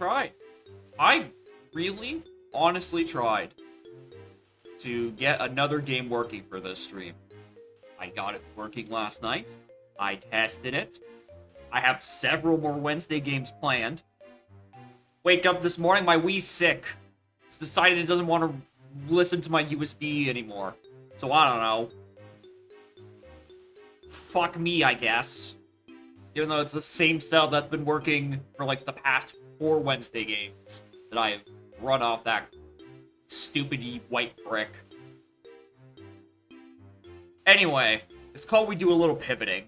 tried. I really, honestly tried to get another game working for this stream. I got it working last night. I tested it. I have several more Wednesday games planned. Wake up this morning, my Wii's sick. It's decided it doesn't want to listen to my USB anymore. So I don't know. Fuck me, I guess. Even though it's the same setup that's been working for like the past 4 Wednesday games that I've run off that stupid white brick. Anyway, it's called We Do a Little Pivoting.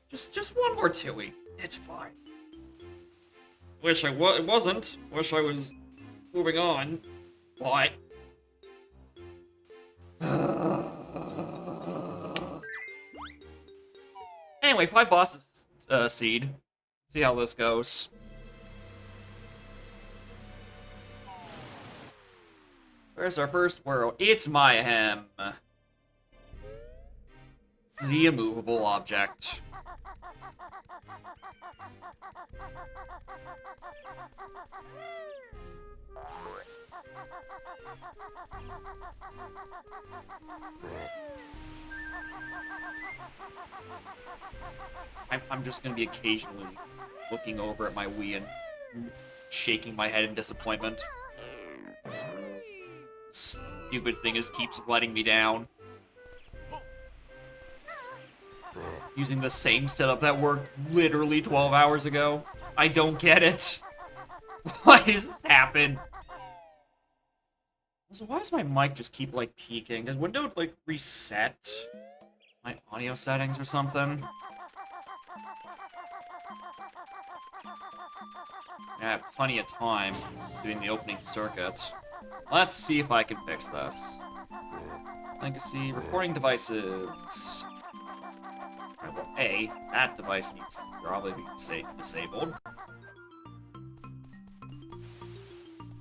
Just one more tooie. It's fine. Wish it wasn't. Wish I was moving on. But anyway, 5 bosses seed. See how this goes. Where's our first world? It's Mayhem. The immovable object. I'm just gonna be occasionally looking over at my Wii and shaking my head in disappointment. Stupid thing is keeps letting me down. Using the same setup that worked literally 12 hours ago. I don't get it. Why does this happen? So why does my mic just keep, like, peaking? Does Windows, like, reset my audio settings or something? I have plenty of time doing the opening circuit. Let's see if I can fix this. Legacy, recording devices. Alright, well, A, that device needs to probably be disabled.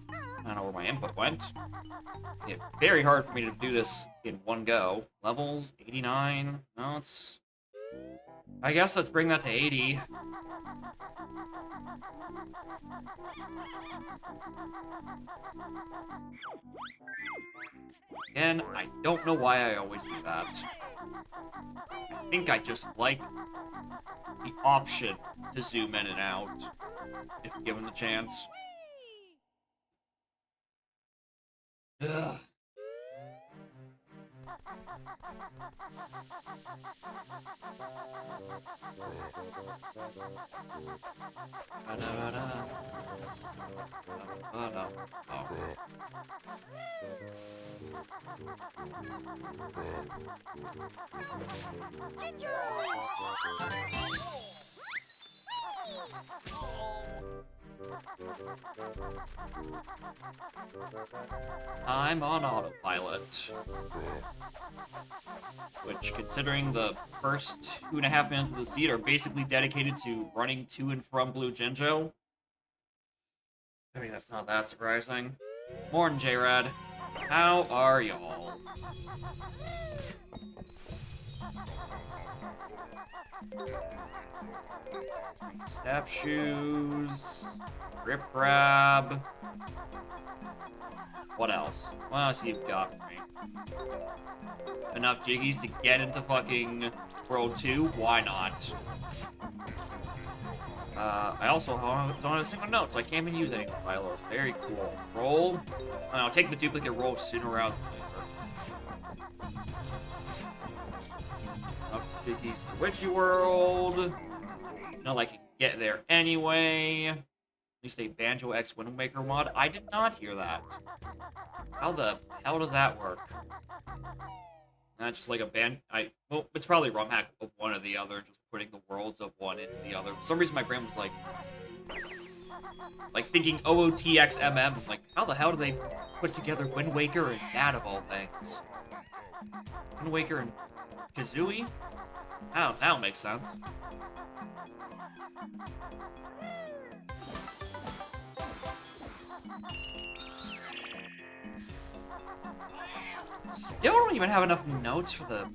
I don't know where my input went. It's very hard for me to do this in one go. Levels, 89. No, it's... I guess let's bring that to 80. Again, I don't know why I always do that. I think I just like the option to zoom in and out, if given the chance. Ugh. I'm on autopilot. Which, considering the first 2.5 minutes of the seed are basically dedicated to running to and from Blue Jinjo, I mean, that's not that surprising. Morning, J-Rad. How are y'all? Step shoes, grip grab. What else? What else you've got for me? Enough jiggies to get into fucking World 2? Why not? I also don't have a single note, so I can't even use any of the silos. Very cool. Roll. And I'll take the duplicate roll sooner rather than later. Enough jiggies for Witchy World. Not like I can get there anyway. At least a Banjo X Wind Waker mod. I did not hear that. How the hell does that work? That's just like a well, it's probably ROM hack of one or the other, just putting the worlds of one into the other. For some reason, my brain was like thinking OOTXMM. I'm like, how the hell do they put together Wind Waker and that of all things? Wind Waker and Kazooie? That'll make sense. Still don't even have enough notes for the...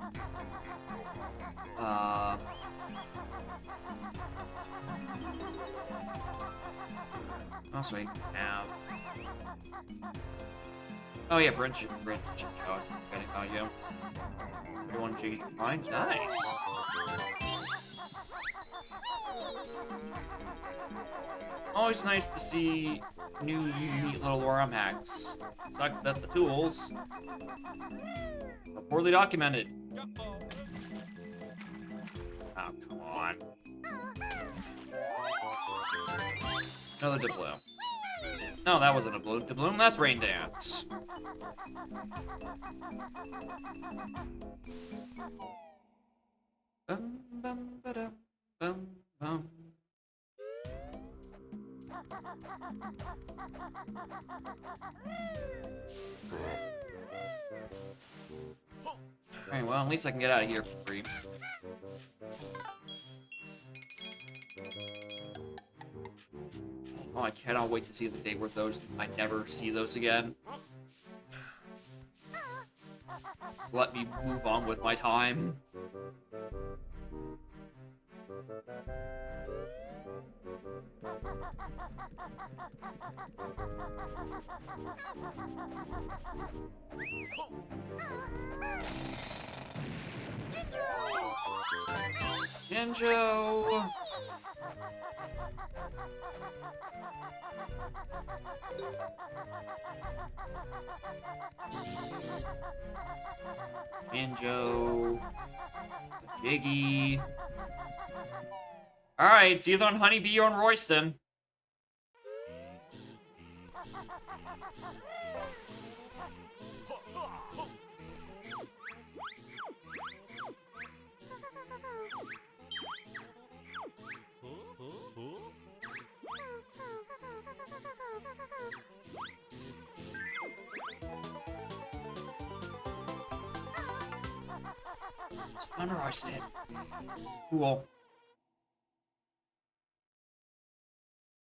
Also, I can have. Oh yeah, Bridge Chug. Forgetting about you. 31 G's to find. Nice. Always nice to see new neat little ORM hacks. Sucks that the tools are poorly documented. Oh, come on. Another doubloon. No, that wasn't a doubloon. That's Rain Dance. Bum, bum, ba-dum, bum, bum. Alright, well, at least I can get out of here for free. Oh, I cannot wait to see the day where I never see those again. So let me move on with my time. Jinjo! Jinjo. Jiggy. Alright, it's either on Honeybee or on Royston. It's on Royston. Cool.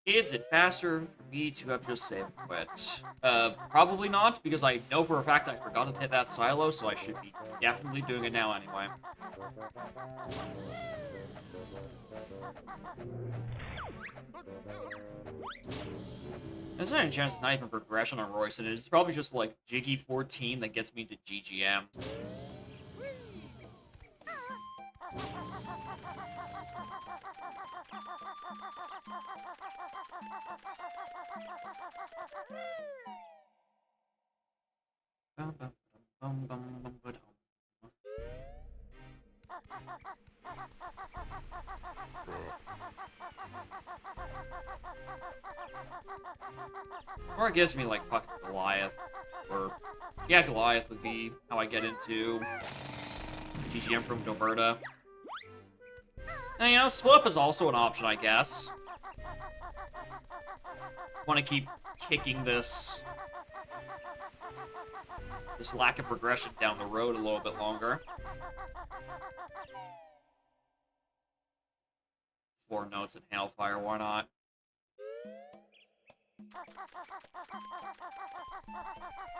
Is it faster for me to have just saved quit? Probably not, because I know for a fact I forgot to hit that silo, so I should be definitely doing it now anyway. There's not any chance it's not even progression on Royce, and it's probably just like Jiggy 14 that gets me to GGM. Or it gives me like fucking Goliath. Or yeah, Goliath would be how I get into GGM from Doberta. And you know, split up is also an option, I guess. Want to keep kicking this lack of progression down the road a little bit longer. 4 notes in Hailfire, why not?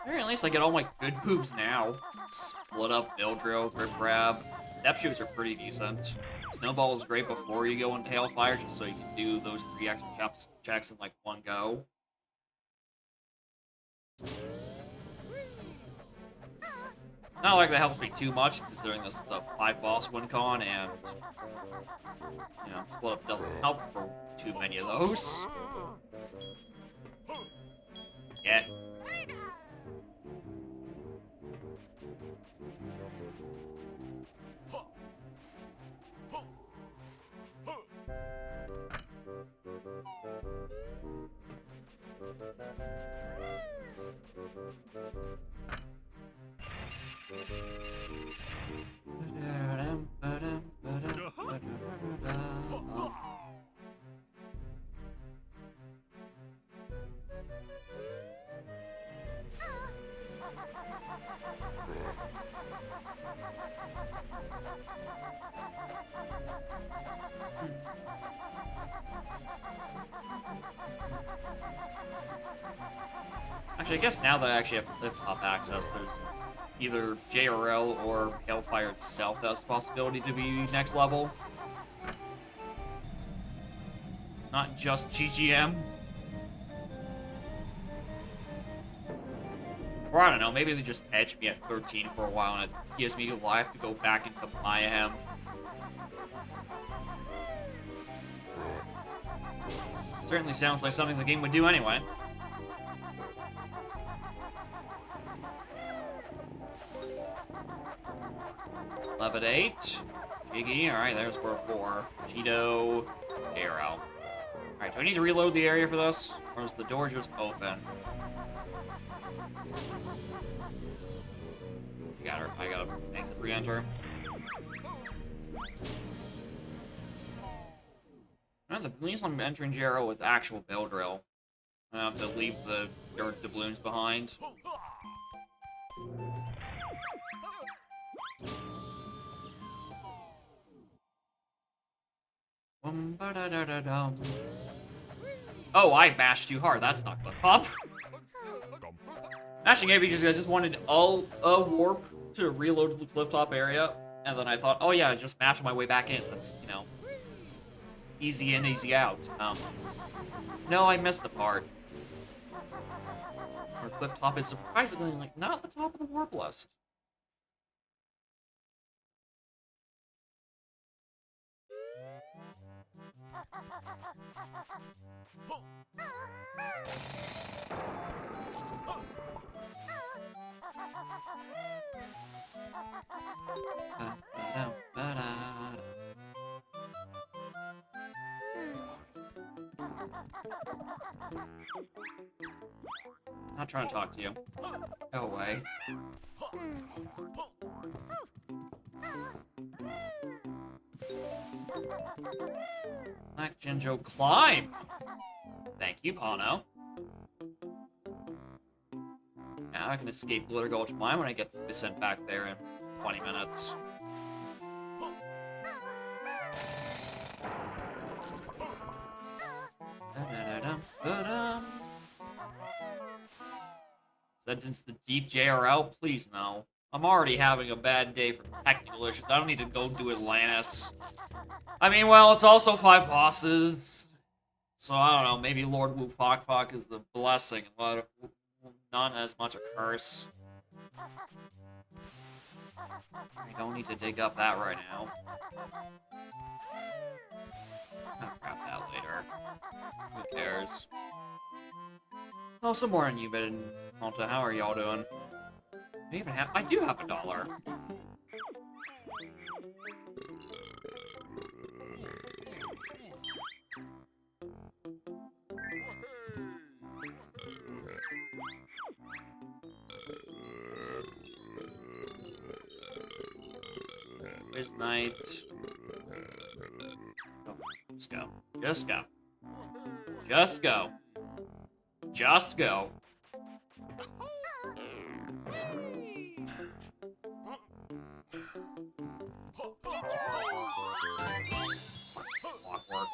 Or at least I get all my good moves now. Split up, Bildro, Grip Grab. Step shoots are pretty decent. Snowball is great before you go into Hailfire, just so you can do those 3 extra checks in like one go. Not like that helps me too much, considering this is the 5 boss win con, and you know, split up doesn't help for too many of those. Yeah. Actually, I guess now that I actually have lift top access, there's either JRL or Hailfire itself that has the possibility to be next level. Not just GGM. Or I don't know, maybe they just edge me at 13 for a while and it gives me life to go back into Mayhem. Certainly sounds like something the game would do anyway. Levitate. Jiggy. Alright, there's word 4. Cheeto. Arrow. Alright, do I need to reload the area for this? Or is the door just open? I gotta exit re-enter. The reason I'm entering Jero with actual build drill. I have to leave the dirt doubloons behind. Oh, I bashed too hard. That's not cliff top. Mashing A because I just wanted a warp to reload to the cliff top area, and then I thought, oh yeah, just mash my way back in. That's, you know, easy in, easy out. No, I missed the part. Our cliff top is surprisingly, like, not the top of the warp list. Not trying to talk to you. Go away. Black Jinjo climb! Thank you, Pano. Now I can escape Glitter Gulch Mine when I get sent back there in 20 minutes. Sentence the deep JRL? Please no. I'm already having a bad day for technical issues. I don't need to go do Atlantis. I mean, well, it's also 5 bosses. So, I don't know, maybe Lord Wu Fok Fok is the blessing, but not as much a curse. I don't need to dig up that right now. I'll grab that later. Who cares? Oh, some more on you, but Malta, how are y'all doing? Do you even have? I do have $1. Where's Knight? Oh, just go. Just go. Just go. Just go. Clockwork.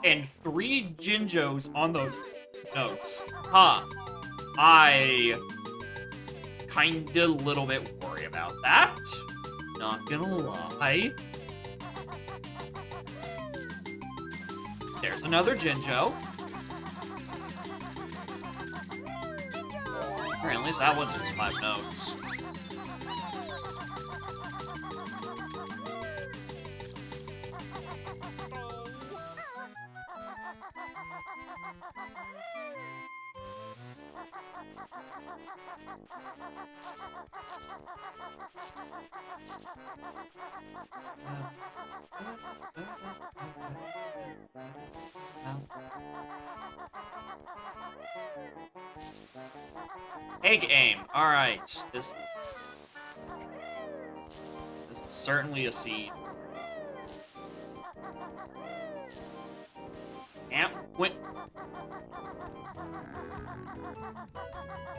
And 3 Jinjos on those notes. Huh. I kinda little bit worry about that. Not gonna lie. There's another Jinjo. Or at least that one's just 5 notes. Egg aim. Alright. This is certainly a seed. Amp went.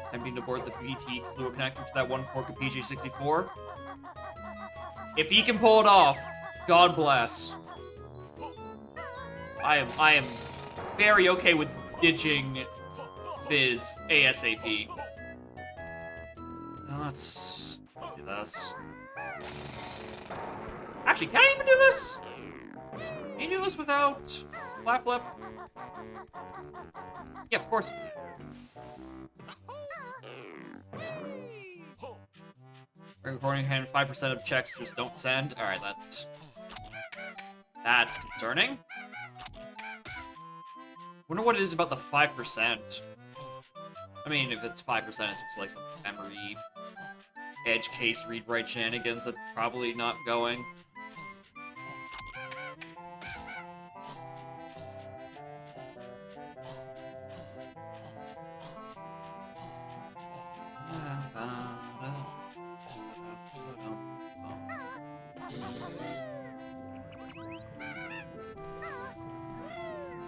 Attempting to board the VT fluid connector to that 1/4 PG64. If he can pull it off, God bless. I am very okay with ditching Biz ASAP. Let's do this. Actually, can I even do this? Can you do this without Flat flip. Yeah, of course you can. Recording hand 5% of checks just don't send. Alright, that's concerning. Wonder what it is about the 5%. I mean, if it's 5%, it's just like some memory edge case read-write shenanigans that's probably not going.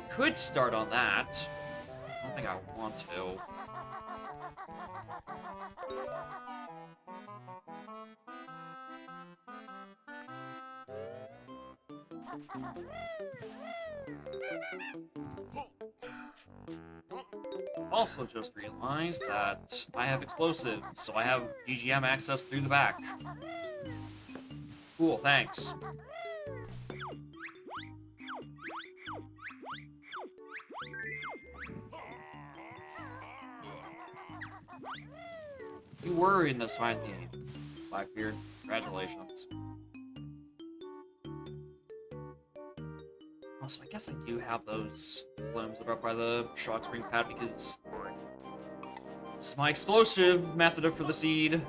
Could start on that. I don't think I want to. Also just realized that I have explosives, so I have GGM access through the back. Cool, thanks. You were in this fine game, Blackbeard. Congratulations. Also, I guess I do have those limbs that are up by the shock spring pad because this is my explosive method for the seed.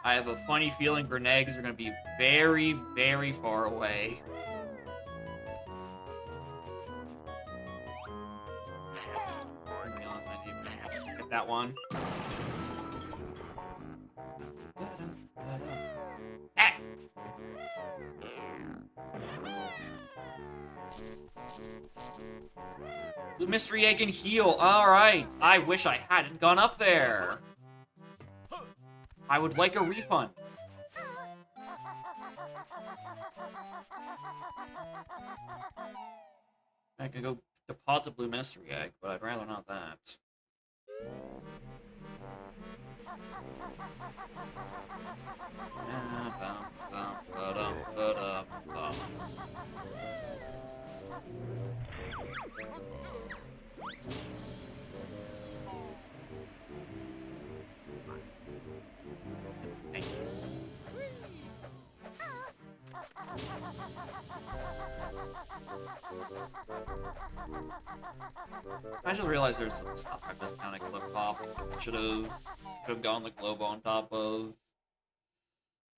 I have a funny feeling grenades are going to be very, very far away. Get that one. Ah! The mystery egg and heal. Alright. I wish I hadn't gone up there. I would like a refund. I could go deposit blue mystery egg, but I'd rather not that. I just realized there's some stuff I missed down at Cliff Top. Should have gone the globe on top of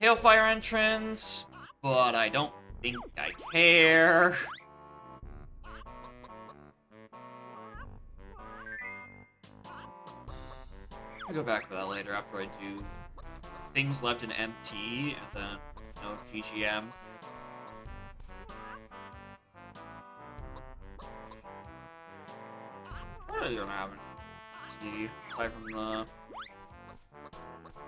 Hailfire entrance, but I don't think I care. I'll go back for that later after I do things left in MT and then, you know, GGM. What are you having? See, aside from the...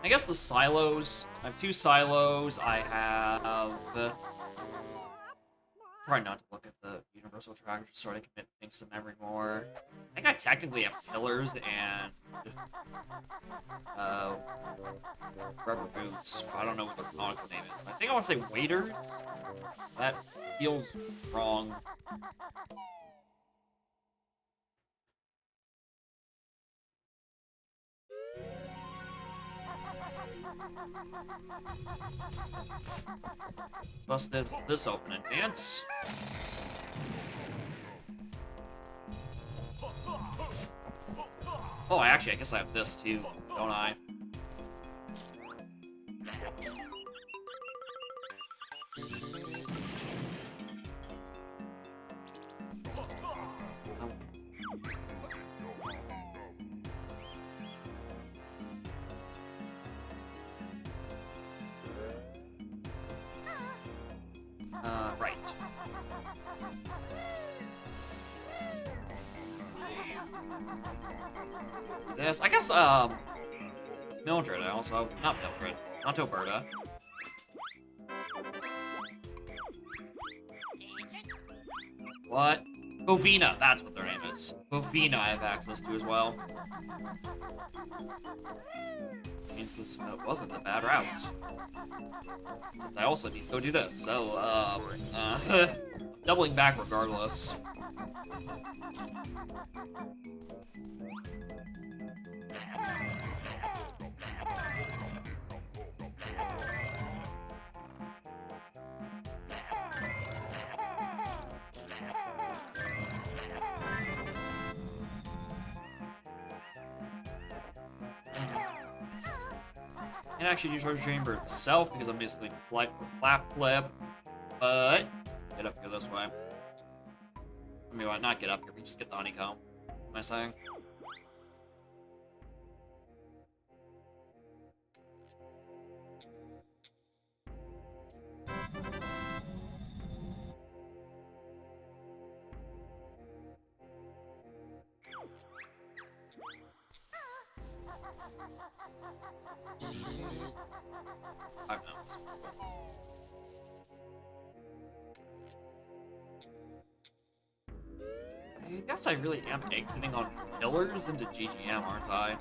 I guess the silos. I have 2 silos. I have... Try not to look at the universal tracker, just sort of commit things to memory more. I think I technically have pillars and... rubber boots. I don't know what the canonical name is. I think I want to say waiters. That feels wrong. Bust this open and dance. Oh, I guess I have this too, don't I? Right. This, I guess, Mildred, I also, not Mildred, not Alberta. What? Bovina, that's what their name is. Bovina I have access to as well. And means this wasn't a bad route. I also need to go do this, so, I'm doubling back regardless. And actually do Treasure Chamber itself because I'm missing Flap Flip, but get up here this way. I mean, not get up here, we just get the honeycomb. What am I saying? I've noticed. I guess I really am exiting on pillars into GGM, aren't I?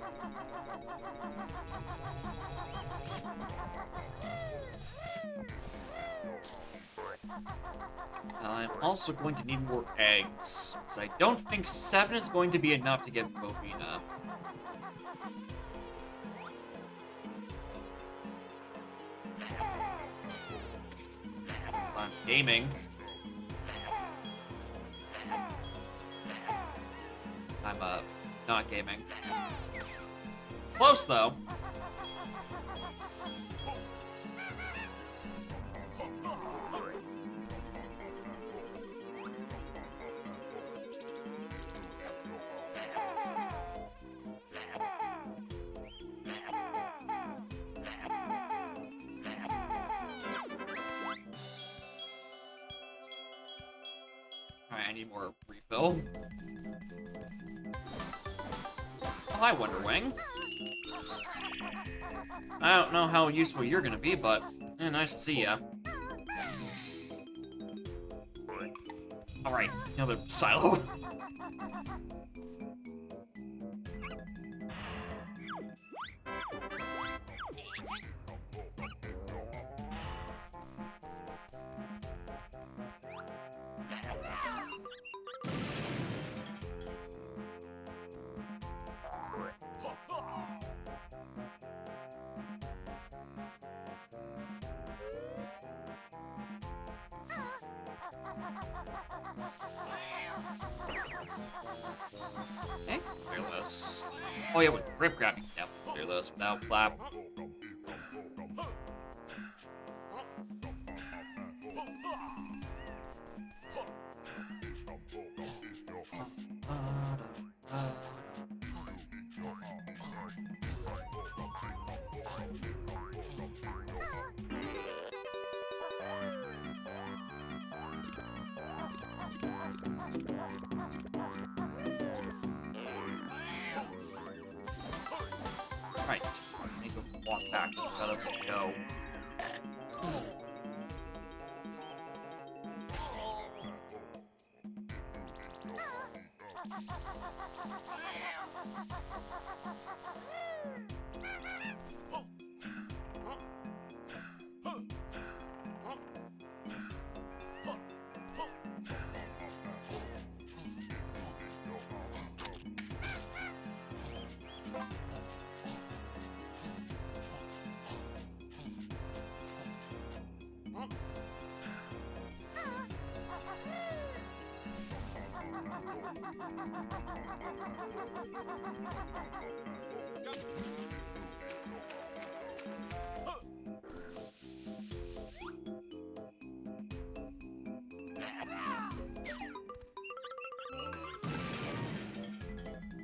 I'm also going to need more eggs, because I don't think 7 is going to be enough to get Bovina. So I'm gaming. I'm, not gaming. Close, though. Alright, I need more refill. Oh, hi, Wonder Wing. I don't know how useful you're gonna be, but nice to see ya. Alright, another silo. Okay, clear this. Oh yeah, with grip grabbing, definitely clear this without flap. Right, I need to walk back instead of go.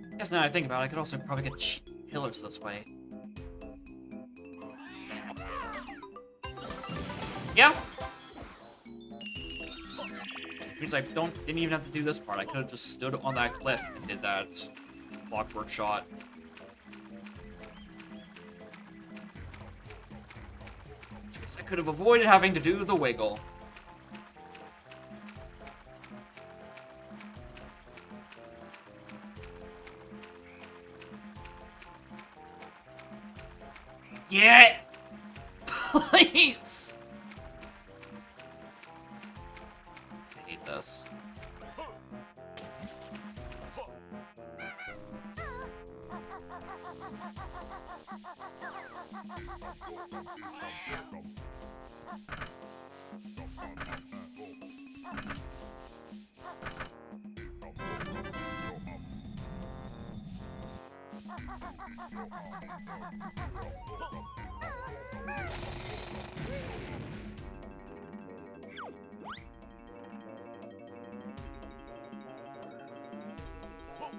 I guess now that I think about it, I could also probably get pillars this way. Yeah. Means I didn't even have to do this part. I could have just stood on that cliff and did that clockwork shot. Which means I could have avoided having to do the wiggle. Get! Please! I hate this.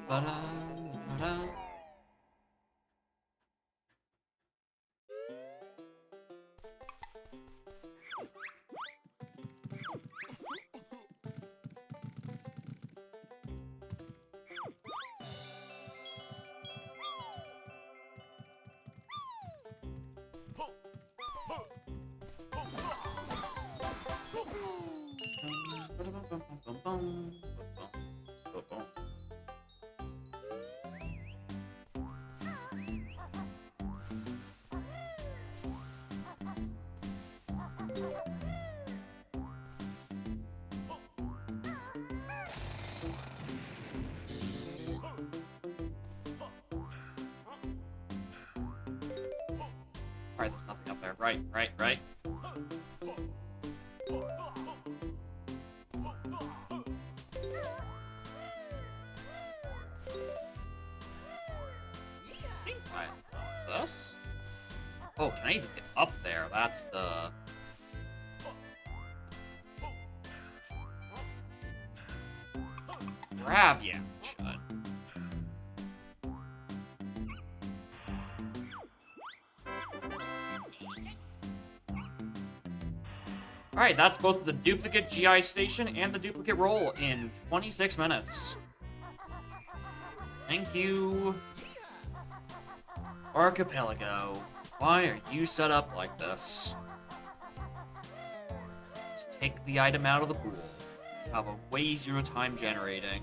Ba-da-da-da. Alright, there's nothing up there. Right. Right. This? Oh, can I even get up there? That's the... Grab, yeah, should. Alright, that's both the duplicate GI station and the duplicate roll in 26 minutes. Thank you. Archipelago, why are you set up like this? Just take the item out of the pool. Have a way easier time generating.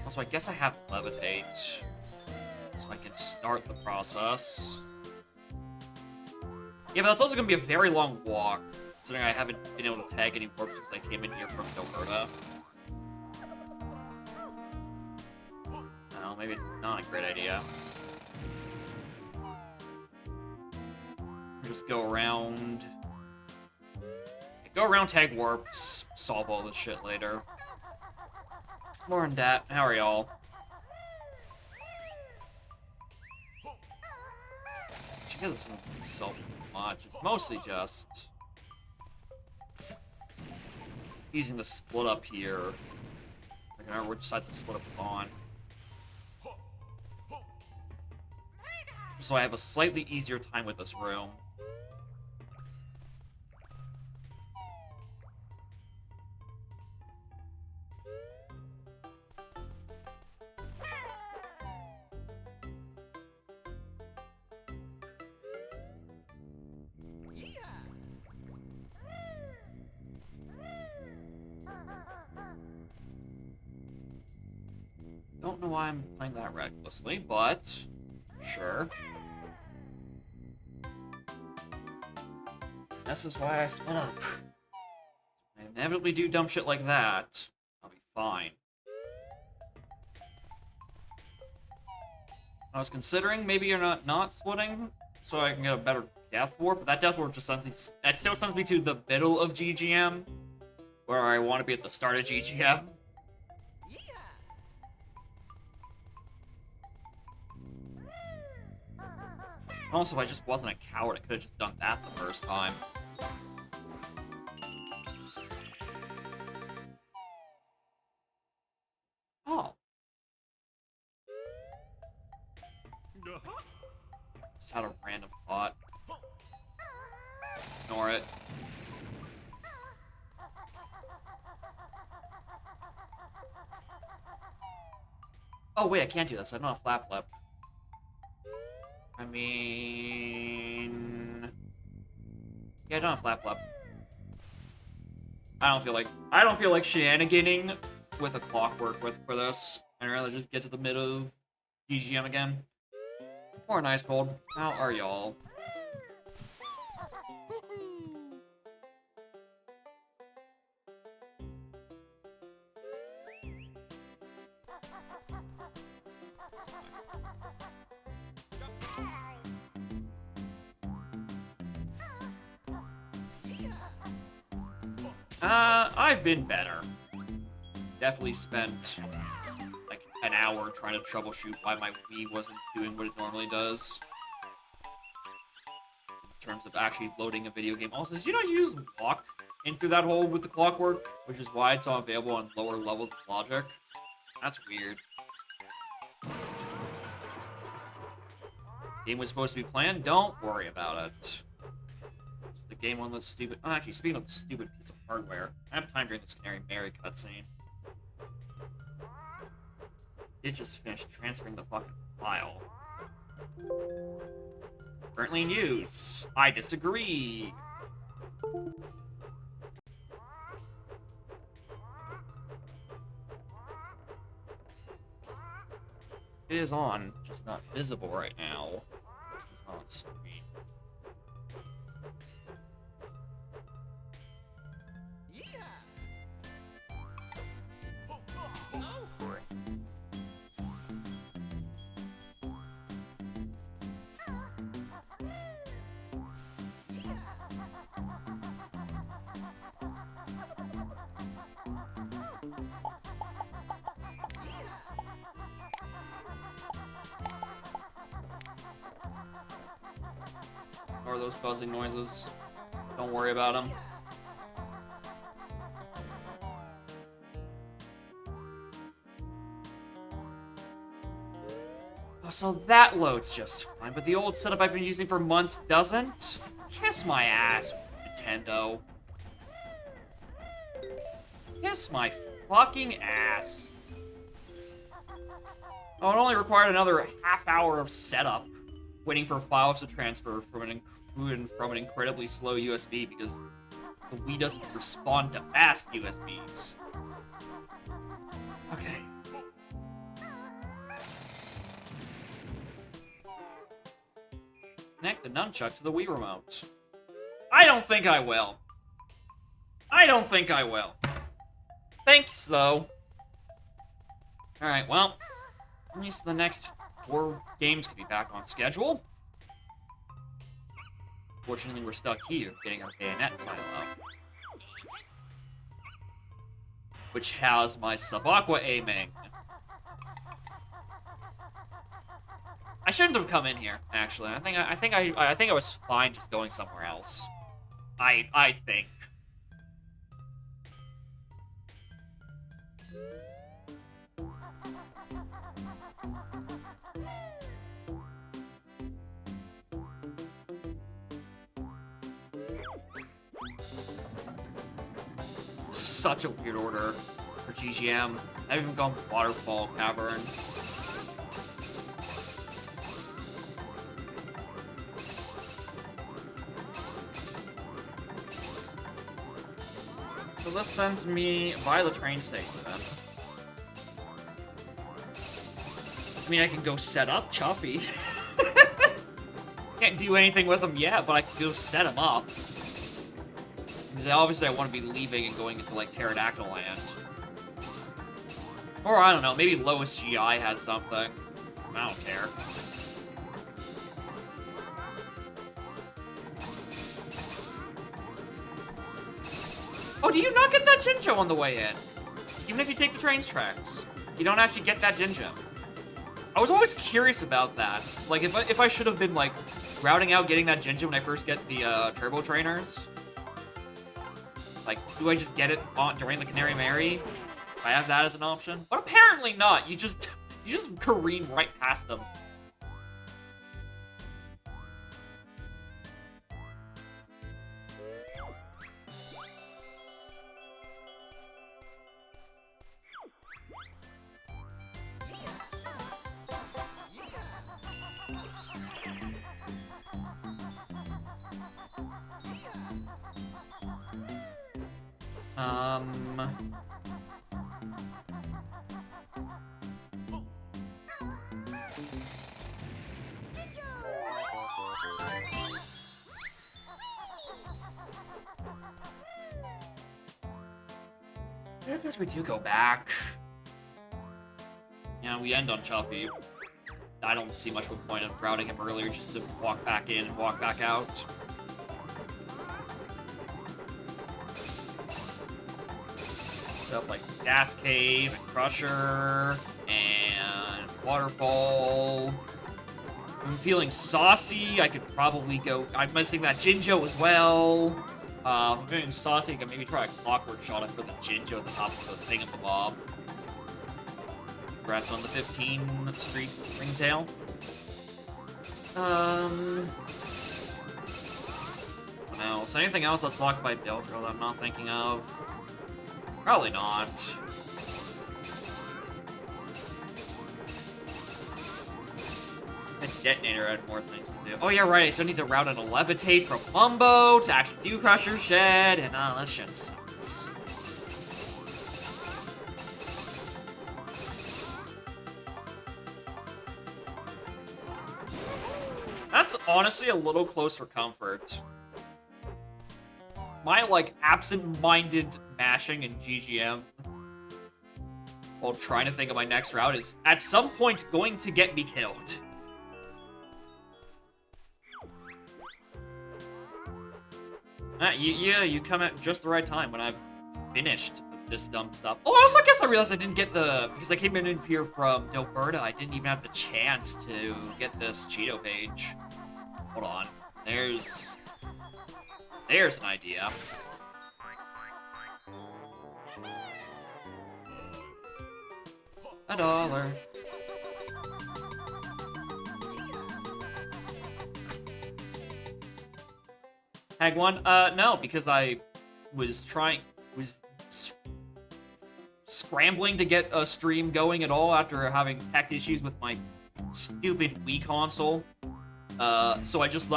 Also, I guess I have levitate, so I can start the process. Yeah, but that's also going to be a very long walk, considering I haven't been able to tag any warps because I came in here from Alberta. No, maybe it's not a great idea. Just go around... Go around, tag warps, solve all this shit later. More than that, how are y'all? This isn't so much. It's mostly just using the split up here. I can't remember which side the split up is on. So I have a slightly easier time with this room. Don't know why I'm playing that recklessly, but sure. This is why I split up. I inevitably do dumb shit like that. I'll be fine. I was considering maybe you're not splitting, so I can get a better death warp, but that death warp just sends me, that still sends me to the middle of GGM, where I want to be at the start of GGM. Also, if I just wasn't a coward, I could have just done that the first time. Oh. Just had a random thought. Ignore it. Oh, wait, I can't do this. I don't have flap flip. I mean... Yeah, I don't have flap flap. I don't feel like shenaniganing with a clockwork for this. I'd rather just get to the mid of GGM again. Or nice cold. How are y'all? I've been better. Definitely spent like an hour trying to troubleshoot why my Wii wasn't doing what it normally does. In terms of actually loading a video game. Also, did you know you just walk in through that hole with the clockwork? Which is why it's not available on lower levels of logic. That's weird. Game was supposed to be planned? Don't worry about it. The game on the stupid... Oh, actually, speaking of the stupid piece of hardware, I have time during this Canary Mary cutscene. It just finished transferring the fucking file. Currently in use. I disagree. It is on, just not visible right now. It's not on screen. Or those buzzing noises. Don't worry about them. Oh, so that loads just fine, but the old setup I've been using for months doesn't? Kiss my ass, Nintendo. Kiss my fucking ass. Oh, it only required another half hour of setup, waiting for files to transfer from an incredibly slow USB because the Wii doesn't respond to fast USBs. Okay. Connect the nunchuck to the Wii remote. I don't think I will. I don't think I will. Thanks, though. Alright, well, at least the next 4 games could be back on schedule. Fortunately, we're stuck here, getting our bayonet silo, which has my sub-aqua aiming. I shouldn't have come in here, actually. I think I was fine just going somewhere else. I think. This is such a weird order for GGM. I've even gone Waterfall Cavern. So this sends me by the train station then. I mean, I can go set up Chuffy. Can't do anything with them yet, but I can go set them up. Because obviously I want to be leaving and going into, like, Pterodactyl Land. Or, I don't know, maybe Lois GI has something. I don't care. Oh, do you not get that Jinjo on the way in? Even if you take the train's tracks, you don't actually get that Jinjo. I was always curious about that. Like, if I should have been, like, routing out getting that Jinjo when I first get the Turbo Trainers. Like, do I just get it during the Canary Mary? I have that as an option. But apparently not. You just careen right past them. I guess we do go back. Yeah, we end on Chuffy. I don't see much of a point of routing him earlier just to walk back in and walk back out. Stuff like Gas Cave and Crusher and Waterfall. I'm feeling saucy. I could probably go. I'm missing that Jinjo as well. I'm feeling saucy. I can maybe try a Clockwork Shot for the Jinjo at the top of the thingamabob. Congrats on the 15 Street Ringtail. No. So anything else that's locked by Beldrill that I'm not thinking of? Probably not. The Detonator had more things to do. Oh yeah, right. I still need to route and a Levitate from Mumbo to actually do Crusher Shed, and that shit sucks. That's honestly a little close for comfort. My, like, absent-minded mashing in GGM while trying to think of my next route is, at some point, going to get me killed. Yeah, you come at just the right time when I've finished this dumb stuff. Oh, also, I guess I realized I didn't get the... Because I came in here from Doberta, I didn't even have the chance to get this Cheeto page. Hold on. There's an idea. $1. Hag one? No, because I was scrambling to get a stream going at all after having tech issues with my stupid Wii console. So I just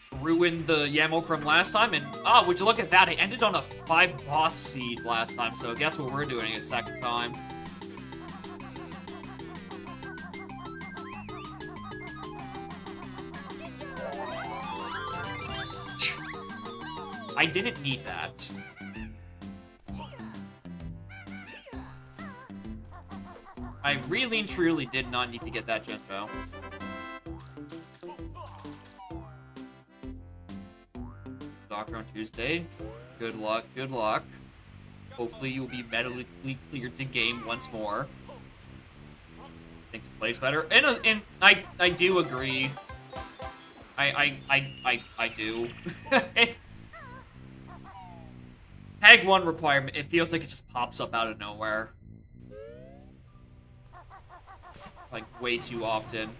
threw in the Yamo from last time, and would you look at that? I ended on a 5 boss seed last time, so guess what we're doing a second time. I didn't need that. I really and truly did not need to get that Genpo. Doctor on Tuesday. Good luck, good luck. Hopefully you'll be medically cleared to game once more. Things plays better. And I do agree. I do. Hag 1 requirement, it feels like it just pops up out of nowhere. Like, way too often.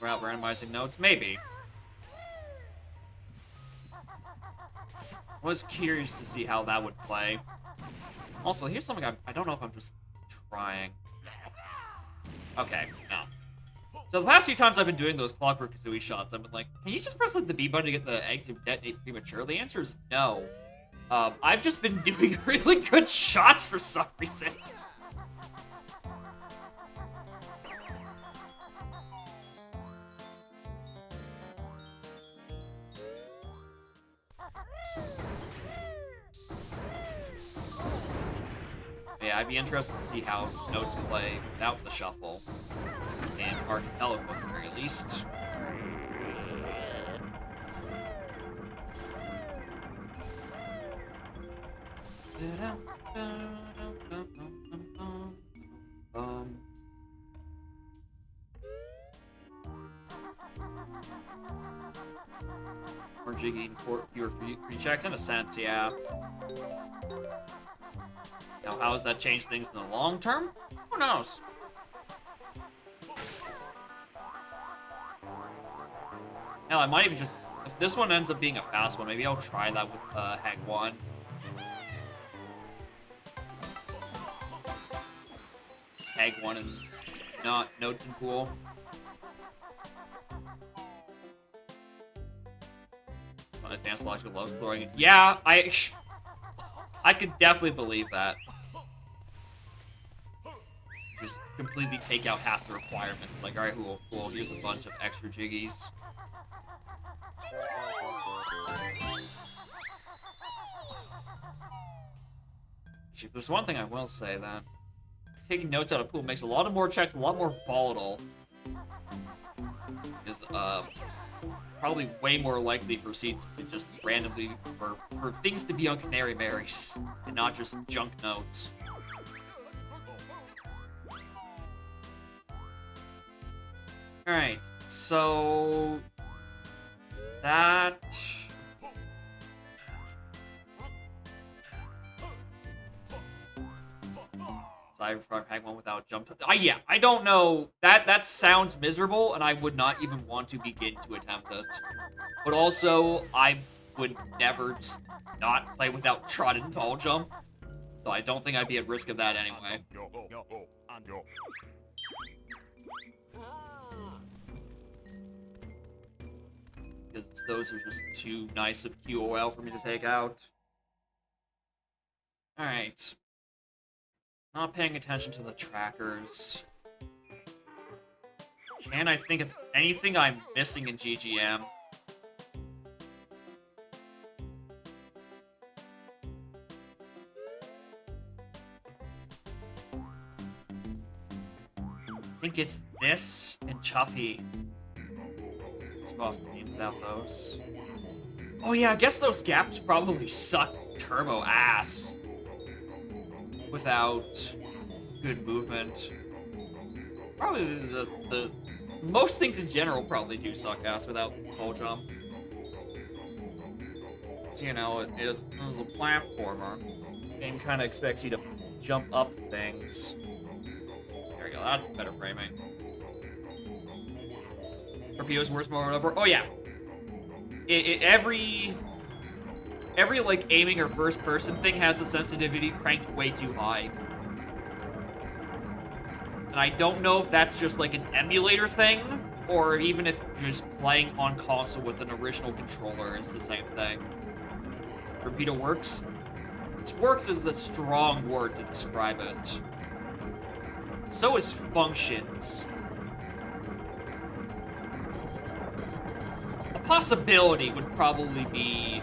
Route randomizing notes? Maybe. Was curious to see how that would play. Also, here's something I don't know if I'm just trying. Okay, no. So the past few times I've been doing those Clockwork Kazooie shots, I've been like, can you just press like the B button to get the egg to detonate prematurely? The answer is no. I've just been doing really good shots for some reason. Yeah, I'd be interested to see how notes play without the shuffle. And Archipelago at the very least. More jiggy and fewer free checks, in a sense, yeah. Now, how does that change things in the long term? Who knows? Hell, I might even just... If this one ends up being a fast one, maybe I'll try that with Hag 1. Hag 1 and not notes and pool. Advanced logical loves throwing it. Yeah, I could definitely believe that. just completely take out half the requirements. Like, alright, cool, here's a bunch of extra jiggies. If there's one thing I will say, then, taking notes out of pool makes a lot more checks a lot more volatile. Is probably way more likely for seats to just randomly for things to be on Canary Marys and not just junk notes. Alright, so that Cyberfrog Hag one without jump. Yeah, I don't know. That sounds miserable, and I would not even want to begin to attempt it. But also, I would never not play without Trot and Tall Jump. So I don't think I'd be at risk of that anyway. Because those are just too nice of QOL for me to take out. Alright. Not paying attention to the trackers. Can I think of anything I'm missing in GGM? I think it's this and Chuffy. Supposed to be without those. Oh yeah, I guess those gaps probably suck turbo ass. Without good movement. Probably the most things in general probably do suck ass without Tall Jump. So, you know, it is a platformer. The game kind of expects you to jump up things. There we go, that's better framing. Torpedo's worst moment ever. Oh yeah. Every like aiming or first person thing has the sensitivity cranked way too high. And I don't know if that's just like an emulator thing, or even if just playing on console with an original controller is the same thing. Torpedo works. Works is a strong word to describe it. So is functions. A possibility would probably be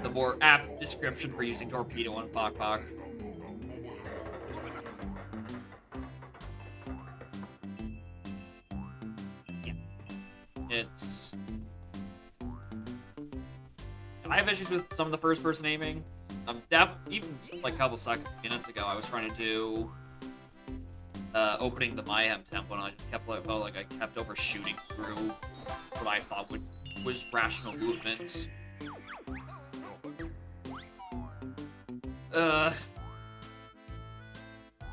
the more apt description for using Torpedo on Fok Fok. Yeah. It's... I have issues with some of the first-person aiming. Even like a couple minutes ago, I was trying to do opening the Mayhem tempo, and I just kept I kept overshooting through what I thought was rational movements.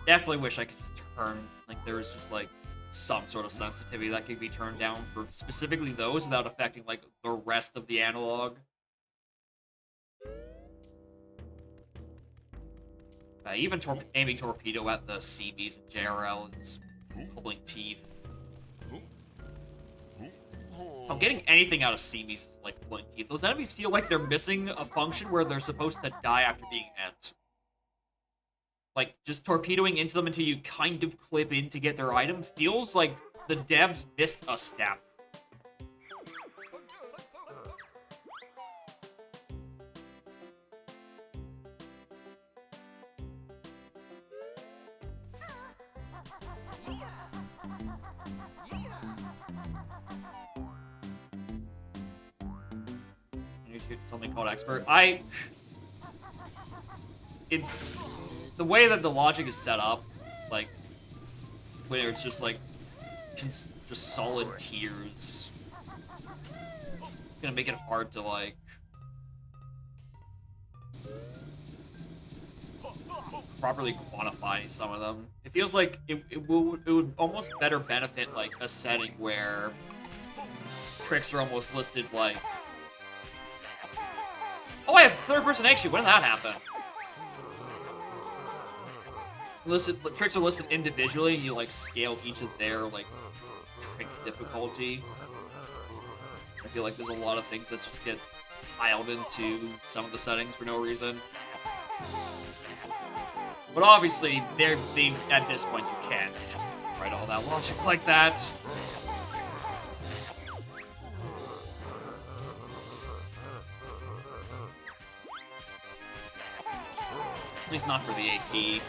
Definitely wish I could just turn, like, there was just, like, some sort of sensitivity that could be turned down for specifically those without affecting, like, the rest of the analog. Even aiming Torpedo at the CBs and JRL is pulling teeth. Oh, getting anything out of CBs is like pulling teeth. Those enemies feel like they're missing a function where they're supposed to die after being hit. Like, just torpedoing into them until you kind of clip in to get their item feels like the devs missed a step. Something called expert. It's the way that the logic is set up, like where it's just like just solid tiers. It's gonna make it hard to like properly quantify some of them. It feels like it would almost better benefit like a setting where tricks are almost listed like, oh, I have third-person egg shoot. When did that happen? Tricks are listed individually, and you like scale each of their like trick difficulty. I feel like there's a lot of things that just get piled into some of the settings for no reason. But obviously, at this point, you can't just write all that logic like that. At least not for the AP.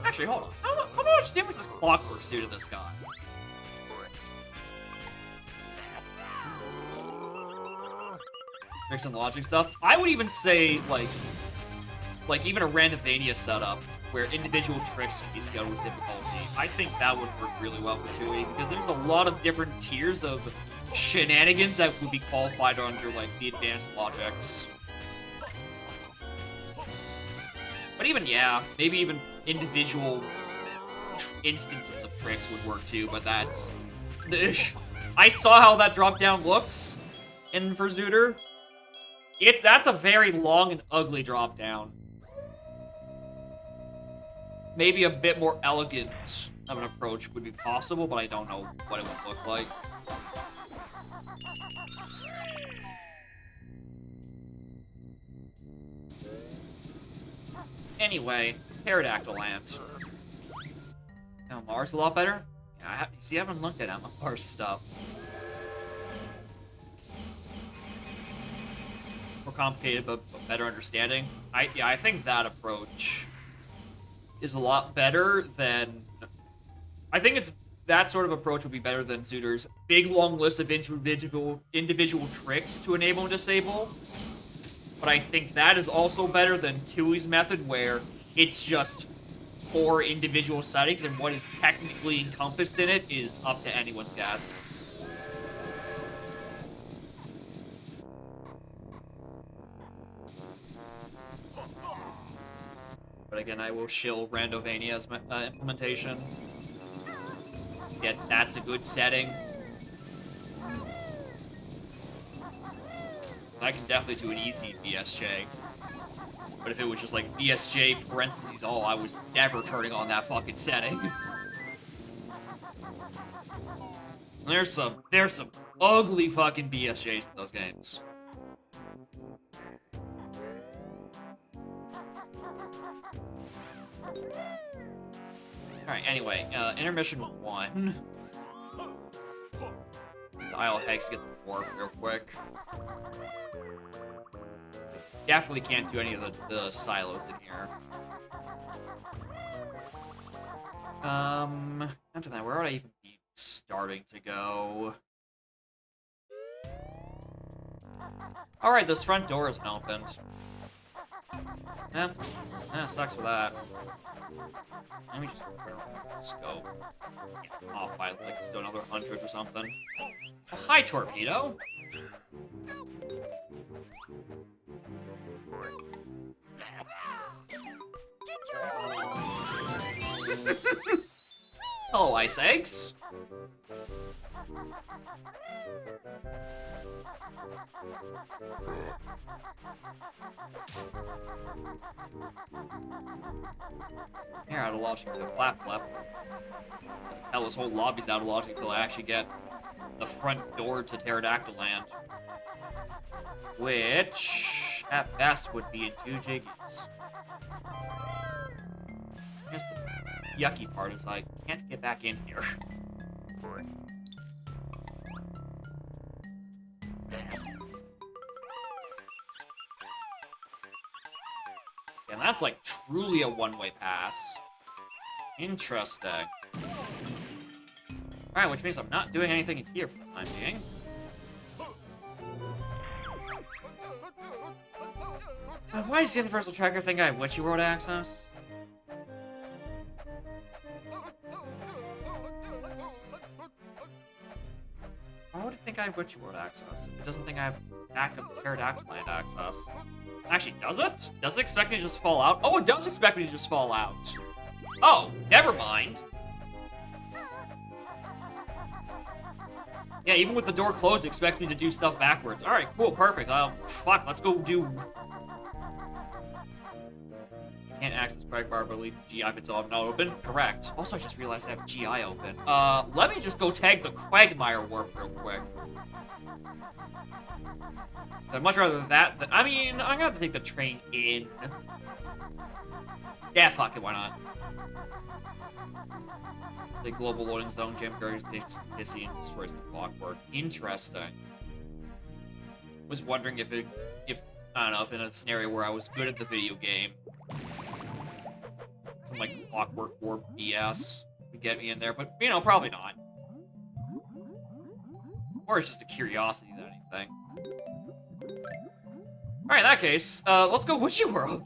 Actually, hold on. How much damage does Clockworks do to this guy? Tricks and logic stuff. I would even say, like even a Randovania setup where individual tricks can be scaled with difficulty. I think that would work really well for tooie because there's a lot of different tiers of shenanigans that would be qualified under like the advanced logics. But even, yeah, maybe even individual instances of tricks would work too, but that's... I saw how that drop down looks in for Zooter. That's a very long and ugly drop down. Maybe a bit more elegant of an approach would be possible, but I don't know what it would look like. Anyway, Pterodactyl Ant. Now, Mars a lot better? Yeah, I haven't looked at Mars stuff. More complicated, but better understanding. I think that approach is a lot better than... I think that sort of approach would be better than Zooter's big, long list of individual tricks to enable and disable. But I think that is also better than Tooie's method, where it's just 4 individual settings, and what is technically encompassed in it is up to anyone's guess. But again, I will shill Randovania's implementation. Yeah, that's a good setting. I can definitely do an easy BSJ. But if it was just like BSJ parentheses all, I was never turning on that fucking setting. There's some ugly fucking BSJs in those games. Alright, anyway, intermission 1. Dial Hex to get the warp real quick. Definitely can't do any of the silos in here. After that, where would I even be starting to go? Alright, this front door isn't opened. Sucks for that. Let me just scope. Yeah, off by like still another 100 or something. Oh, hi, Torpedo. Hello, Ice Eggs. You're out of logic to Flap Flap. Hell, this whole lobby's out of logic until I actually get the front door to Pterodactyl Land. Which, at best, would be in 2 jiggies. I guess the yucky part is I can't get back in here. And that's like truly a one-way pass. Interesting. Alright, which means I'm not doing anything in here for the time being. Why does the Universal Tracker think I have Witchy World access? Why would it think I have Witchy World access if it doesn't think I have backup Pterodactyl Land access? Actually, does it? Does it expect me to just fall out? Oh, it does expect me to just fall out. Oh, never mind. Yeah, even with the door closed, it expects me to do stuff backwards. Alright, cool, perfect. Fuck, let's go do... Can't access Craig Bar, but leave GI if it's all not open. Correct. Also, I just realized I have GI open. Let me just go tag the Quagmire Warp real quick. I'd much rather that than... I mean, I'm gonna have to take the train in. Yeah, fuck it, why not? The global loading zone, Jam Carrier's pissy and destroys the clockwork. Interesting. Was wondering if I don't know, if in a scenario where I was good at the video game, some like clockwork warp BS would get me in there, but you know, probably not. Or it's just a curiosity than anything. Alright, in that case, let's go Witchy World.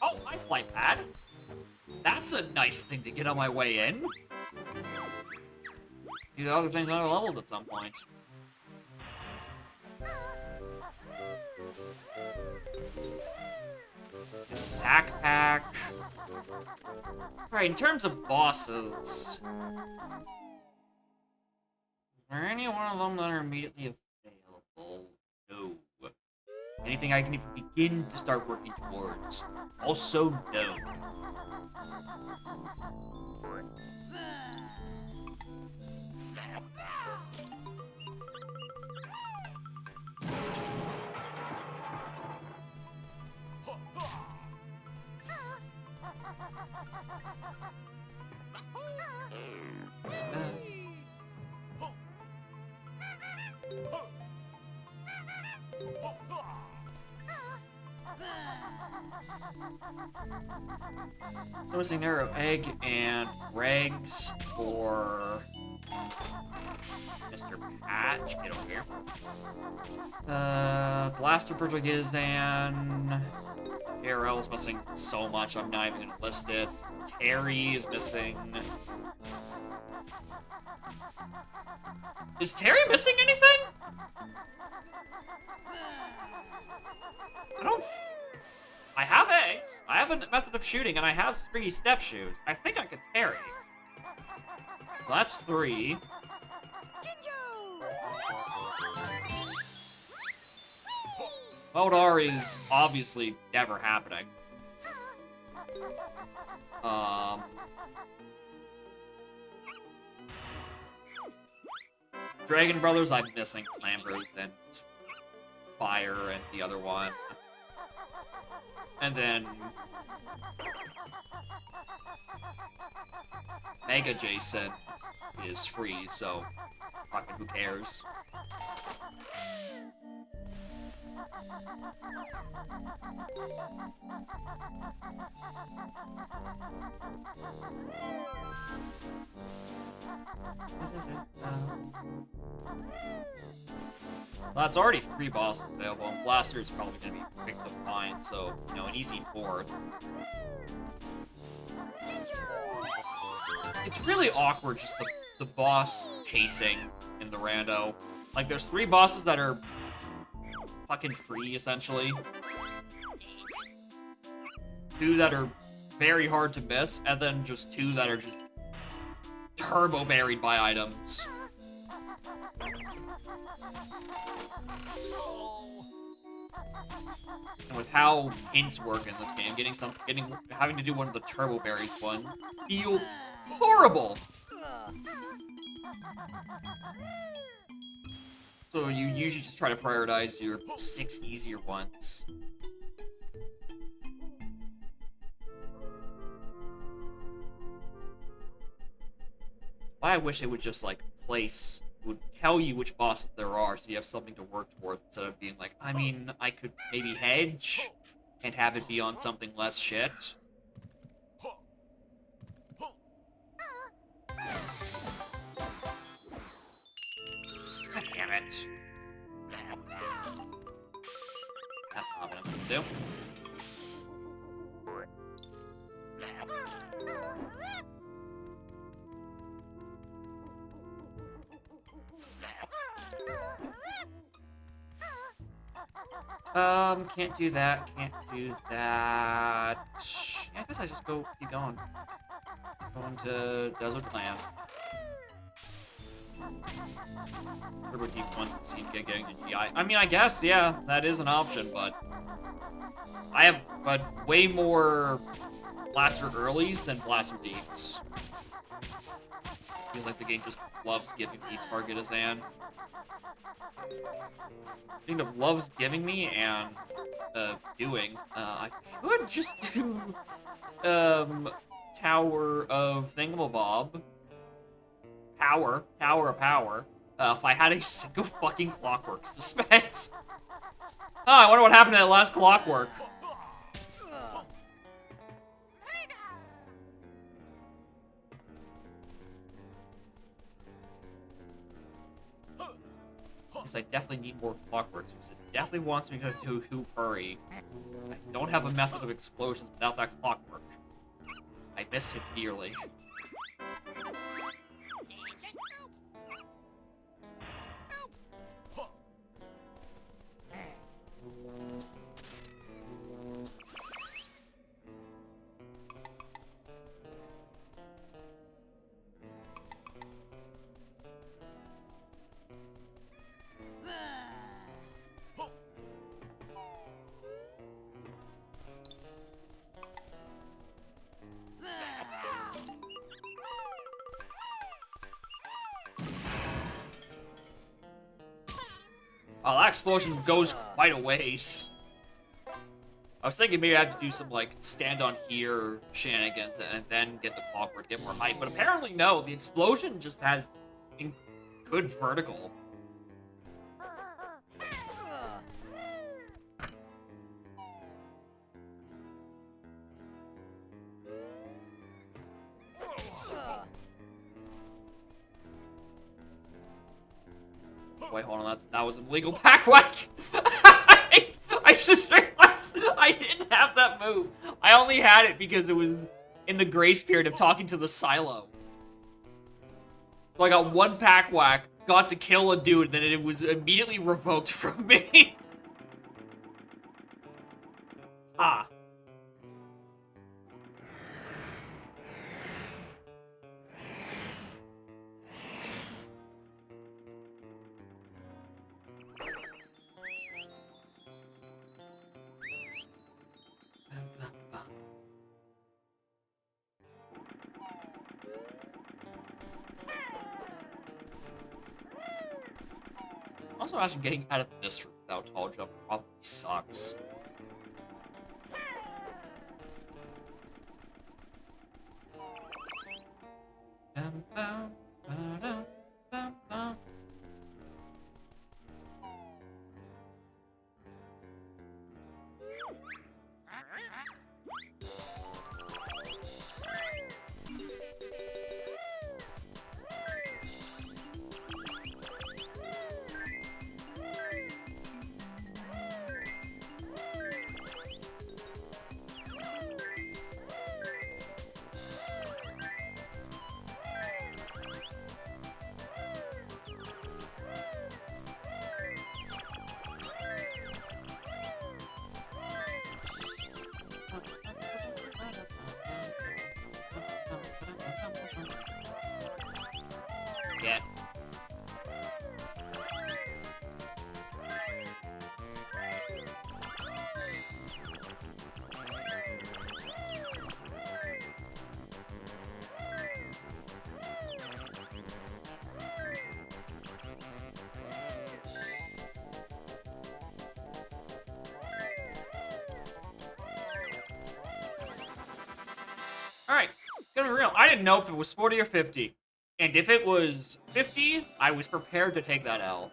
Oh, my flight pad. That's a nice thing to get on my way in. Do the other things on other levels at some point. And sack pack. Right, in terms of bosses, is there any one of them that are immediately available? No. Anything I can even begin to start working towards? Also, no. So missing narrow egg and Regs for Mr. Patch. Get over here. Blaster Portugizan. ARL is missing so much, I'm not even gonna list it. Terry is missing. Is Terry missing anything? I have eggs, I have a method of shooting, and I have 3 step shoes. I think I could Terry. So that's 3. Eldar is obviously never happening. Dragon Brothers, I'm missing Clambers and Fire and the other one. And then Mega Jason is free, so fucking who cares? Well, that's already 3 bosses available, and Blaster is probably going to be quick to find, so, you know, an easy 4th. It's really awkward, just the boss pacing in the rando. Like, there's 3 bosses that are fucking free, essentially. 2 that are very hard to miss, and then just 2 that are just turbo buried by items. And with how hints work in this game, having to do one of the turbo berries one feel horrible. So you usually just try to prioritize your 6 easier ones. I wish it would just, like, would tell you which bosses there are, so you have something to work towards, instead of being like, I mean, I could maybe hedge and have it be on something less shit. God damn it. That's not what I'm gonna do. Can't do that, can't do that. Yeah, I guess I just keep going. Going to Desert Land. Turbo Deep wants to see me getting to GI. I mean, I guess, yeah, that is an option, but I have way more Blaster Earlies than Blaster Deeps. Feels like the game just loves giving me target as Ann. Speaking of loves giving me and doing, I could just do Tower of Thingamabob. Tower of Power. If I had a single fucking Clockworks to spend. Oh, I wonder what happened to that last Clockwork. Because I definitely need more Clockworks, because it definitely wants me to do Hoop Hurry. I don't have a method of explosions without that Clockwork. I miss it dearly. Oh, that explosion goes quite a ways. I was thinking maybe I have to do some, like, stand on here shenanigans and then get the Clockwork, get more height. But apparently, no. The explosion just has good vertical. Wait, hold on. That was an illegal pack whack. I just realized I didn't have that move. I only had it because it was in the grace period of talking to the silo. So I got one pack whack, got to kill a dude, then it was immediately revoked from me. Ah. Also, actually getting out of this room without tall jump probably sucks. Yeah. Alright, gonna be real. I didn't know if it was 40 or 50. And if it was 50, I was prepared to take that L.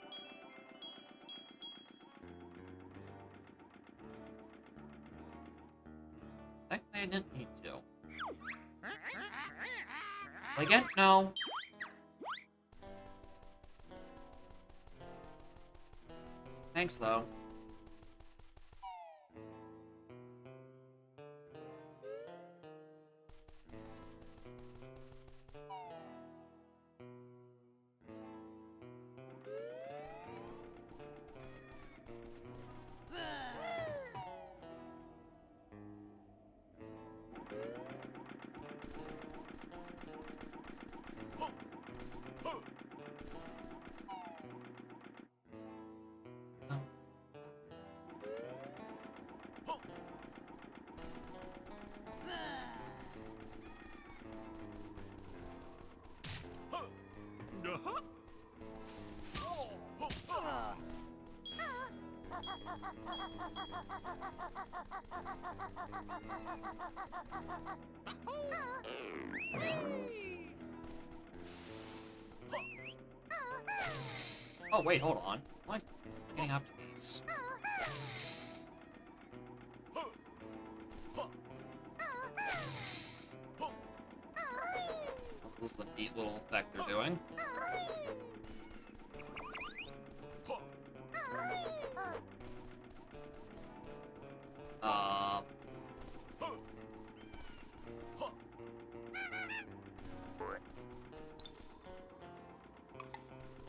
Technically, I didn't need to. Again, no. Thanks, though. Oh, wait, hold on. Why am I getting up to these? This is a neat little effect they're doing. I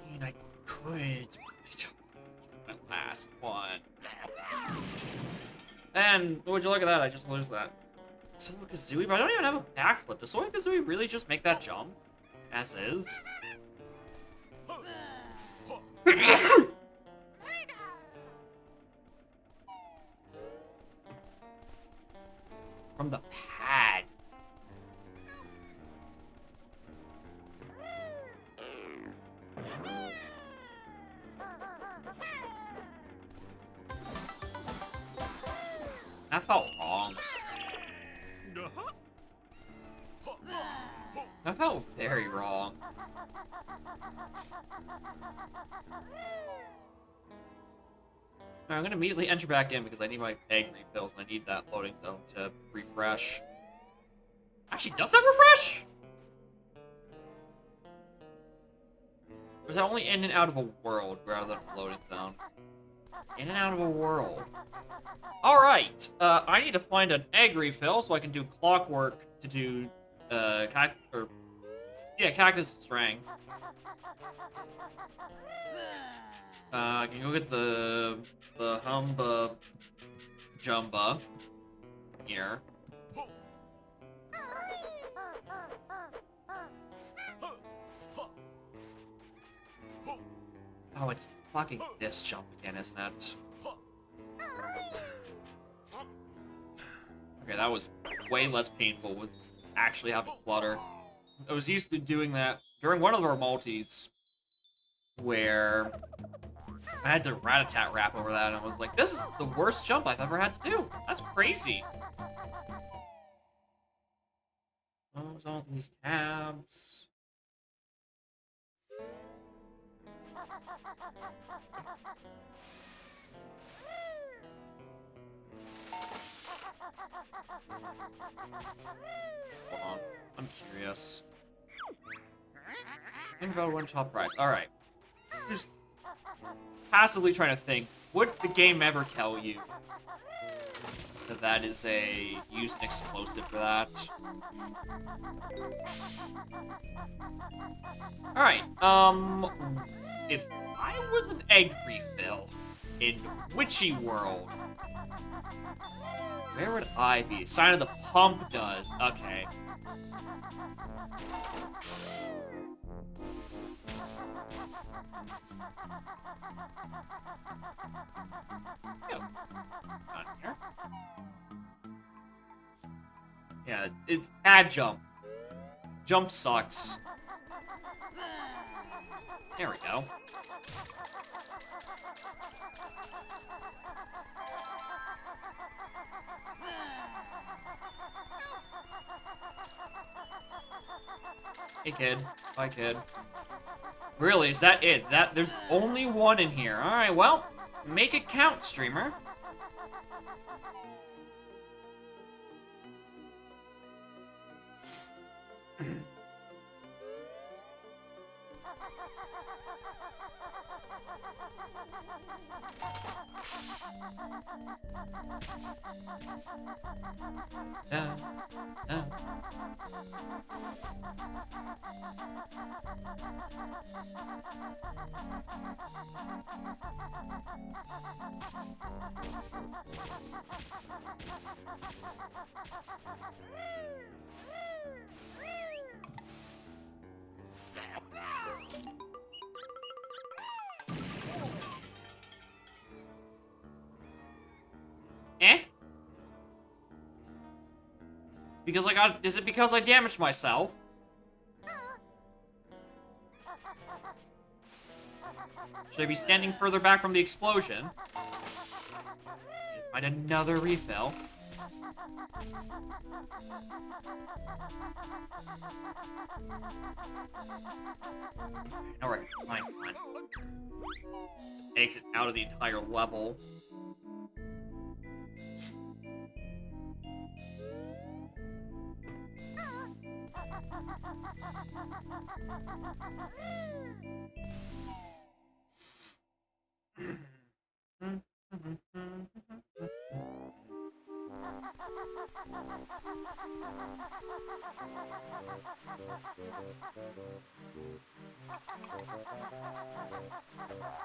mean, I could. My last one. And would you look at that? I just lose that. Soy Kazooie, but I don't even have a backflip. Does Soy Kazooie really just make that jump? As is? From the pad. That felt wrong. That felt very wrong. Alright, I'm gonna immediately enter back in because I need my egg refills and I need that loading zone to refresh. Actually, does that refresh? Or is that only in and out of a world rather than a loading zone? It's in and out of a world. Alright, I need to find an egg refill so I can do clockwork to do, cactus strength. I can go get the Humba Jumba here. Oh, it's fucking this jump again, isn't it? Okay, that was way less painful with actually having flutter. I was used to doing that during one of our multis, where I had to rat-a-tat rap over that, and I was like, this is the worst jump I've ever had to do. That's crazy. Close all these tabs. Hold on. I'm curious. Think about one top prize. Alright. Just passively trying to think. Would the game ever tell you that that is a use an explosive for that? Alright, if I was an egg refill in Witchy World, where would I be? Sign of the Pump does. Okay. On here. Yeah, it's bad jump. Jump sucks. There we go. Hey kid. Bye kid. Really, is that it? There's only one in here. Alright, well, make it count, streamer. Eh? Because I got... Is it because I damaged myself? Should I be standing further back from the explosion? Find another refill. Alright, fine, fine. Exit out of the entire level.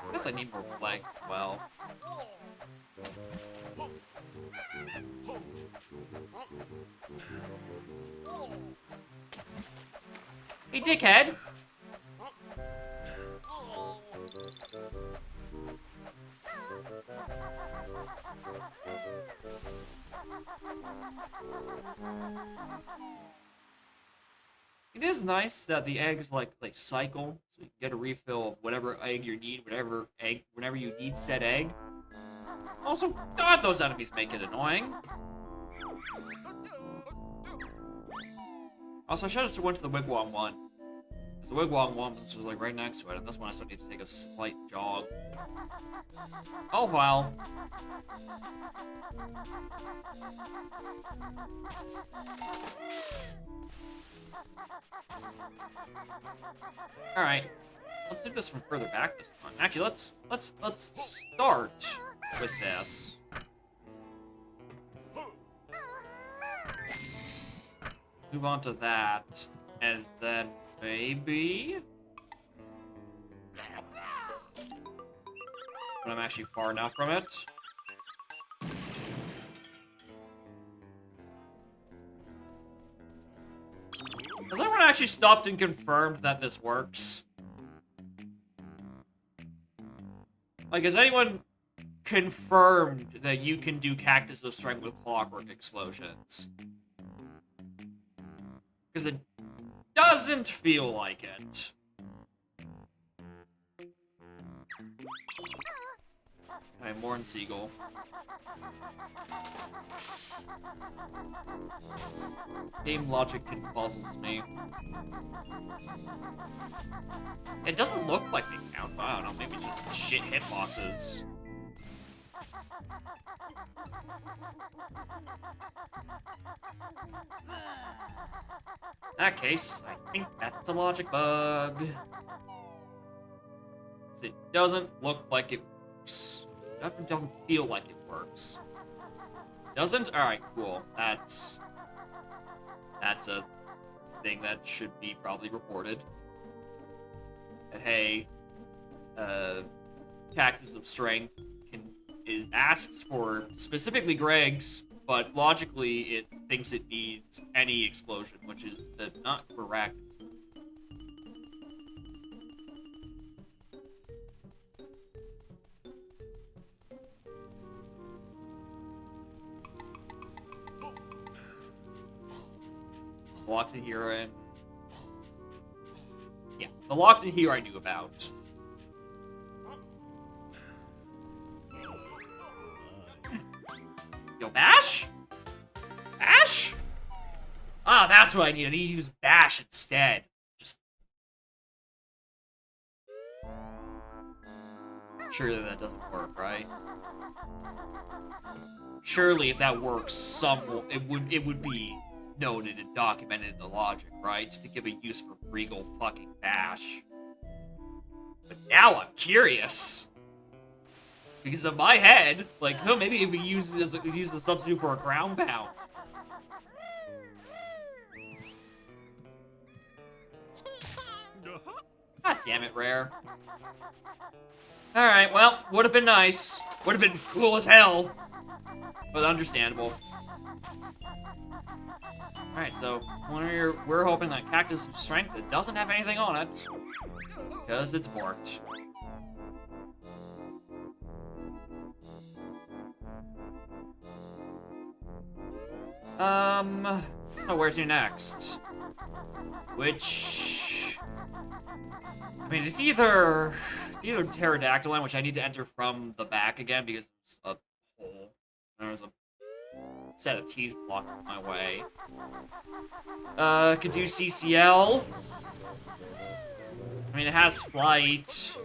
I guess I need more flags as well. Hey, dickhead! It is nice that the eggs like cycle, so you can get a refill of whatever egg you need, whenever you need said egg. Also, God, those enemies make it annoying. Also, I should have went to the Wigwam one. Because the Wigwam one was like right next to it, and this one I still need to take a slight jog. Oh well. Alright. Let's do this from further back this time. Actually, let's start with this. Move on to that, and then maybe when I'm actually far enough from it. Has anyone actually stopped and confirmed that this works? Like, has anyone confirmed that you can do Cactus of Strength with clockwork explosions? Because it doesn't feel like it. Alright, Morn Siegel. Game logic confuzzles me. It doesn't look like they count. I don't know, maybe it's just shit hitboxes. In that case, I think that's a logic bug. It doesn't look like it works. It definitely doesn't feel like it works. Doesn't? Alright, cool. That's a thing that should be probably reported. And hey, Cactus of Strength it asks for specifically Greg's, but logically it thinks it needs any explosion, which is not correct. Locks in here, and yeah, the locks in here I knew about. Yo, Bash? Bash? Ah, that's what I need. I need to use Bash instead. Just surely that doesn't work, right? Surely if that works, it would be noted and documented in the logic, right? To give a use for Regal fucking Bash. But now I'm curious. Because in my head, like, oh, maybe if we use it as a substitute for a ground pound. God damn it, Rare. Alright, well, would have been nice. Would have been cool as hell. But understandable. Alright, so we're hoping that Cactus of Strength that doesn't have anything on it. Because it's marked. Oh, where's your next? Which... I mean, it's either Pterodactyl, which I need to enter from the back again because it's a hole. There's a set of teeth blocking my way. Could do CCL. I mean, it has flight.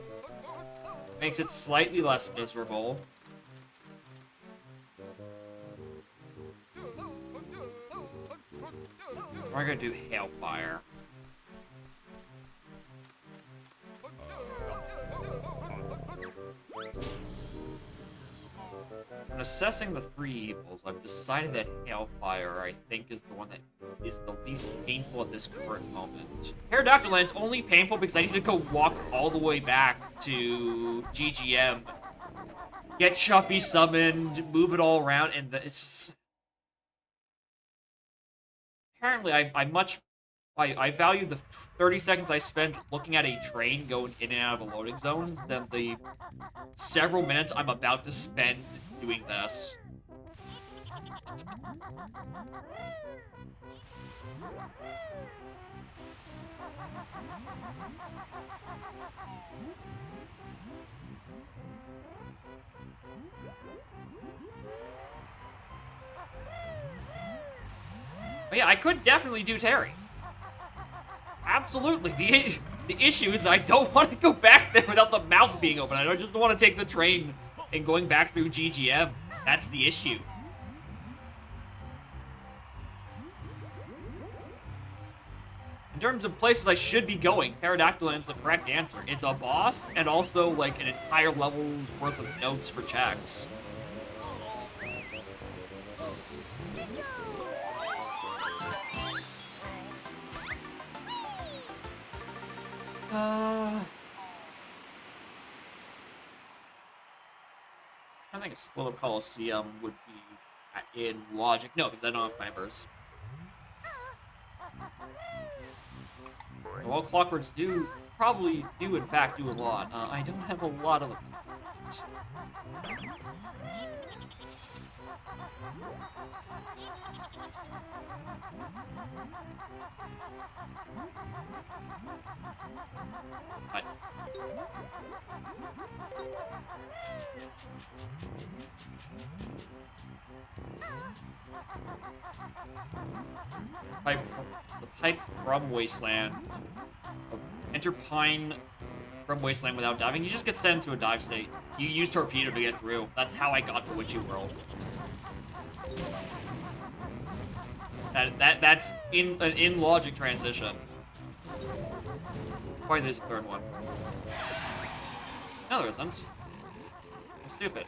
Makes it slightly less miserable. We're gonna do Hailfire. When assessing the three evils, I've decided that Hailfire, I think, is the one that is the least painful at this current moment. Pterodactyl Land's only painful because I need to go walk all the way back to GGM, get Chuffy summoned, move it all around, and it's... Apparently, I value the 30 seconds I spent looking at a train going in and out of a loading zone than the several minutes I'm about to spend doing this. But yeah, I could definitely do Terry. Absolutely. The issue is I don't want to go back there without the mouth being open. I don't just want to take the train and going back through GGM. That's the issue. In terms of places I should be going, Pterodactyl Land's the correct answer. It's a boss and also like an entire level's worth of notes for checks. I think a split of Coliseum would be in logic. No, because I don't have climbers. While Clockworks probably do in fact do a lot. I don't have a lot of them. The pipe from Wasteland. Enter Pine from Wasteland without diving. You just get sent into a dive state. You use Torpedo to get through. That's how I got to Witchy World. That's in logic transition. Probably there's a third one. No, there isn't. I'm stupid.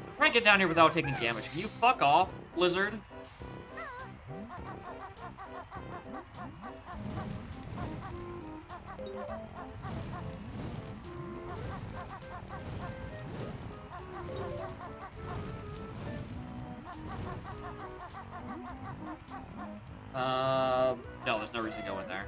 I'm trying to get down here without taking damage. Can you fuck off, Blizzard? No, there's no reason to go in there.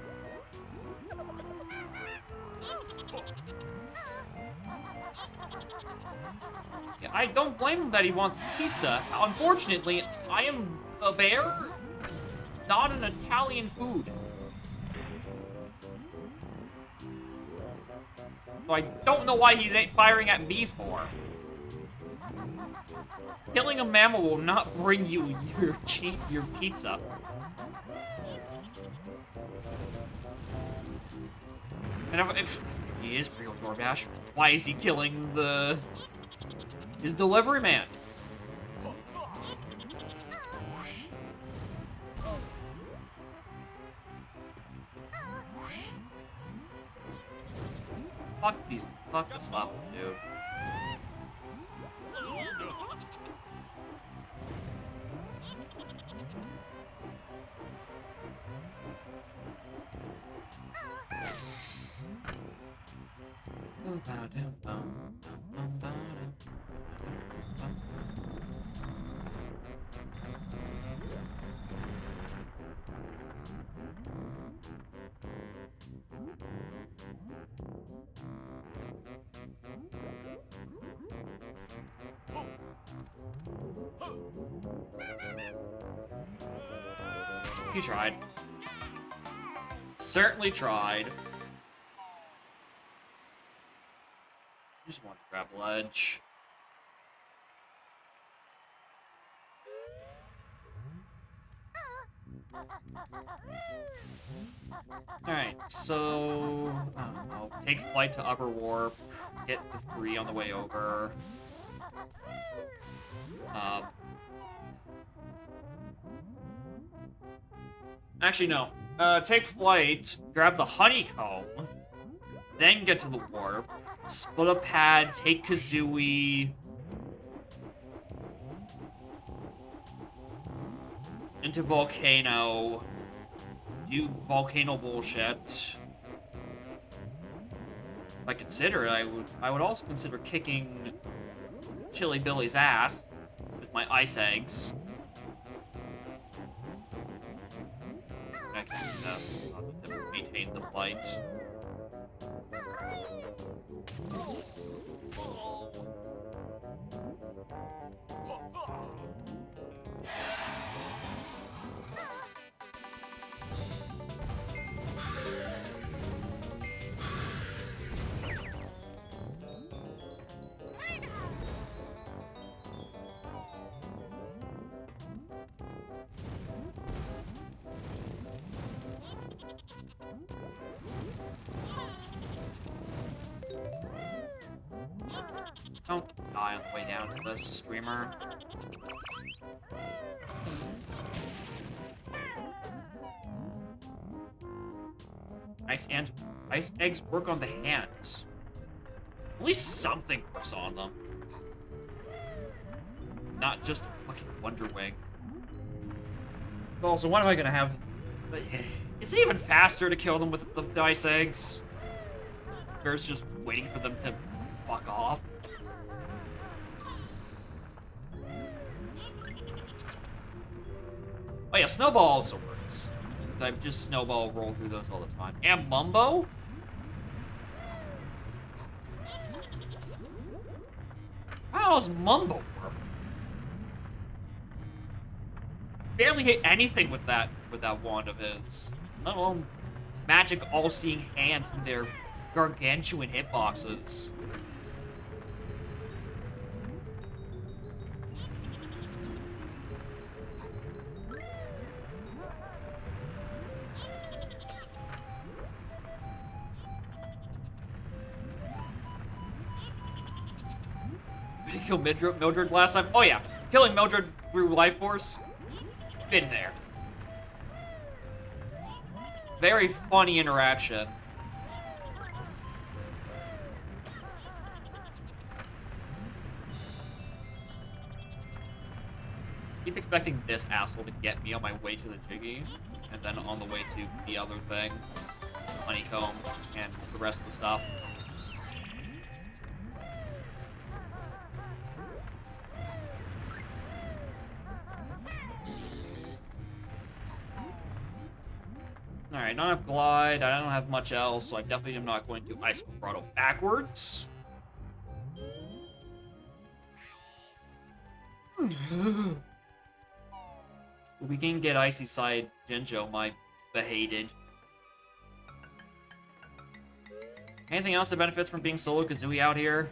Yeah, I don't blame him that he wants pizza. Unfortunately, I am a bear, not an Italian food. So I don't know why he's firing at me for. Killing a mammal will not bring you your pizza. And if he is real DoorDash, why is he killing his delivery man? Fuck this level, dude. You tried. Certainly tried. Just want to grab a ledge. Alright, so... I'll take flight to Upper Warp, get the 3 on the way over. Actually, no. Take flight, grab the honeycomb, then get to the warp, split a pad, take Kazooie, into Volcano, do volcano bullshit. If I consider it, I would also consider kicking Chili Billy's ass with my ice eggs. I can do this to maintain the flight. Don't die on the way down to this streamer. Ice eggs work on the hands. At least something works on them. Not just fucking Wonder Wing. Also, what am I gonna have? Is it even faster to kill them with the ice eggs? There's just waiting for them to fuck off. Oh yeah, Snowball also works. I just Snowball roll through those all the time. And Mumbo? How does Mumbo work? Barely hit anything with that wand of his. Let alone magic all-seeing hands and their gargantuan hitboxes. Did he kill Mildred last time? Oh yeah, killing Mildred through Life Force. Been there. Very funny interaction. Keep expecting this asshole to get me on my way to the Jiggy, and then on the way to the other thing, Honeycomb, and the rest of the stuff. Alright, don't have Glide, I don't have much else, so I definitely am not going to Ice Grotto backwards. We can get Icy Side Jinjo, my behated. Anything else that benefits from being solo Kazooie out here?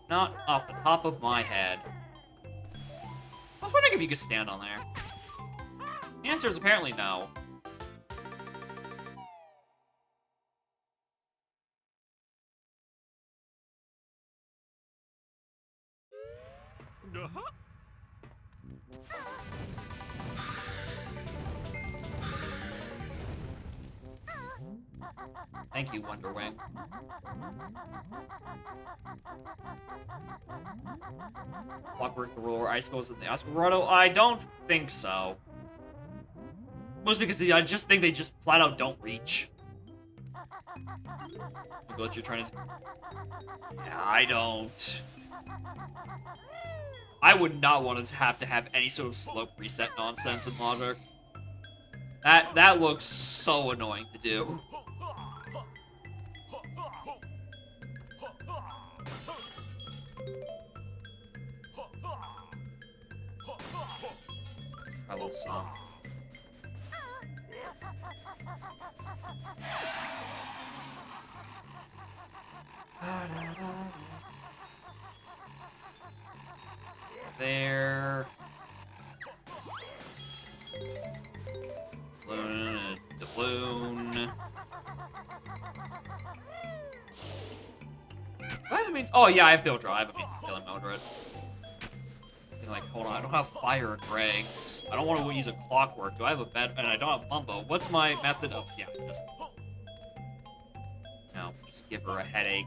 Not off the top of my head. I was wondering if you could stand on there. The answer is apparently no. Thank you, Wonder Wing. Clockwork the Ruler, Ice goes in the Asperado? I don't think so. Mostly because I just think they just flat out don't reach. What you're trying to... Yeah, I don't. I would not want to have any sort of slope reset nonsense in Logic. That looks so annoying to do. Try a little song. There. Balloon, doubloon. Do I have a means? Oh yeah, I have Bill Drive. I have a means of killing Mildred. Like, hold on, I don't have fire or Greg's. I don't want to use a clockwork. Do I have a bed? And I don't have Mumbo. What's my method of? Yeah, just no, just give her a headache.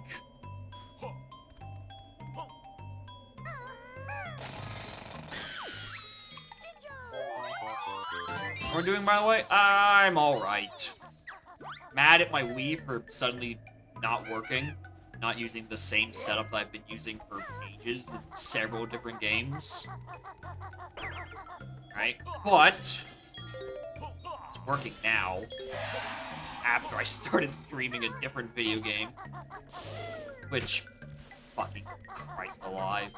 We're doing, by the way, I'm all right. Mad at my Wii for suddenly not working, not using the same setup that I've been using for ages in several different games. Right? But it's working now. After I started streaming a different video game, which, fucking Christ alive.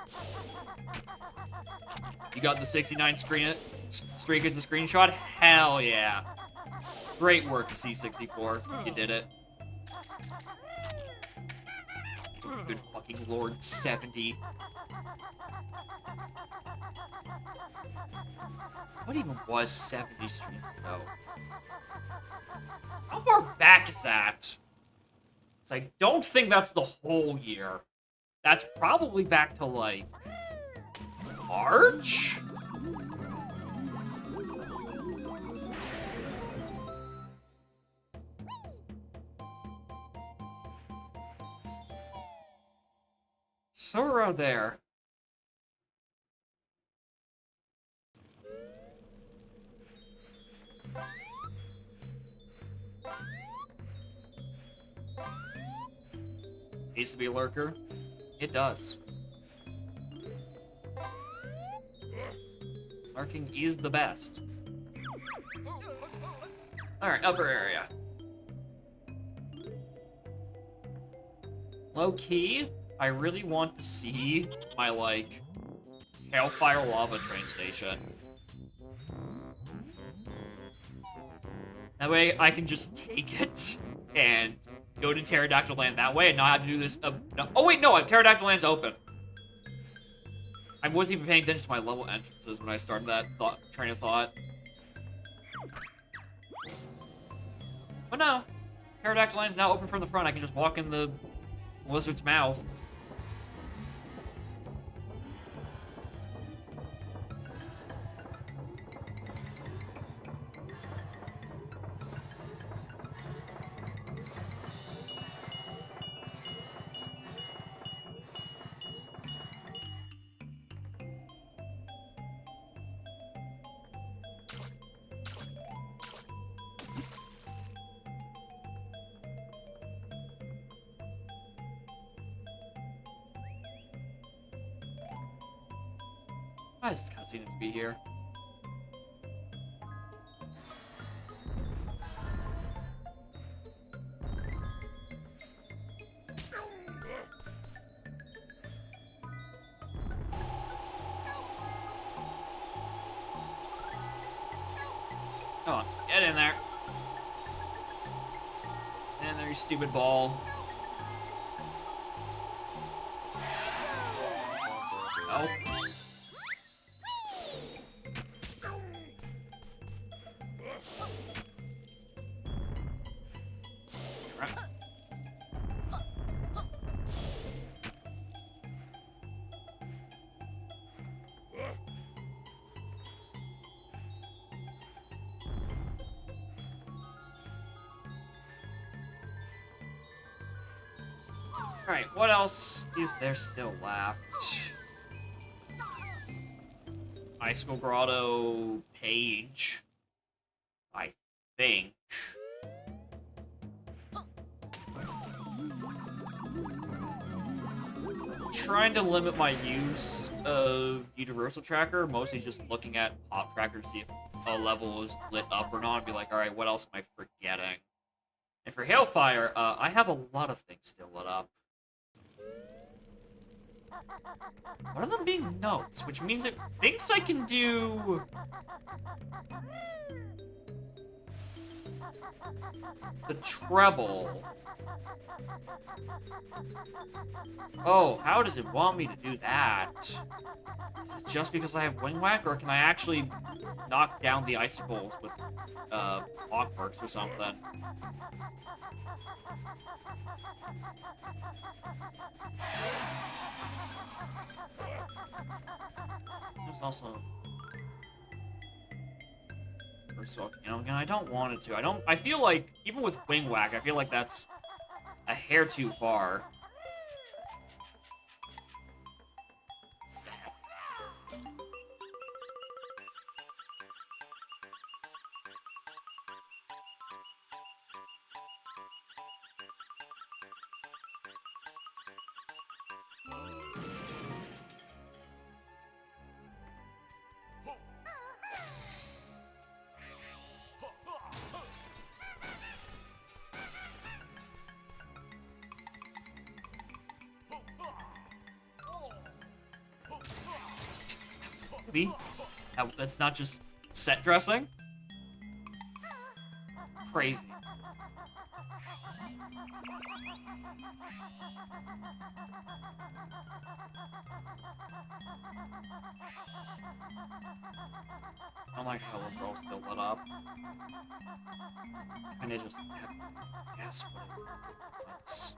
You got the 69 streak as a screenshot? Hell yeah. Great work, C64. You did it. It's a good fucking Lord 70. What even was 70 streams ago? How far back is that? So I don't think that's the whole year. That's probably back to, like, March? So around there. Needs to be a lurker. It does. Lurking is the best. Alright, upper area. Low key, I really want to see my, like, Hailfire Lava train station. That way I can just take it and go to Pterodactyl Land that way and not have to do this. No. Oh, wait, no, Pterodactyl Land's open. I wasn't even paying attention to my level entrances when I started that train of thought. But no, Pterodactyl Land is now open from the front. I can just walk in the lizard's mouth. Why is this cutscene to be here? Come on, get in there. Get in there, you stupid ball. No. Alright, what else is there still left? Icicle Grotto page, I think. Trying to limit my use of Universal Tracker, mostly just looking at Pop Tracker to see if a level is lit up or not, and be like, alright, what else am I forgetting? And for Hailfire, I have a lot of things still lit up. One of them being notes, which means it thinks I can do... the treble. Oh, how does it want me to do that? Is it just because I have wing whack, or can I actually knock down the icicles with clockworks or something? There's also... So, you know, again, I don't want it to. I feel like, even with wing whack, I feel like that's a hair too far. That's not just set dressing? Crazy. I don't like how the girl still lit up. And it just guess what it's...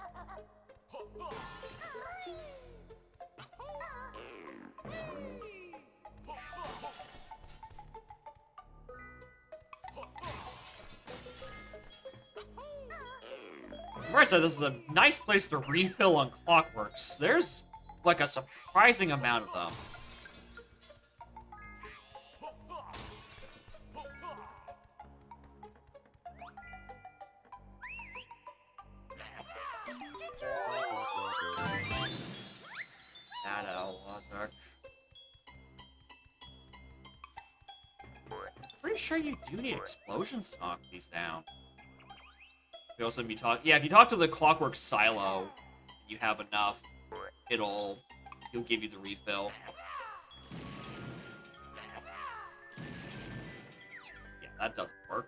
Right, so this is a nice place to refill on clockworks. There's, like, a surprising amount of them. That logic. Pretty sure you do need explosions to knock these down. You also be if you talk to the clockwork silo, you have enough, he'll give you the refill. Yeah, that doesn't work.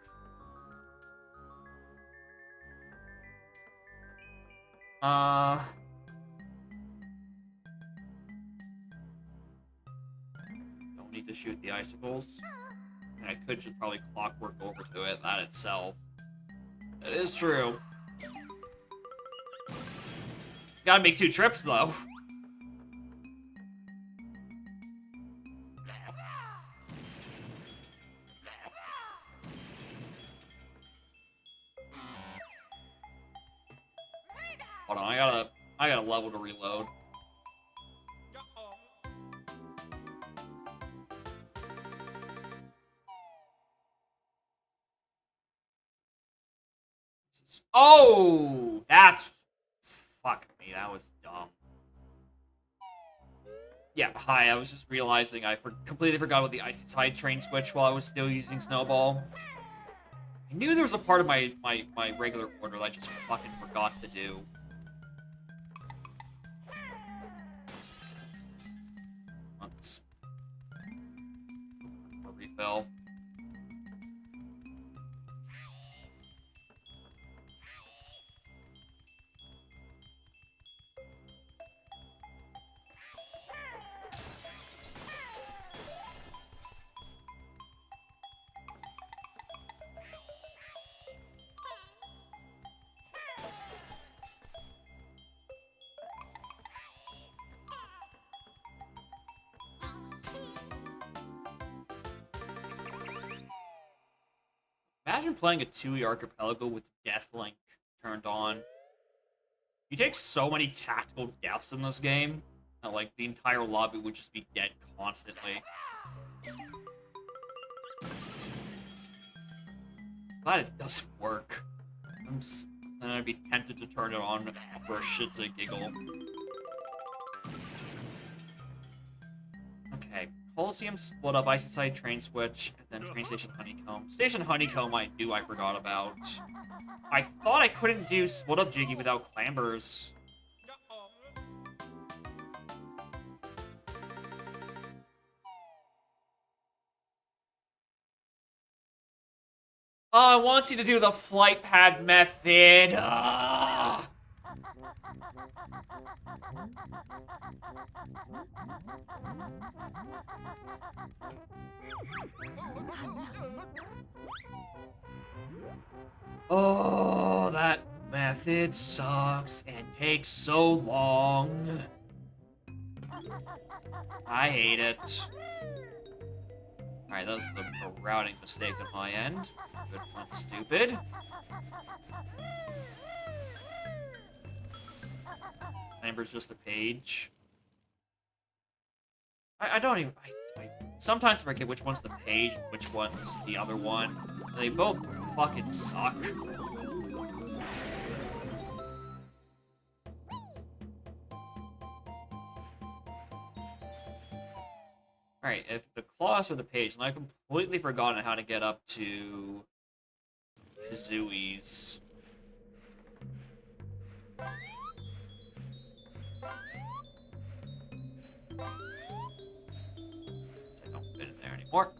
Don't need to shoot the icicles. And I could just probably clockwork over to it, that itself. That is true. Gotta make 2 trips, though. Hold on, I got a level to reload. Oh, that's... Fuck me, that was dumb. Yeah, hi, I was just realizing I completely forgot about the icy side train switch while I was still using Snowball. I knew there was a part of my regular order that I just fucking forgot to do. Let's... refill. Imagine playing a tooie archipelago with Deathlink turned on. You take so many tactical deaths in this game that, like, the entire lobby would just be dead constantly. Glad it doesn't work. Then I'd be tempted to turn it on for a shits and giggle. Okay, Coliseum split up Icy Side train switch, and then train station Honeycomb. Station Honeycomb I knew I forgot about. I thought I couldn't do split up Jiggy without clambers. Oh, it wants you to do the flight pad method. Ah! Oh, that method sucks and takes so long. I hate it. Alright, that was a routing mistake on my end. Good one, stupid. Amber's just a page. I don't even... I sometimes forget which one's the page and which one's the other one. They both fucking suck. Alright, if the claws are the page, and I've completely forgotten how to get up to Kazooie's. I don't fit in there anymore.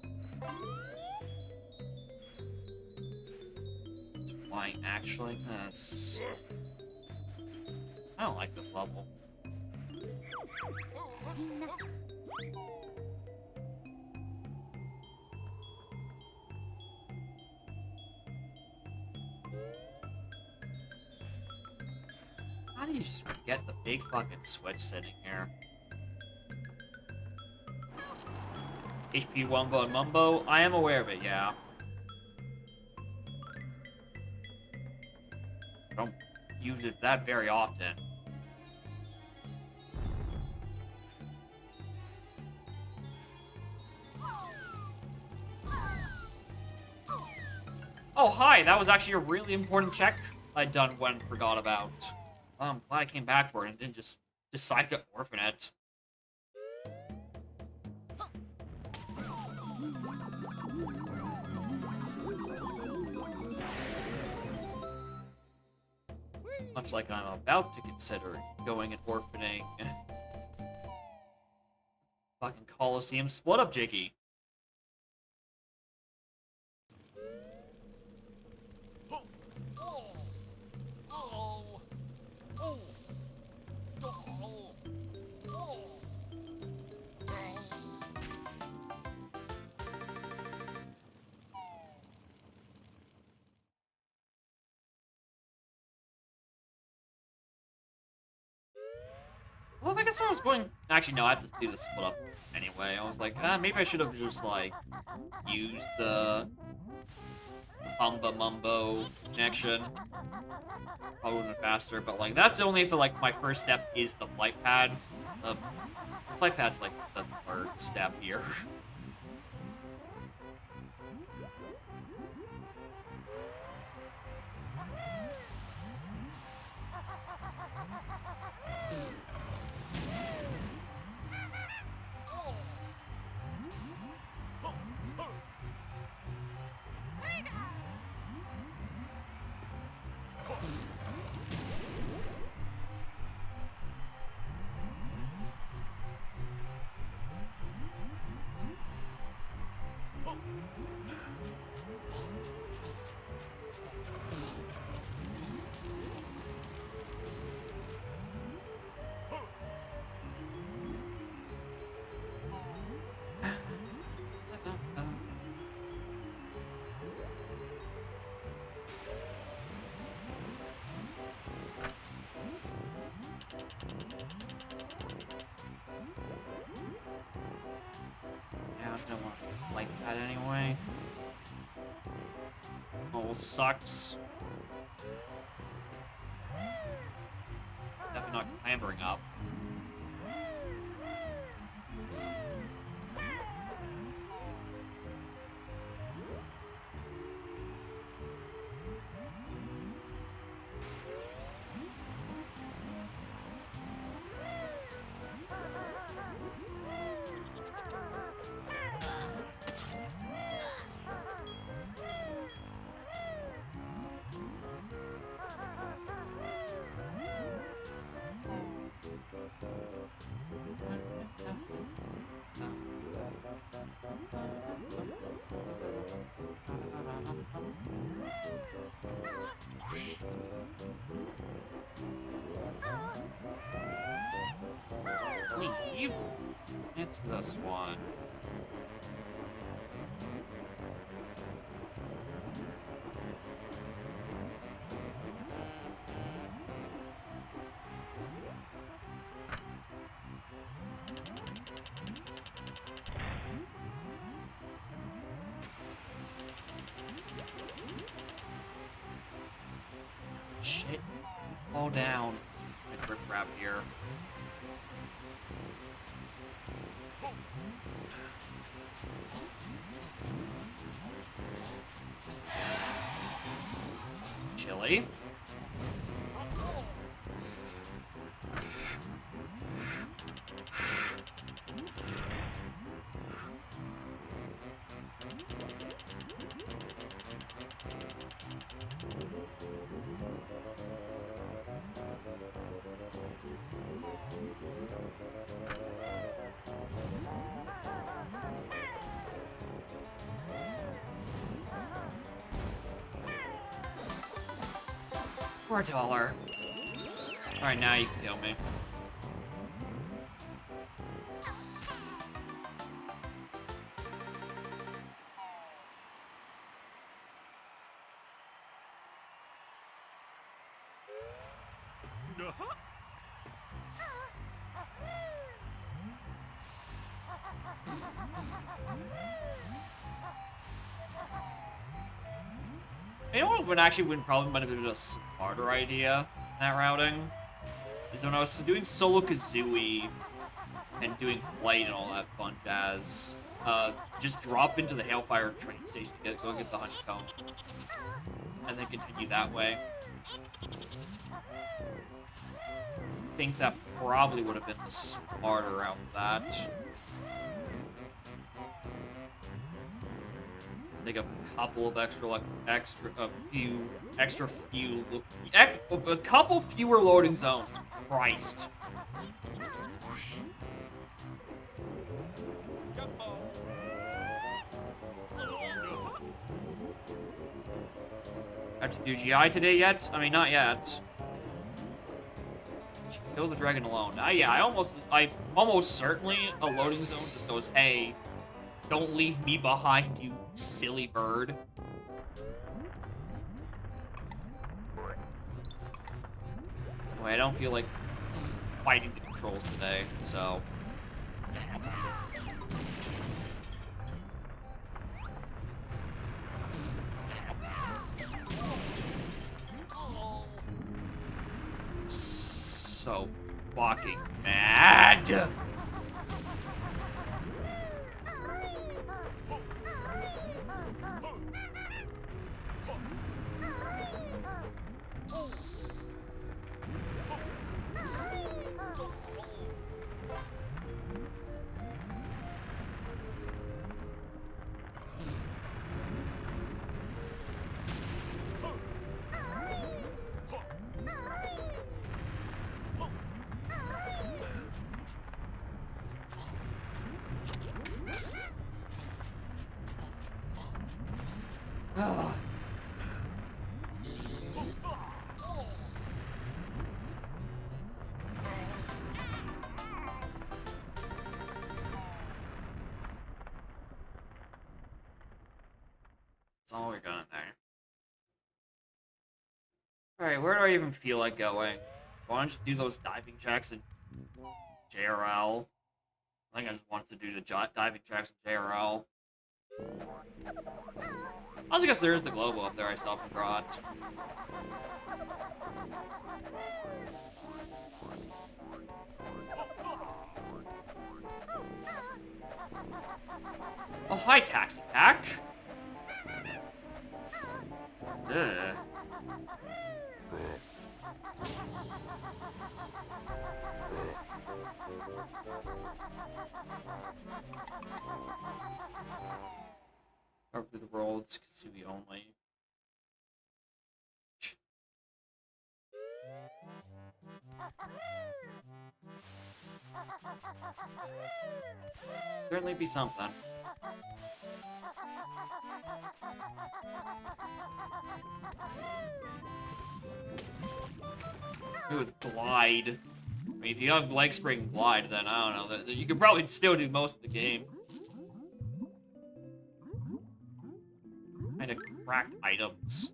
It's flying, actually. Yes. I don't like this level. How do you just forget the big fucking switch sitting here? HP Wumbo and Mumbo? I am aware of it, yeah. I don't use it that very often. Oh, hi! That was actually a really important check I'd done when forgot about. I'm glad I came back for it and didn't just decide to orphan it. Much like I'm about to consider going and orphaning fucking Coliseum Split Up Jiggy. Well, I guess I was going... Actually, no, I have to do the split up anyway. I was like, maybe I should have just, like, used the Humba Mumbo connection. Probably would have been faster, but, like, that's only if, like, my first step is the flight pad. The flight pad's, like, the third step here. Yeah, I don't want to like that anyway. Oh, sucks. Definitely not clambering up. Leave. It's this one. Shit. Fall down. I rip wrap here. Chili. For $1. Alright, now you can kill me. You know what would probably might have been a smarter idea in that routing? Is when I was doing solo Kazooie and doing flight and all that fun jazz, just drop into the Hailfire train station to go get the honeycomb. And then continue that way. I think that probably would have been the smarter route for that. Take a couple of a couple fewer loading zones. Christ. Have to do GI today yet? I mean, not yet. Kill the dragon alone. Yeah, I'm almost certainly a loading zone just goes, hey, don't leave me behind, you silly bird. Anyway, I don't feel like fighting the controls today, so. So fucking mad. That's all we got in there. Alright, where do I even feel like going? Why don't I just do those diving jacks in JRL? I think I just wanted to do the diving jacks in JRL. I guess there is the Globo up there I still haven't brought. Oh, hi, Taxi Pack. Ugh. Over the worlds, Kazooie only. Certainly be something. Maybe with glide. I mean, if you have leg spring glide, then I don't know. You could probably still do most of the game. Kind of cracked items.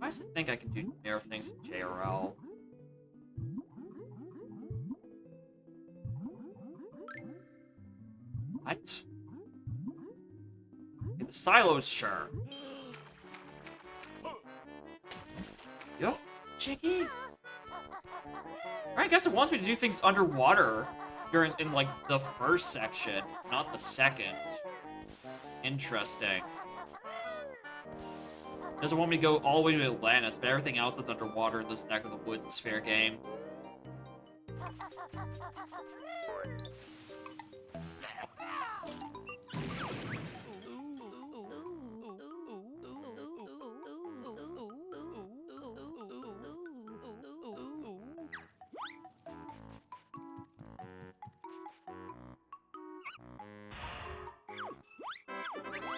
I used to think I can do air things in JRL. What? In the silos, sure. Yup, Chicky? Alright, I guess it wants me to do things underwater in like the first section, not the second. Interesting. Doesn't want me to go all the way to Atlantis, but everything else that's underwater in this neck of the woods is fair game.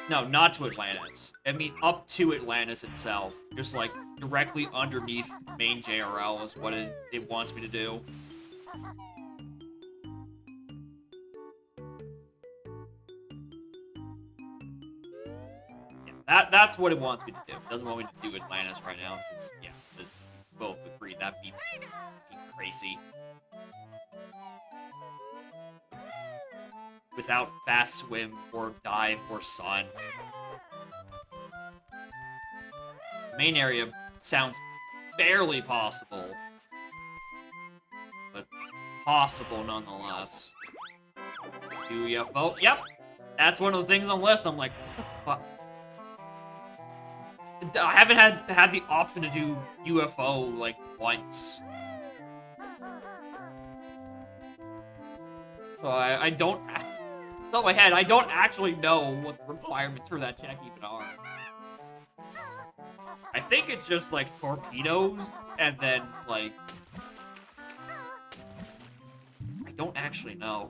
No, not to Atlantis. I mean, up to Atlantis itself. Just, like, directly underneath main JRL is what it wants me to do. Yeah, that's what it wants me to do. It doesn't want me to do Atlantis right now. Because, yeah, we both agree that'd be fucking crazy. Without fast swim or dive or sun. Main area sounds barely possible. But possible nonetheless. UFO. Yep. That's one of the things on the list. I'm like, what the fuck? I haven't had the option to do UFO like once. So I don't. Off my head, I don't actually know what the requirements for that check even are. I think it's just like torpedoes and then like I don't actually know.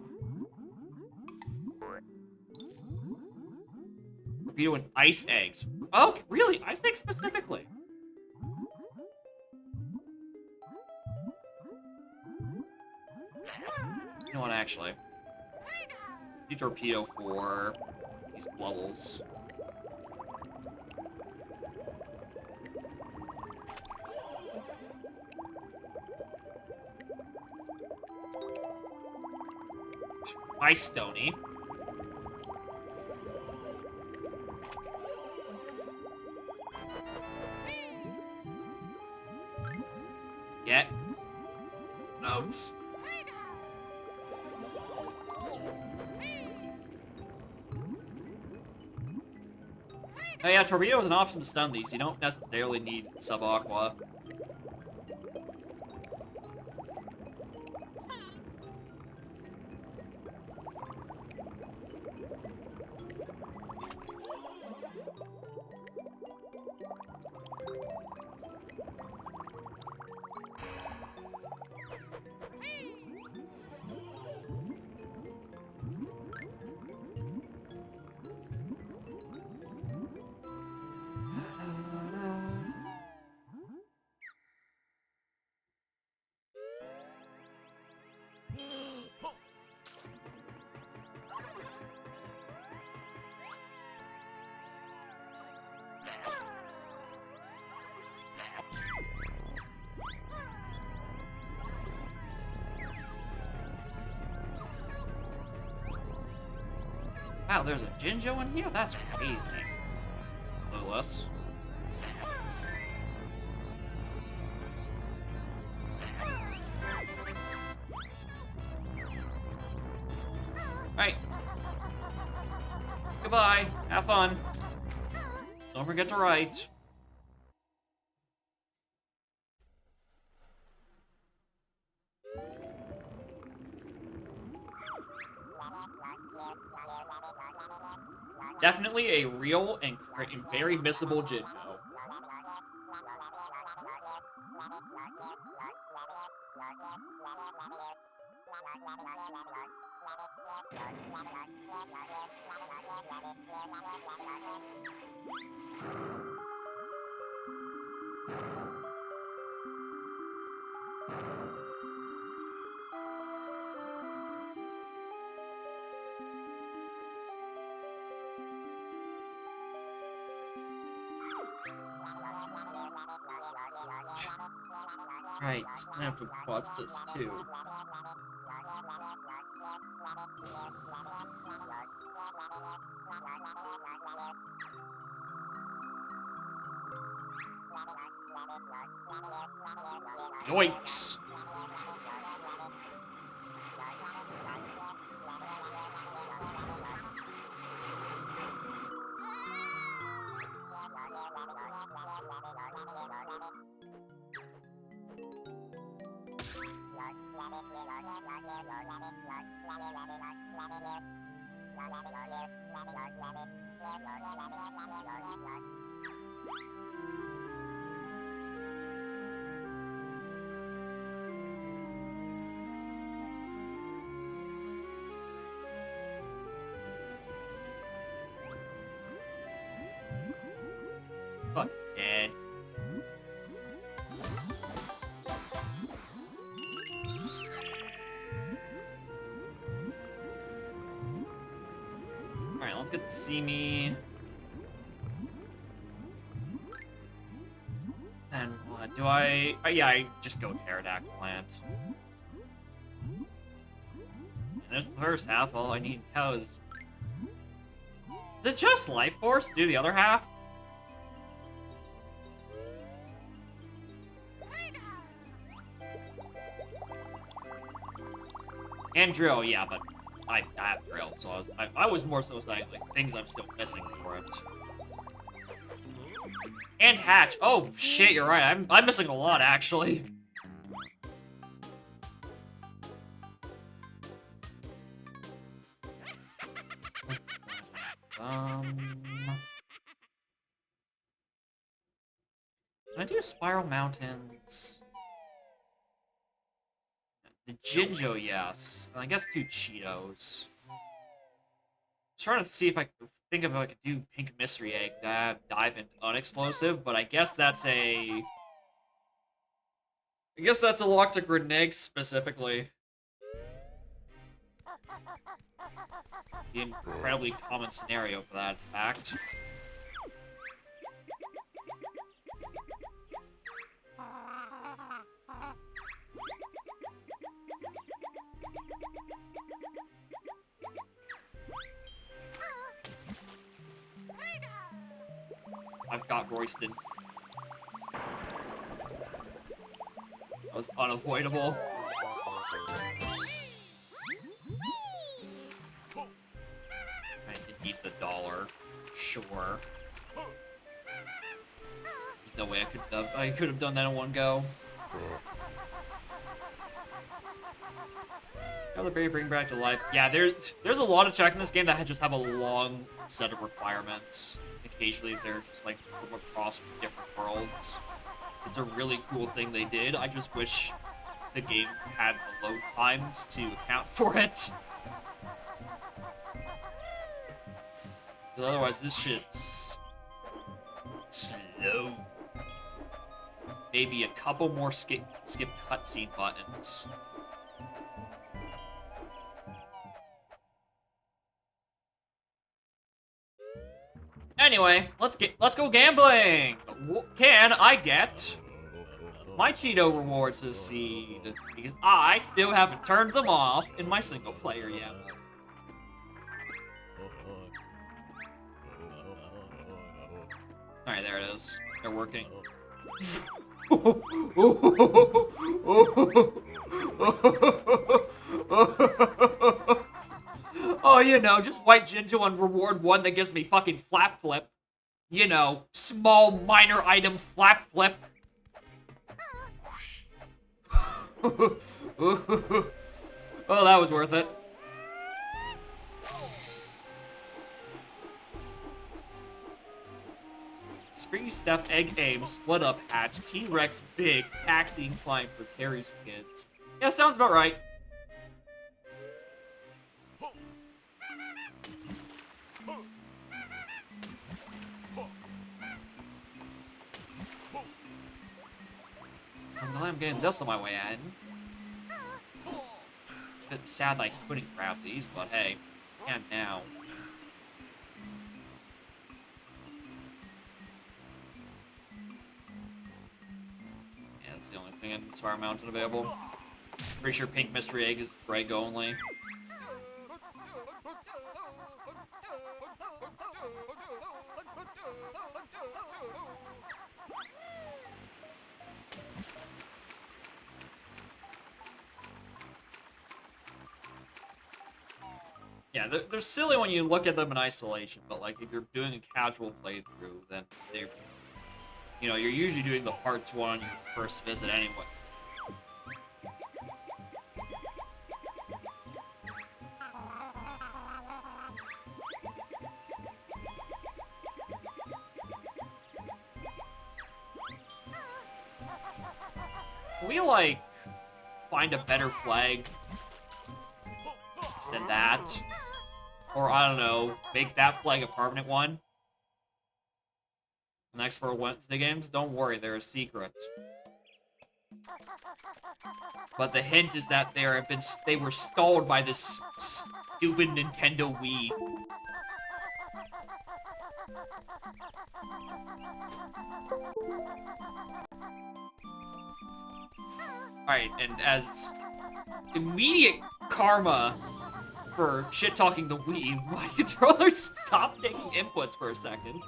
Torpedo and ice eggs. Oh, really? Ice eggs specifically? You know what, actually? Do torpedo for these bubbles. Ice Stony. Get notes. Oh yeah, torpedo is an option to stun these. You don't necessarily need sub-aqua. Wow, there's a Jinjo in here? That's crazy. Clueless. Alright. Goodbye. Have fun. Don't forget to write. Definitely a real and very missable Jinjo. Right, I have to watch this too. Yoinks! Fuck dead. Alright, let's get to see me. And what do I... Oh, yeah, I just go pterodactyl plant. And there's the first half. All I need now is... Is it just Life Force to do the other half? And drill, yeah, but I have drill, so I was more so saying like things I'm still missing for it. And hatch. Oh shit, you're right. I'm missing a lot actually. Can I do Spiral Mountains? The Jinjo, yes. And I guess do Cheetos. Trying to see if I could think of if I could do Pink Mystery Egg, dive into Unexplosive, but I guess that's a... I guess that's a lock to Grenade specifically. The incredibly common scenario for that, in fact. I've got Royston. That was unavoidable. I did need the dollar. Sure. There's no way I could have done that in one go. Another berry bring back to life. Yeah, there's a lot of check in this game that just have a long set of requirements. Occasionally they're just like from across different worlds. It's a really cool thing they did. I just wish the game had the load times to account for it. Because otherwise this shit's slow. Maybe a couple more skip cutscene buttons. Anyway, let's go gambling. Can I get my Cheeto rewards this seed? Because I still haven't turned them off in my single player yet. Alright, there it is. They're working. Oh, you know, just white Jinjo on reward 1 that gives me fucking flap flip. You know, small minor item flap flip. Oh, that was worth it. Springy Step, Egg Aim, Split Up Hatch, T-Rex Big, Taxi Climb for Terry's Kids. Yeah, sounds about right. I'm glad I'm getting this on my way in. It's sad that I couldn't grab these, but hey, I can now. Yeah, that's the only thing in Spire Mountain available. Pretty sure Pink Mystery Egg is Greg only. Yeah, they're silly when you look at them in isolation, but like if you're doing a casual playthrough, then they're, you know, you're usually doing the parts one on your first visit anyway. Can we like find a better flag than that? Or, I don't know, make that flag a permanent one? Next for Wednesday games? Don't worry, they're a secret. But the hint is that they were stalled by this stupid Nintendo Wii. Alright, and as immediate karma for shit-talking the Wii, my controller stopped taking inputs for a second.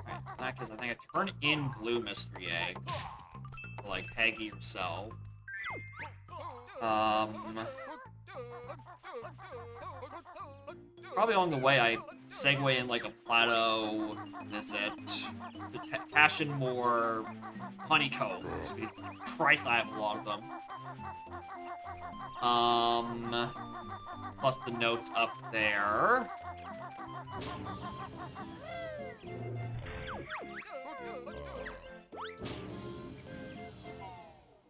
Alright, so that, because I think I turned in Blue Mystery Egg. To, like, Heggy herself. Probably along the way, I segue in, like, a plateau visit to cash in more honeycombs, because Christ, I have a lot of them. Plus the notes up there.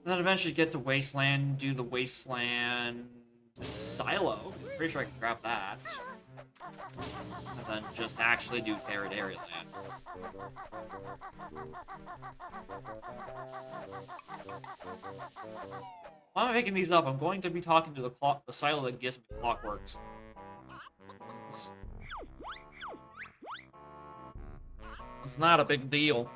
And then eventually get to Wasteland, do the Wasteland silo. I'm pretty sure I can grab that. And then just actually do Terradary Land. Why am I making these up? I'm going to be talking to the silo that gives me clockworks. It's not a big deal.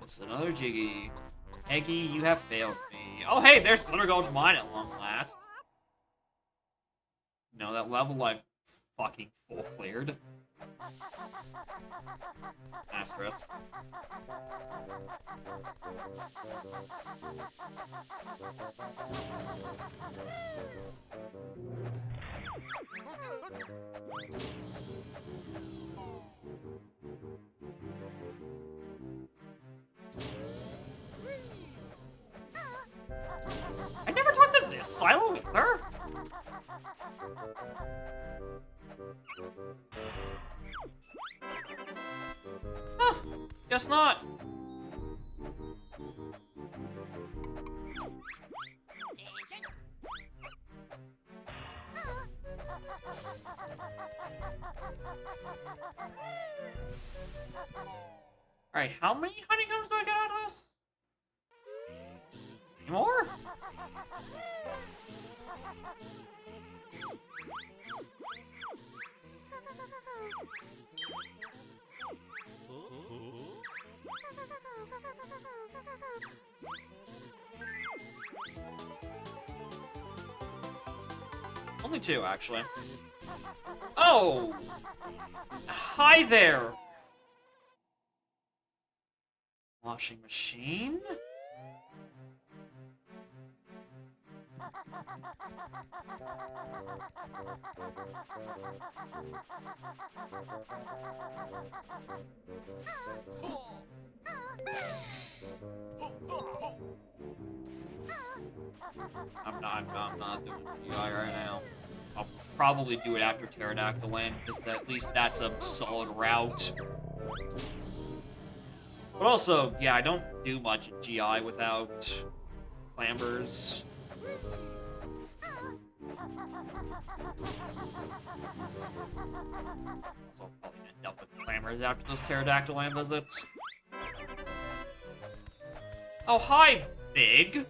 Just another Jiggy. Eggy, you have failed me. Oh, hey, there's Glitter Gulch Mine at long last. No, that level I've fucking full cleared. Asterisk. I never talked to this silo either. Huh, guess not. Alright, how many honeycombs do I get out of this? Any more? Only two, actually. Oh! Hi there! Washing machine? I'm not doing GI right now. I'll probably do it after Pterodactyl Land, because at least that's a solid route. But also, yeah, I don't do much in GI without clambers. Also, I'll probably end up with clambers after those Pterodactyl Land visits. Oh, hi, Big.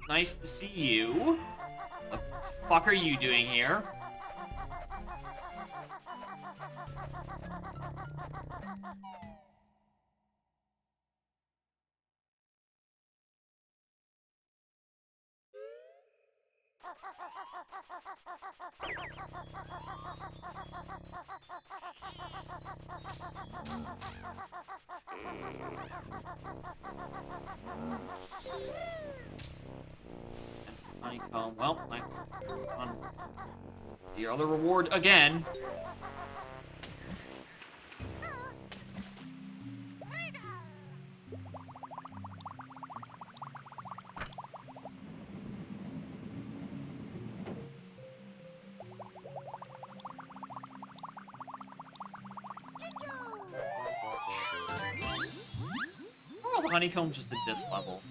Nice to see you. What the fuck are you doing here? Honeycomb. Well, on the other reward again. Why are all the honeycombs just at this level?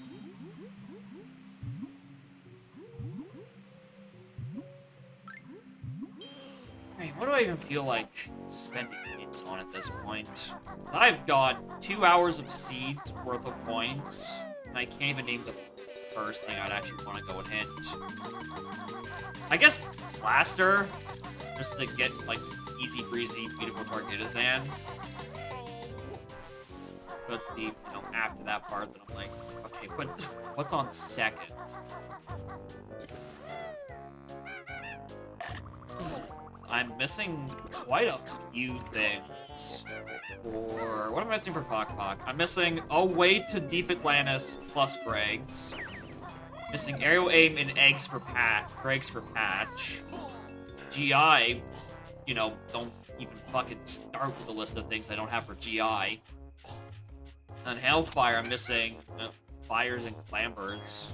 Hey, what do I even feel like spending points on at this point? I've got 2 hours of seeds worth of points, and I can't even name the first thing I'd actually want to go and hit. I guess Blaster, just to get, like, easy breezy, beautiful Targetazan. That's the, you know, after that part that I'm like, okay, what's on second? I'm missing quite a few things. For what am I missing for Fok Fok? I'm missing a way to Deep Atlantis plus Greg's. Missing aerial aim and eggs for Greg's for Patch. GI, you know, don't even fucking start with a list of things I don't have for GI. On Hellfire, I'm missing fires and clambers.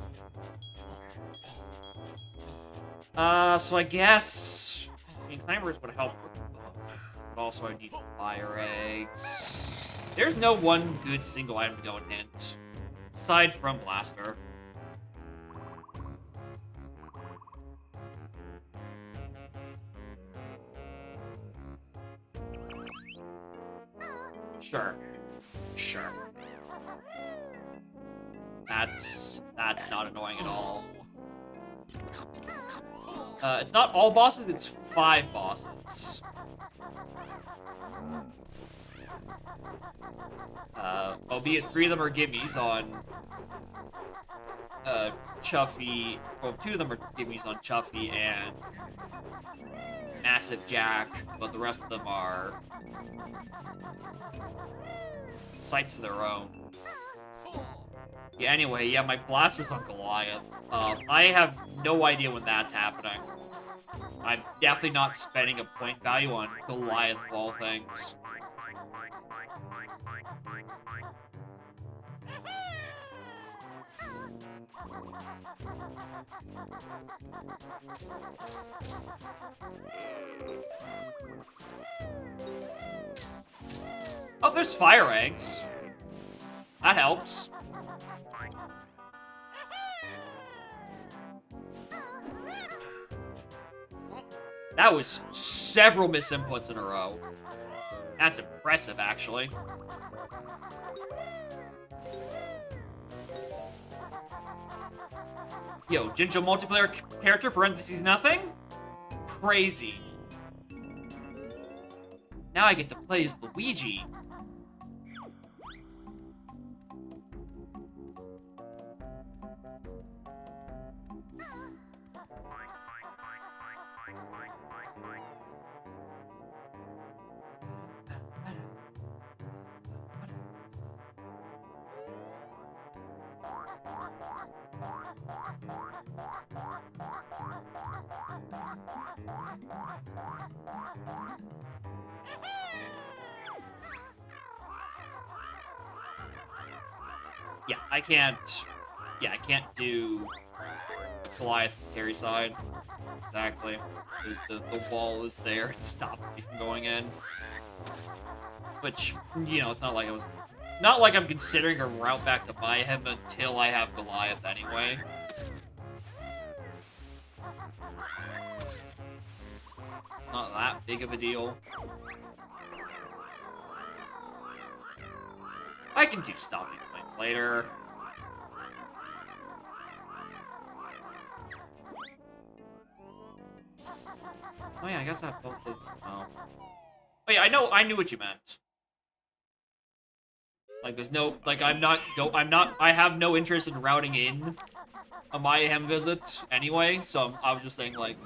So I guess... I mean, clambers would help with but also I need fire eggs. There's no one good single item to go and hint. Aside from Blaster. Sure. Sure. That's not annoying at all. It's not all bosses, it's 5 bosses. Albeit 3 of them are gimmies on Chuffy. Well, 2 of them are gimmies on Chuffy and Massive Jack, but the rest of them are sight to their own. Yeah, anyway, yeah, my Blaster's on Goliath. I have no idea when that's happening. I'm definitely not spending a point value on Goliath of all things. Oh, there's fire eggs. That helps. That was several misinputs in a row. That's impressive, actually. Yo, Jinjo multiplayer character, parentheses, nothing? Crazy. Now I get to play as Luigi. Yeah, I can't... Yeah, I can't do Goliath carry side. Exactly. The wall is there. It stopped me from going in. Which, you know, it's not like I was... Not like I'm considering a route back to buy him until I have Goliath anyway. Not that big of a deal. I can do stopping points later. Oh yeah, I guess I have both of them. Oh. Oh yeah, I knew what you meant. Like, there's no, like, I have no interest in routing in a Mayhem visit anyway, so I was just saying, like,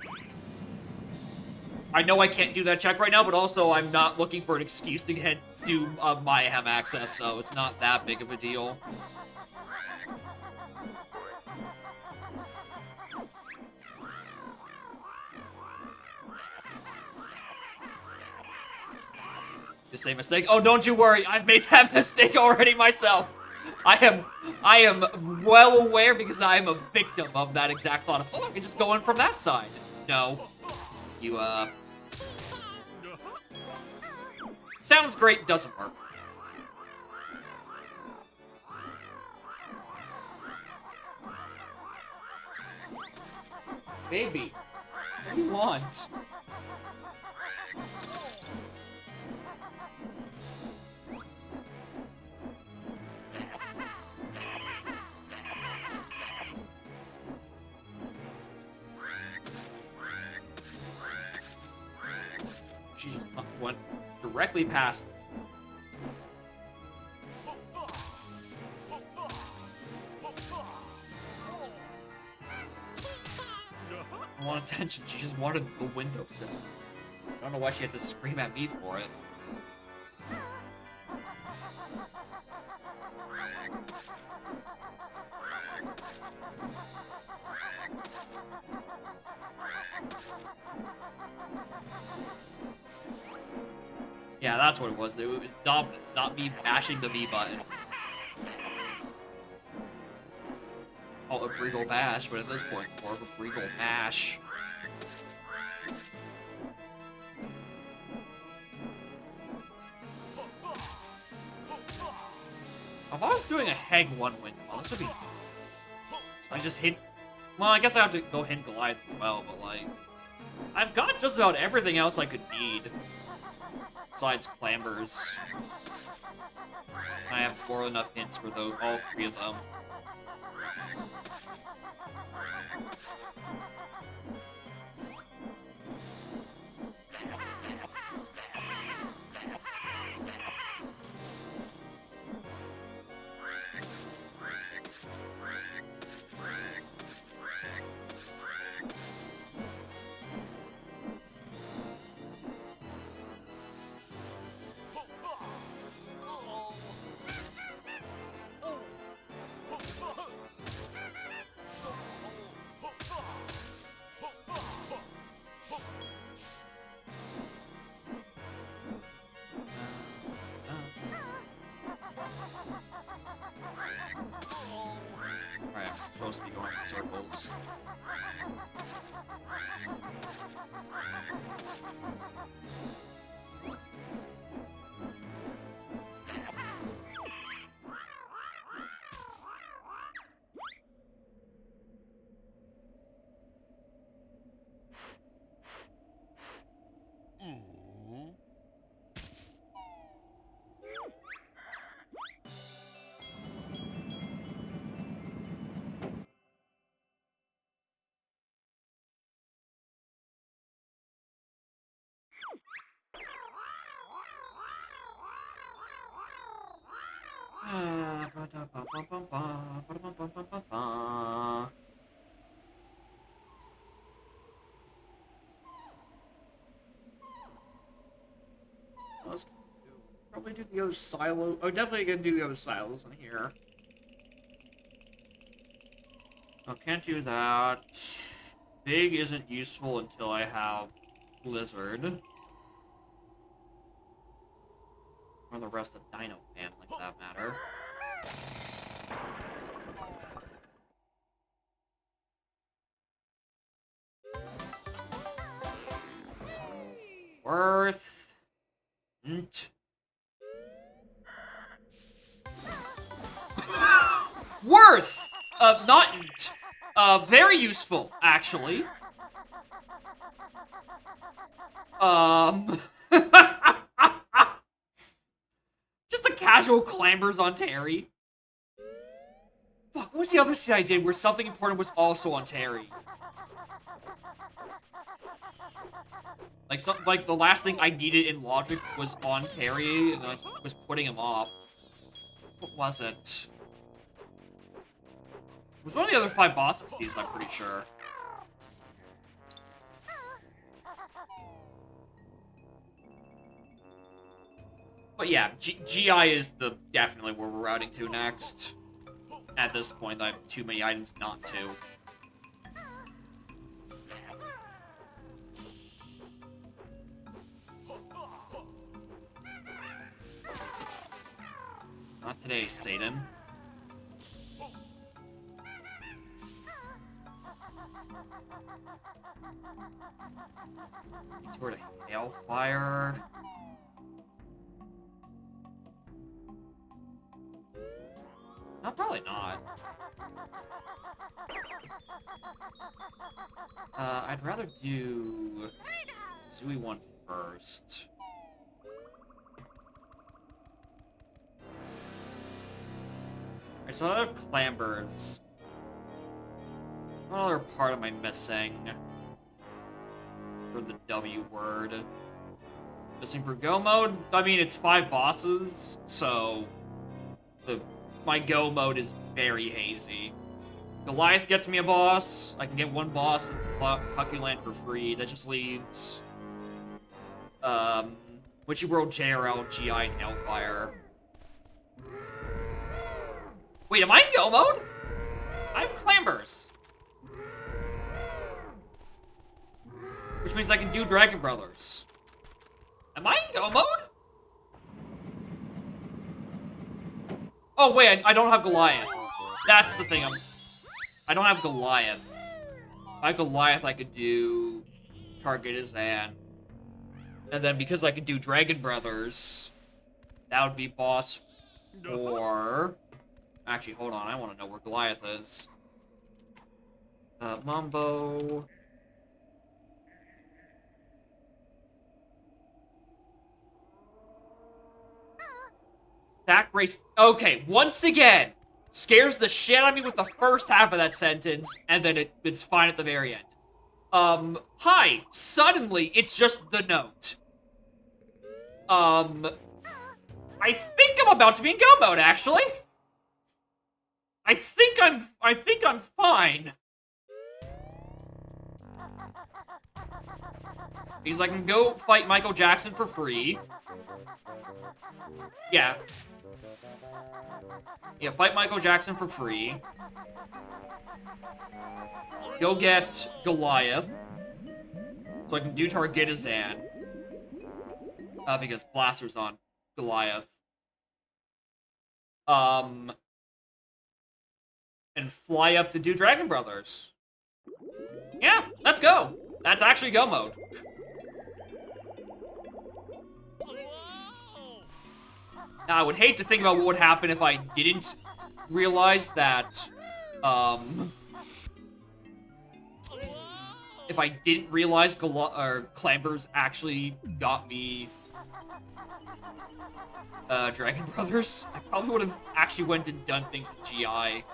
I know I can't do that check right now, but also I'm not looking for an excuse to do Mayhem access, so it's not that big of a deal. The same mistake. Oh, don't you worry. I've made that mistake already myself. I am well aware because I am a victim of that exact thought of, oh, I can just go in from that side. No. You, sounds great, doesn't work. Baby, what do you want? She just went directly past me. I want attention. She just wanted the windowsill. I don't know why she had to scream at me for it. Yeah, that's what it was. It was dominance, not me mashing the V button. Oh, a Bregel bash, but at this point, it's more of a Bregel mash. If I was doing a Heg 1 win, well, this would be... I just hit... Well, I guess I have to go hit Goliath as well, but, like... I've got just about everything else I could need. Besides Clambers. I have more than enough hints for those, all three of them. Let's probably do the other silo. Oh, definitely gonna do the other silos in here. Oh, can't do that. Big isn't useful until I have Blizzard. Or the rest of Dino family, for that matter. Worth. Worth! Not very useful, actually. Just a casual clambers on Terry. Fuck, what was the other scene I did where something important was also on Terry? Like the last thing I needed in logic was on Terry, and I was putting him off. What was it? It was one of the other 5 bosses, I'm pretty sure. But yeah, GI is definitely where we're routing to next. At this point, I have too many items not to. Not today, Satan. Toward a Hailfire. No, probably not. I'd rather do Zooey one first. Alright, so I have Clambers. What other part am I missing? For the W word. Missing for go mode? I mean, it's 5 bosses, so my go mode is very hazy. Goliath gets me a boss. I can get 1 boss in Puckyland for free. That just leaves Witchy World, JRL, GI, and Hellfire. Wait, am I in go mode? I have Clambers. Which means I can do Dragon Brothers. Am I in go mode? Oh, wait, I don't have Goliath. That's the thing, I don't have Goliath. If I had Goliath, I could do Target Zan. And then because I could do Dragon Brothers, that would be boss 4. Actually, hold on, I want to know where Goliath is. Mumbo. Sack race. Okay, once again, scares the shit out of me with the first half of that sentence, and then it's fine at the very end. Hi. Suddenly, it's just the note. I think I'm about to be in go mode, actually. I think I'm fine. He's like, go fight Michael Jackson for free. Yeah. Yeah, fight Michael Jackson for free. Go get Goliath. So I can do Target Zan. Because Blaster's on Goliath. And fly up to do Dragon Brothers. Yeah, let's go. That's actually go mode. Now, I would hate to think about what would happen if I didn't realize that, if I didn't realize Clambers actually got me Dragon Brothers. I probably would have actually went and done things in GI.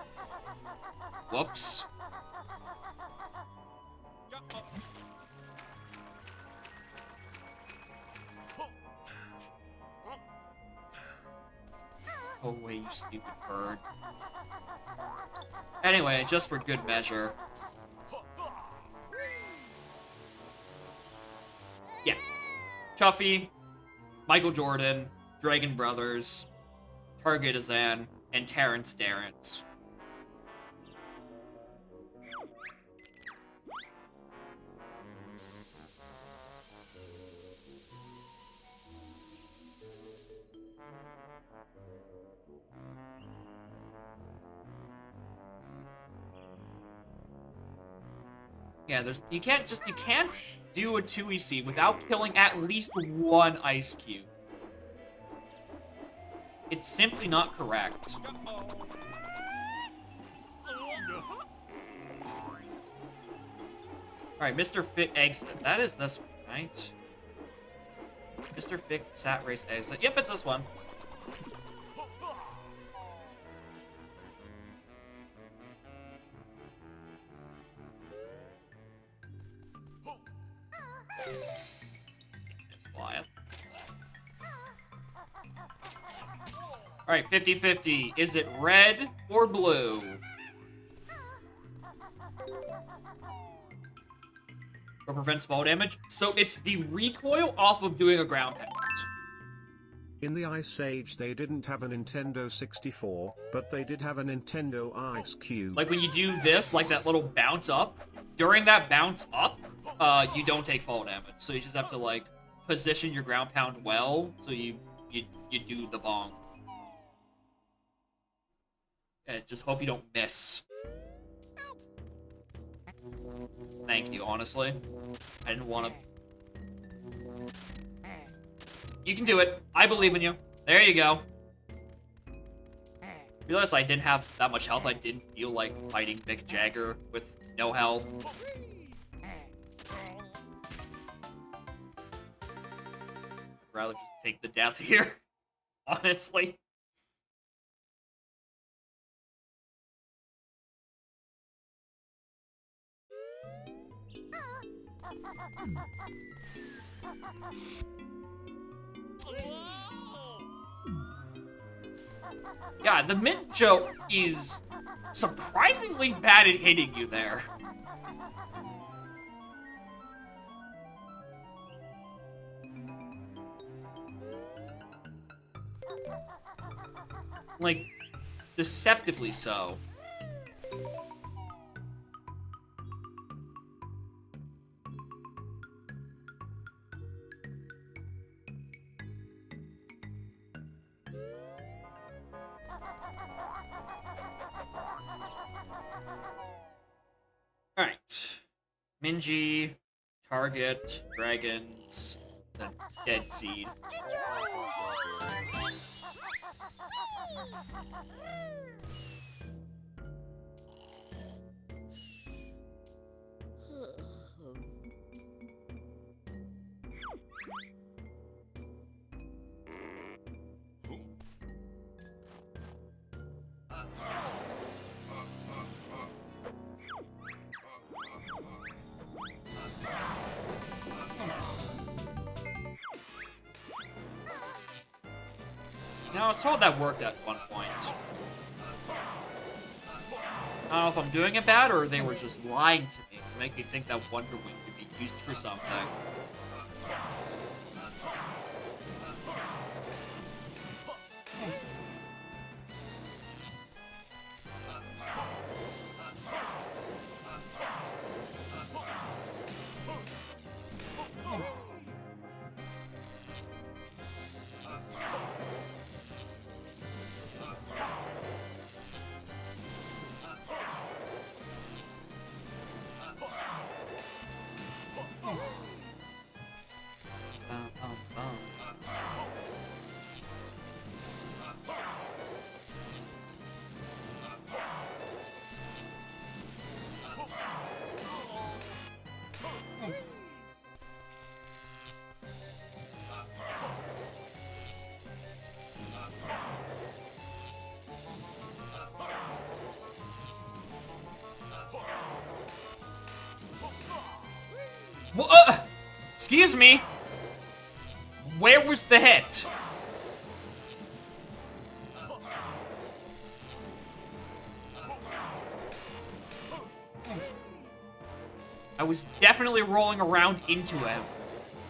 Whoops. Go away, you stupid bird. Anyway, just for good measure. Yeah. Chuffy, Michael Jordan, Dragon Brothers, Target Azan, and Terrence Darrens. Yeah, you can't do a 2EC without killing at least one ice cube. It's simply not correct. Alright, Mr. Fit exit. That is this one, right? Mr. Fit sat race exit. Yep, it's this one. Alright, 50-50. Is it red or blue? Or prevents fall damage? So it's the recoil off of doing a ground pound. In the Ice Age they didn't have a Nintendo 64, but they did have a Nintendo Ice Cube. Like when you do this, like that little bounce up, during that bounce up, you don't take fall damage. So you just have to like position your ground pound well, so you do the bong. Yeah, just hope you don't miss. Thank you, honestly. I didn't want to... You can do it. I believe in you. There you go. Realized I didn't have that much health. I didn't feel like fighting Mick Jagger with no health. I'd rather just take the death here. Honestly. Yeah, the Mincho is surprisingly bad at hitting you there. Like, deceptively so. Alright. Minji, Target, Dragons, then Dead Seed. You know, I was told that worked at one point. I don't know if I'm doing it bad or they were just lying to me to make me think that Wonder Wing could be used for something. Excuse me? Where was the hit? I was definitely rolling around into him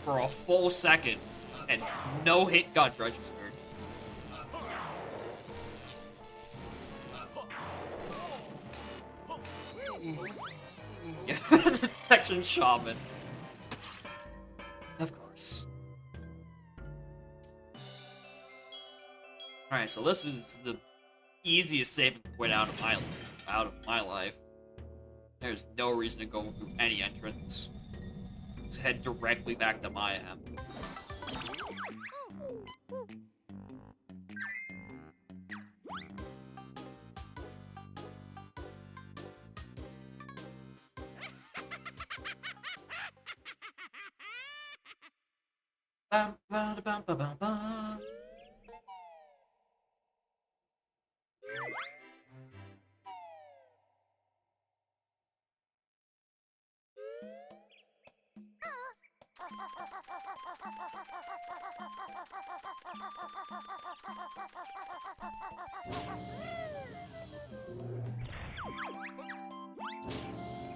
for a full second, and no hit got registered. Yeah, detection shaman. Of course. Alright, so this is the easiest save and quit out of my life. There's no reason to go through any entrance. Just head directly back to Mayhem. Bum, ba, da, bum, ba, bum, bum.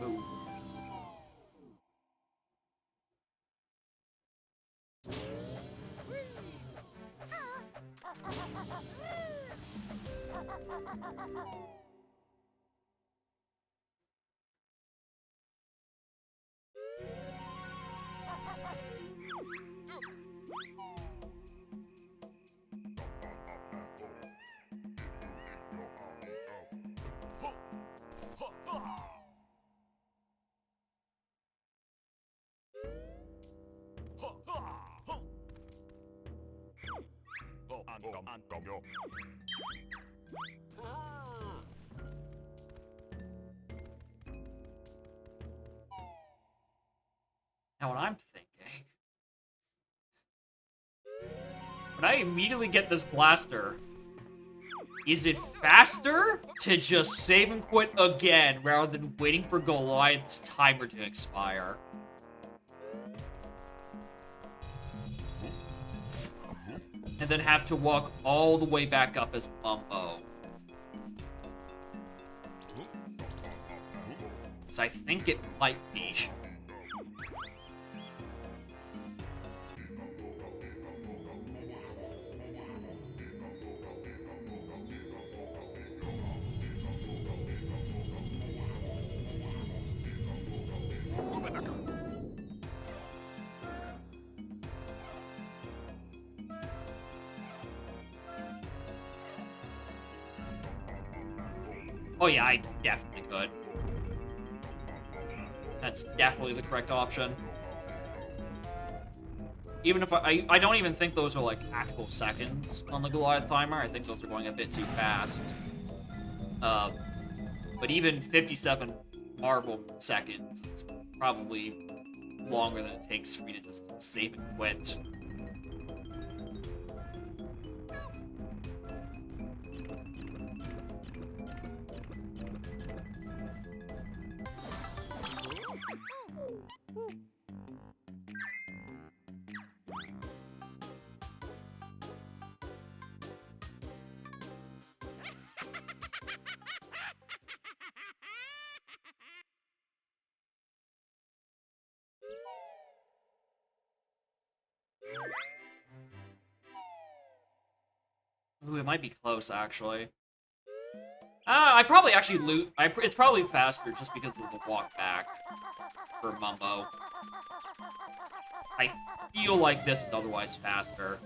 Ooh. Now what I'm thinking, when I immediately get this blaster, is it faster to just save and quit again rather than waiting for Goliath's timer to expire? And then have to walk all the way back up as Mumbo. Because I think it might be. Oh yeah, I definitely could. That's definitely the correct option. Even if I don't even think those are like actual seconds on the Goliath timer. I think those are going a bit too fast. But even 57 marble seconds, it's probably longer than it takes for me to just save and quit. Ooh, it might be close, actually. I probably actually loot. It's probably faster just because of the walk back for Mumbo. I feel like this is otherwise faster.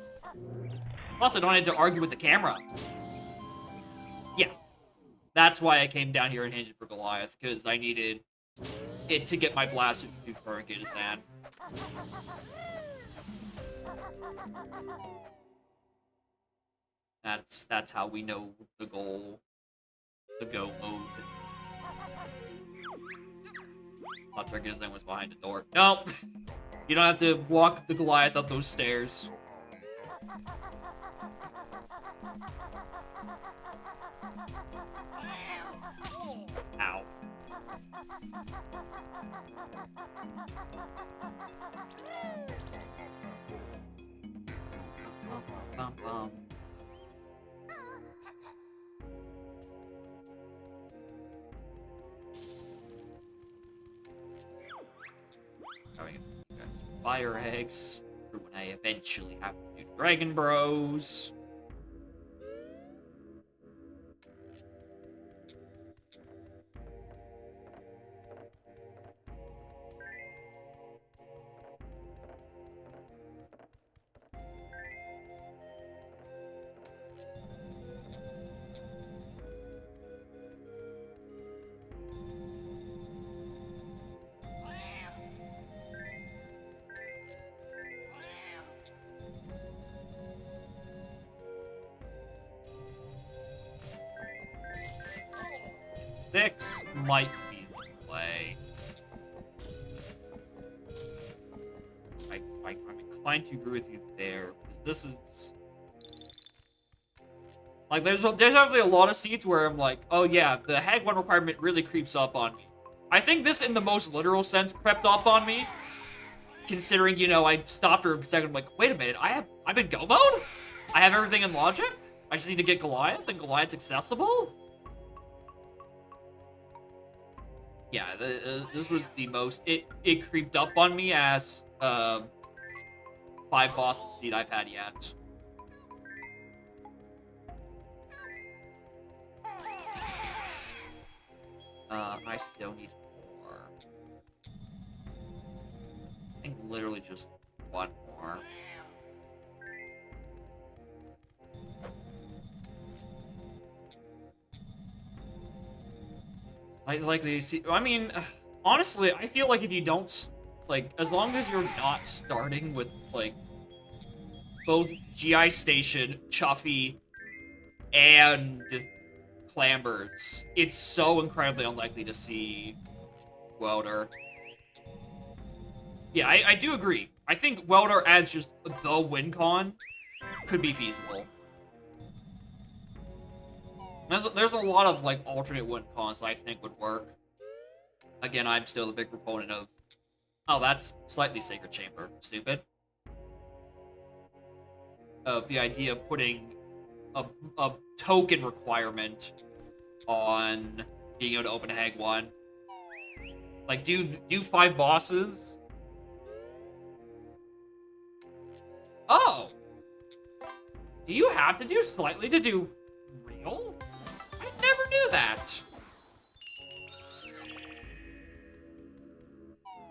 Plus, I don't have to argue with the camera. Yeah, that's why I came down here and hinted for Goliath, because I needed it to get my blaster to do get his hand. That's how we know the goal, the go mode. Thought Turkey's name was behind the door. Nope. You don't have to walk the Goliath up those stairs. Ow. Bum, bum, bum. fire eggs for when I eventually have to do Dragon Bros. Six might be the play. I'm inclined to agree with you there. This is... Like, there's definitely a lot of seats where I'm like, oh yeah, the Hag 1 requirement really creeps up on me. I think this, in the most literal sense, crept up on me. Considering, you know, I stopped for a second, I'm like, wait a minute, I'm in go mode? I have everything in logic? I just need to get Goliath, and Goliath's accessible? Yeah, this was the most... It creeped up on me as 5 boss seat I've had yet. I still need more. I think literally just one more. Like they see. I mean, honestly, I feel like if you don't like, as long as you're not starting with like both GI Station, Chuffy, and Clambers, it's so incredibly unlikely to see Welder. Yeah, I do agree. I think Welder as just the win con could be feasible. There's a lot of, like, alternate win cons I think would work. Again, I'm still a big proponent of... Oh, that's slightly Sacred Chamber. Stupid. Of the idea of putting a token requirement on being able to open a Hag 1. Like, do 5 bosses? Oh! Do you have to do slightly to do real? I never knew that.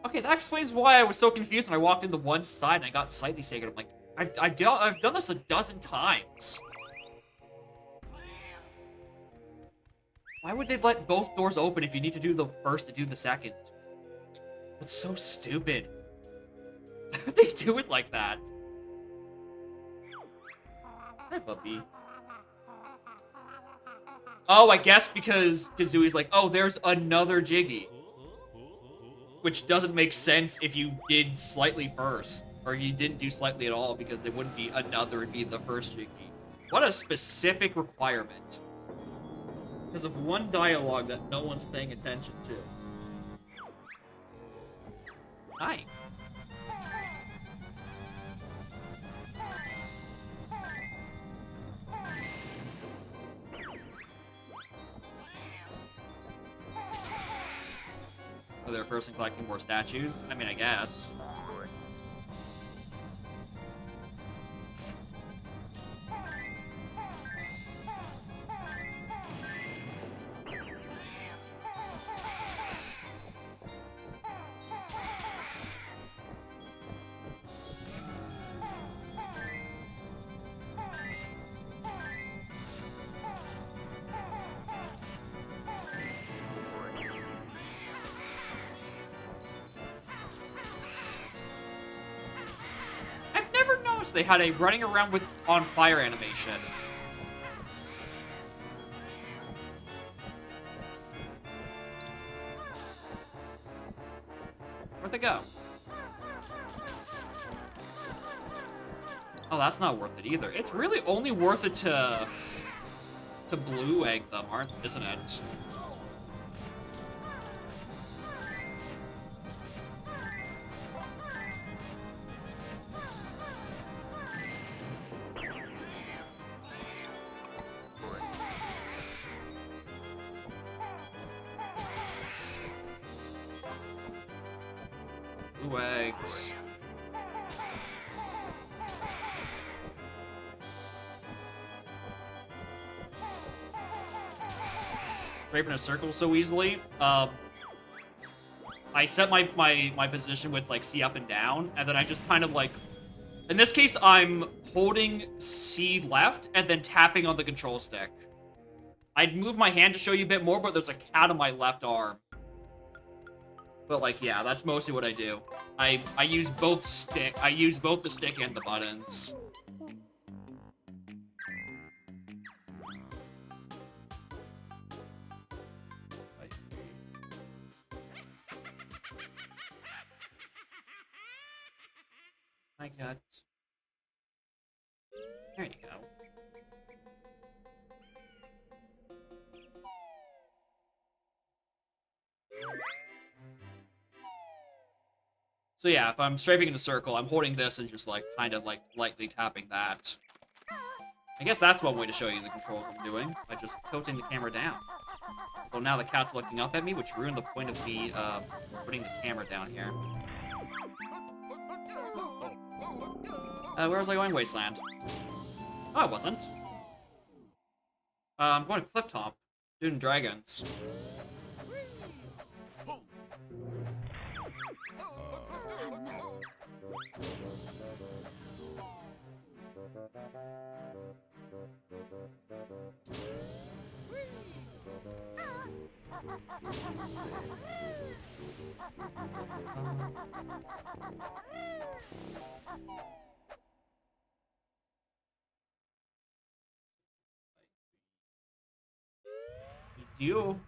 Okay, that explains why I was so confused when I walked into one side and I got slightly sacred. I'm like, I've done this a dozen times. Why would they let both doors open if you need to do the first to do the second? That's so stupid. Why would they do it like that? Hi, puppy. Oh, I guess because Kazooie's like, oh, there's another Jiggy. Which doesn't make sense if you did slightly first. Or you didn't do slightly at all, because it wouldn't be another, it'd be the first Jiggy. What a specific requirement. Because of one dialogue that no one's paying attention to. Hi. Oh, they're first in collecting more statues? I mean, I guess. They had a running around with on fire animation. Where'd they go? Oh, that's not worth it either. It's really only worth it to blue egg them, isn't it? Eggs. strafe in a circle so easily. I set my position with, like, C up and down, and then I just kind of, like... In this case, I'm holding C left and then tapping on the control stick. I'd move my hand to show you a bit more, but there's a cat on my left arm. But, like, yeah, that's mostly what I do. I use both the stick and the buttons. I got... There you go. So yeah, if I'm strafing in a circle, I'm holding this and just, like, kind of, like, lightly tapping that. I guess that's one way to show you the controls I'm doing, by just tilting the camera down. Well, now the cat's looking up at me, which ruined the point of me, putting the camera down here. Where was I going? Wasteland. Oh, I wasn't. I'm going to Cliff Top. Doing dragons. It's you.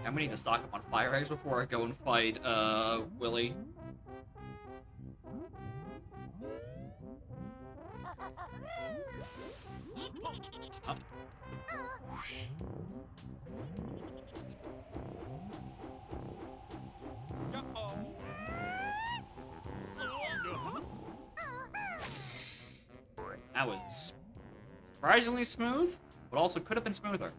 I'm gonna need to stock up on fire eggs before I go and fight, Willy. Oh. That was surprisingly smooth, but also could have been smoother.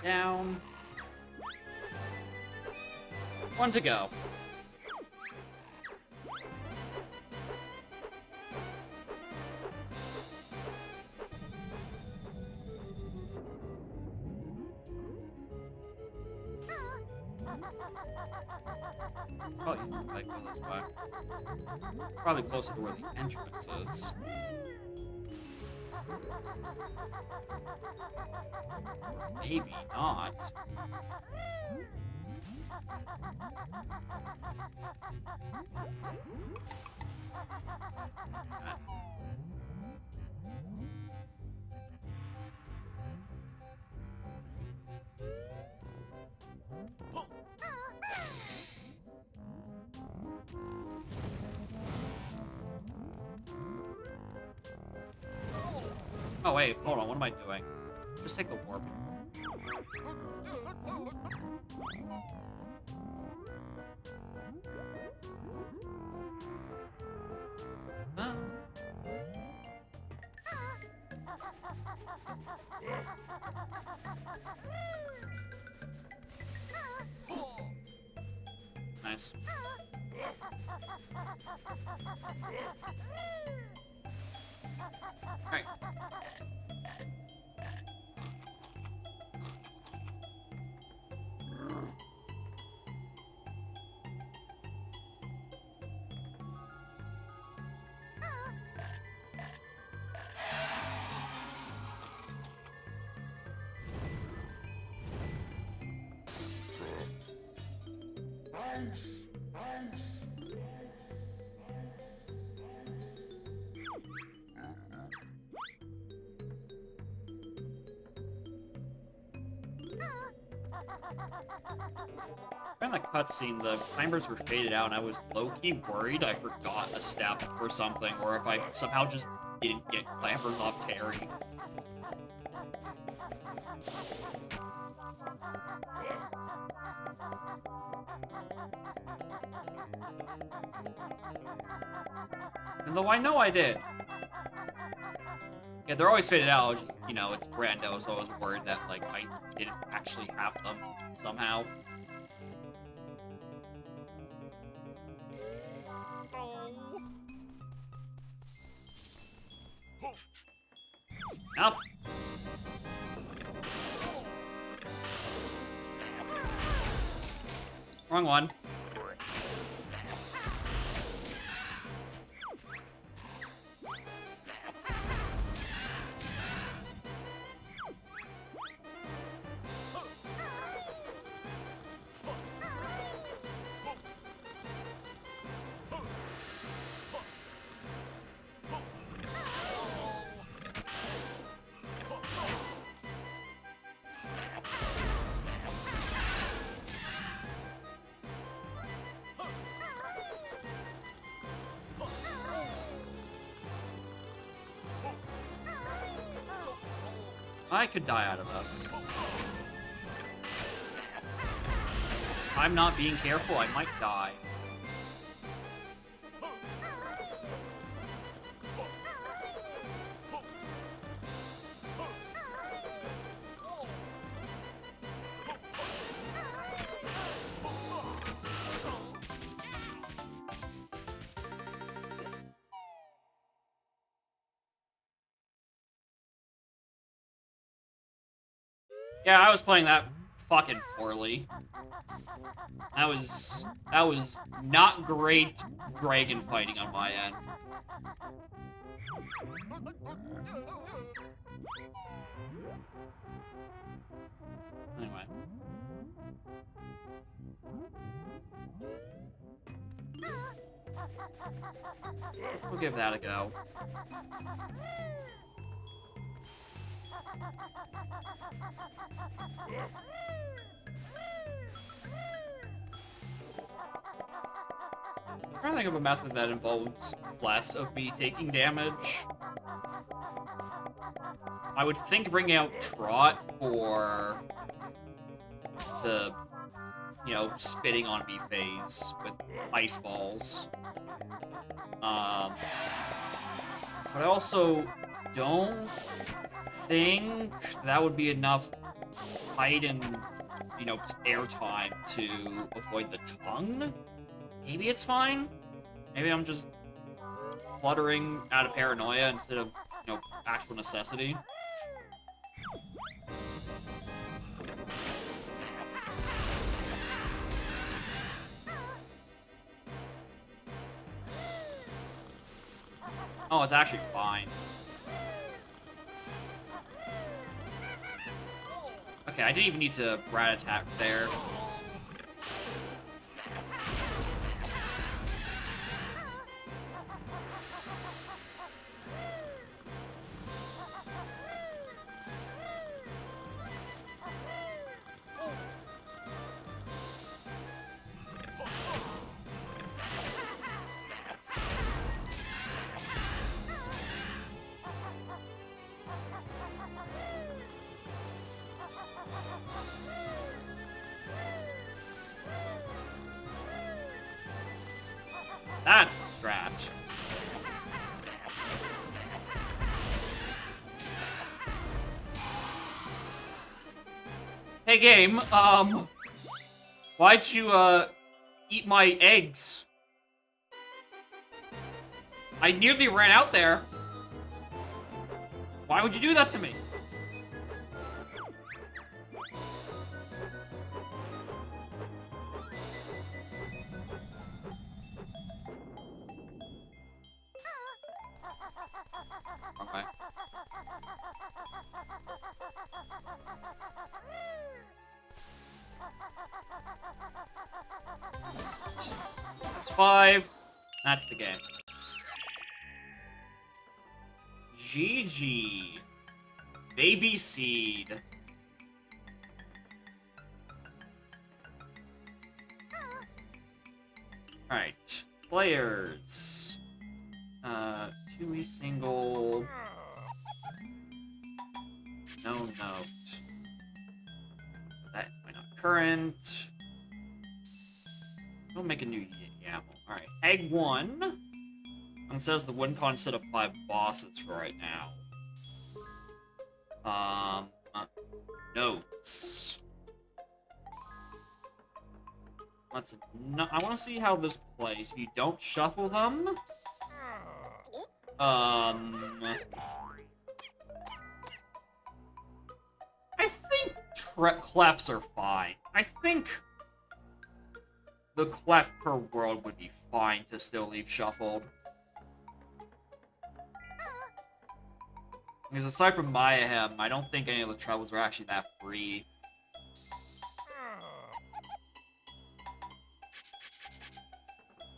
Down. One to go. Oh, you might go this way. Probably closer to where the entrance is. Maybe not. Oh wait, hold on, what am I doing? Just take the warp. Oh. Nice. Alright. In the cutscene, the timers were faded out, and I was low-key worried I forgot a step or something, or if I somehow just didn't get clampers off Terry. And though I know I did. Yeah, they're always faded out, it's just, you know, it's rando, so I was worried that, like, I didn't actually have them somehow. Enough! Wrong one. I could die out of this. If I'm not being careful, I might die. Yeah, I was playing that fucking poorly. That was not great dragon fighting on my end. Anyway. Let's go give that a go. I'm trying to think of a method that involves less of me taking damage. I would think bringing out Trot for the, you know, spitting on me phase with ice balls. But I also don't think that would be enough height and, you know, air time to avoid the tongue. Maybe it's fine. Maybe I'm just fluttering out of paranoia instead of, you know, actual necessity. Oh, it's actually fine. Okay, I didn't even need to rat attack there. That's the strat. Hey game, why'd you, eat my eggs? I nearly ran out there. Why would you do that to me? Okay. 5. That's the game. GG. Baby seed. Alright. Players. Tooie single. No note. That's not current. We'll make a new YAML. Alright. Egg 1. It says the win con set of 5 bosses for right now. Notes. I want to see how this plays. If you don't shuffle them, I think clefs are fine. I think the clef per world would be fine to still leave shuffled. Because aside from Mayhem, I don't think any of the troubles are actually that free.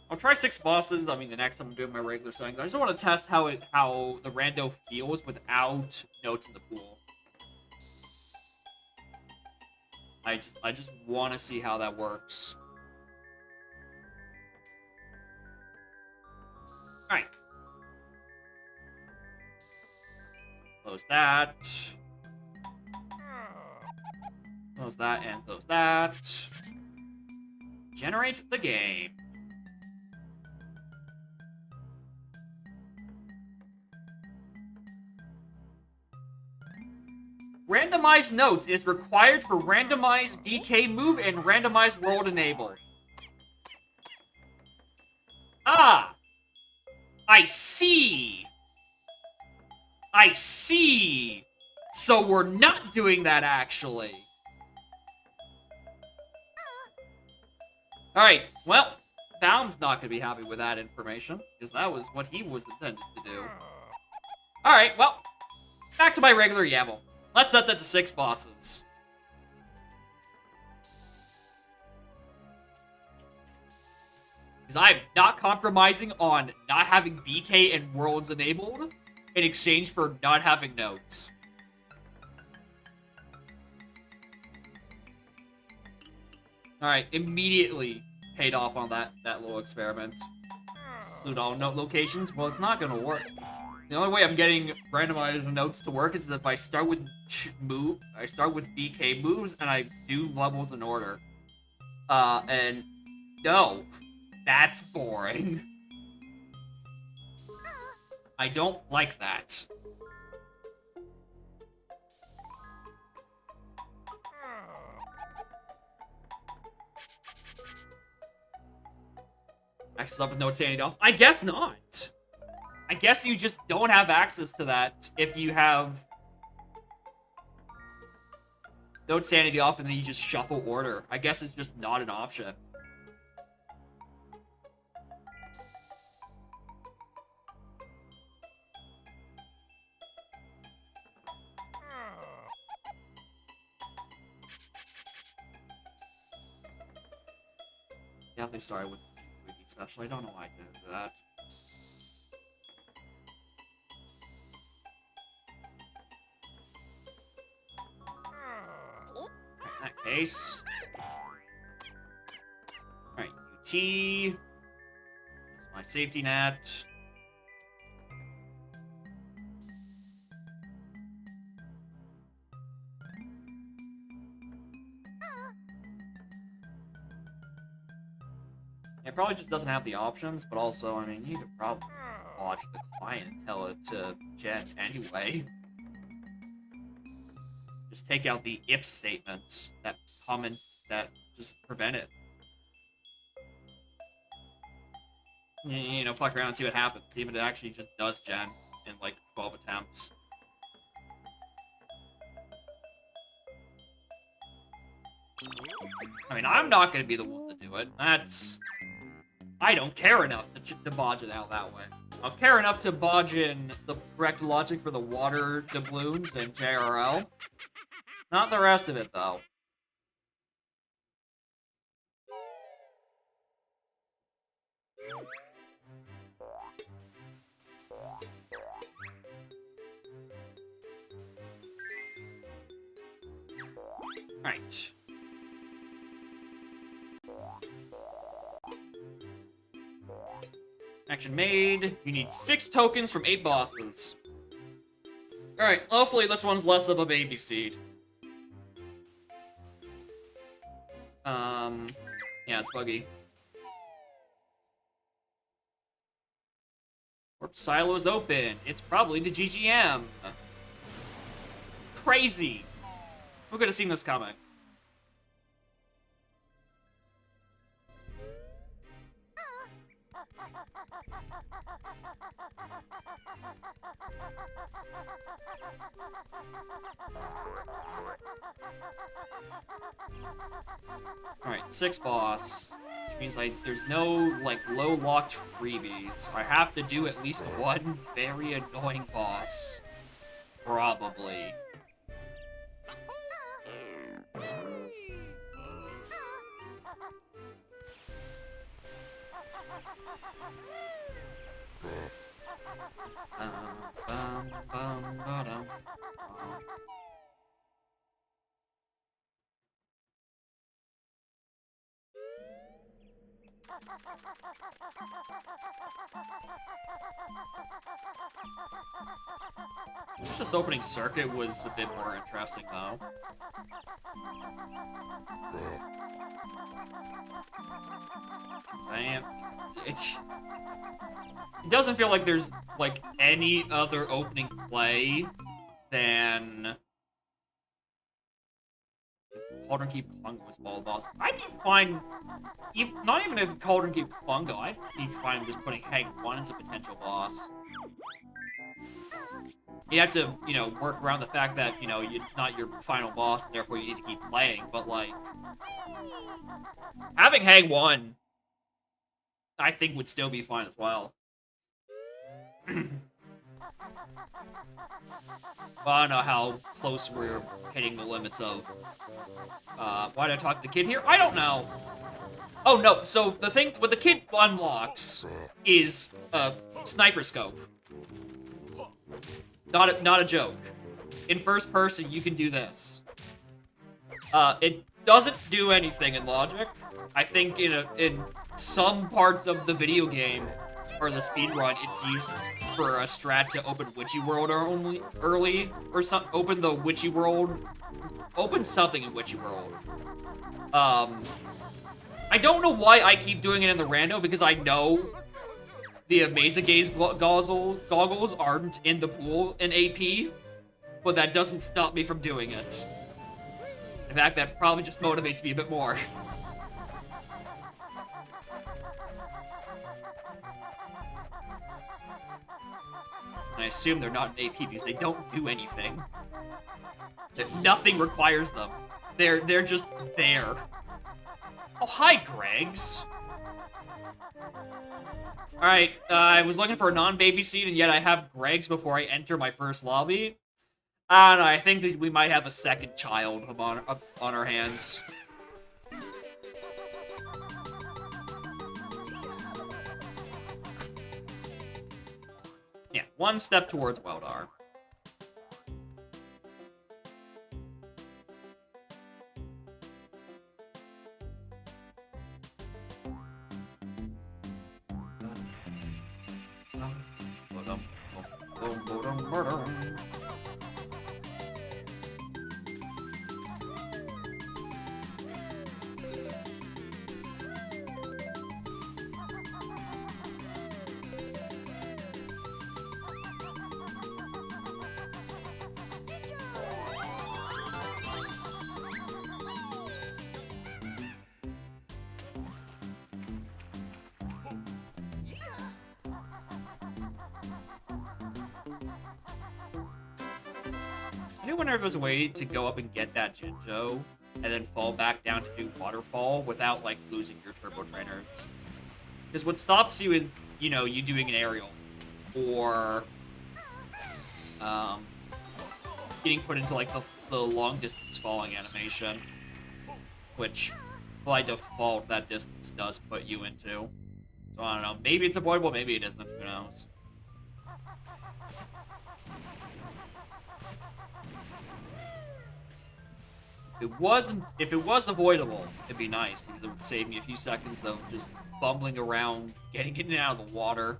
I'll try 6 bosses. I mean, the next time I'm doing my regular settings. I just want to test how the rando feels without notes in the pool. I just want to see how that works. All right. Close that. Close that and close that. Generate the game. Randomized notes is required for randomized BK move and randomized world enable. Ah! I see! I see! So we're not doing that, actually. Alright, well, Baum's not going to be happy with that information, because that was what he was intended to do. Alright, well, back to my regular YAML. Let's set that to 6 bosses. Because I'm not compromising on not having BK and worlds enabled in exchange for not having notes. Alright, immediately paid off on that little experiment. Include all note locations? Well, it's not gonna work. The only way I'm getting randomized notes to work is if I start with BK moves and I do levels in order. And no, that's boring. I don't like that. Access up with note sanity off? I guess not. I guess you just don't have access to that if you have note sanity off and then you just shuffle order. I guess it's just not an option. Definitely started with special. I don't know why I did that. In that case. Alright, UT. This is my safety net. It probably just doesn't have the options, but also, I mean, you could probably just watch the client and tell it to Jen anyway. Just take out the if statements that just prevent it. You know, fuck around and see what happens. See if it actually just does Jen in like 12 attempts. I mean, I'm not going to be the one to do it. I don't care enough to bodge it out that way. I'll care enough to bodge in the correct logic for the water doubloons and JRL. Not the rest of it, though. Alright. Action made. You need 6 tokens from 8 bosses. Alright, hopefully this one's less of a baby seed. Yeah, it's buggy. Warp silo's open. It's probably the GGM. Crazy. Who could have seen this coming? Alright, 6 boss. Which means there's no, like, low-locked freebies. I have to do at least one very annoying boss. Probably. Wish this opening circuit was a bit more interesting, though. It doesn't feel like there's, like, any other opening play than if Cauldron Keep Plungo was Ball Boss. I'd be fine, not even if Cauldron Keep Plungo, I'd be fine with just putting Hag 1 as a potential boss. You have to, you know, work around the fact that, you know, it's not your final boss, and therefore you need to keep playing, but, like, having Hag 1, I think, would still be fine as well. Well, I don't know how close we're hitting the limits of... why did I talk to the kid here? I don't know! Oh, no, so the thing what the kid unlocks is a sniper scope. Not a joke. In first person, you can do this. It doesn't do anything in logic. I think in some parts of the video game, or the speedrun, it's used for a strat to open Witchy World early, or open the Witchy World, open something in Witchy World. I don't know why I keep doing it in the rando, because I know the Amazing Gaze goggles aren't in the pool in AP, but that doesn't stop me from doing it. In fact, that probably just motivates me a bit more. And I assume they're not in AP because they don't do anything. Nothing requires them. They're just there. Oh, hi, Gregs. Alright, I was looking for a non-baby seed, and yet I have Gregs before I enter my first lobby. I don't know, I think that we might have a second child on our hands. Yeah, one step towards Weldar. I wonder if there's a way to go up and get that Jinjo, and then fall back down to do Waterfall without, like, losing your Turbo Trainers. Because what stops you is, you know, you doing an aerial. Or, getting put into, like, the long-distance falling animation. Which, by default, that distance does put you into. So I don't know. Maybe it's avoidable, maybe it isn't. Who knows? If it was avoidable, it'd be nice because it would save me a few seconds of just bumbling around, getting in and out of the water.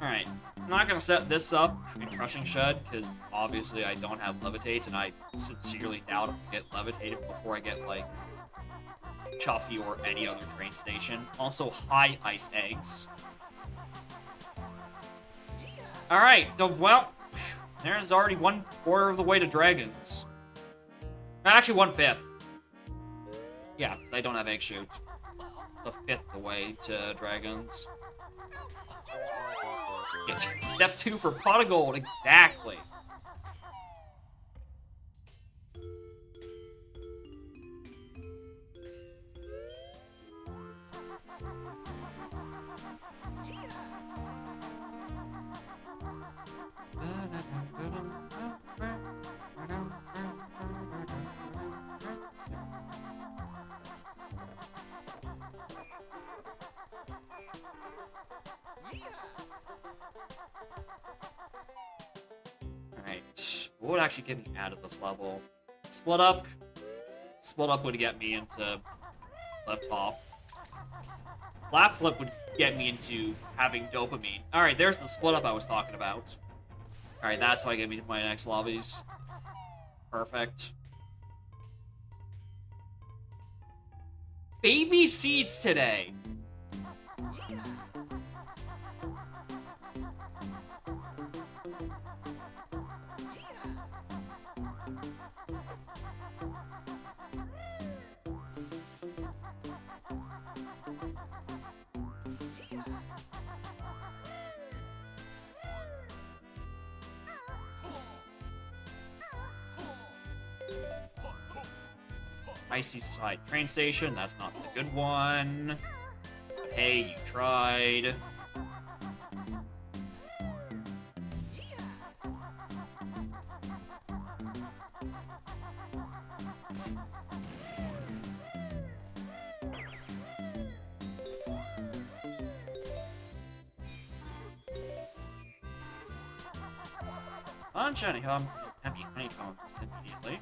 Alright, I'm not gonna set this up in Crushing Shed, because obviously I don't have Levitate, and I sincerely doubt if I'll get Levitated before I get, like, Chuffy or any other train station. Also, high ice eggs. Alright, well, there's already 1/4 of the way to Dragons. Actually, 1/5. Yeah, because I don't have Egg Shoot. 1/5 of the way to Dragons. Step 2 for Pot of Gold, exactly. Alright, what would actually get me out of this level? Split up. Split up would get me into left off. Lap flip would get me into having dopamine. Alright, there's the split up I was talking about. Alright, that's how I get me to my next lobbies. Perfect. Baby seeds today. Icy Side train station, that's not the good one. Hey, you tried. Punch honeycomb. Happy honeycombs immediately.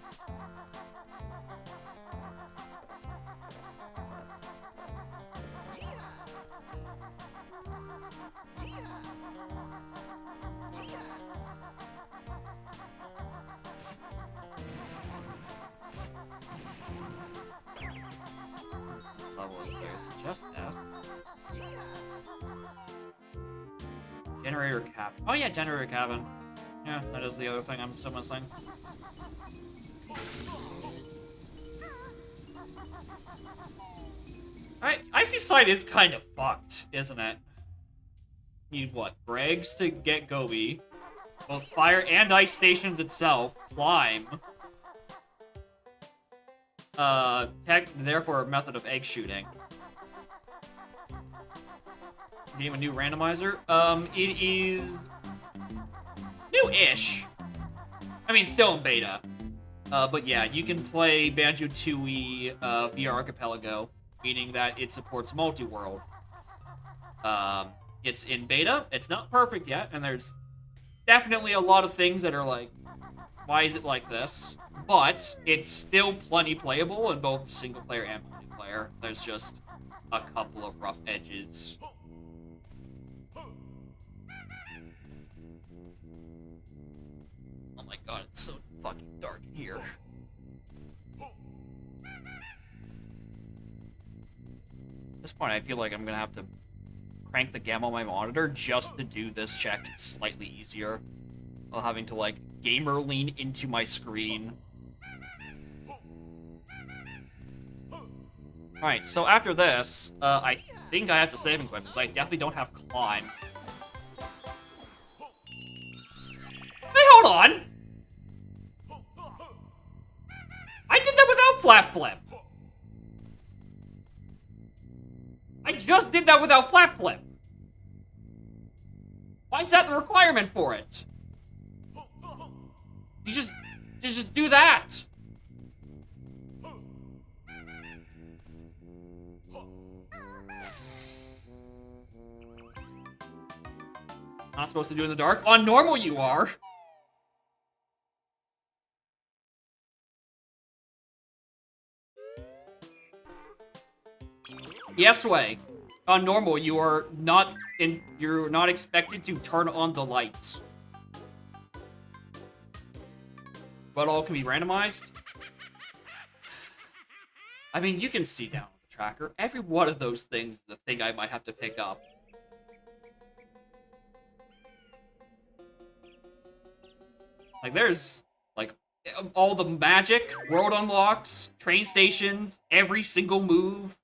Level is there, so just this. Generator cabin. Oh yeah, generator cabin. Yeah, that is the other thing I'm still missing. Alright, Icy Side is kind of fucked, isn't it? Need what? Brags to get Gobi. Both fire and ice stations itself. Climb. Therefore a method of egg shooting. Game a new randomizer? It is new-ish. I mean, still in beta. But yeah, you can play Banjo-Tooie via Archipelago, meaning that it supports multi-world. It's in beta. It's not perfect yet, and there's definitely a lot of things that are like, why is it like this? But it's still plenty playable in both single-player and multiplayer. There's just a couple of rough edges. Oh my god, it's so fucking dark in here. At this point, I feel like I'm gonna have to crank the gamma on my monitor just to do this check slightly easier, while having to, like, gamer lean into my screen. Alright, so after this, I think I have to save and quit, because I definitely don't have climb. Hey, hold on! I did that without flap flip! I just did that without flap flip! Why is that the requirement for it? You just do that! Not supposed to do in the dark. On normal, you are. Yes, way. On normal, you're not expected to turn on the lights. But all can be randomized. I mean, you can see down on the tracker. Every one of those things is a thing I might have to pick up. Like, there's, like, all the magic, world unlocks, train stations, every single move,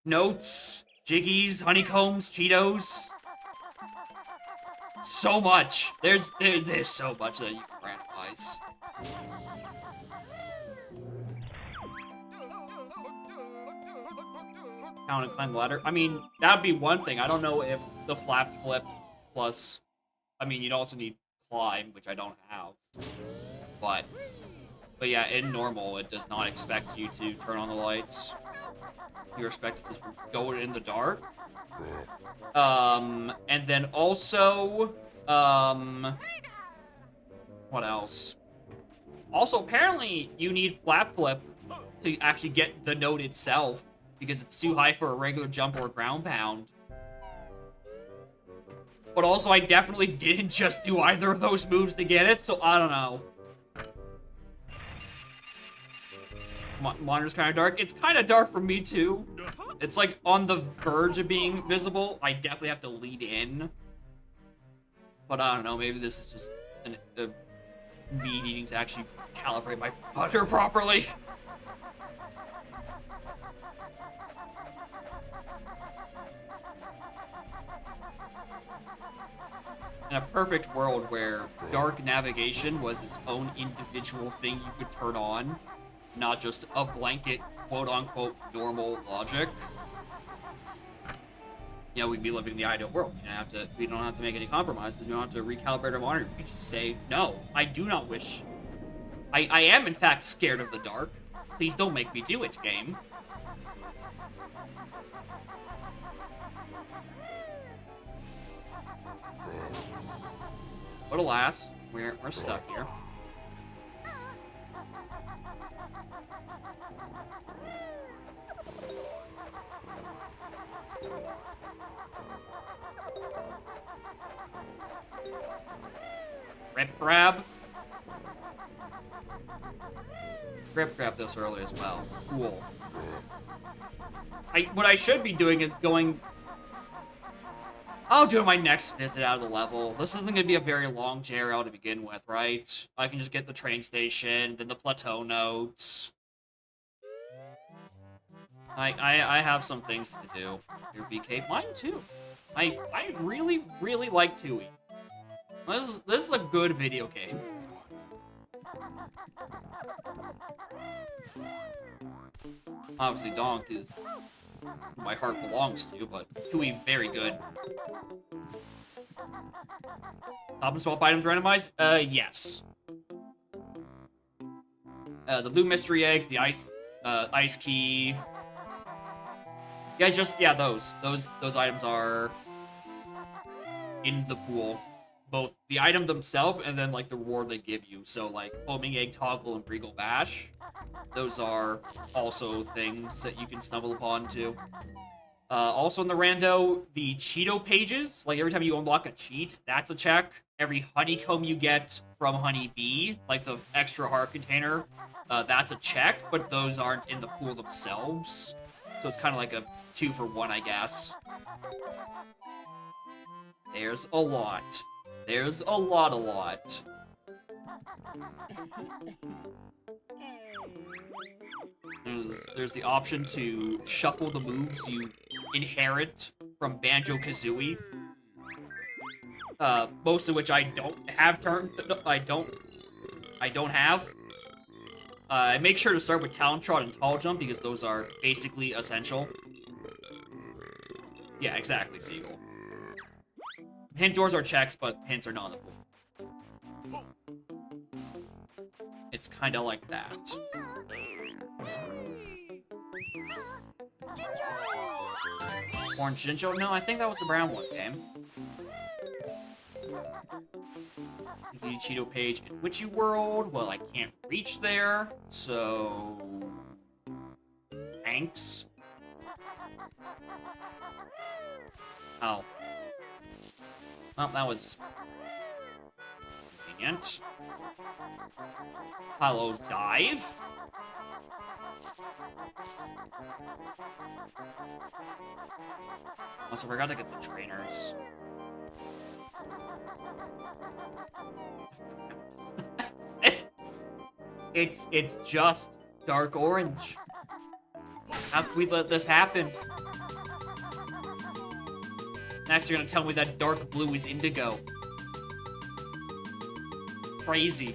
notes, jiggies, honeycombs, Cheetos. So much. There's so much that you can randomize. Count and climb the ladder. I mean, that'd be one thing. I don't know if the flap flip plus... I mean, you'd also need climb, which I don't have. But yeah, in normal, it does not expect you to turn on the lights. You're expected to just go in the dark. And then also... what else? Also, apparently, you need flap flip to actually get the note itself, because it's too high for a regular jump or a ground pound. But also, I definitely didn't just do either of those moves to get it, so I don't know. Monitor's kind of dark. It's kind of dark for me, too. It's, like, on the verge of being visible. I definitely have to lead in. But I don't know, maybe this is just me needing to actually calibrate my putter properly. In a perfect world where dark navigation was its own individual thing you could turn on, not just a blanket, quote-unquote, normal logic, you know, we'd be living in the ideal world. We don't have to make any compromises. We don't have to recalibrate our monitor. We just say, no, I do not wish. I am, in fact, scared of the dark. Please don't make me do it, game. But alas, we're stuck here. Rip grab. Rip grab this early as well. Cool. What I should be doing is going... I'll do my next visit out of the level. This isn't going to be a very long JRL to begin with, right? I can just get the train station, then the plateau notes. I have some things to do. Your BK, mine too. I really, really like Tooie. This is a good video game. Obviously, Donk is who my heart belongs to, but Tooie, very good. Top and swap items randomized? Yes. The blue mystery eggs, the ice key. Yeah, those items are in the pool. Both the item themselves and then, like, the reward they give you. So, like, homing egg toggle and Regal Bash. Those are also things that you can stumble upon, too. Also in the rando, the Cheeto pages. Like, every time you unlock a cheat, that's a check. Every honeycomb you get from Honey Bee, like the extra heart container, that's a check. But those aren't in the pool themselves. So it's kind of like a 2-for-1, I guess. There's a lot. There's a lot. There's the option to shuffle the moves you inherit from Banjo-Kazooie. Most of which I don't have I don't have. Make sure to start with Talon Trot and Tall Jump because those are basically essential. Yeah, exactly, Seagull. Hint doors are checks, but hints are not in the pool. It's kind of like that. Orange Jinjo? No, I think that was the brown one, game. completed Cheeto page in Witchy World. Well, I can't reach there, so... Thanks. Oh. Well, that was... convenient. Hello, dive? Also, forgot to get the trainers. It's just dark orange. How can we let this happen? Next, you're gonna tell me that dark blue is indigo. Crazy.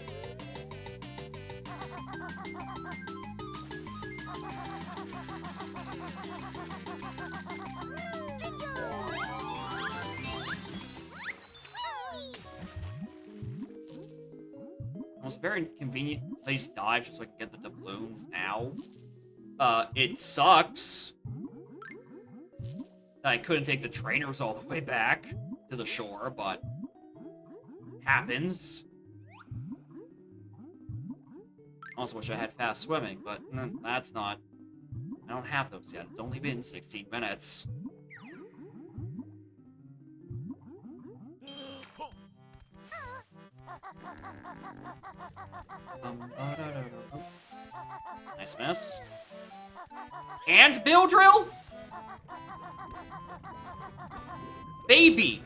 It's a very convenient place to dive just so I can get the doubloons now. It sucks that I couldn't take the trainers all the way back to the shore, but happens. Also wish I had fast swimming, but that's not... I don't have those yet. It's only been 16 minutes. Nice miss. And Bill Drill? Baby!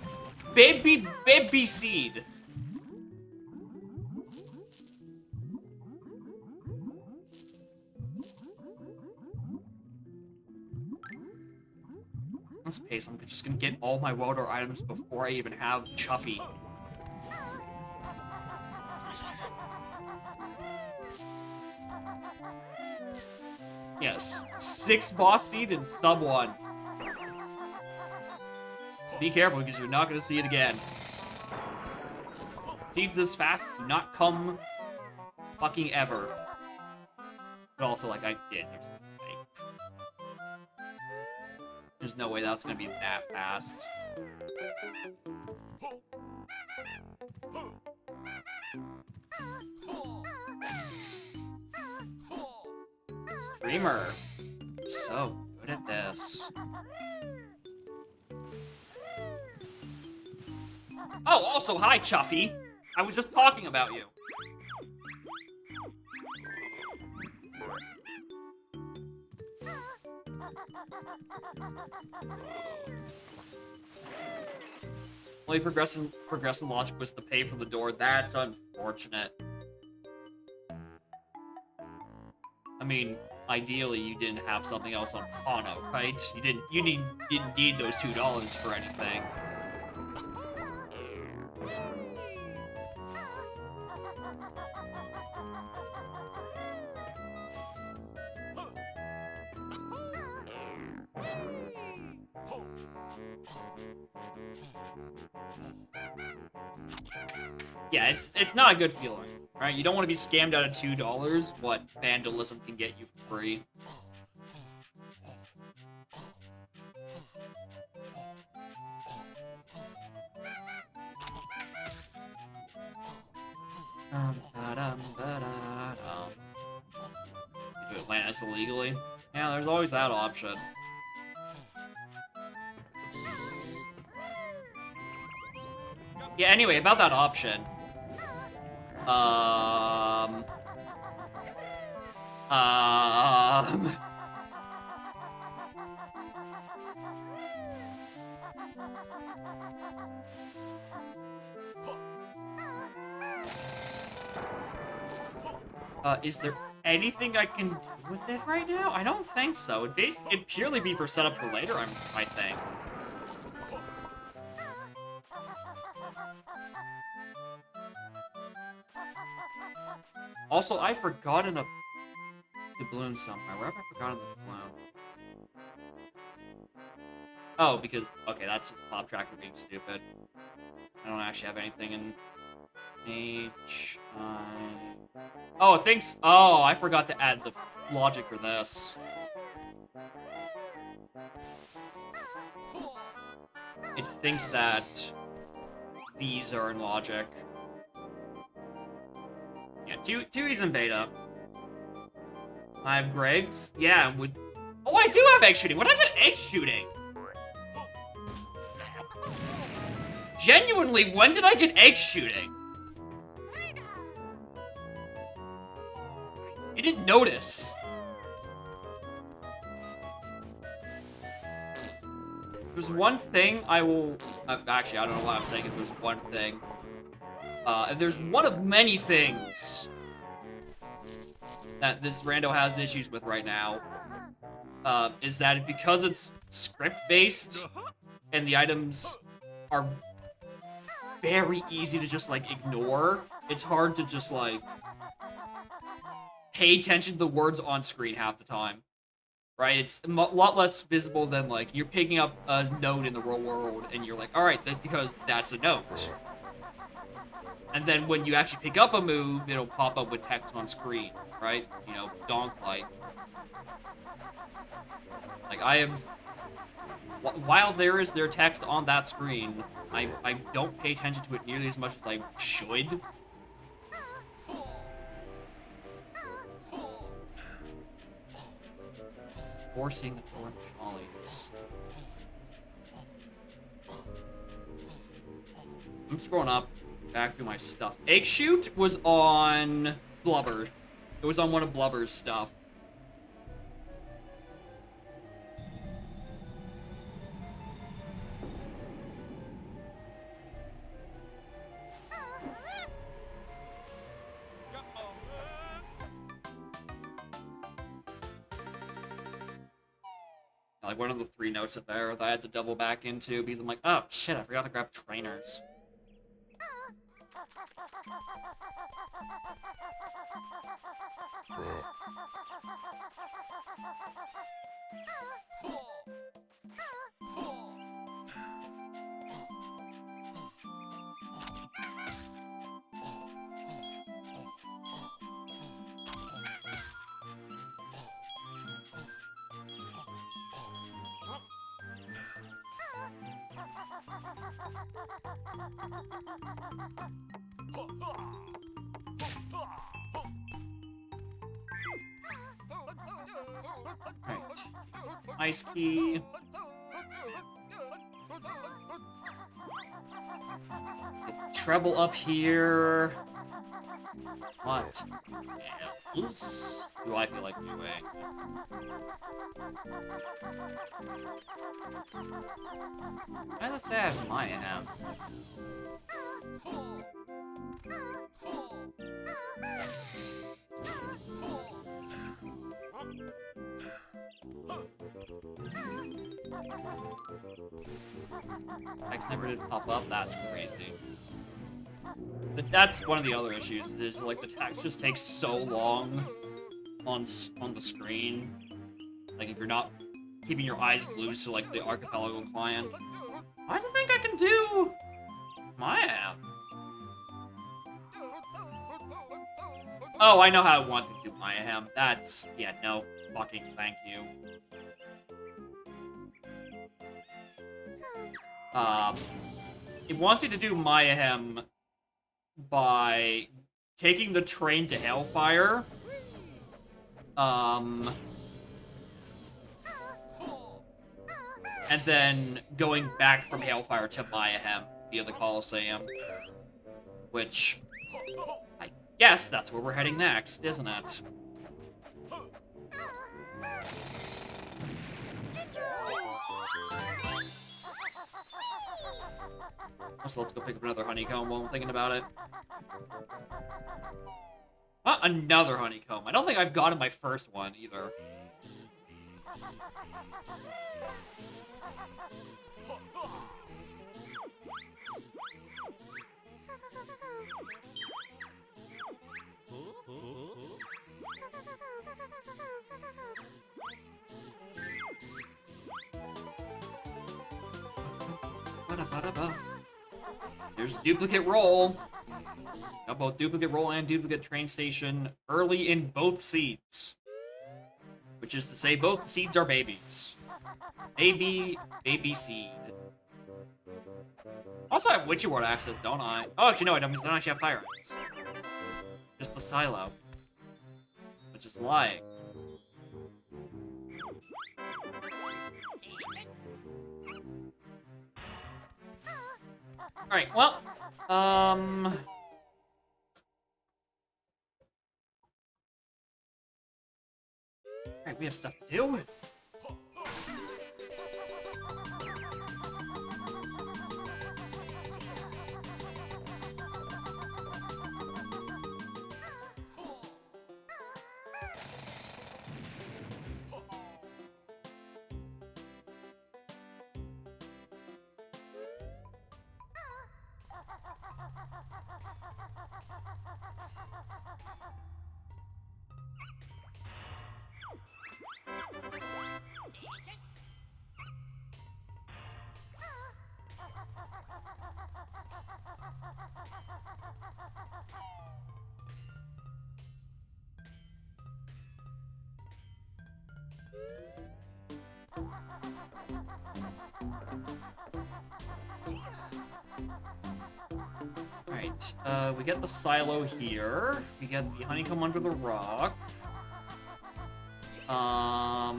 Baby seed! Let's pace. I'm just gonna get all my Wildar items before I even have Chuffy. Yes, 6 boss seed and sub 1. Be careful because you're not gonna see it again. Seeds this fast do not come fucking ever. But also, like, I did. There's no way that's gonna be that fast. Streamer. You're so good at this. Oh, also, hi, Chuffy. I was just talking about you. Only progressing logic was to pay for the door. That's unfortunate. I mean, ideally you didn't have something else on Pano, right? You didn't need those $2 for anything. Yeah, it's not a good feeling, right? You don't want to be scammed out of $2, what vandalism can get you for free. Do Atlantis illegally? Yeah, there's always that option. Yeah, anyway, about that option. Is there anything I can do with it right now? I don't think so. It'd purely be for setup for later, I think. Also, I've forgotten a doubloon somewhere. Where have I forgotten the doubloon? Oh, because... Okay, that's just Pop Tracker being stupid. I don't actually have anything in... Oh, it thinks... Oh, I forgot to add the logic for this. It thinks that these are in logic. Tooie's in beta. I have Greg's. Yeah, with... Oh, I do have egg shooting. When did I get egg shooting? Genuinely, when did I get egg shooting? I didn't notice. There's one thing I will... actually, I don't know why I'm saying if there's one thing. And there's one of many things that this rando has issues with right now. Is that because it's script-based, and the items are very easy to just, like, ignore, it's hard to just, like, pay attention to the words on screen half the time. Right? It's a lot less visible than, like, you're picking up a note in the real world, and you're like, alright, because that's a note. And then when you actually pick up a move, it'll pop up with text on screen, right? You know, donk light. Like, I have... While there is their text on that screen, I don't pay attention to it nearly as much as I should. Forcing the orange ollies. I'm scrolling up, back through my stuff. Egg shoot was on Blubber. It was on one of Blubber's stuff. Like one of the 3 notes up there that I had to double back into because I'm like, oh shit, I forgot to grab trainers. Right. Ice key. The treble up here. What else do I feel like doing? Let's say I have my hand. X never did pop up, that's crazy. But that's one of the other issues, is like the text just takes so long on the screen. Like if you're not keeping your eyes glued to like the archipelago client. I don't think I can do my app. Oh, I know how it wants me to do my ham. That's, yeah, no fucking thank you. It wants you to do Mayhem by taking the train to Hellfire. And then going back from Hellfire to Mayhem via the Colosseum. Which, I guess that's where we're heading next, isn't it? So let's go pick up another honeycomb while I'm thinking about it. Not another honeycomb. I don't think I've gotten my first one, either. There's duplicate roll. Got both duplicate roll and duplicate train station early in both seeds. Which is to say both seeds are babies. Baby seed. Also I have Witchy Ward access, don't I? Oh, actually no, I don't actually have fire items. Just the silo. Which is lying. Alright, well, alright, we have stuff to do. Alright, we get the silo here. We get the honeycomb under the rock. I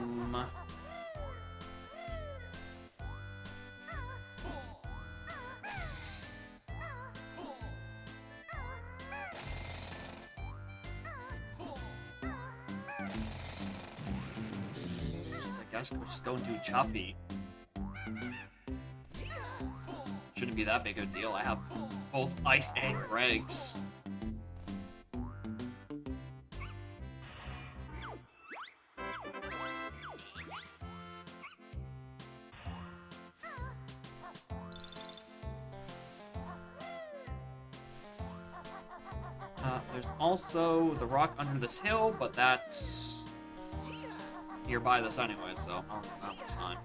guess we're just going to Chuffy. Shouldn't be that big of a deal. I have both Ice and Greg's. There's also the rock under this hill, but that's nearby this anyway, so I don't have that much time.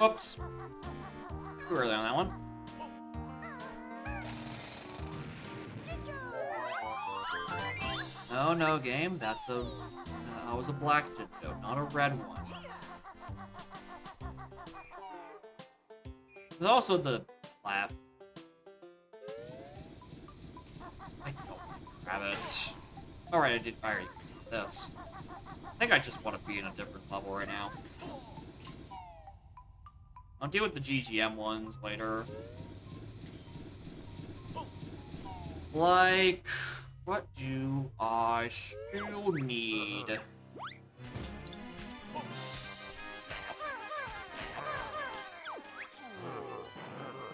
Oops. Too early on that one. Oh no, game. That was a black Jinjo, not a red one. There's also the laugh. I don't want to grab it. Alright, I already did this. I think I just want to be in a different level right now. I'll deal with the GGM ones later. Like, what do I still need?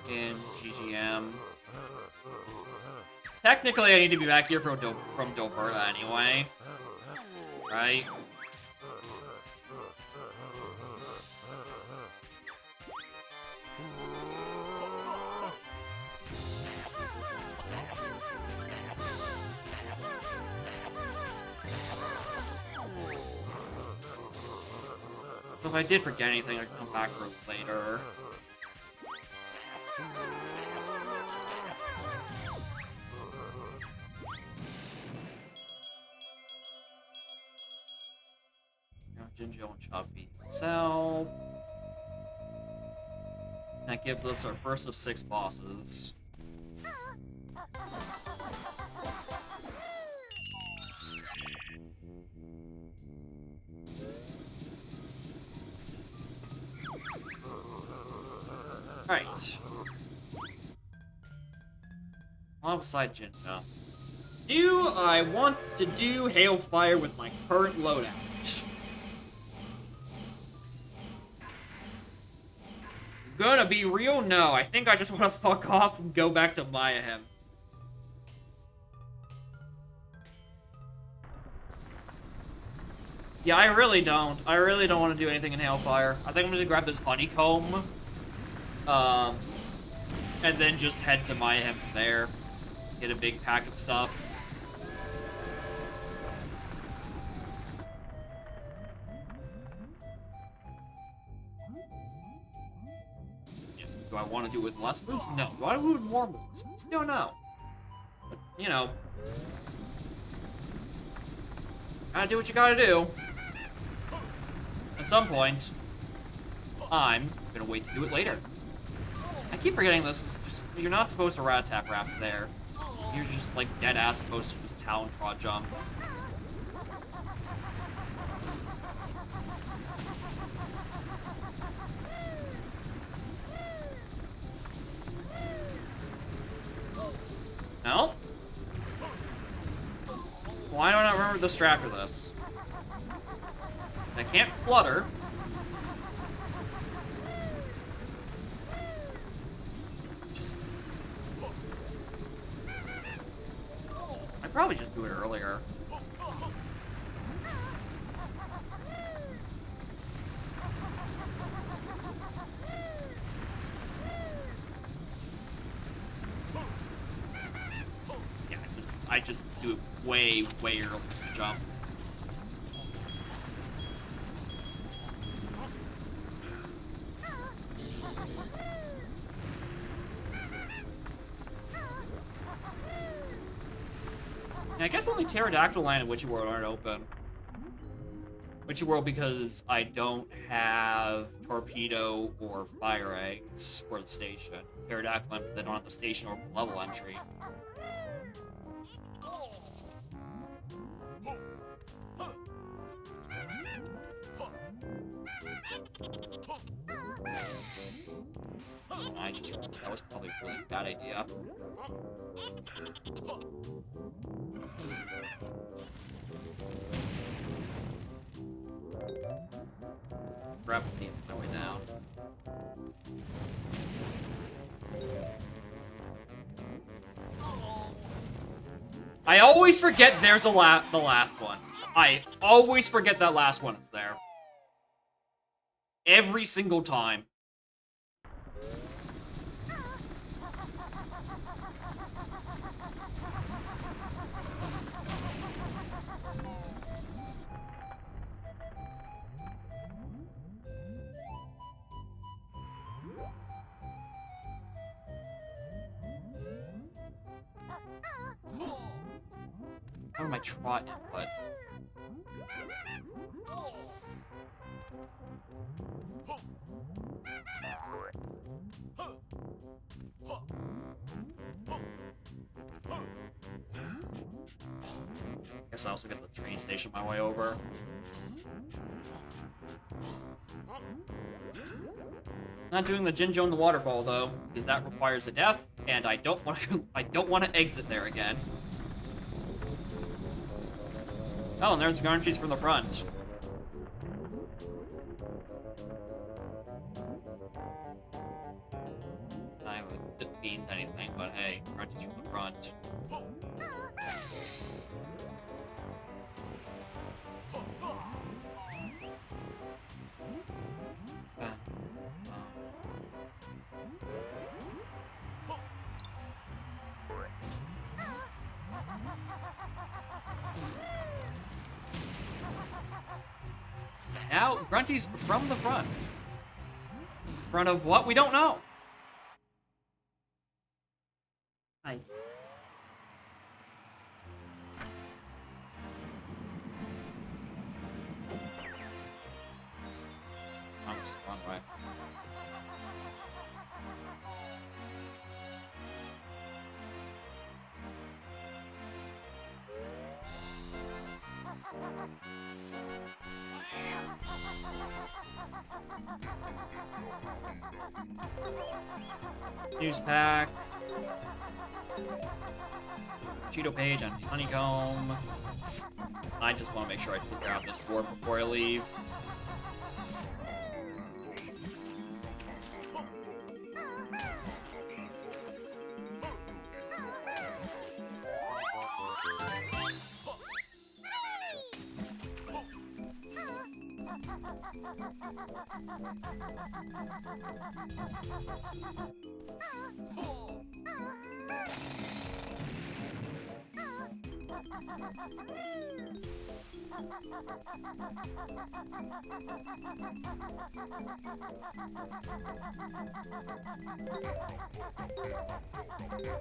In GGM. Technically, I need to be back here from Doberta anyway. Right? So if I did forget anything, I can come back for it later. Jinjo and Chuffy sell. That gives us our first of 6 bosses. Alright. Alongside Jinjo. Do I want to do Hailfire with my current loadout? Gonna be real? No. I think I just want to fuck off and go back to Mayhem. Yeah, I really don't. I really don't want to do anything in Hailfire. I think I'm gonna grab this honeycomb. And then just head to Mayhem from there. Get a big pack of stuff. Do I want to do it with less moves? No. Do I want to do it with more moves? Still no. But, you know. Gotta do what you gotta do. At some point. I'm gonna wait to do it later. I keep forgetting this is just, you're not supposed to rat-tap wrap there. You're just, like, dead-ass supposed to just talon trot jump. No? Why don't I remember the strat for this? I can't flutter. Just... I'd probably just do it earlier. Yeah, I just do it way, way early to jump. I guess only Pterodactyl Land and Witchy World aren't open. Witchy World because I don't have Torpedo or Fire Eggs for the station. Pterodactyl Land because I don't have the station or level entry. That was probably a really bad idea. Grab the way down. I always forget there's the last one. I always forget that last one is there. Every single time. How am I trot input? Guess I also get the train station my way over. Not doing the Jinjo in the waterfall though, because that requires a death, and I don't want to. I don't want to exit there again. Oh, and there's the guarantees from the front. Not even if it means anything, but hey, guarantees from the front. Now, Grunty's from the front. Front of what? We don't know. Hi. I'm just wrong way. News pack. Cheeto page and honeycomb. I just want to make sure I take care of this board before I leave.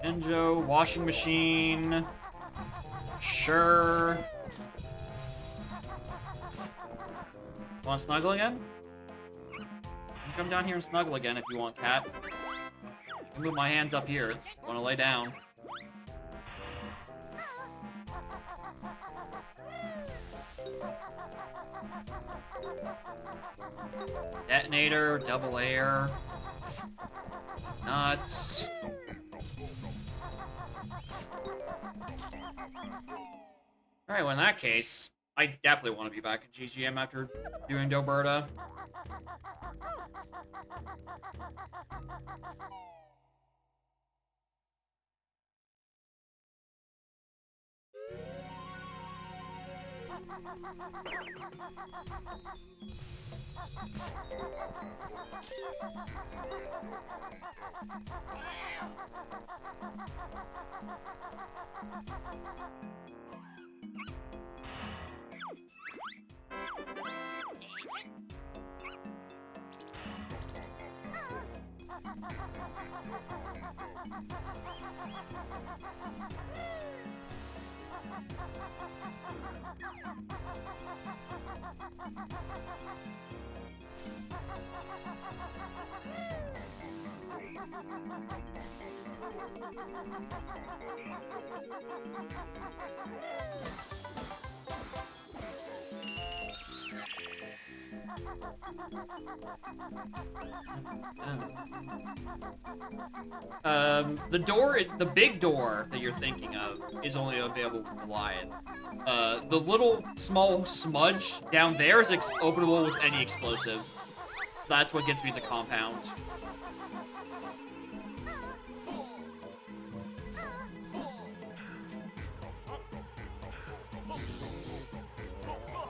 Enjo, washing machine. Sure. Want to snuggle again? come down here and snuggle again if you want, cat. I'll move my hands up here. Wanna lay down. Detonator, double air. He's nuts. Alright, well in that case, I definitely want to be back in GGM after doing Doberta. The big door that you're thinking of is only available with Goliath. The little small smudge down there is openable with any explosive. So that's what gets me the compound.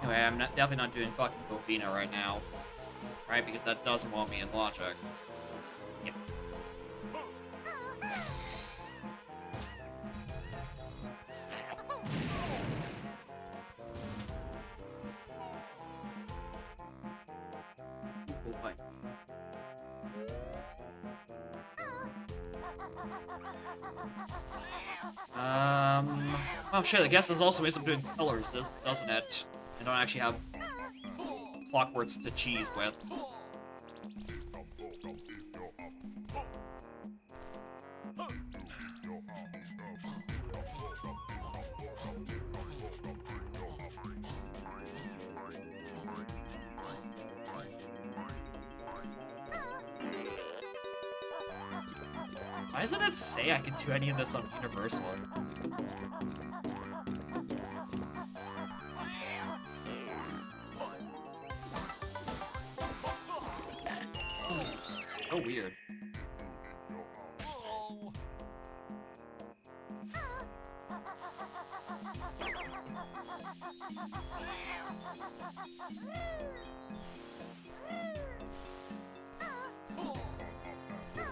Anyway, I'm definitely not doing fucking Bovina right now. Right? Because that doesn't want me in logic. Yep. Oh shit, I guess there's also ways of doing colors, doesn't it? I don't actually have clockworks to cheese with. Why doesn't it say I can do any of this on Universal? So weird.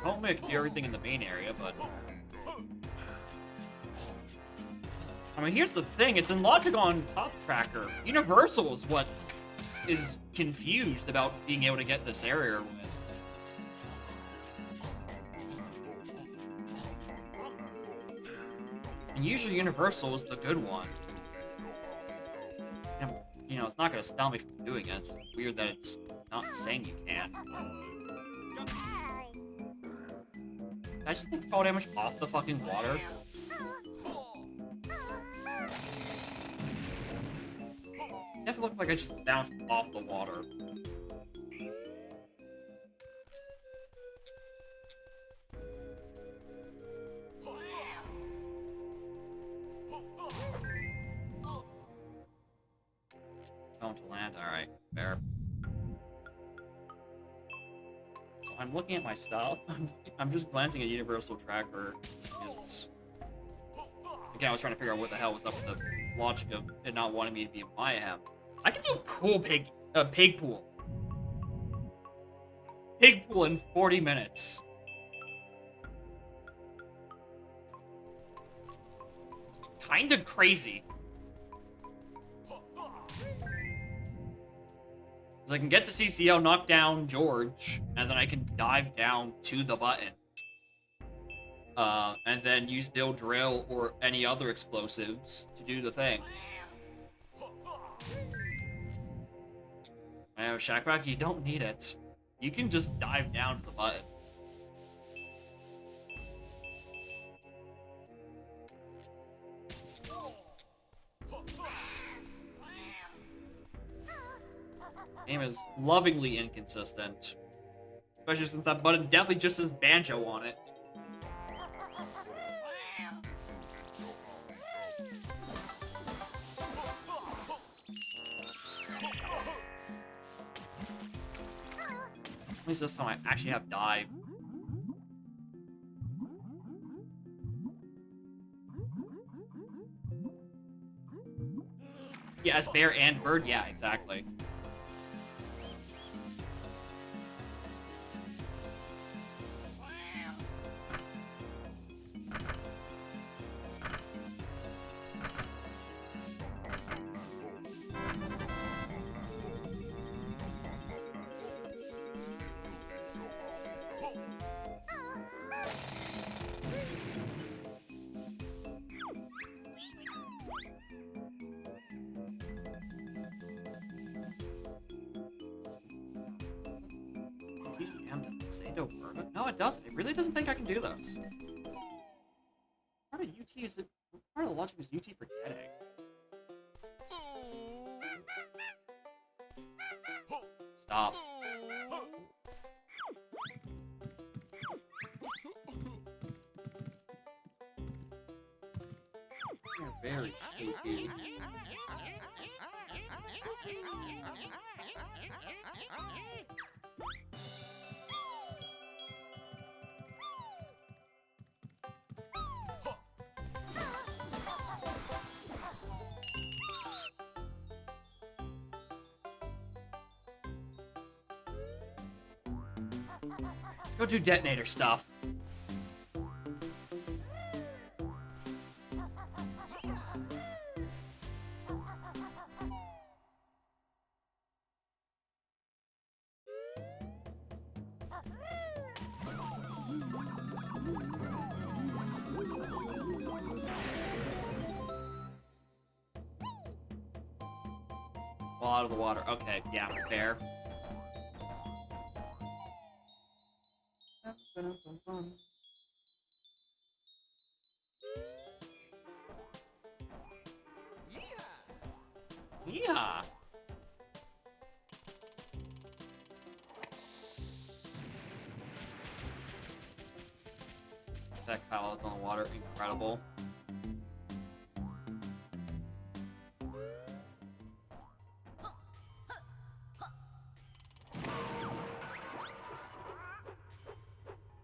Don't make do everything in the main area, but I mean, here's the thing: it's in logic on Pop Tracker. Universal is what is confused about being able to get this area with. And usually Universal is the good one. And, you know, it's not going to stop me from doing it. It's just weird that it's not saying you can. Did I just take fall damage off the fucking water? It definitely looked like I just bounced off the water. Going to land? Alright, fair. So I'm looking at my stuff. I'm just glancing at Universal Tracker. It's... Again, I was trying to figure out what the hell was up with the logic of it not wanting me to be a Mayhem. I can do pig pool. Pig pool in 40 minutes. It's kinda crazy. I can get the CCO, knock down George, and then I can dive down to the button. And then use Bill Drill or any other explosives to do the thing. I have a Shack Rack, you don't need it. You can just dive down to the button. Game is lovingly inconsistent. Especially since that button definitely just says banjo on it. At least this time I actually have dive. Yeah, as bear and bird, yeah, exactly. No, it doesn't. It really doesn't think I can do this. Part of UT is part of the logic is UT forgetting. Stop. You're very cheeky. Go do detonator stuff. Fall out of the water. Okay, yeah, fair. Yeah. That Kyle is on the water, incredible.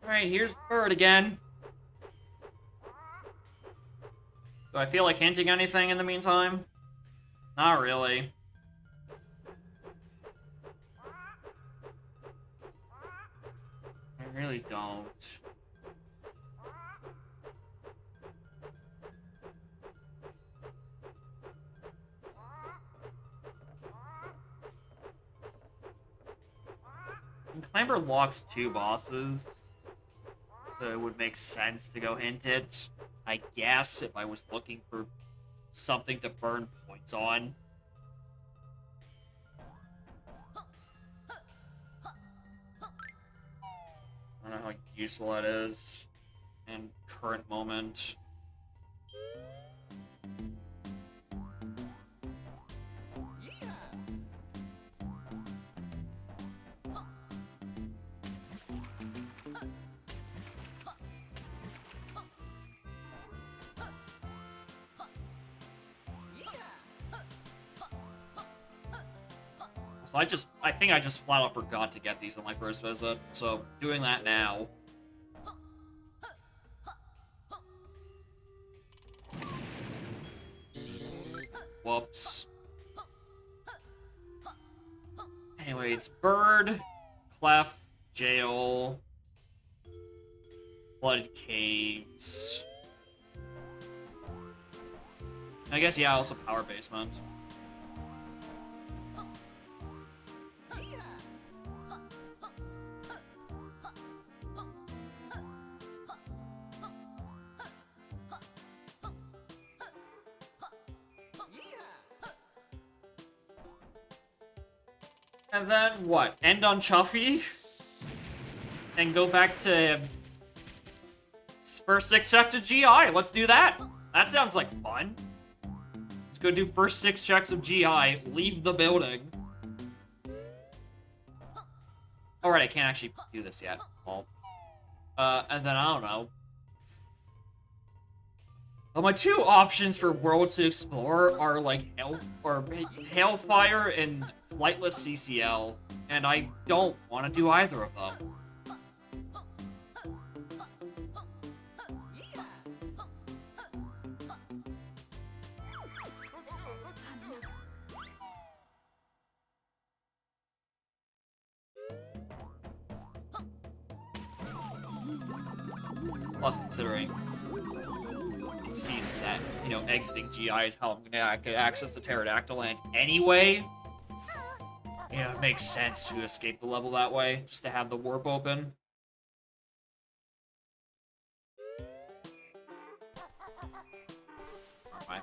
Alright, here's the bird again. Do I feel like hinting anything in the meantime? Not really. I really don't. And Clamber locks 2 bosses, so it would make sense to go hint it. I guess if I was looking for something to burn points on. I don't know how useful that is in current moment. So I think I just flat out forgot to get these on my first visit, so doing that now. Whoops. Anyway, it's Bird, Clef, Jail, Flooded Caves. I guess, yeah, also Power Basement. And then what? End on Chuffy? and go back to first 6 checks to GI. Let's do that. That sounds like fun. Let's go do first 6 checks of GI, leave the building. Alright, I can't actually do this yet. Well, and then I don't know. Well, my 2 options for worlds to explore are like Hailfire and Flightless CCL, and I don't want to do either of them. Plus, considering it seems that, you know, exiting GI is how I'm gonna get access to Pterodactyl Land anyway. Yeah, it makes sense to escape the level that way, just to have the warp open. Alright.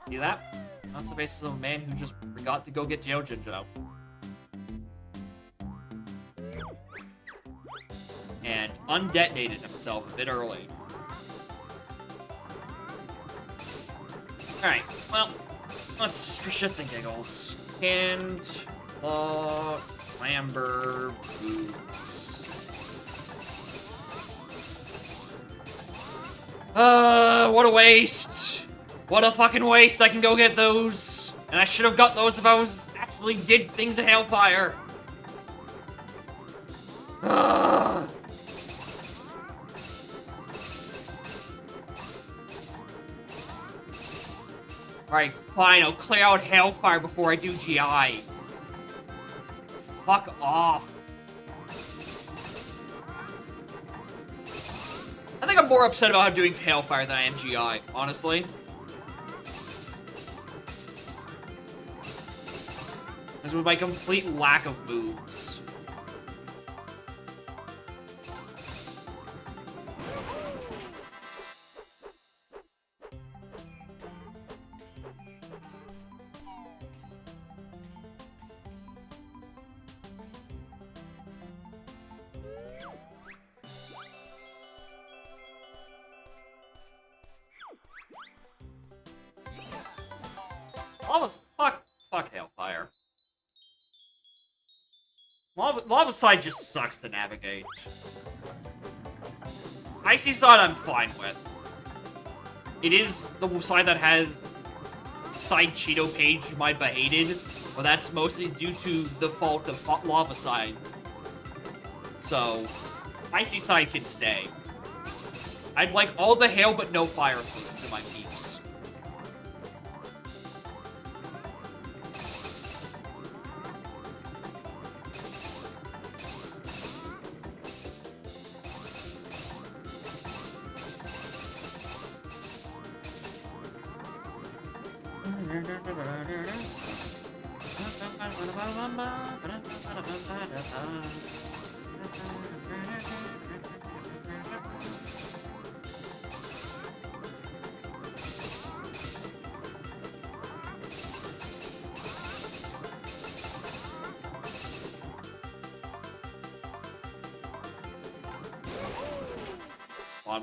See that? That's the basis of a man who just forgot to go get Jojo. And undetonated himself a bit early. Alright, well, let's, for shits and giggles, and clamber boots. What a waste! What a fucking waste, I can go get those! And I should have got those if I was actually did things at Hailfire. Alright, fine, I'll clear out Hailfire before I do GI. Fuck off. I think I'm more upset about doing Hailfire than I am GI, honestly. This was my complete lack of moves. Fuck Hailfire. Lava side just sucks to navigate. Icy side I'm fine with. It is the side that has side Cheeto page you might be hated, but that's mostly due to the fault of lava side. So, Icy side can stay. I'd like all the hail but no fire moves in my peaks.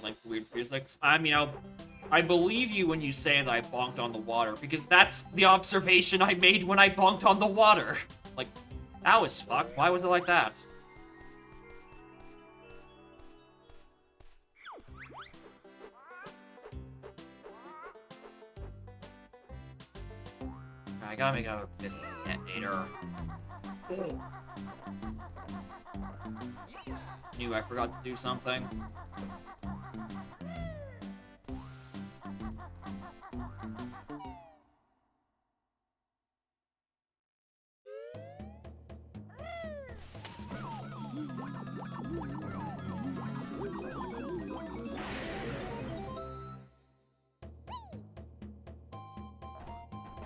Like weird physics. I mean, I believe you when you say that I bonked on the water, because that's the observation I made when I bonked on the water. Like, that was fucked. Why was it like that? I gotta make another missing detonator. Knew I forgot to do something.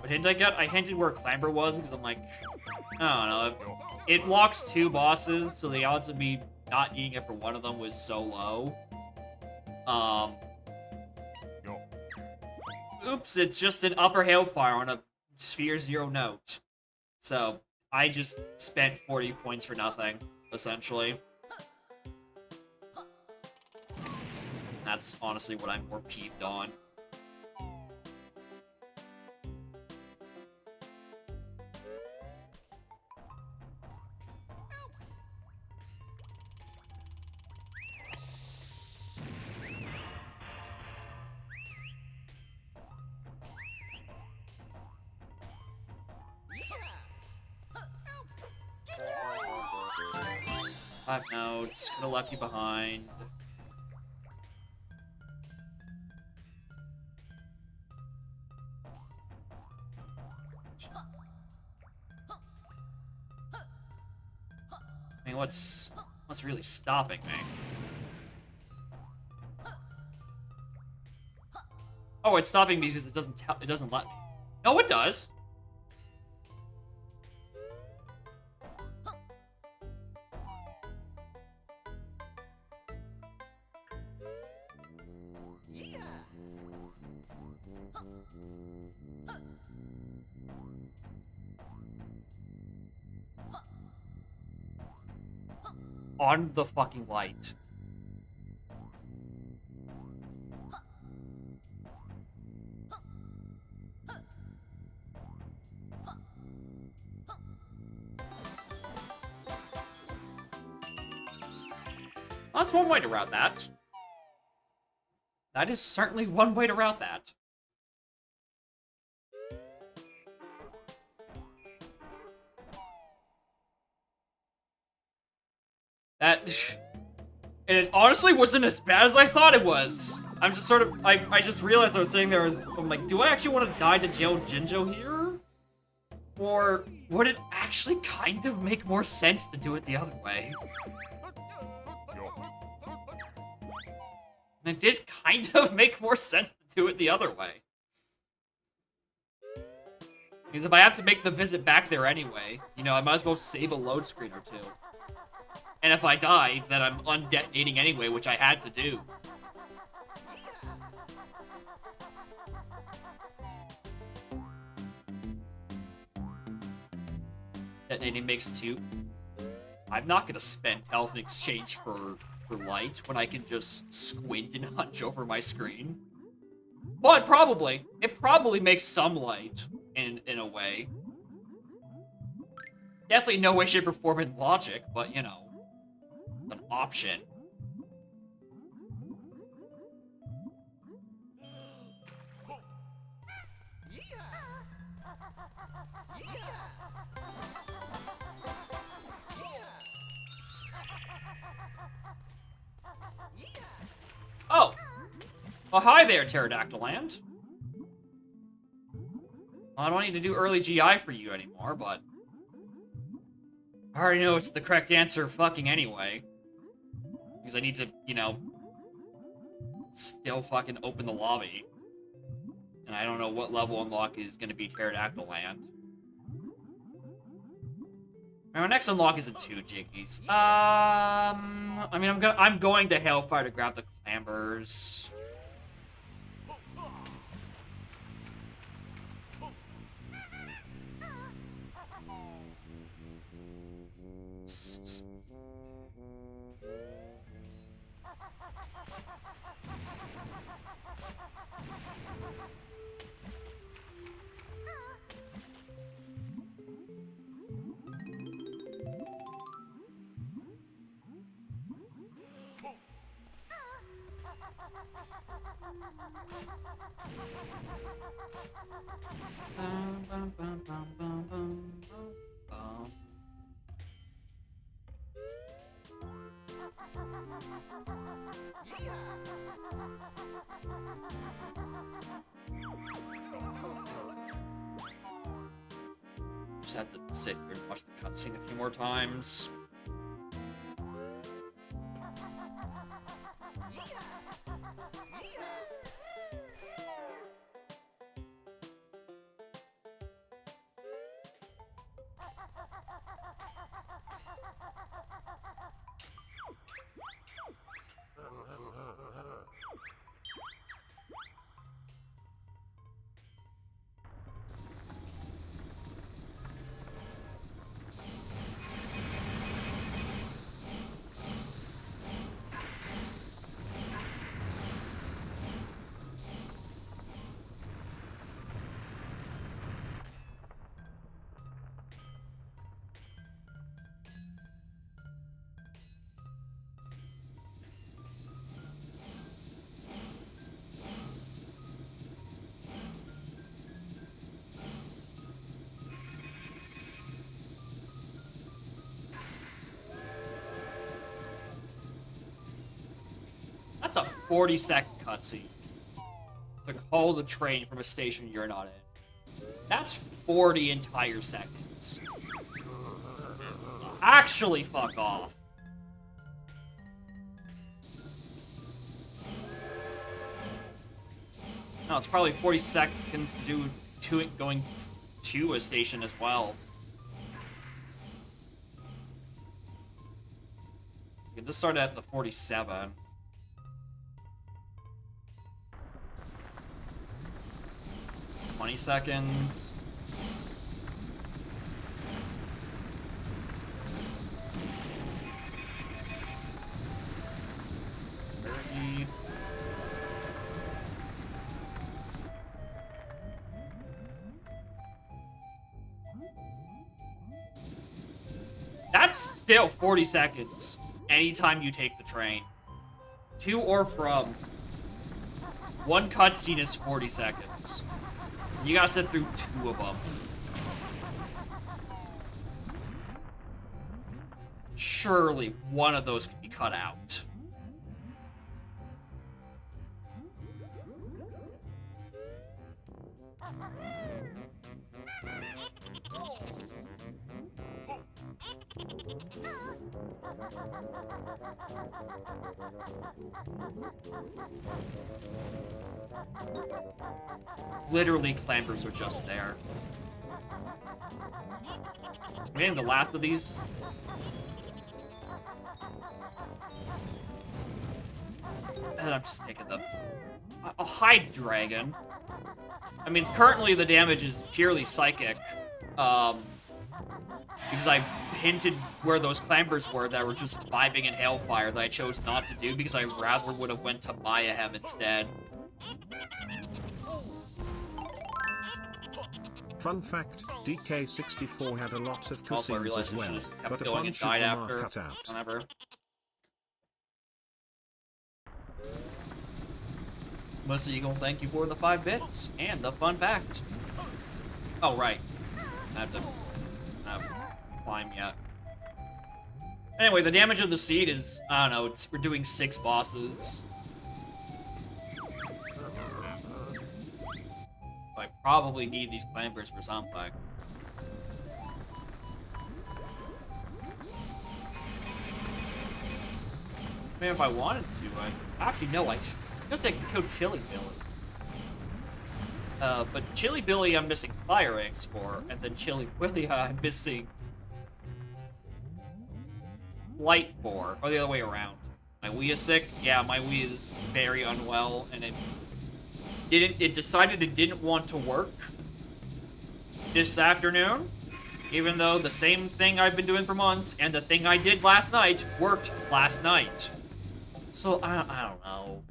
What hint I got? I hinted where Clamber was because I'm like, I don't know. It locks 2 bosses, so the odds of me not needing it for one of them was so low. Um, oops, it's just an upper hailfire on a sphere 0 note. So, I just spent 40 points for nothing, essentially. That's honestly what I'm more peeved on. Five notes, could have left you behind. I mean, what's really stopping me? Oh, it's stopping me because it doesn't let me. No, it does. On the fucking light. That's one way to route that. That is certainly one way to route that. That... And it honestly wasn't as bad as I thought it was. I'm just sort of... I just realized I was sitting there, I'm like, do I actually want to die to Jail Jinjo here? Or would it actually kind of make more sense to do it the other way? And it did kind of make more sense to do it the other way. Because if I have to make the visit back there anyway, you know, I might as well save a load screen or two. And if I die, then I'm undetonating anyway, which I had to do. Detonating makes 2. I'm not gonna spend health in exchange for light when I can just squint and hunch over my screen. But probably. It probably makes some light in a way. Definitely no way, shape, or form in logic, but you know, an option. Oh. Well, hi there, Pterodactyl Land. Well, I don't need to do early GI for you anymore, but... I already know it's the correct answer fucking anyway. Because I need to, you know... still fucking open the lobby. And I don't know what level unlock is going to be Pterodactyl Land. My next unlock isn't too jiggies. I mean, I'm going to Hailfire to grab the Clambers. Just have to sit here and watch the cutscene a few more times. That's a 40-second cutscene. To call the train from a station you're not in. That's 40 entire seconds. Actually, fuck off. No, it's probably 40 seconds to do to it going to a station as well. Okay, this started at the 47. $20 seconds. That's still 40 seconds anytime you take the train. To or from. One cutscene is 40 seconds. You gotta sit through 2 of them. Surely one of those could be cut out. Literally, clampers are just there. Maybe the last of these. And I'm just taking the... A hide dragon. I mean, currently the damage is purely psychic. Because I hinted where those clampers were that were just vibing in Hailfire that I chose not to do because I rather would have went to Mayahem instead. Fun fact, DK64 had a lot of Also, I cutscenes realized as I should well, have kept but a going and bunch of died them are after. cut out. Whenever. Musa Eagle, thank you for the 5 bits and the fun fact. Oh, right. I have to climb yet. Anyway, the damage of the seed is, I don't know, we're doing 6 bosses. I probably need these clampers for something. I mean, if I wanted to, actually, no, I guess I could kill Chili Billy. But Chili Billy I'm missing Fire Eggs for, and then Chili Willy I'm missing Light for, or the other way around. My Wii is sick? Yeah, my Wii is very unwell, and it decided it didn't want to work this afternoon, even though the same thing I've been doing for months, and the thing I did last night worked last night. So, I don't know.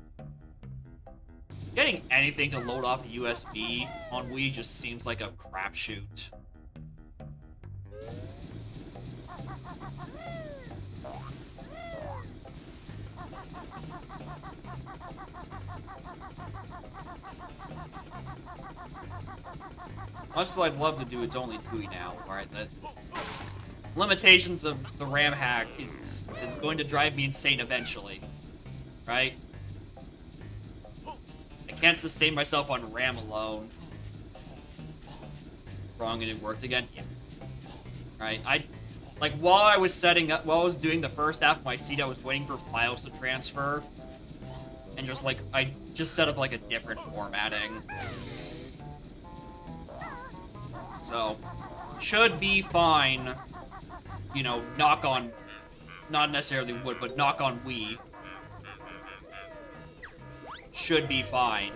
Getting anything to load off a USB on Wii just seems like a crapshoot. Much as I'd love to do, it's only tooie now, right? The limitations of the RAM hack is going to drive me insane eventually, right? I can't sustain myself on RAM alone. Wrong, and it worked again? Yeah. Right, while I was setting up, while I was doing the first half of my seed, I was waiting for files to transfer. And just, I just set up, a different formatting. So, should be fine. You know, knock on, not necessarily wood, but knock on Wii. Should be fine.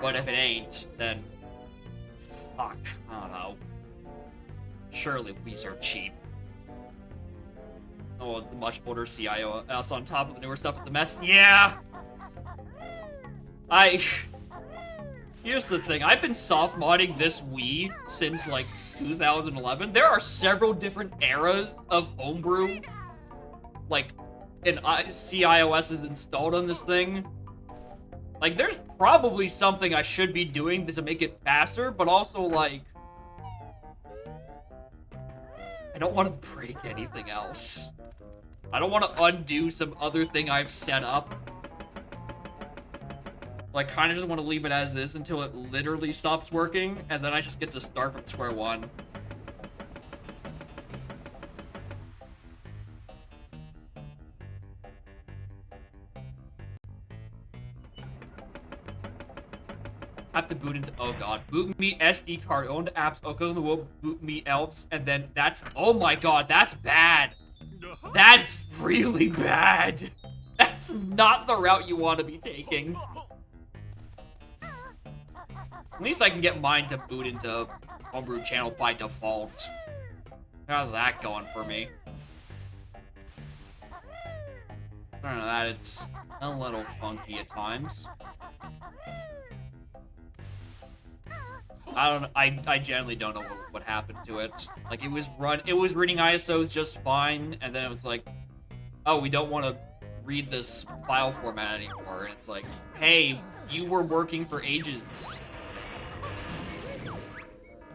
But if it ain't, then fuck, I don't know. Surely Wii's are cheap. Oh, it's a much older CIOS on top of the newer stuff with the mess. Yeah! Here's the thing, I've been soft modding this Wii since, 2011. There are several different eras of homebrew, and CIOS is installed on this thing. Like, there's probably something I should be doing to make it faster, but also, like... I don't want to break anything else. I don't want to undo some other thing I've set up. So I kind of just want to leave it as is until it literally stops working, and then I just get to start from square one. Have to boot into, oh god, boot me SD card, owned apps, Oko in the world, boot me elves, and then that's, oh my god, that's bad. That's really bad. That's not the route you want to be taking. At least I can get mine to boot into Homebrew channel by default. Got that going for me. I don't know, that it's a little funky at times. I generally don't know what happened to it. Like, it was reading ISOs just fine, and then it was like, oh, we don't want to read this file format anymore. And it's like, hey, you were working for ages.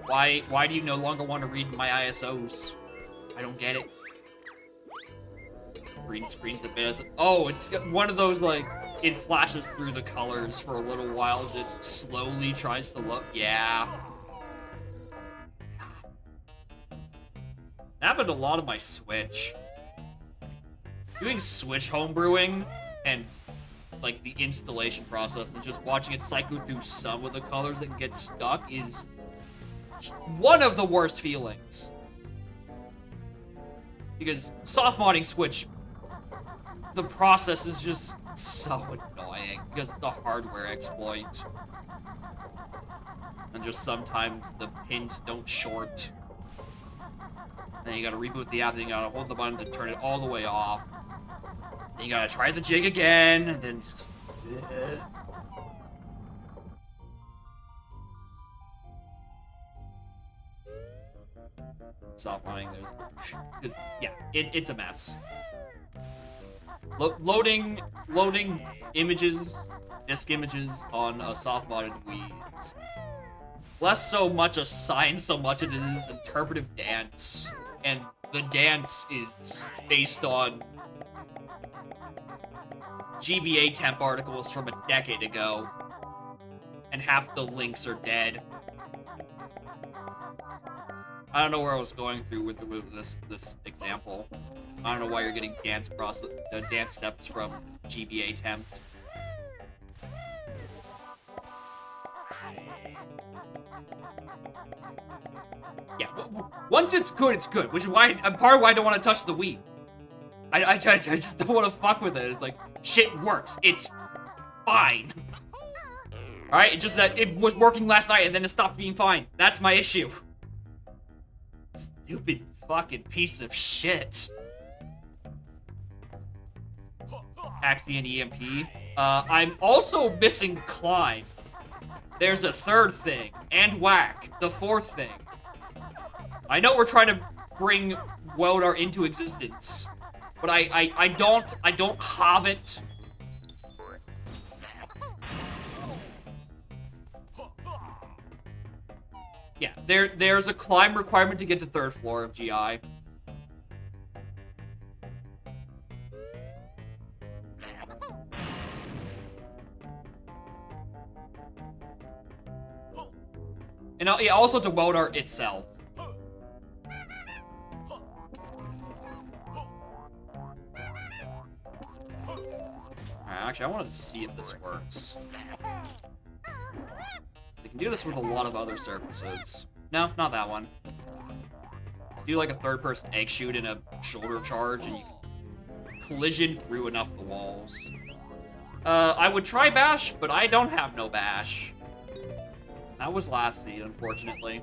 Why do you no longer want to read my ISOs? I don't get it. Green screen's a bit as oh, it's one of those, like, it flashes through the colors for a little while as it slowly tries to look. Yeah. That happened a lot of my Switch. Doing Switch homebrewing and, like, the installation process and just watching it cycle through some of the colors that get stuck is one of the worst feelings. Because soft modding Switch, the process is just so annoying because it's a hardware exploit. And just sometimes the pins don't short. Then you gotta reboot the app, then you gotta hold the button to turn it all the way off. Then you gotta try the jig again, and then just... Soft modding, because yeah, it's a mess. Loading images, disk images on a soft modded Wii is less so much a science, so much it is interpretive dance, and the dance is based on GBA temp articles from a decade ago, and half the links are dead. I don't know where I was going through with this example. I don't know why you're getting dance steps from GBA temp. Yeah, once it's good, which is why part of why I don't want to touch the Wii. I just don't want to fuck with it. It's like, shit works. It's fine. Alright, it's just that it was working last night and then it stopped being fine. That's my issue. Stupid fucking piece of shit. Axie and EMP. I'm also missing Climb. There's a third thing. And Whack, the fourth thing. I know we're trying to bring Weldar into existence, but I don't have it. Yeah, there's a climb requirement to get to 3rd floor of GI. And yeah, also to Weldar itself. Actually, I wanted to see if this works. They can do this with a lot of other surfaces. No, not that one. Let's do like a third-person egg shoot and a shoulder charge, and you can collision through enough of the walls. I would try Bash, but I don't have no Bash. That was last seed, unfortunately.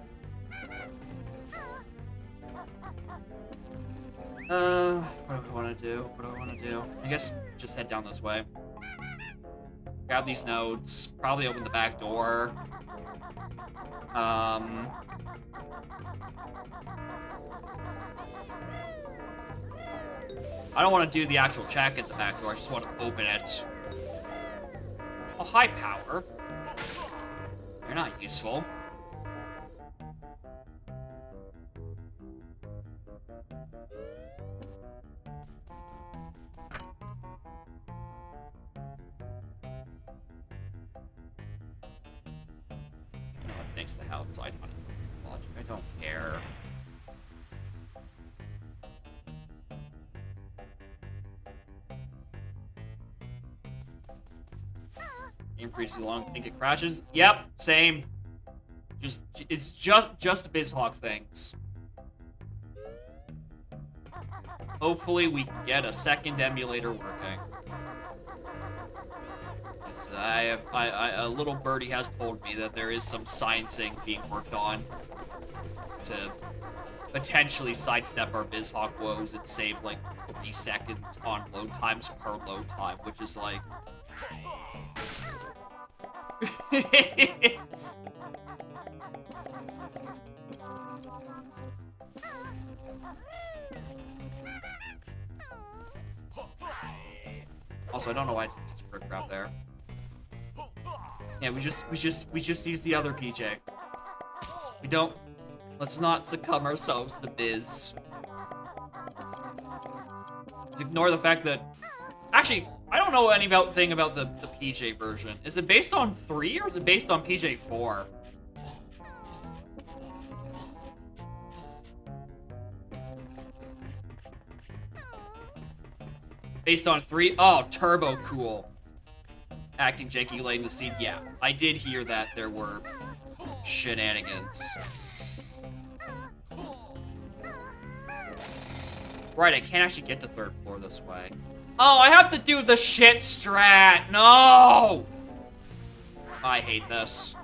What do I want to do? What do I want to do? I guess just head down this way. Grab these notes. Probably open the back door. I don't want to do the actual check at the back door. I just want to open it. Oh, high power. They're not useful. Thanks to how outside logic. I don't care. Game freezes long, think it crashes. Yep, same. It's just BizHawk things. Hopefully we can get a second emulator working. A little birdie has told me that there is some sciencing being worked on to potentially sidestep our BizHawk woes and save like 3 seconds on load times per load time, which is like... Also, I don't know why I did just brick grab there. Yeah, we just use the other PJ. We don't... Let's not succumb ourselves to Biz. Ignore the fact that... Actually, I don't know anything about the PJ version. Is it based on 3 or is it based on PJ 4? Based on 3? Oh, turbo cool. Acting janky, laying the seed. Yeah, I did hear that there were shenanigans. Right, I can't actually get to 3rd floor this way. Oh, I have to do the shit strat. No! I hate this.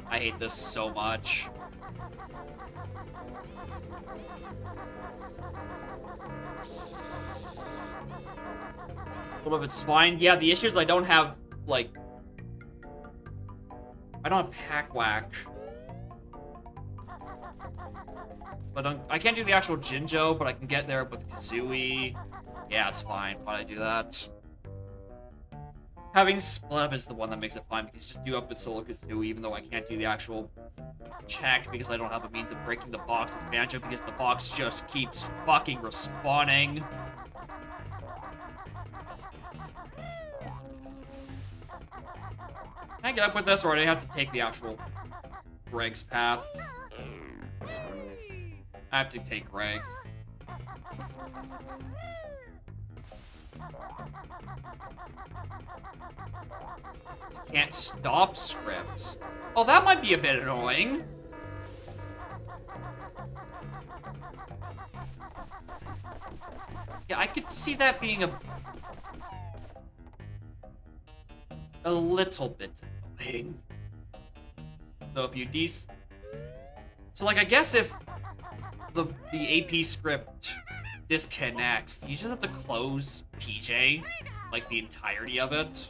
I hate this so much. Some of it's fine. Yeah, the issue is I don't have, like... I don't have Pack Whack. But I can't do the actual Jinjo, but I can get there with Kazooie. Yeah, it's fine. Why'd I do that? Having Splub is the one that makes it fine, because you just do up with Solo Kazooie, even though I can't do the actual check, because I don't have a means of breaking the box expansion, because the box just keeps fucking respawning. Can I get up with this, or do I have to take the actual Greg's path? I have to take Greg. Can't stop scripts. Oh, that might be a bit annoying. Yeah, I could see that being a little bit annoying. So if you So like, I guess if the AP script disconnects, you just have to close PJ, like the entirety of it.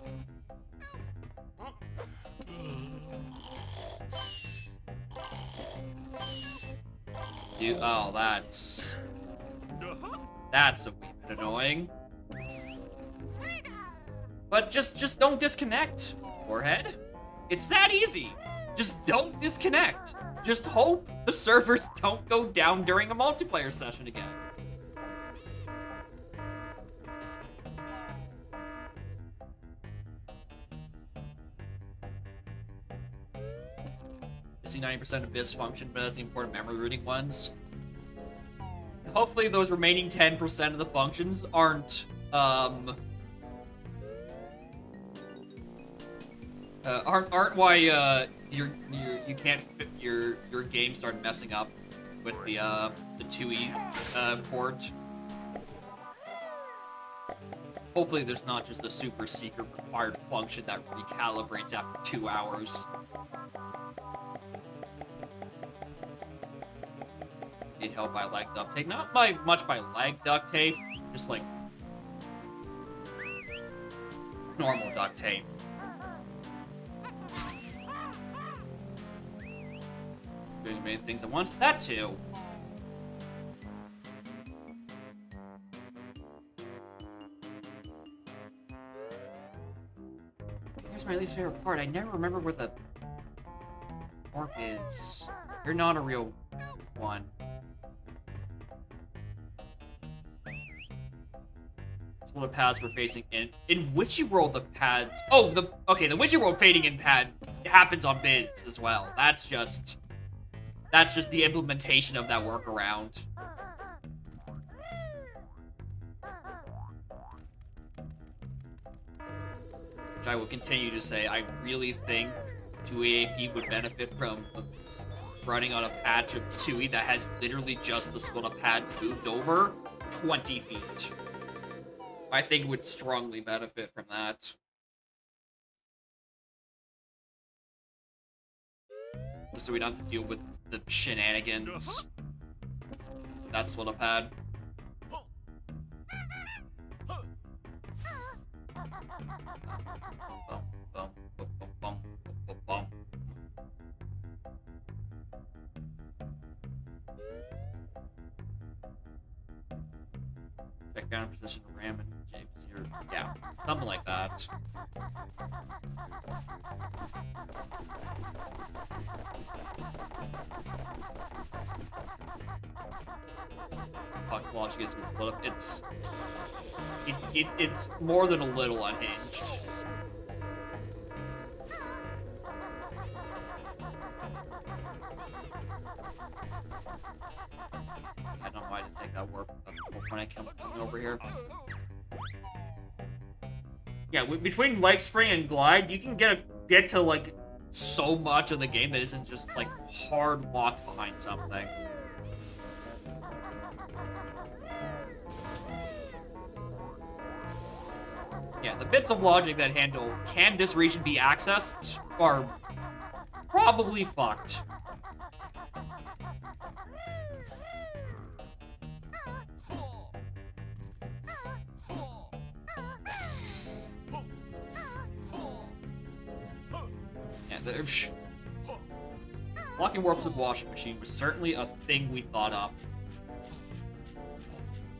Oh, that's a wee bit annoying. But just don't disconnect, Warhead. It's that easy. Just don't disconnect. Just hope the servers don't go down during a multiplayer session again. I see 90% of Biz function, but has the important memory rooting ones. Hopefully those remaining 10% of the functions aren't why you can't fit your game started messing up with the tooie port. Hopefully there's not just a super secret required function that recalibrates after 2 hours. Need help by lag duct tape. Not by much by lag duct tape, just like normal duct tape. Doing many things at once. That too. my least favorite part. I never remember where the warp is. You're not a real one. That's what the pads we're facing in. In Witchy World, the pads... Oh, the Witchy World fading in pad happens on Biz as well. That's just the implementation of that workaround. Which I will continue to say, I really think 2AAP would benefit from running on a patch of tooie that has literally just the split of pads moved over 20 feet. I think it would strongly benefit from that. Just so we don't have to deal with the shenanigans. That's what a pad. Check down position to ram and James here. Yeah, something like that. Fuck, logic gets me split up. It's more than a little unhinged. I don't know why I didn't take that warp. That's the whole point I come over here. Yeah, between leg spring and glide, you can get to like so much of the game that isn't just like hard locked behind something. Yeah, the bits of logic that handle can this region be accessed are probably fucked. Yeah, blocking warps with washing machine was certainly a thing we thought up.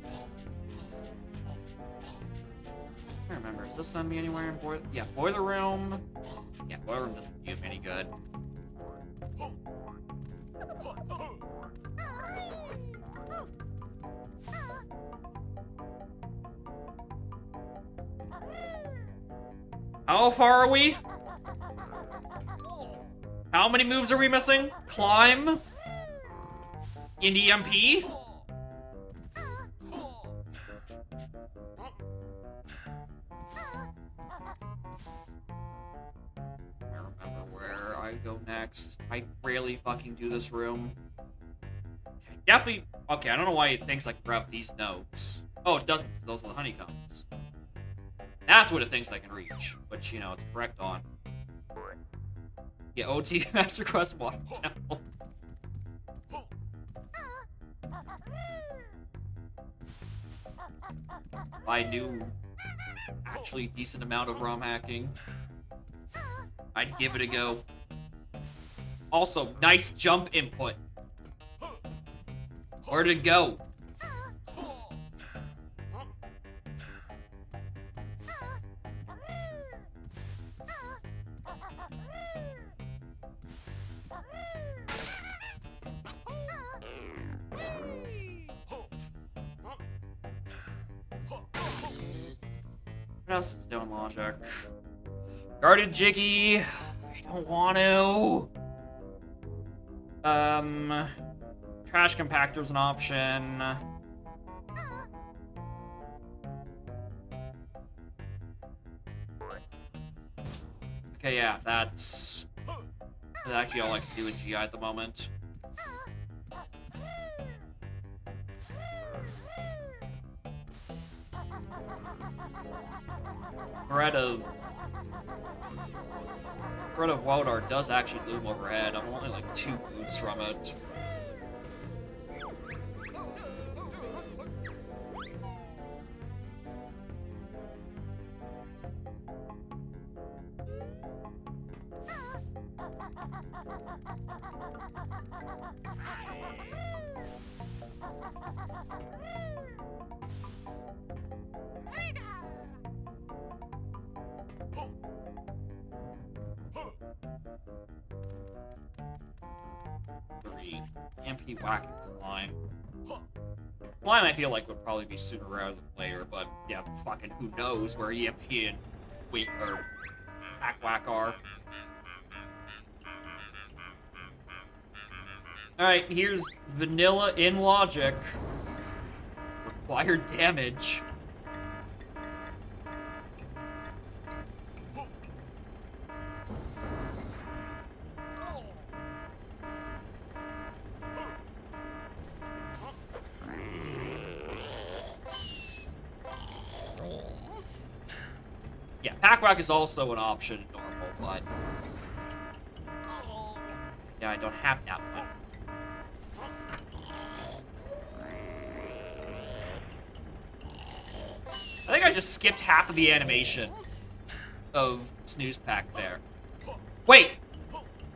I don't remember. Does this send me anywhere in boiler? Yeah, boiler room. Yeah, boiler room doesn't do me any good. How far are we? How many moves are we missing? Climb? In EMP? I remember where I go next. I rarely fucking do this room. Okay, definitely. Okay, I don't know why it thinks I can grab these notes. Oh, it doesn't. Those are the honeycombs. That's what it thinks I can reach, which, you know, it's correct on. Yeah, OT Master Quest Water Temple. If I knew actually a decent amount of ROM hacking, I'd give it a go. Also, nice jump input. Where'd it go? What else is doing logic? Guarded Jiggy. I don't want to. Trash compactor's an option. Okay, yeah, that's actually all I can do in GI at the moment. Threat of Wildart does actually loom overhead. I'm only like 2 moves from it. EMP whack and climb. Climb, I feel like, would probably be sooner rather than later, but yeah, fucking who knows where EMP and wait or hack whack are. Alright, here's vanilla in logic. Required damage. Yeah, pack whack is also an option in normal, but yeah, I don't have that one. I think I just skipped half of the animation of snooze pack there. Wait!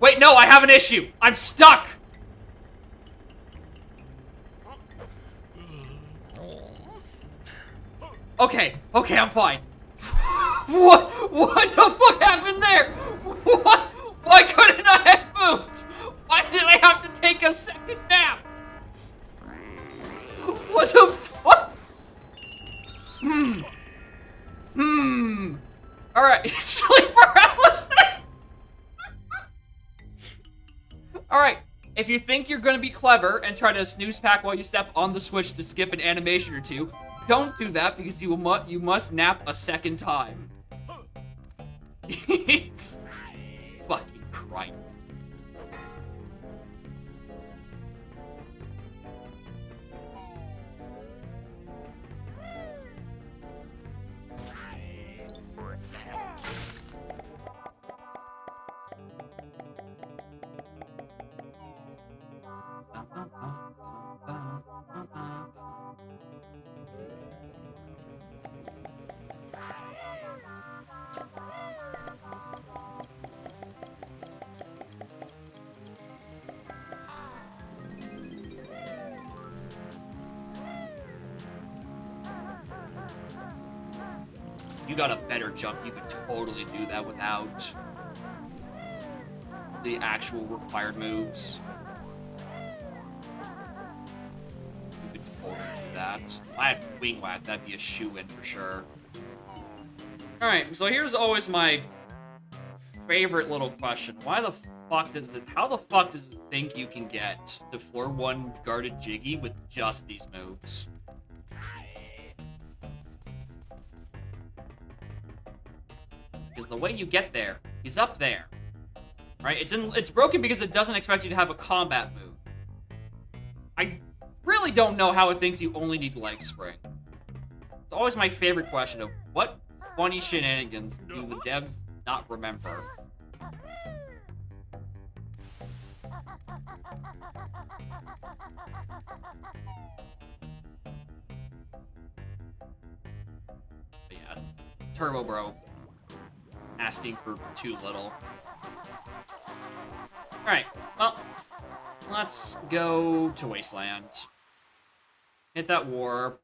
Wait, no, I have an issue! I'm stuck! Okay, I'm fine. What the fuck happened there? What? Why couldn't I have moved? Why did I have to take a second nap? What the fuck? Alright, sleep paralysis! Alright, if you think you're gonna be clever and try to snooze pack while you step on the switch to skip an animation or two, don't do that because you must nap a second time. It's fucking Christ. You got a better jump. You could totally do that without the actual required moves. You could totally do that. If I had wing whack, that'd be a shoe-in for sure. Alright, so here's always my favorite little question. How the fuck does it think you can get to floor 1 guarded Jiggy with just these moves? Because the way you get there is up there, right? It's broken because it doesn't expect you to have a combat move. I really don't know how it thinks you only need leg spring. It's always my favorite question of what funny shenanigans do the devs not remember? But yeah, it's Turbo Bro asking for too little. Alright, well, let's go to Wasteland. Hit that warp.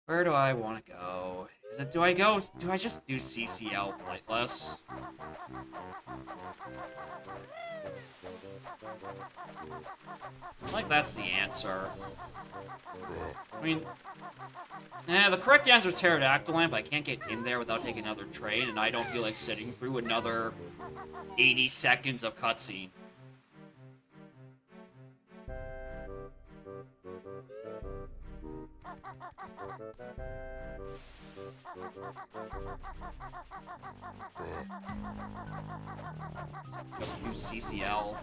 Where do I want to go? Do I just do CCL flightless? I like that's the answer. I mean, the correct answer is Pterodactyl Lamp, but I can't get in there without taking another train, and I don't feel like sitting through another 80 seconds of cutscene. Just use CCL.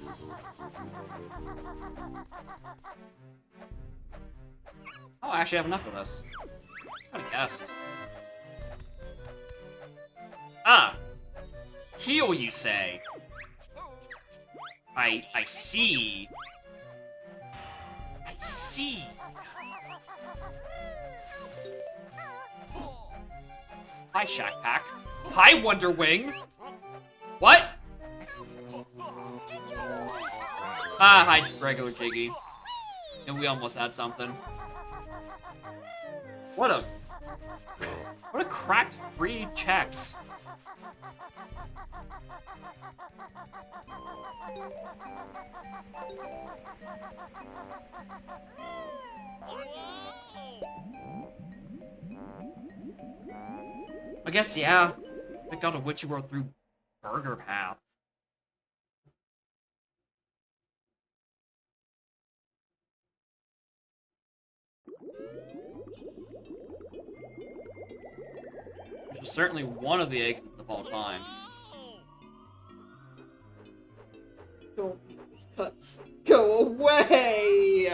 Oh, I actually have enough of this. I kind of guessed. Ah! Heal, you say? I see. I see. Hi, Shack Pack. Hi, Wonder Wing. What? Ah, hi, regular Jiggy. And we almost had something. What a cracked 3 checks. I guess, yeah. I got a witchy world through Burger Path. Which is certainly one of the exits of all time. Don't make these cuts go away!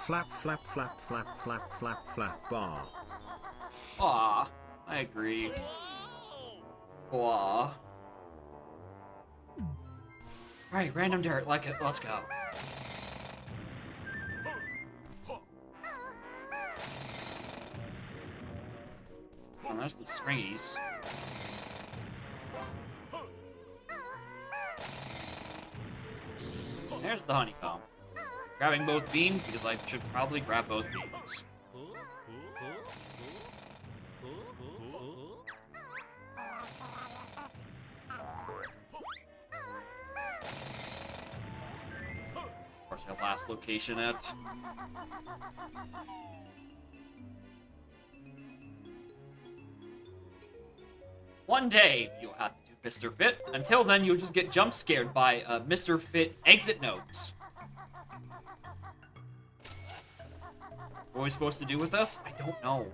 Flap flap flap flap flap flap flap bar. Aw, I agree. Aw. Alright, random dirt, let's go. Oh, there's the springies. There's the honeycomb. Grabbing both beans because I should probably grab both beans. Of course, our last location at. One day, you'll have to do Mr. Fit. Until then, you'll just get jump scared by Mr. Fit exit notes. What are we supposed to do with this? I don't know.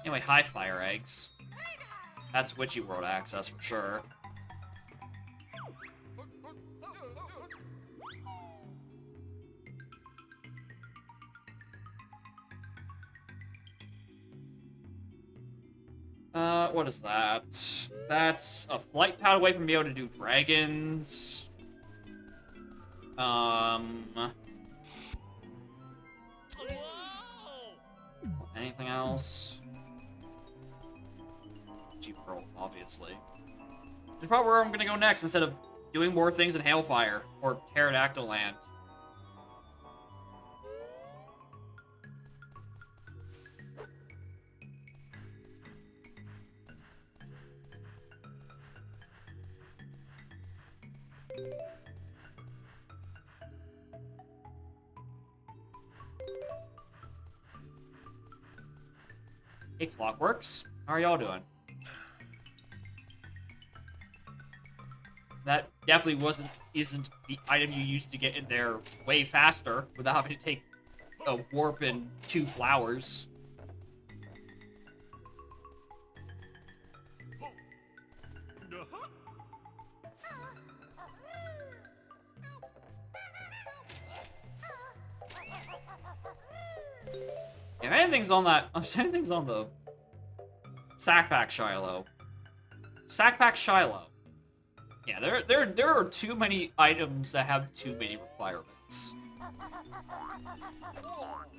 Anyway, high fire eggs. That's Witchy World access for sure. What is that? That's a flight pad away from being able to do dragons. Anything else? Cheap Pearl, obviously. This is probably where I'm gonna go next instead of doing more things in Hailfire or Pterodactyl Land. Hey, Clockworks. How are y'all doing? That definitely isn't the item you used to get in there way faster without having to take a warp and 2 flowers. If anything's on that, if anything's on the Sackpack Shiloh. Sackpack Shiloh. Yeah, there are too many items that have too many requirements.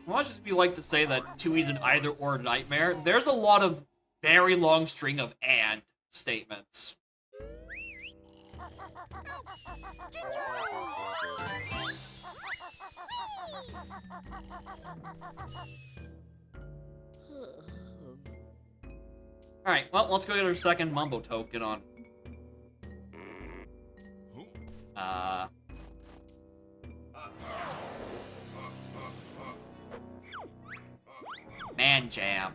Well, much as we like to say that Tooie's an either-or nightmare, there's a lot of very long string of and statements. Alright, well, let's go get our second Mumbo token on. Man Jam.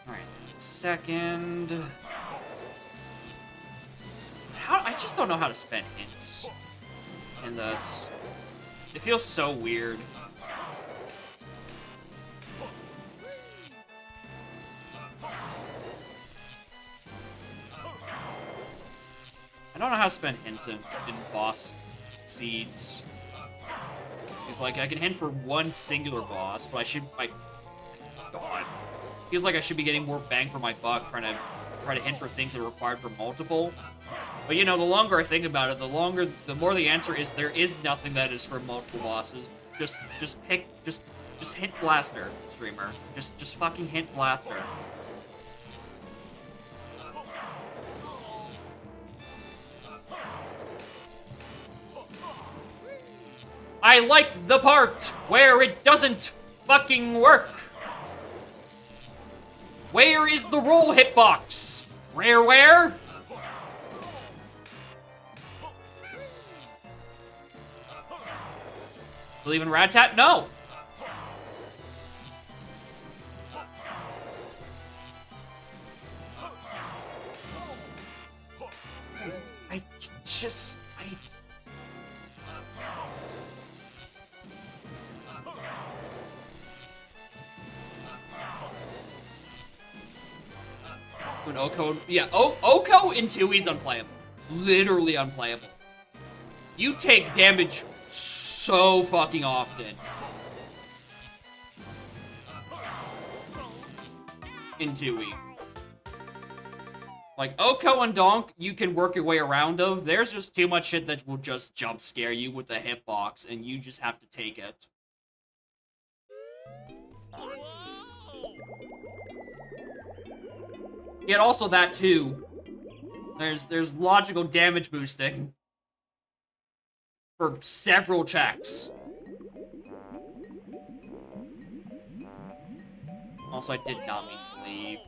Alright, second. I just don't know how to spend hints in this. It feels so weird. I don't know how to spend hints in boss seeds. It's like, I can hint for one singular boss, but God. Feels like I should be getting more bang for my buck trying to hint for things that are required for multiple. But you know, the longer I think about it, the more the answer is there is nothing that is for multiple bosses. Just hint blaster, streamer. Just fucking hint blaster. I like the part where it doesn't fucking work. Where is the roll hitbox? Where? Believe in Rat-Tat? No. When Oko, yeah, Oko in Tooie's unplayable. Literally unplayable. You take damage so fucking often. In Tooie. Like, Oko and Donk, you can work your way around of. There's just too much shit that will just jump scare you with the hitbox, and you just have to take it. Yet also that too. There's logical damage boosting for several checks. Also, I did not mean to leave.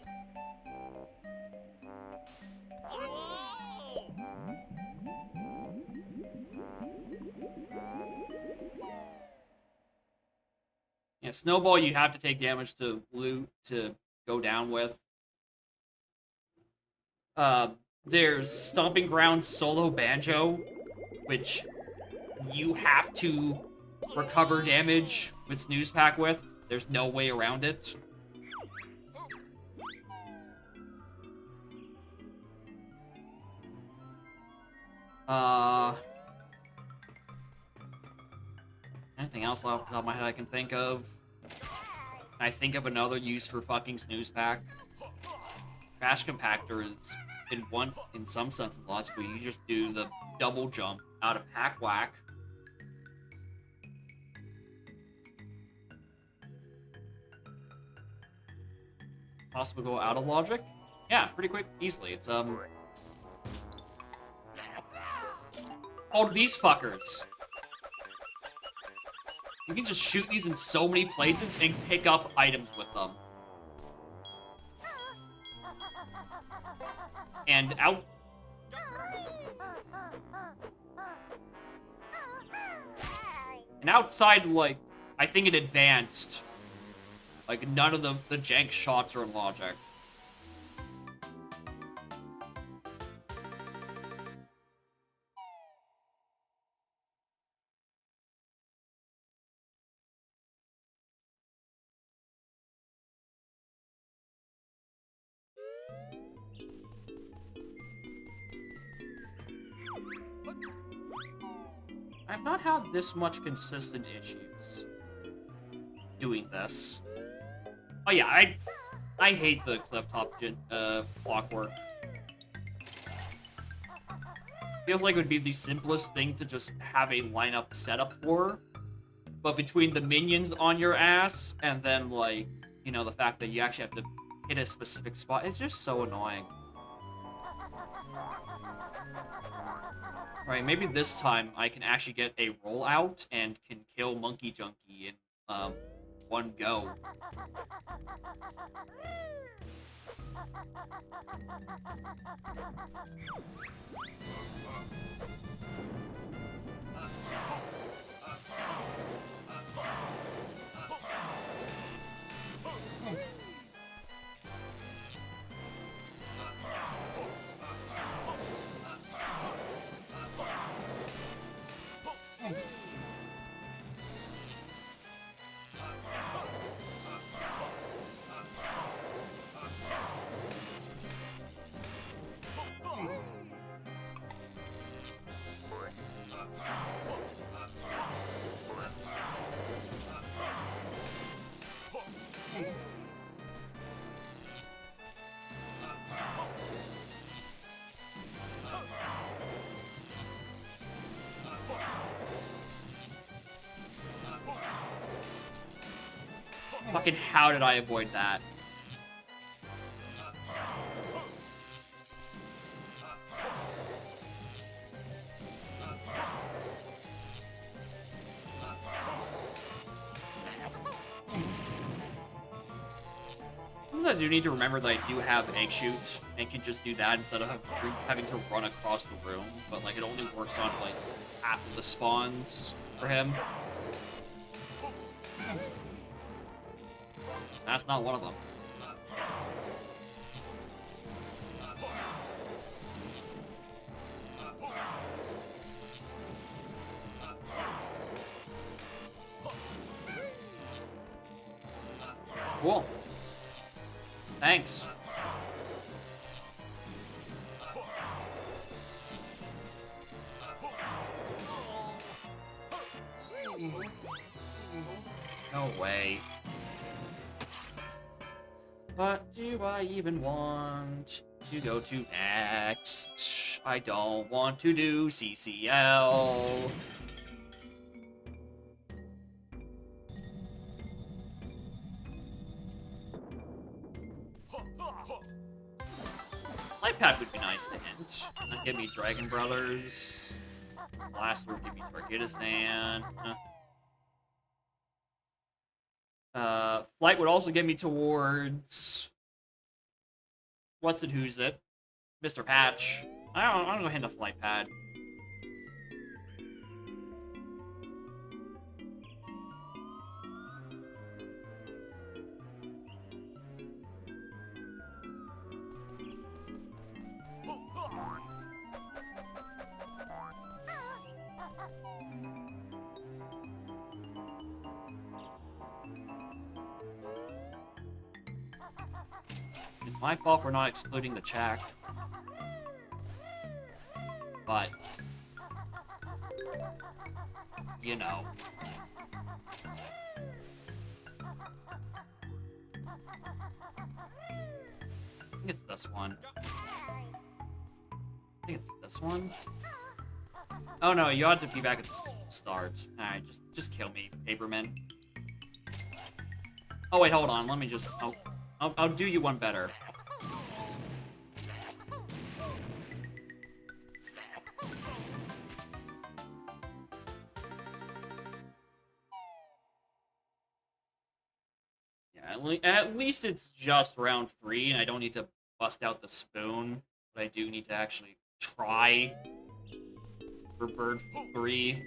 Yeah, Snowball, you have to take damage to loot to go down with. There's Stomping Grounds Solo Banjo, which you have to recover damage with Snooze Pack with. There's no way around it. Anything else off the top of my head I can think of? I think of another use for fucking Snooze Pack. Trash Compactor is, in some sense of logical, you just do the double jump out of Pack Whack. Possibly go out of logic? Yeah, pretty quick, easily. It's, oh, these fuckers. You can just shoot these in so many places and pick up items with them. And out. And outside, like, I think it advanced. Like, none of the jank shots are in logic. I've not had this much consistent issues doing this. Oh yeah, I hate the clifftop clockwork. Feels like it would be the simplest thing to just have a lineup set up for. But between the minions on your ass and then, like, you know, the fact that you actually have to hit a specific spot, it's just so annoying. Right, maybe this time I can actually get a rollout and can kill Monkey Junkie in one go. Fucking how did I avoid that? Sometimes I do need to remember that I do have egg shoot and can just do that instead of having to run across the room. But like it only works on like half of the spawns for him. That's not one of them. Cool. Thanks. No way. What do I even want to go to next? I don't want to do CCL. Pad would be nice to hint. That'd give me Dragon Brothers. Last would give me Targitistan. Flight would also get me towards... What's it, who's it? Mr. Patch. I'm gonna go hint a Flight Pad. It's my fault for not excluding the check. But, you know. I think it's this one. I think it's this one. Oh no, you ought to be back at the start. Alright, just kill me, Paperman. Oh wait, hold on. Let me just. I'll do you one better. Yeah, at least it's just round 3, and I don't need to bust out the spoon. But I do need to actually try for bird 3.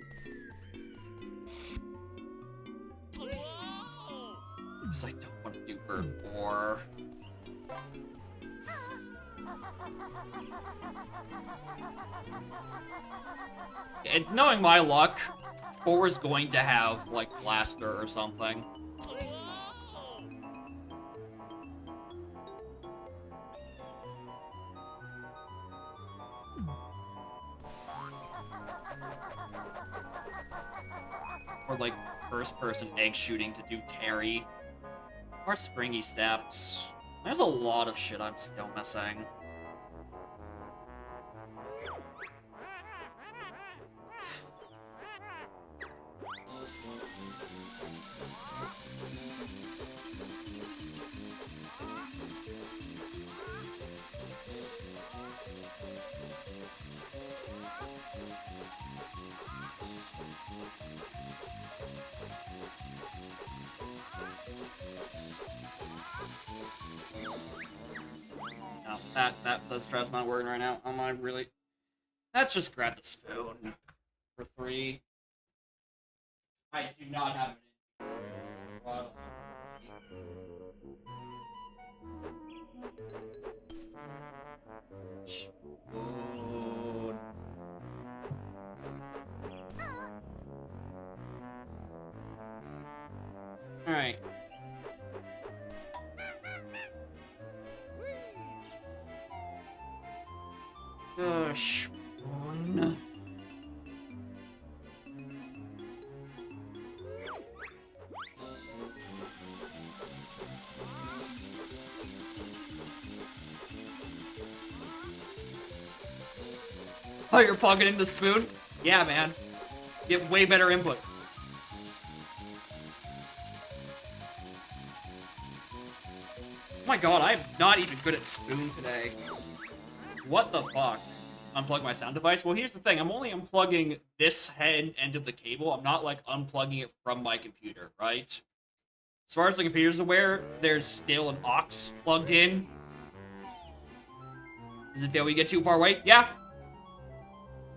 Because I don't want to do bird 4. And knowing my luck, 4 is going to have, like, Blaster or something. Or, like, first-person egg shooting to do Terry. Or Springy Steps. There's a lot of shit I'm still missing. The strat's not working right now. Am I really? Let's just grab the spoon for 3. I do not have it. Spoon. All right. Spoon. Oh, you're pocketing the spoon? Yeah, man. Get way better input. my god, I'm not even good at Spoon today. What the fuck? Unplug my sound device? Well, here's the thing. I'm only unplugging this end of the cable. I'm not, like, unplugging it from my computer, right? As far as the computer's aware, there's still an aux plugged in. Does it feel we get too far away? Yeah.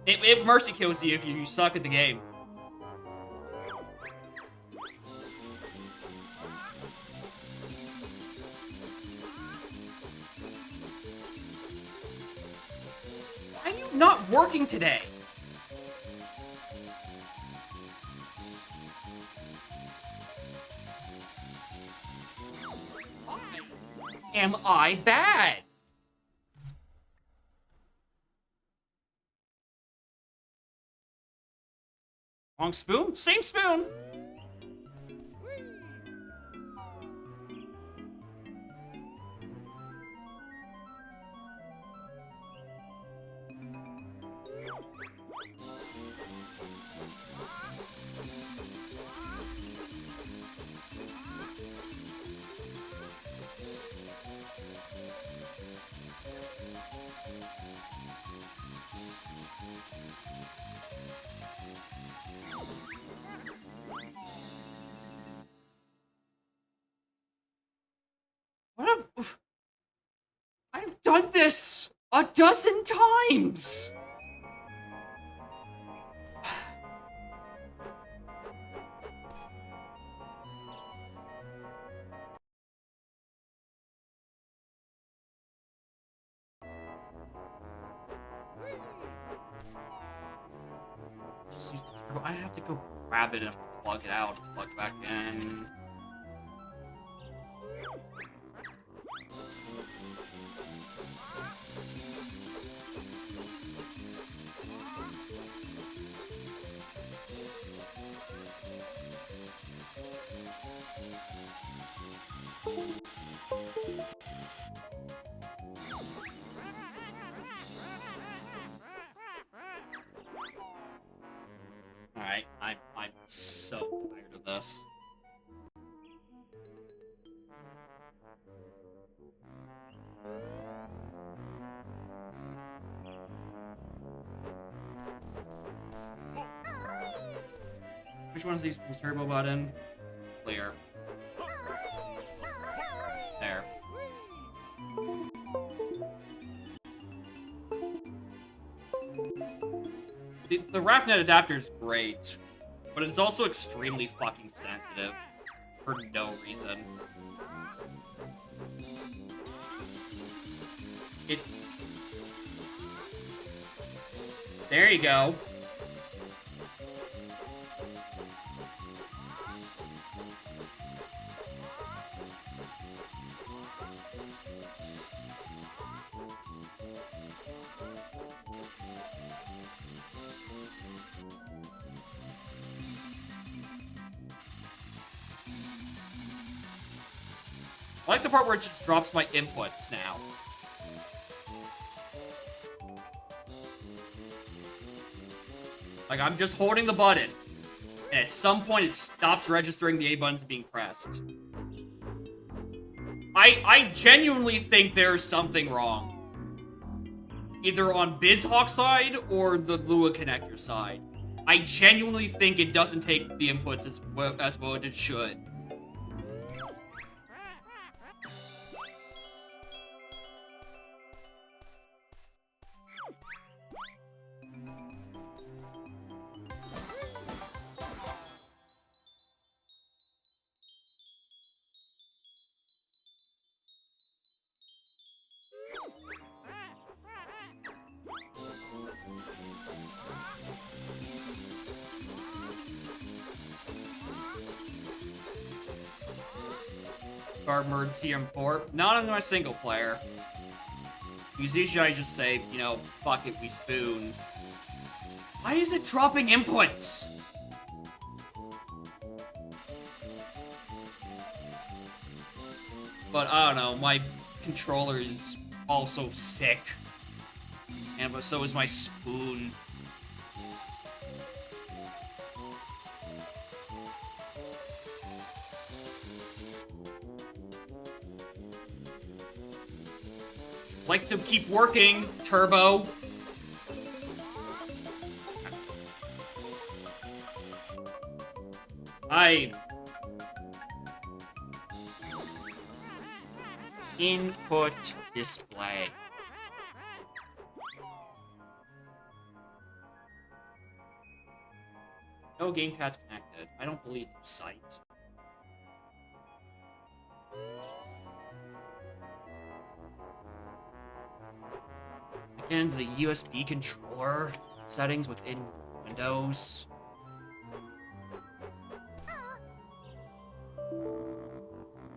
It mercy kills you if you suck at the game. Why are you not working today? Why am I bad? Wrong spoon? Same spoon. I've done this a dozen times! Just use the turbo. I have to go grab it and plug it out, plug it back in. Alright, I'm so tired of this. Which one is these full turbo button? Clear. There. The RAFnet adapter is great, but it's also extremely fucking sensitive for no reason. There you go. I like the part where it just drops my inputs now. Like, I'm just holding the button, and at some point it stops registering the A buttons being pressed. I genuinely think there's something wrong. Either on BizHawk's side or the Lua connector side. I genuinely think it doesn't take the inputs as well as it should. Mode CM4, not on my single player. Because usually I just say, you know, fuck it, we spoon. Why is it dropping inputs? But I don't know, my controller is also sick. And but so is my spoon. like to keep working, Turbo. Input display. No gamepad's connected. I don't believe the site. Again, the USB controller settings within Windows.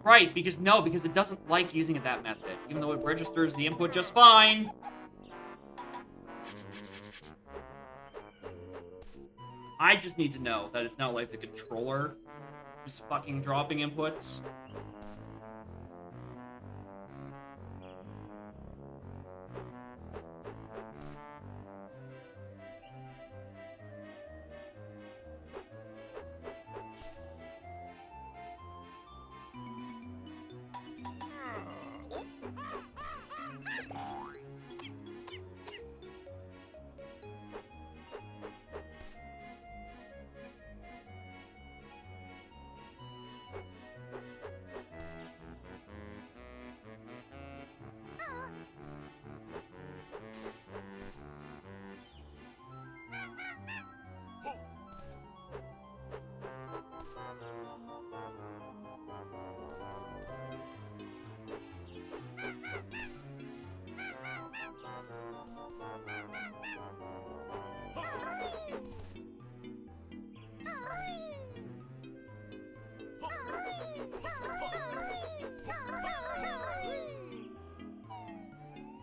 Right, because it doesn't like using it that method, even though it registers the input just fine. I just need to know that it's not like the controller just fucking dropping inputs.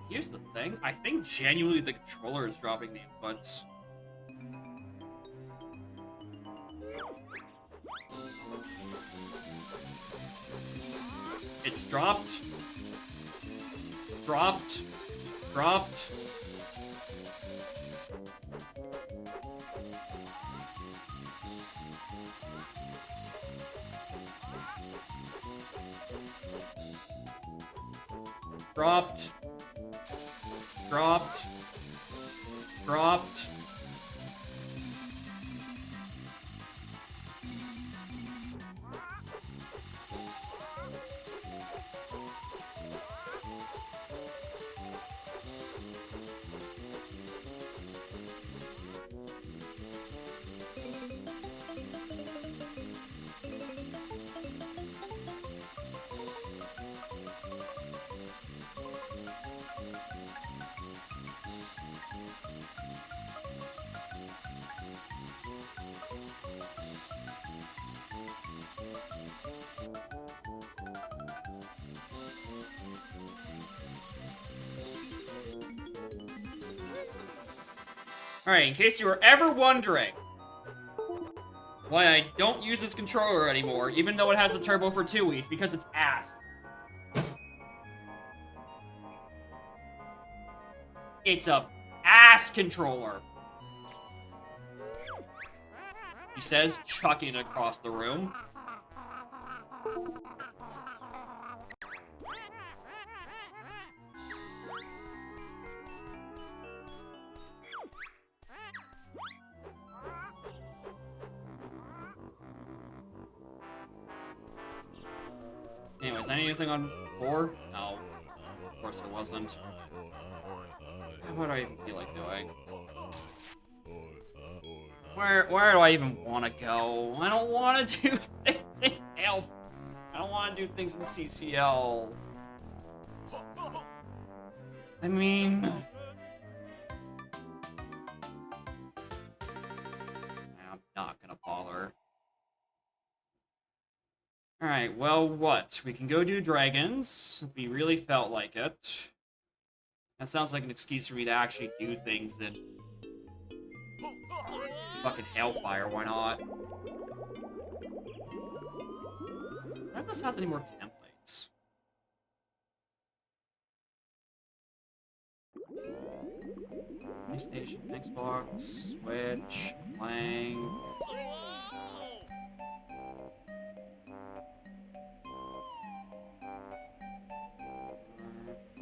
Here's the thing. I think genuinely the controller is dropping the inputs. It's dropped. Dropped. Dropped. Dropped. Dropped. Dropped. Alright, in case you were ever wondering why I don't use this controller anymore, even though it has a turbo for tooie, it's because it's ass. It's a ass controller. He says, chucking it across the room. Anyways, anything on 4? No. Of course there wasn't. What do I even feel like doing? Where do I even want to go? I don't want to do things in Elf. I don't want to do things in CCL. I mean... I'm not gonna bother. Alright, well, what? We can go do dragons, if we really felt like it. That sounds like an excuse for me to actually do things in fucking Hellfire, why not? I wonder if this has any more templates. PlayStation, Xbox, Switch, Lang.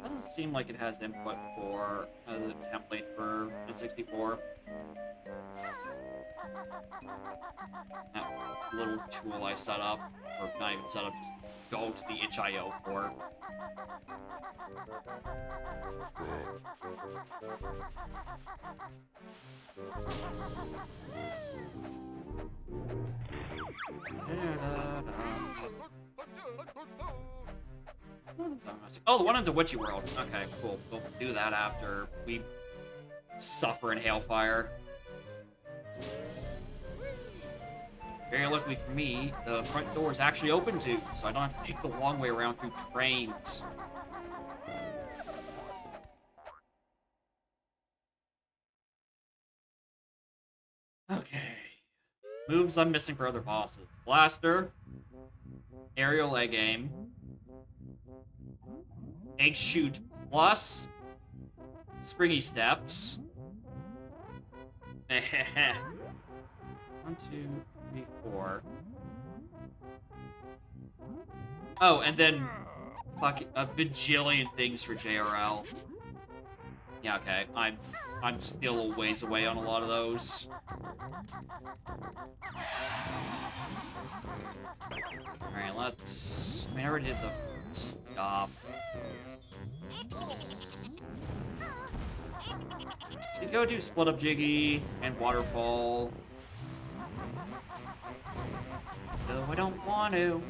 Doesn't seem like it has input for the template for N64. That little tool I set up, or not even set up, just go to the itch.io for. Oh, the one into Witchy World. Okay, cool. We'll do that after we suffer in Hailfire. Very luckily for me, the front door is actually open too, so I don't have to take the long way around through trains. Okay. Moves I'm missing for other bosses. Blaster. Aerial leg aim. Egg shoot plus. Springy steps. 1, 2, 3, 4. Oh, and then fucking a bajillion things for JRL. Yeah, okay. I'm still a ways away on a lot of those. Alright, let's... I mean, I already did the stuff. Let's go do Split Up Jiggy and Waterfall. Though I don't want to.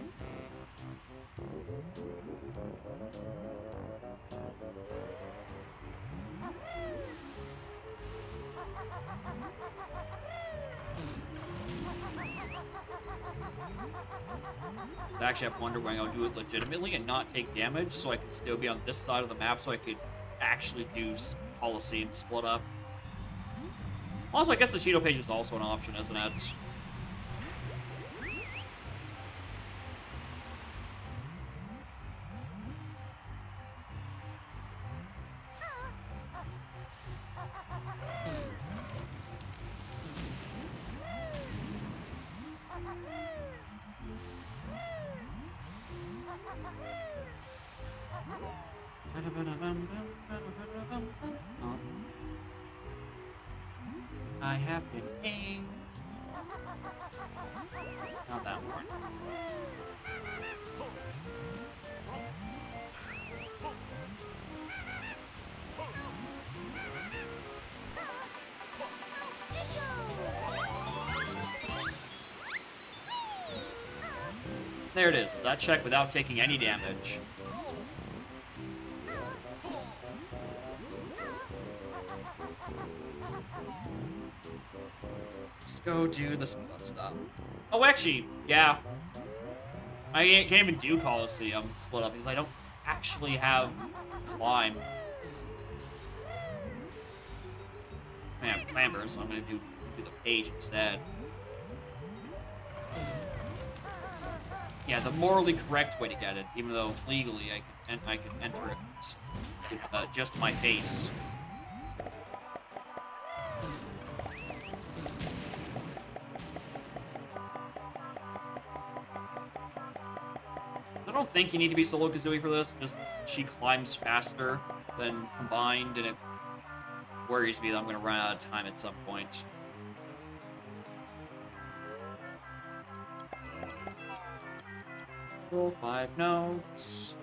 I actually have to wonder when I'll do it legitimately and not take damage, so I can still be on this side of the map, so I could actually do Coliseum Split Up. Also, I guess the Cheeto page is also an option, isn't it? I have been aimed. Not that one. There it is. That check without taking any damage. Let's go do the split up stuff. Oh, actually, yeah. I can't even do Coliseum split up because I don't actually have climb. I have clamber, so I'm gonna do the page instead. Yeah, the morally correct way to get it, even though legally I can enter it with just my face. I don't think you need to be solo Kazooie for this. Just she climbs faster than combined, and it worries me that I'm going to run out of time at some point. Roll 5 notes.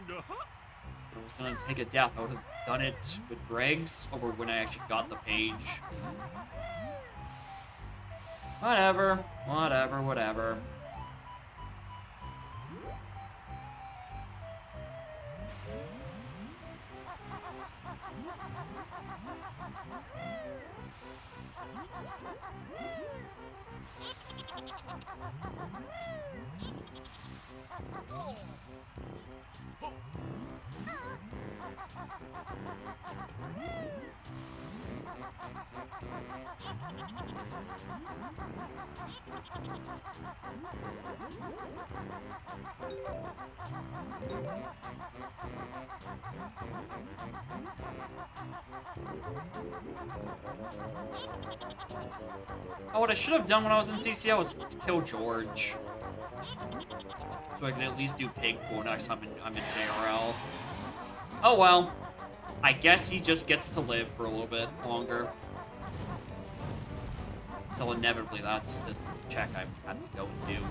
I was gonna take a death. I would have done it with Greg's over when I actually got the page. Whatever. Whatever, whatever. Oh, what I should have done when I was in CCL was kill George. So I can at least do Pig Pool next time I'm in JRL. Oh well. I guess he just gets to live for a little bit longer. Until inevitably that's the check I have to go and do.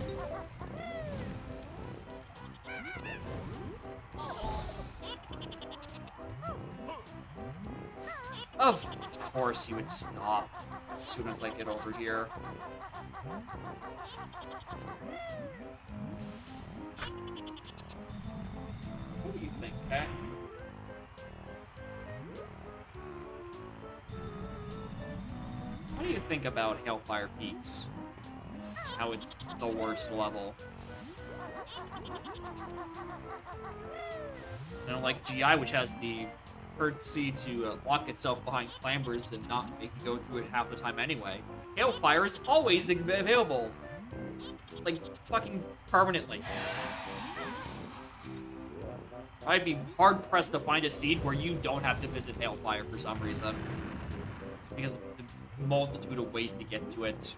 Of course he would stop as soon as I get over here. What do you think, Cat? What do you think about Hellfire Peaks? How it's the worst level? And like GI, which has the courtesy to lock itself behind clambers and not make you go through it half the time anyway. Hailfire is always available. Like, fucking permanently. I'd be hard-pressed to find a seed where you don't have to visit Hailfire for some reason. Because of the multitude of ways to get to it.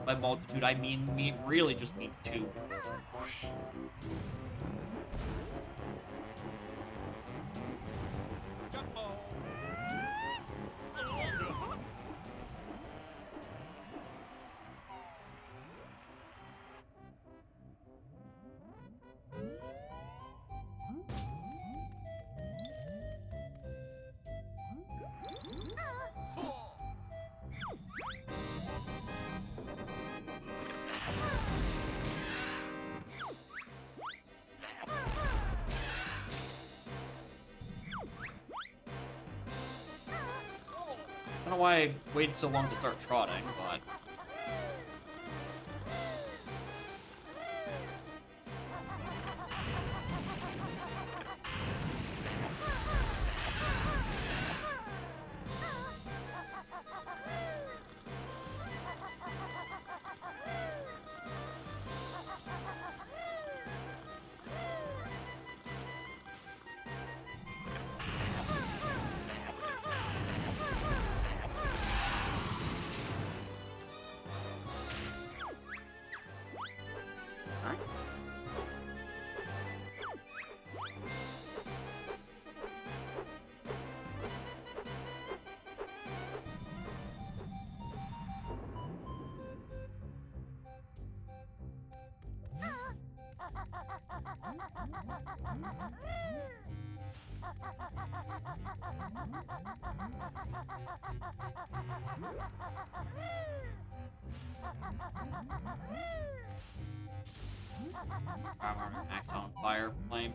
By multitude, I mean really just mean 2. I don't know why I waited so long to start trotting, but... Max on fire flame.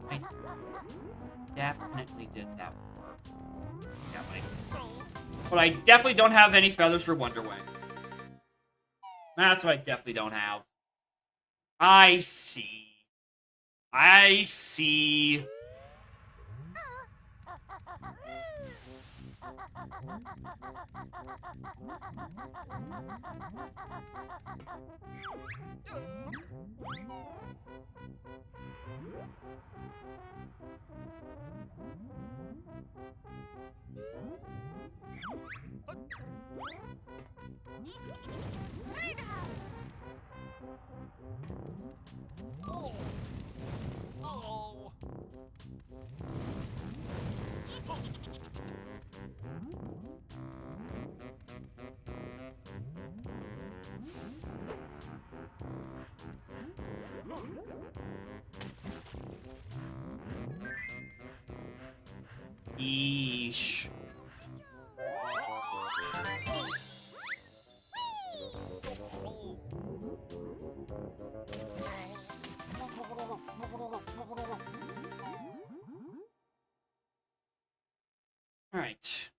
I definitely did that before. Yeah, but I definitely don't have any feathers for Wonder Wing. That's what I definitely don't have. I see. I see. Yeesh. All right.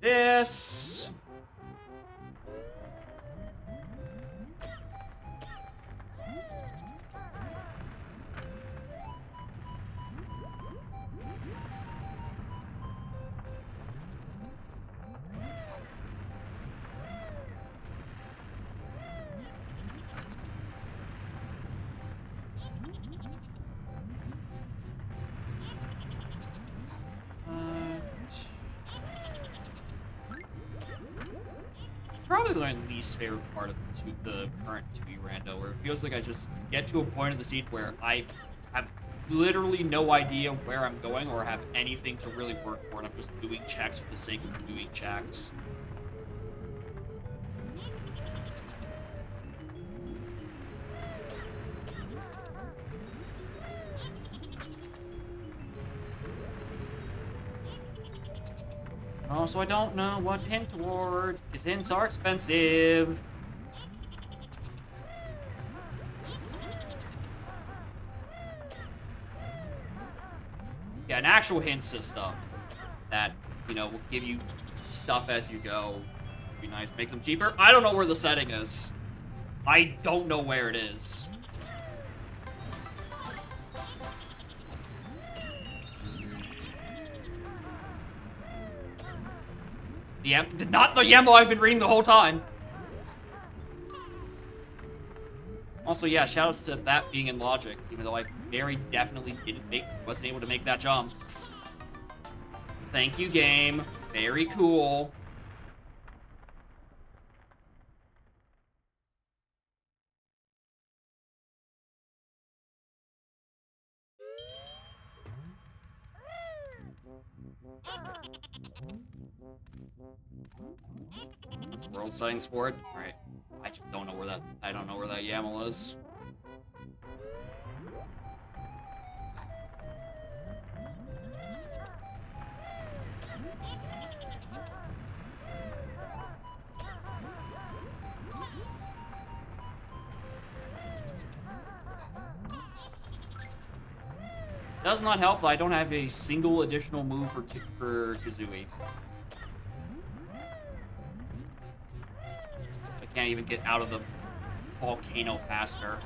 This. Probably my least favorite part of the current tooie rando, where it feels like I just get to a point in the scene where I have literally no idea where I'm going or have anything to really work for, and I'm just doing checks for the sake of doing checks. Oh, so I don't know what to hint towards, because hints are expensive. Yeah, an actual hint system that, you know, will give you stuff as you go. Would be nice. Make them cheaper. I don't know where the setting is. I don't know where it is. Not the YAML I've been reading the whole time. Also, yeah, shoutouts to that being in logic, even though I very definitely wasn't able to make that jump. Thank you, game. Very cool. What's the world settings for it? Alright. I just don't know where that YAML is. Does not help that I don't have a single additional move for Kazooie. I can't even get out of the volcano faster.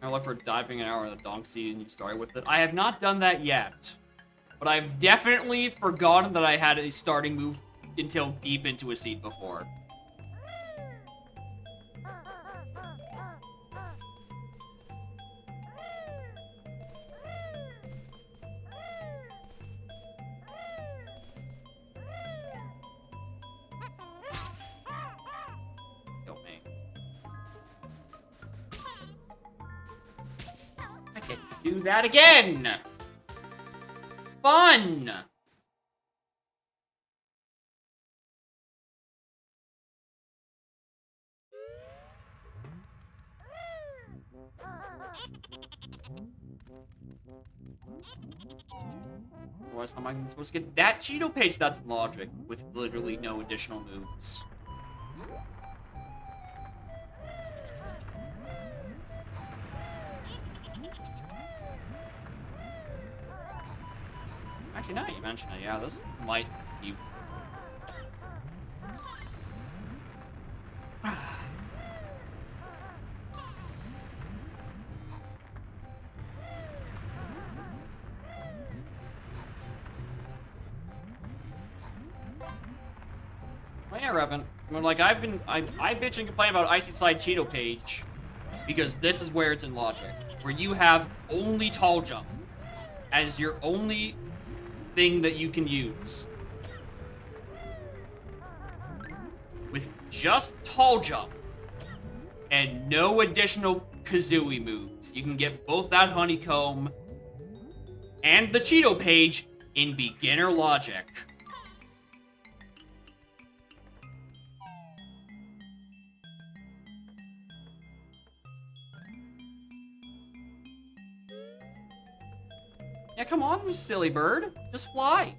I look for diving an hour in the donk seat and you start with it. I have not done that yet. But I've definitely forgotten that I had a starting move until deep into a seat before. Kill me. I get to do that again! Fun! Otherwise, how am I supposed to get that Cheeto page that's logic with literally no additional moves? Actually, now you mention it, yeah, this might be... Well, yeah, Revan. I mean, like, I bitch and complain about Icy Slide Cheeto page because this is where it's in logic, where you have only tall jump as your only thing that you can use. With just tall jump and no additional Kazooie moves, you can get both that honeycomb and the Cheeto page in beginner logic. Yeah, come on, you silly bird. Just fly.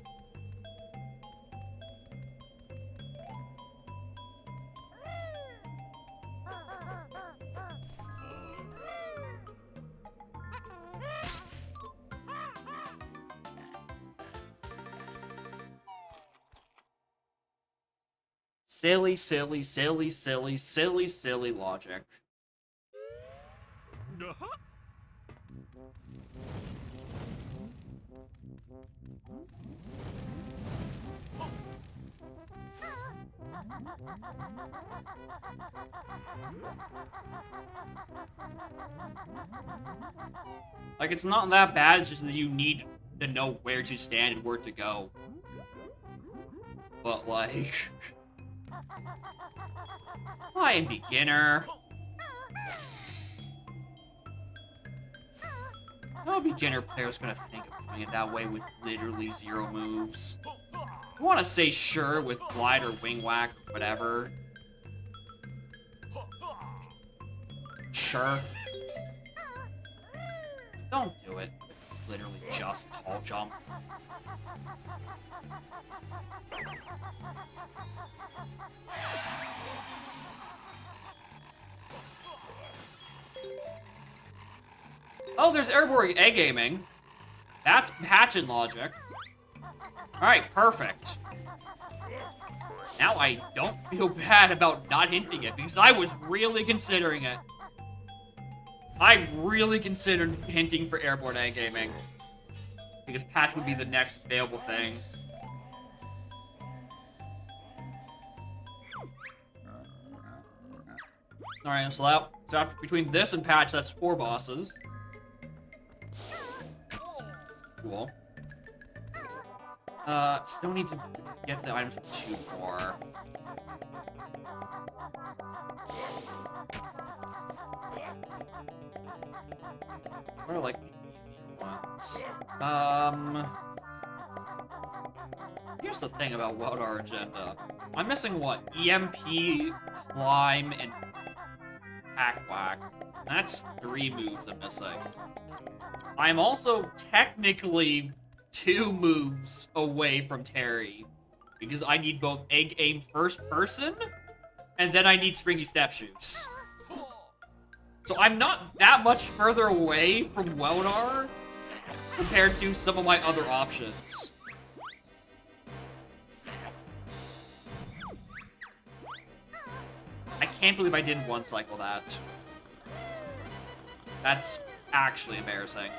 Silly, silly, silly, silly, silly, silly logic. Like, it's not that bad, it's just that you need to know where to stand and where to go. But, like... I am beginner. No beginner player's gonna think of doing it that way with literally 0 moves. I want to say sure with glide or wing whack, whatever. Sure. Don't do it. Literally just tall jump. Oh, there's airborne egg gaming. That's patchin' logic. Alright, perfect. Now I don't feel bad about not hinting it, because I was really considering it. I really considered hinting for airborne egg gaming. Because patch would be the next available thing. Alright, so after between this and patch, that's 4 bosses. Cool. Still need to get the items for 2 more. What are, like, the easier ones? Here's the thing about what our agenda. I'm missing, what? EMP, Climb, and Hack Whack. That's 3 moves I'm missing. I'm also technically 2 moves away from Terry. Because I need both Egg Aim First Person, and then I need Springy Step Shoes. So I'm not that much further away from Weldar compared to some of my other options. I can't believe I didn't one-cycle that. That's actually embarrassing.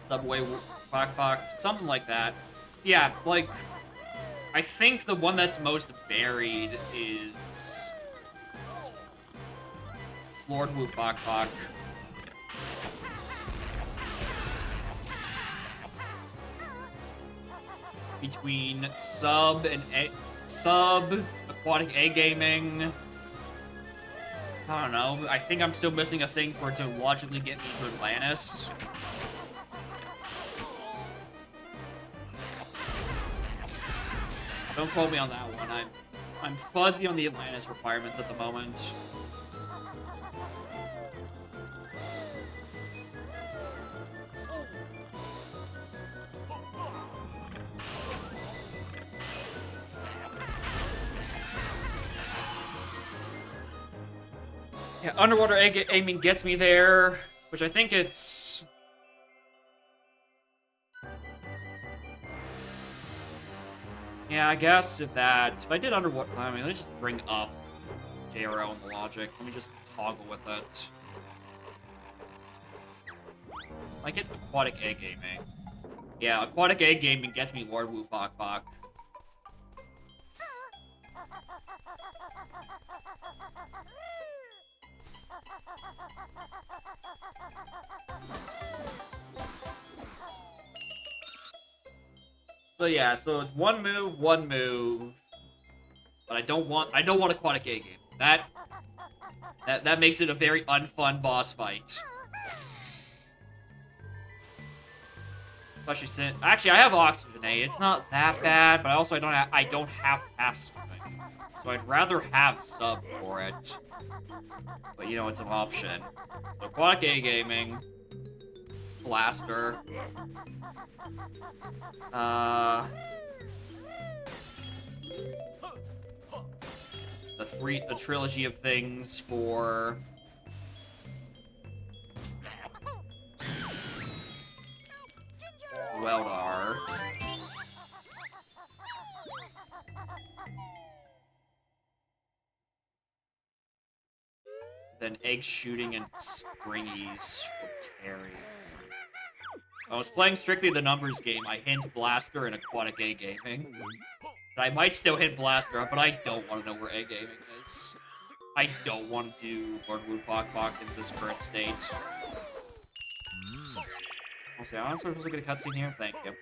Subway, something like that. Yeah, like, I think the one that's most buried is Lord Wu Fok Fok. Between sub, aquatic egg gaming. I don't know. I think I'm still missing a thing for it to logically get me to Atlantis. Don't quote me on that one. I'm fuzzy on the Atlantis requirements at the moment. Yeah, underwater aiming gets me there, which I think it's... Yeah, I guess if I did underwater, I mean, let me just bring up JRL and the logic. Let me just toggle with it. I get aquatic egg gaming. Yeah, aquatic egg gaming gets me Lord Wu Fok Fok. So yeah, so it's one move. But I don't want aquatic egg game. That makes it a very unfun boss fight. Especially since actually I have oxygen A. It's not that bad, but I don't have fast swimming. So I'd rather have sub for it. But you know, it's an option. Aquatic A gaming. Blaster. The trilogy of things for Weldar. Then egg shooting and springies for Terry. If I was playing strictly the numbers game, I hint Blaster and Aquatic A Gaming. But I might still hit Blaster, but I don't want to know where A Gaming is. I don't want to do Lord Wu Fok Fok in this current state. I'll say, I also supposed to get a cutscene here. Thank you.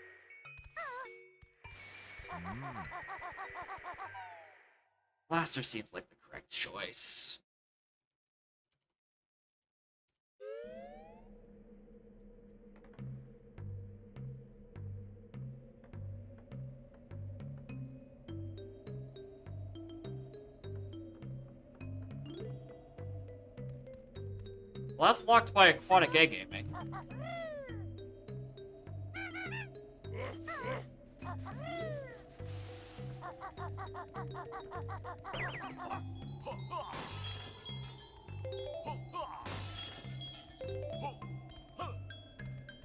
Blaster seems like the correct choice. Well, that's locked by Aquatic A Gaming.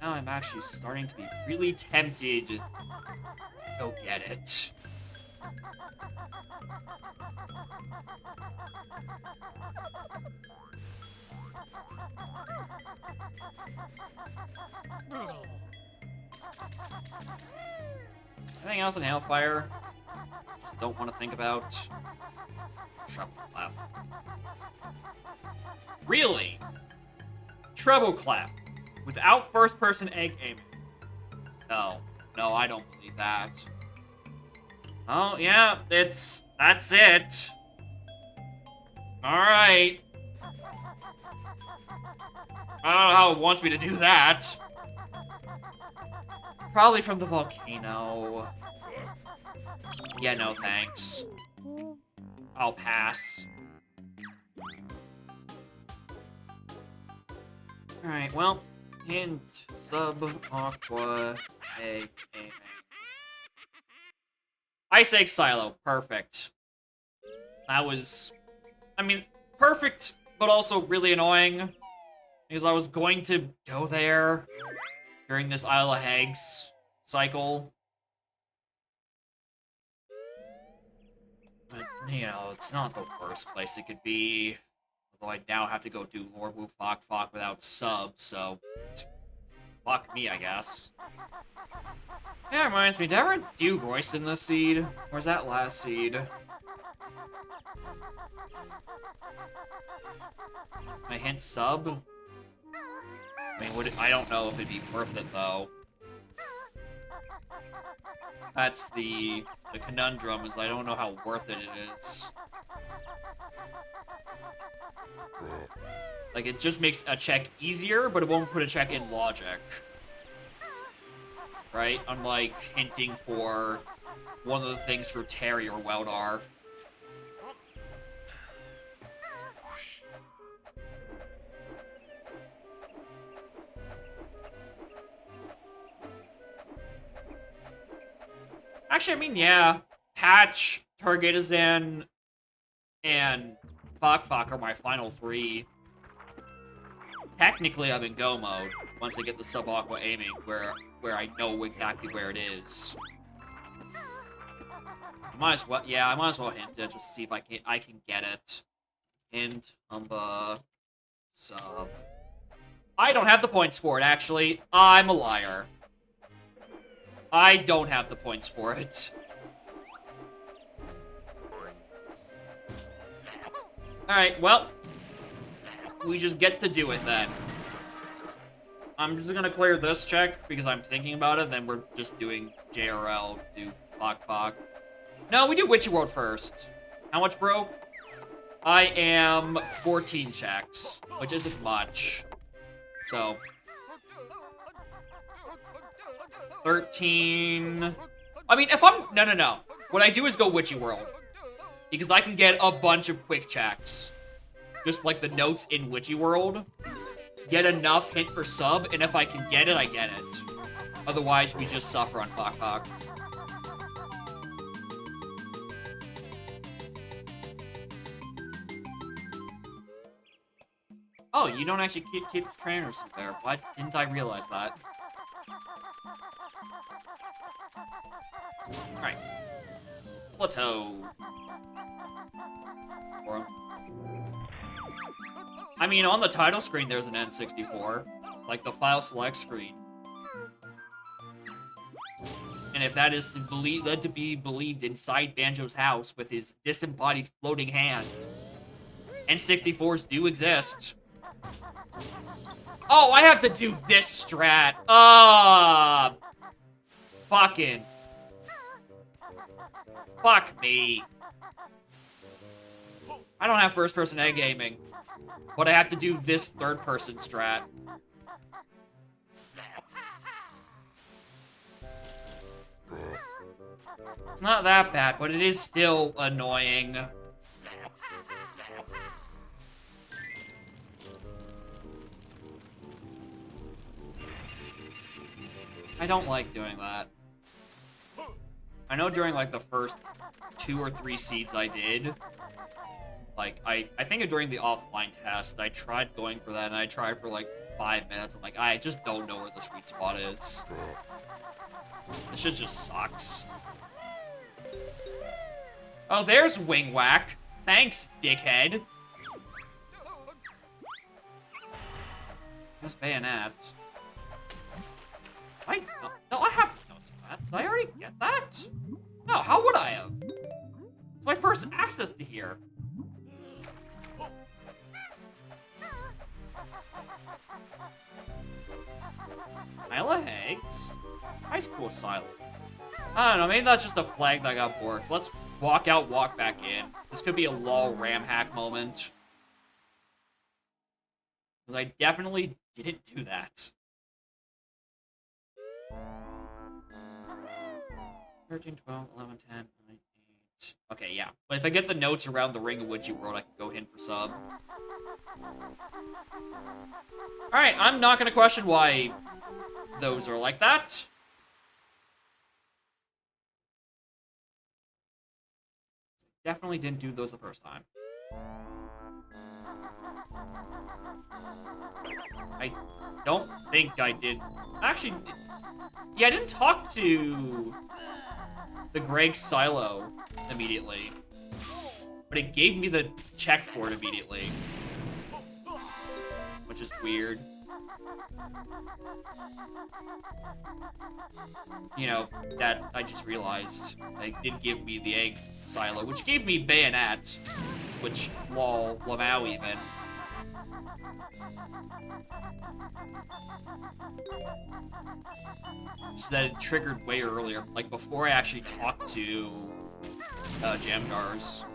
Now I'm actually starting to be really tempted to go get it. Anything else in Hailfire? Just don't want to think about. Treble Clef. Really? Treble Clef. Without first-person egg aiming. No, I don't believe that. Oh, yeah, that's it. Alright. I don't know how it wants me to do that. Probably from the volcano. Yeah, no thanks. I'll pass. Alright, well, hint, sub, aqua, egg, aiming. Ice Egg Silo, perfect. That was, I mean, perfect, but also really annoying. Because I was going to go there during this Isle of Hags cycle. But, you know, it's not the worst place it could be. Although I now have to go do Lord Wu Fok Fok without subs, so... Fuck me, I guess. Yeah, it reminds me, did I ever do Royston this seed? Or is that last seed? I hint sub? I mean, I don't know if it'd be worth it, though. That's the conundrum, is I don't know how worth it is. Like, it just makes a check easier, but it won't put a check in logic. Right? Unlike hinting for one of the things for Terry or Weldar. Actually, I mean, yeah. Patch, Targetazan, and Fok are my final 3. Technically, I'm in go mode once I get the sub-aqua aiming, where I know exactly where it is. I might as well, yeah, I might as well hint it, just to see if I can get it. Hint, Humba, sub. I don't have the points for it, actually. I'm a liar. I don't have the points for it. Alright, well, we just get to do it then. I'm just gonna clear this check because I'm thinking about it, then we're just doing JRL, do Fok. No, we do Witchy World first. How much, bro? I am 14 checks, which isn't much. So, 13. I mean, if I'm... No. What I do is go Witchy World. Because I can get a bunch of quick checks. Just like the notes in Witchy World. Get enough hint for sub, and if I can get it, I get it. Otherwise, we just suffer on Fok. Oh, you don't actually keep trainers there. Why didn't I realize that? Alright. Plateau. I mean, on the title screen, there's an N64. Like, the file select screen. And if that is led to be believed inside Banjo's house with his disembodied floating hand, N64s do exist. Oh, I have to do this strat. Fucking. Fuck me. I don't have first-person egg gaming, but I have to do this third-person strat. It's not that bad, but it is still annoying. I don't like doing that. I know during, like, the first 2 or 3 seeds I did, like, I think during the offline test, I tried going for that, and I tried for, like, 5 minutes. I'm like, I just don't know where the sweet spot is. This shit just sucks. Oh, there's Wing Whack. Thanks, dickhead. There's Bayonet. No, I haven't noticed that. Did I already get that? No, how would I have? It's my first access to here. Isle of Hags? High school silent. I don't know, maybe that's just a flag that got borked. Let's walk out, walk back in. This could be a lol ram hack moment. Because I definitely didn't do that. 13, 12, 11, 10, 9, 8. Okay, yeah. But if I get the notes around the Ring of Witchy World, I can go hint for sub. Alright, I'm not gonna question why those are like that. Definitely didn't do those the first time. I don't think I did. Actually, yeah, I didn't talk to the Greg Silo immediately. But it gave me the check for it immediately. Which is weird. You know, that I just realized. They did give me the egg silo, which gave me Bayonet. Which, lol, Lamau even. Just that it triggered way earlier, like before I actually talked to Jam Jars.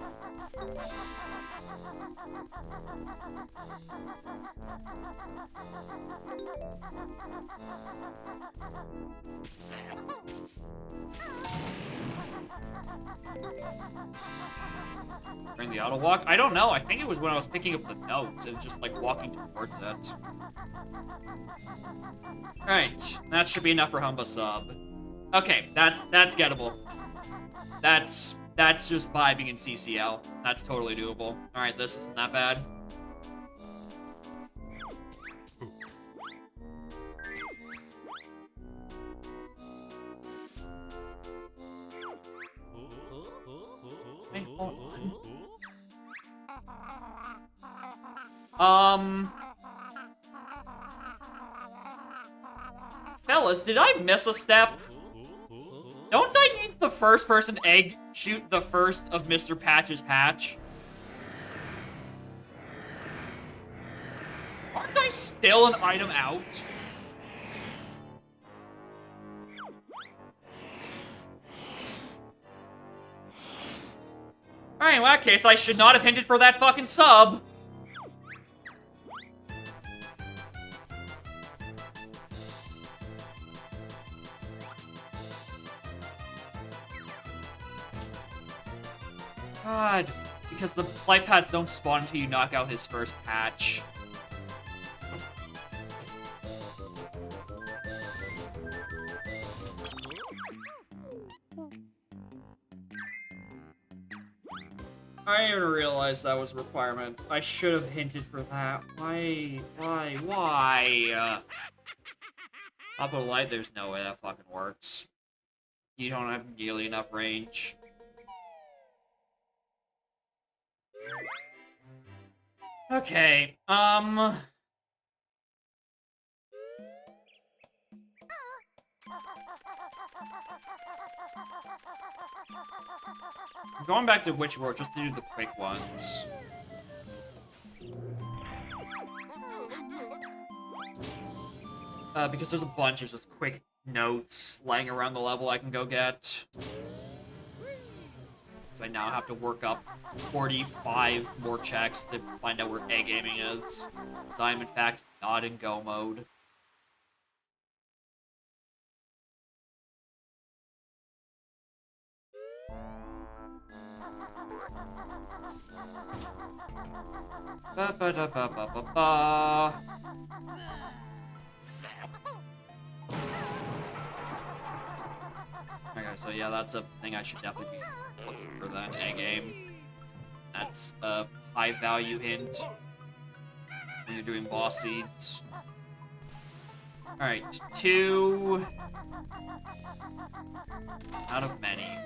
During the auto walk? I don't know. I think it was when I was picking up the notes and just like walking towards it. Alright, that should be enough for Humba sub. Okay, that's gettable. That's just vibing in CCL. That's totally doable. Alright, this isn't that bad. Wait, hold on. Fellas, did I miss a step? Don't I need the first person egg shoot the first of Mr. Patch's patch? Aren't I still an item out? Alright, in that case, I should not have hinted for that fucking sub. God, because the light pads don't spawn until you knock out his first patch. I didn't even realize that was a requirement. I should have hinted for that. Why? Up a light, there's no way that fucking works. You don't have nearly enough range. Okay, I'm going back to Witch World just to do the quick ones. Because there's a bunch of just quick notes lying around the level I can go get. Because I now have to work up 45 more checks to find out where egg aiming is. Because I'm, in fact, not in go mode. Ba-ba-da-ba-ba-ba-ba. Okay, so yeah, that's a thing I should definitely be looking for then, egg aim. That's a high value hint when you're doing boss seeds. Alright, 2 out of many.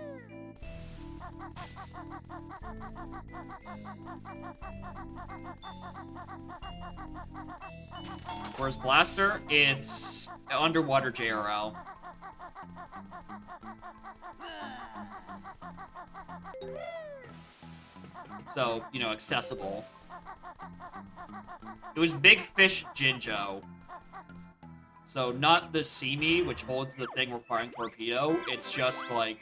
Whereas Blaster, it's underwater JRL. So, you know, accessible. It was Big Fish Jinjo. So, not the Simi, which holds the thing requiring torpedo. It's just, like,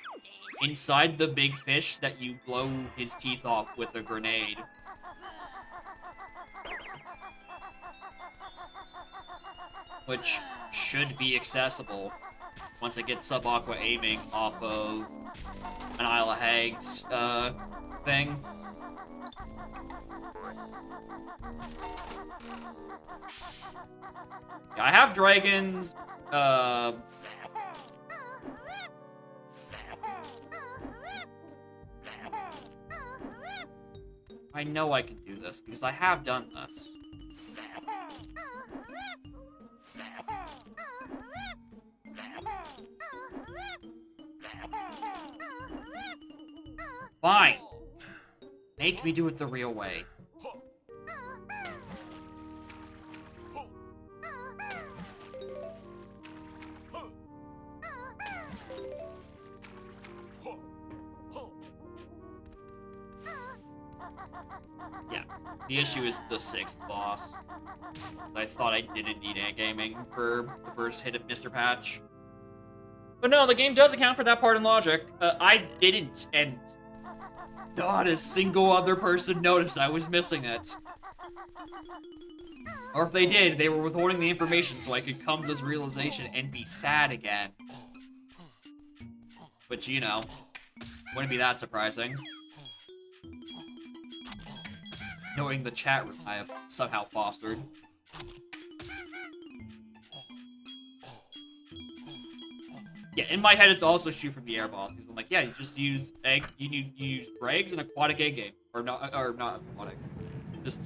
inside the big fish that you blow his teeth off with a grenade. Which should be accessible once I get sub-aqua aiming off of an Isle of Hags thing. Yeah, I have dragons. I know I can do this because I have done this. Fine. Make me do it the real way. Yeah, the issue is the 6th boss. I thought I didn't need egg gaming for the first hit of Mr. Patch. But no, the game does account for that part in logic. I didn't, and not a single other person noticed I was missing it. Or if they did, they were withholding the information so I could come to this realization and be sad again. Which, you know, wouldn't be that surprising. Knowing the chat room I have somehow fostered. Yeah, in my head it's also shoot from the air ball because I'm like, yeah, you just use egg. You use brags and aquatic egg game or not aquatic, just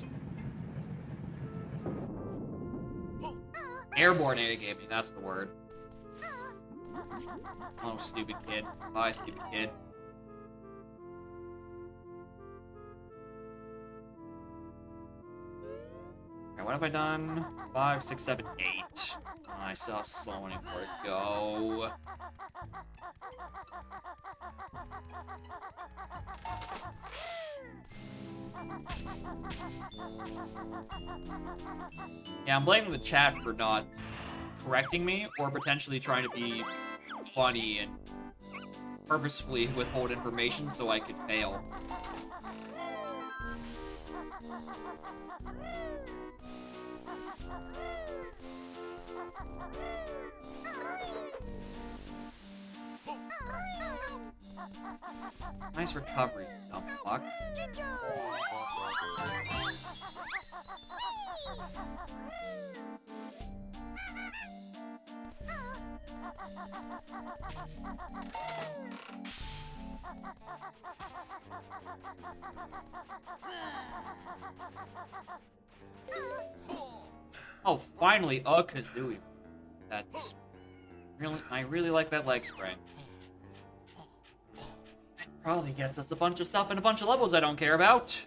airborne egg gaming. That's the word. Oh, stupid kid. Bye, stupid kid. Alright, what have I done? 5, 6, 7, 8. I still have so many more to go. Yeah, I'm blaming the chat for not correcting me or potentially trying to be funny and purposefully withhold information so I could fail. Nice recovery, dumb fuck. Oh, finally, a Kazooie. That's really, I really like that leg spring. It probably gets us a bunch of stuff and a bunch of levels I don't care about.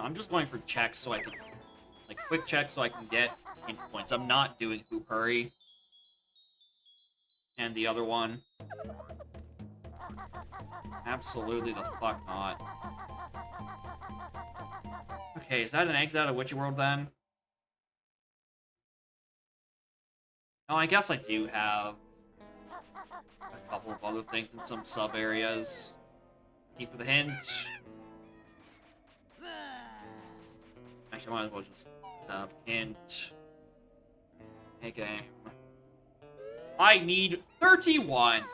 I'm just going for checks so I can, like, quick checks so I can get hint points. I'm not doing Hoop Hurry. And the other one. Absolutely the fuck not. Okay, is that an exit out of Witchy World then? Oh, I guess I do have a couple of other things in some sub-areas. Need for the hint. Actually, I might as well just hint. Hey, game. I need 31.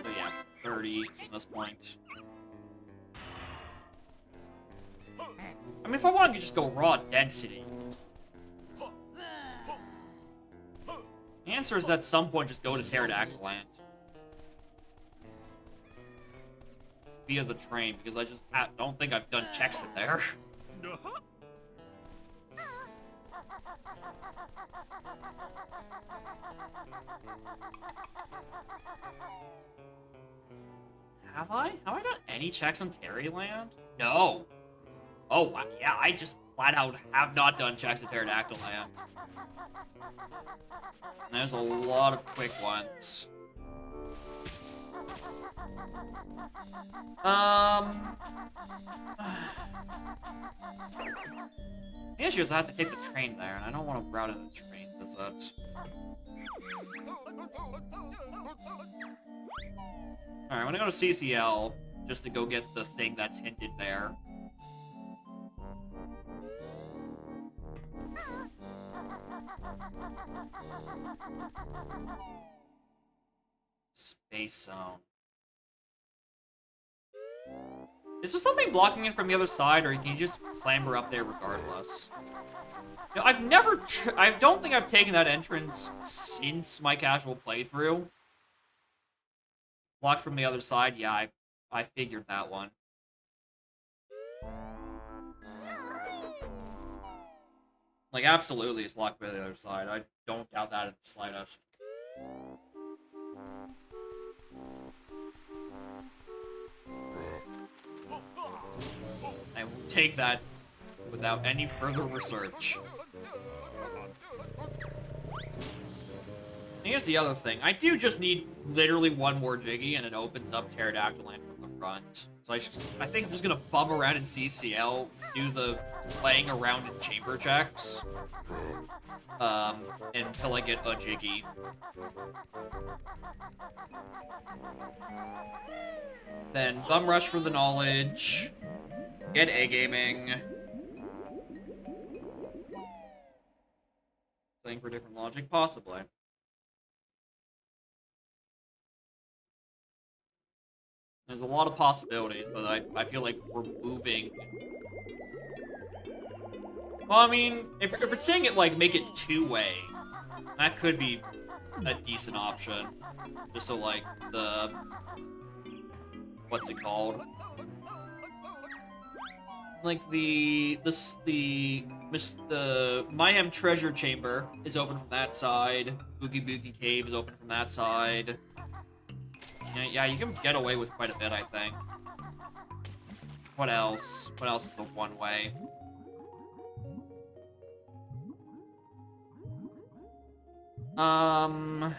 So yeah, 30 at this point. I mean, if I want to just go raw density. The answer is at some point just go to Pterodactyl Land. Via the train, because I just don't think I've done checks in there. Have I? Have I done any checks on Terryland? No. Oh, yeah, I just flat out have not done checks at Pterodactyl Land. And there's a lot of quick ones. The issue is I have to take the train there, and I don't want to route in the train visit. Alright, I'm gonna go to CCL just to go get the thing that's hinted there. Space Zone. Is there something blocking it from the other side, or can you just clamber up there regardless? You know, I don't think I've taken that entrance since my casual playthrough. Blocked from the other side, yeah, I figured that one. Like, absolutely, it's locked by the other side. I don't doubt that in the slightest. I will take that without any further research. Here's the other thing. I do just need literally one more Jiggy, and it opens up Pterodactyl Land from the front. So I think I'm just gonna bum around in CCL, do the playing around in chamber checks, until I get a Jiggy. Then bum rush for the knowledge, get A-gaming. Playing for different logic, possibly. There's a lot of possibilities, but I feel like we're moving. Well, I mean, if we're saying it like make it two-way, that could be a decent option. Just so like the what's it called? Like the Mayhem Treasure Chamber is open from that side. Boogie Boogie Cave is open from that side. Yeah, you can get away with quite a bit, I think. What else? What else is the one way? I'm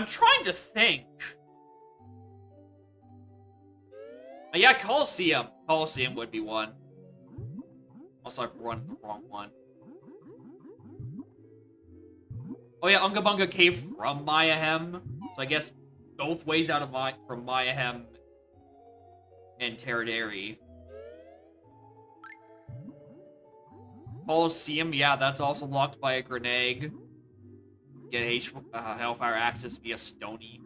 trying to think. Yeah, Coliseum. Coliseum would be one. Also, I've run the wrong one. Oh yeah, Unga Bunga Cave from Mayahem. So I guess both ways out of from Mayahem and Teradary. Coliseum, yeah, that's also locked by a grenade. Get Hellfire access via Stony.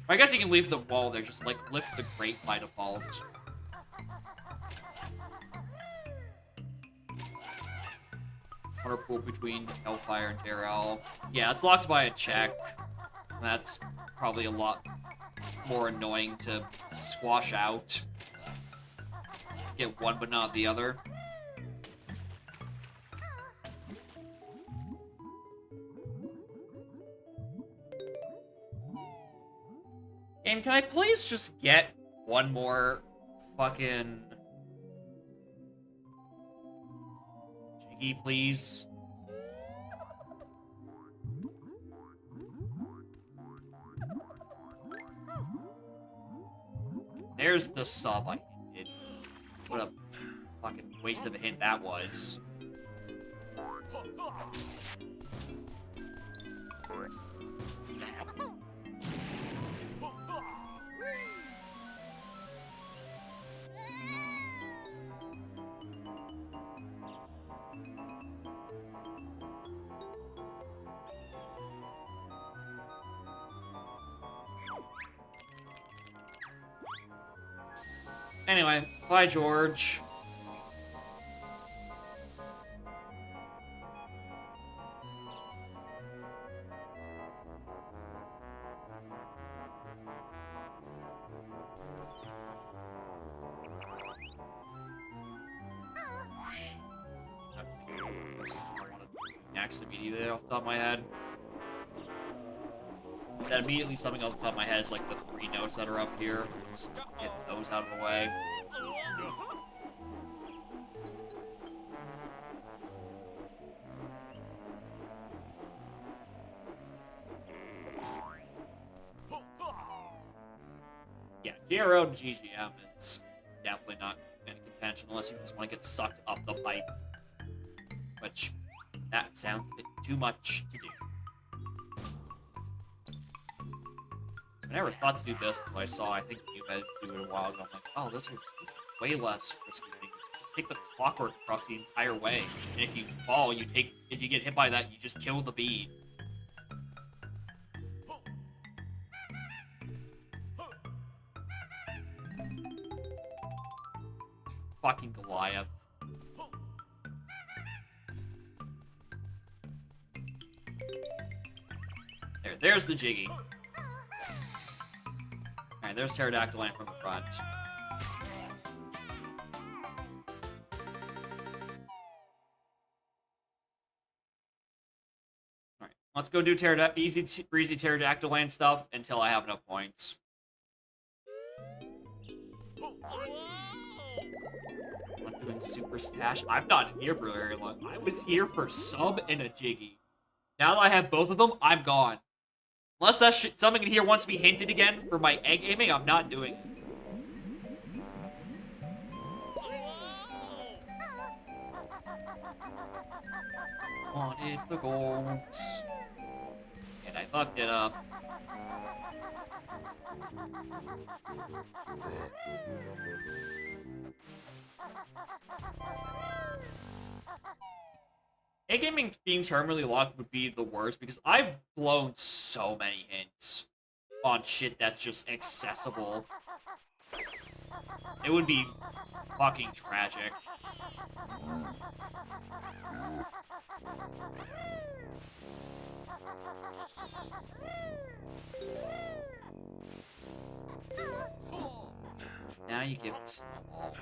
I guess you can leave the wall there, just like lift the grate by default. Water pool between Hellfire and Terrell. Yeah, it's locked by a check. That's probably a lot more annoying to squash out. Get one but not the other. Game, can I please just get one more fucking Jiggy, please? There's the sub I hinted. What a fucking waste of a hint that was. Anyway, bye, George. Next immediately off the top of my head. That immediately something off the top of my head is like the 3 notes that are up here. Just get those out of the way. Yeah, GRO and GGM, it's definitely not in contention unless you just want to get sucked up the pipe. Which, that sounds a bit too much to do. I never thought to do this until I saw, I think you guys do it a while ago. I'm like, oh, this is way less risky. Just take the clockwork across the entire way. And if you fall, if you get hit by that, you just kill the bee. Fucking Goliath. Alright, there's the Jiggy. Alright, there's Pterodactyl Land from the front. Alright, let's go do easy breezy Pterodactyl Land stuff until I have enough points. I'm doing Super Stash. I'm not here for very long. I was here for Sub and a Jiggy. Now that I have both of them, I'm gone. Unless that something in here wants to be hinted again for my egg aiming, I'm not doing it. Wanted the golds. And I fucked it up. Egg gaming being terminally locked would be the worst because I've blown so many hints on shit that's just accessible. It would be fucking tragic. Now you give me Snowball.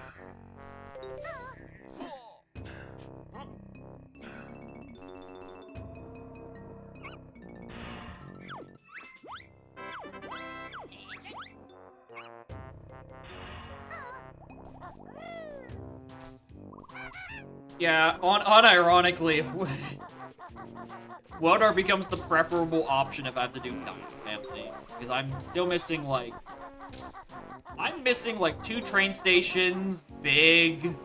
Yeah, unironically, if Wildar becomes the preferable option if I have to do Dino Family. Because I'm still missing, like... I'm missing, like, 2 train stations, big...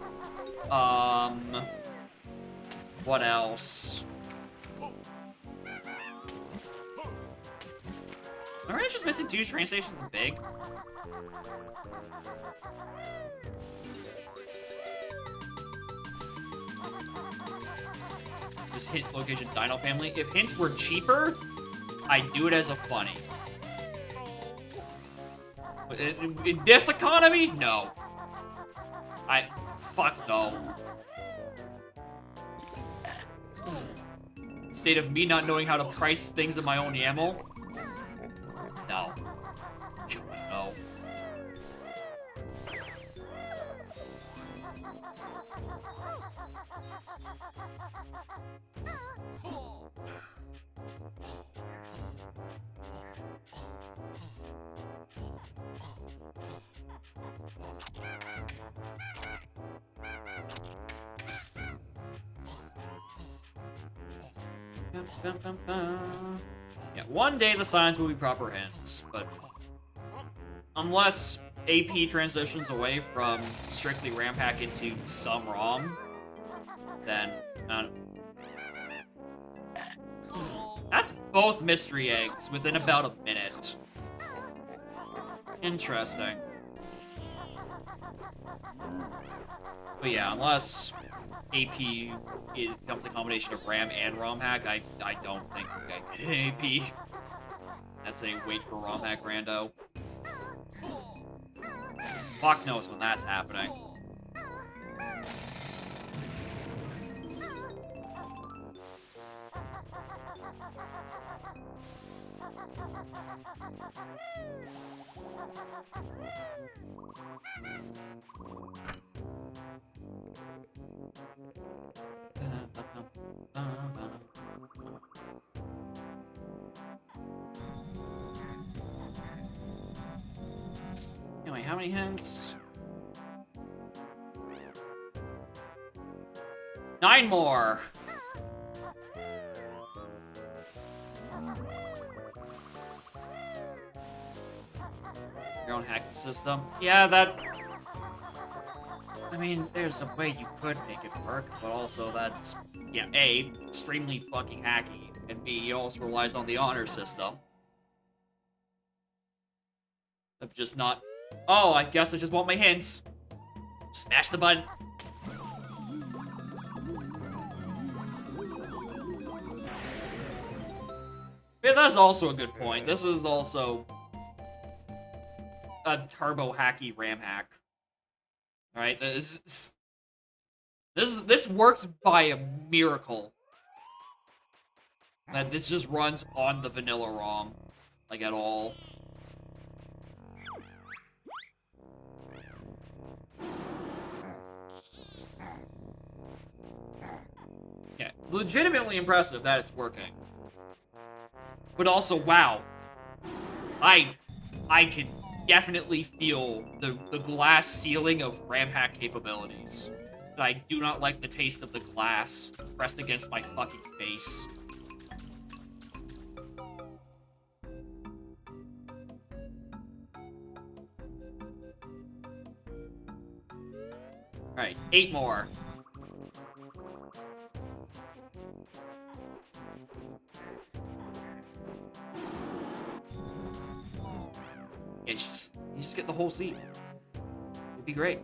What else? Am I just missing 2 train stations and big? Just hint location Dino Family. If hints were cheaper, I'd do it as a funny. But in this economy, no. Fuck no. State of me not knowing how to price things in my own YAML? No. No. Yeah, one day the signs will be proper hints, but unless AP transitions away from strictly RAM hack into some ROM, then that's both mystery eggs within about a minute. Interesting. But yeah, unless AP becomes a combination of RAM and ROM hack, I don't think we're gonna get an AP. That's a wait for ROM hack rando. Fuck knows when that's happening. Anyway, how many hints? 9 more! Your own hacking system? Yeah, that... I mean, there's a way you could make it work, but also that's... Yeah, A, extremely fucking hacky, and B, it also relies on the honor system. Of just not... Oh, I guess I just want my hints. Smash the button. Yeah, that's also a good point. This is also a turbo hacky RAM hack. Alright, this works by a miracle. That this just runs on the vanilla ROM. Like, at all. Yeah, legitimately impressive that it's working. But also, wow. I can definitely feel the glass ceiling of RAM hack capabilities. And I do not like the taste of the glass pressed against my fucking face. Alright, 8 more. Yeah, you just get the whole seat. It'd be great.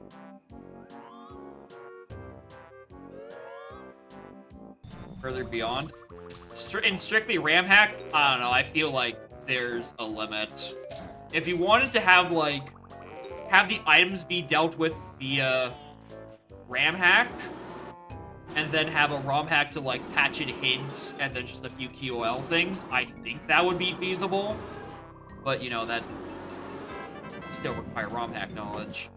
Further beyond. In strictly RAM hack, I don't know, I feel like there's a limit. If you wanted to have, like, have the items be dealt with via RAM hack, and then have a ROM hack to, like, patch in hints, and then just a few QOL things, I think that would be feasible. But, you know, that still require ROM hack knowledge.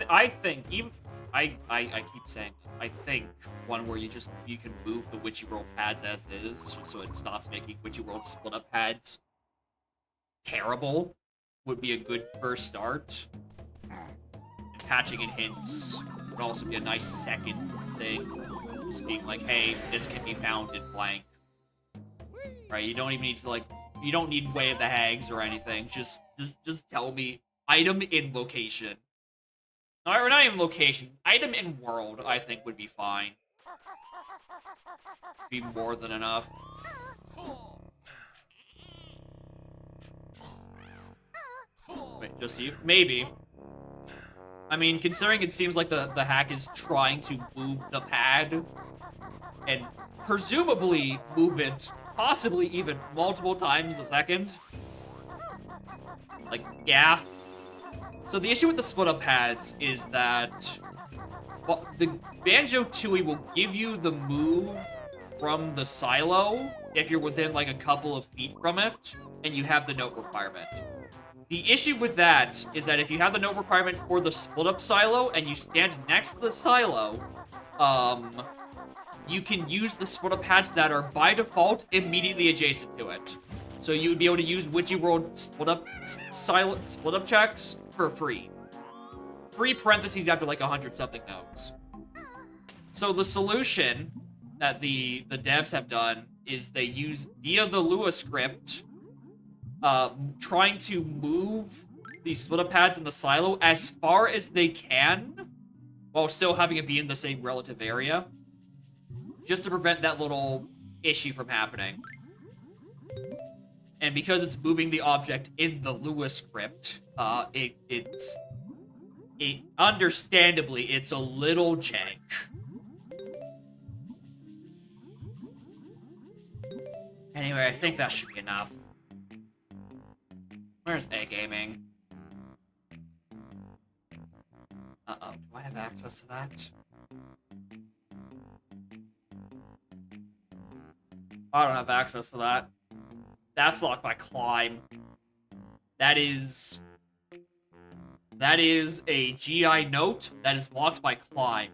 I think even I keep saying this. I think one where you can move the Witchy World pads as is, so it stops making Witchy World split up pads terrible, would be a good first start. And patching in hints would also be a nice second thing. Just being like, hey, this can be found in blank. Right? You don't even need to, like, you don't need Way of the Hags or anything. Just tell me item in location. Or not even location. Item in world, I think, would be fine. Be more than enough. Wait, just you? Maybe. I mean, considering it seems like the hack is trying to move the pad, and presumably move it possibly even multiple times a second. Like, yeah. So the issue with the split-up pads is that, well, the Banjo Tooie will give you the move from the silo if you're within, like, a couple of feet from it, and you have the note requirement. The issue with that is that if you have the note requirement for the split-up silo, and you stand next to the silo, you can use the split-up pads that are, by default, immediately adjacent to it. So you would be able to use Witchy World split-up checks for free. Free parentheses after like 100-something notes. So the solution that the devs have done is they use, via the Lua script, trying to move the split-up pads in the silo as far as they can, while still having it be in the same relative area, just to prevent that little issue from happening. And because it's moving the object in the Lua script, understandably, it's a little jank. Anyway, I think that should be enough. Where's A Gaming? Uh-oh, do I have access to that? I don't have access to that. That's locked by Climb. That is a GI note that is locked by Climb.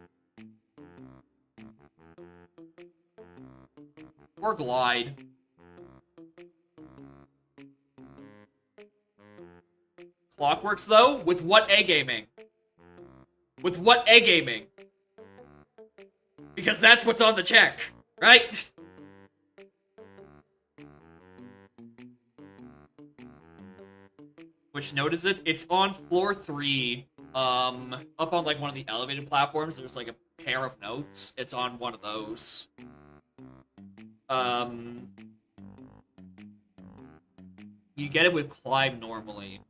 Or Glide. Clockworks, though? With what A Gaming? With what A Gaming? Because that's what's on the check, right? Which note is it? It's on floor 3. Up on, like, one of the elevated platforms, there's, like, a pair of notes. It's on one of those. You get it with Climb normally.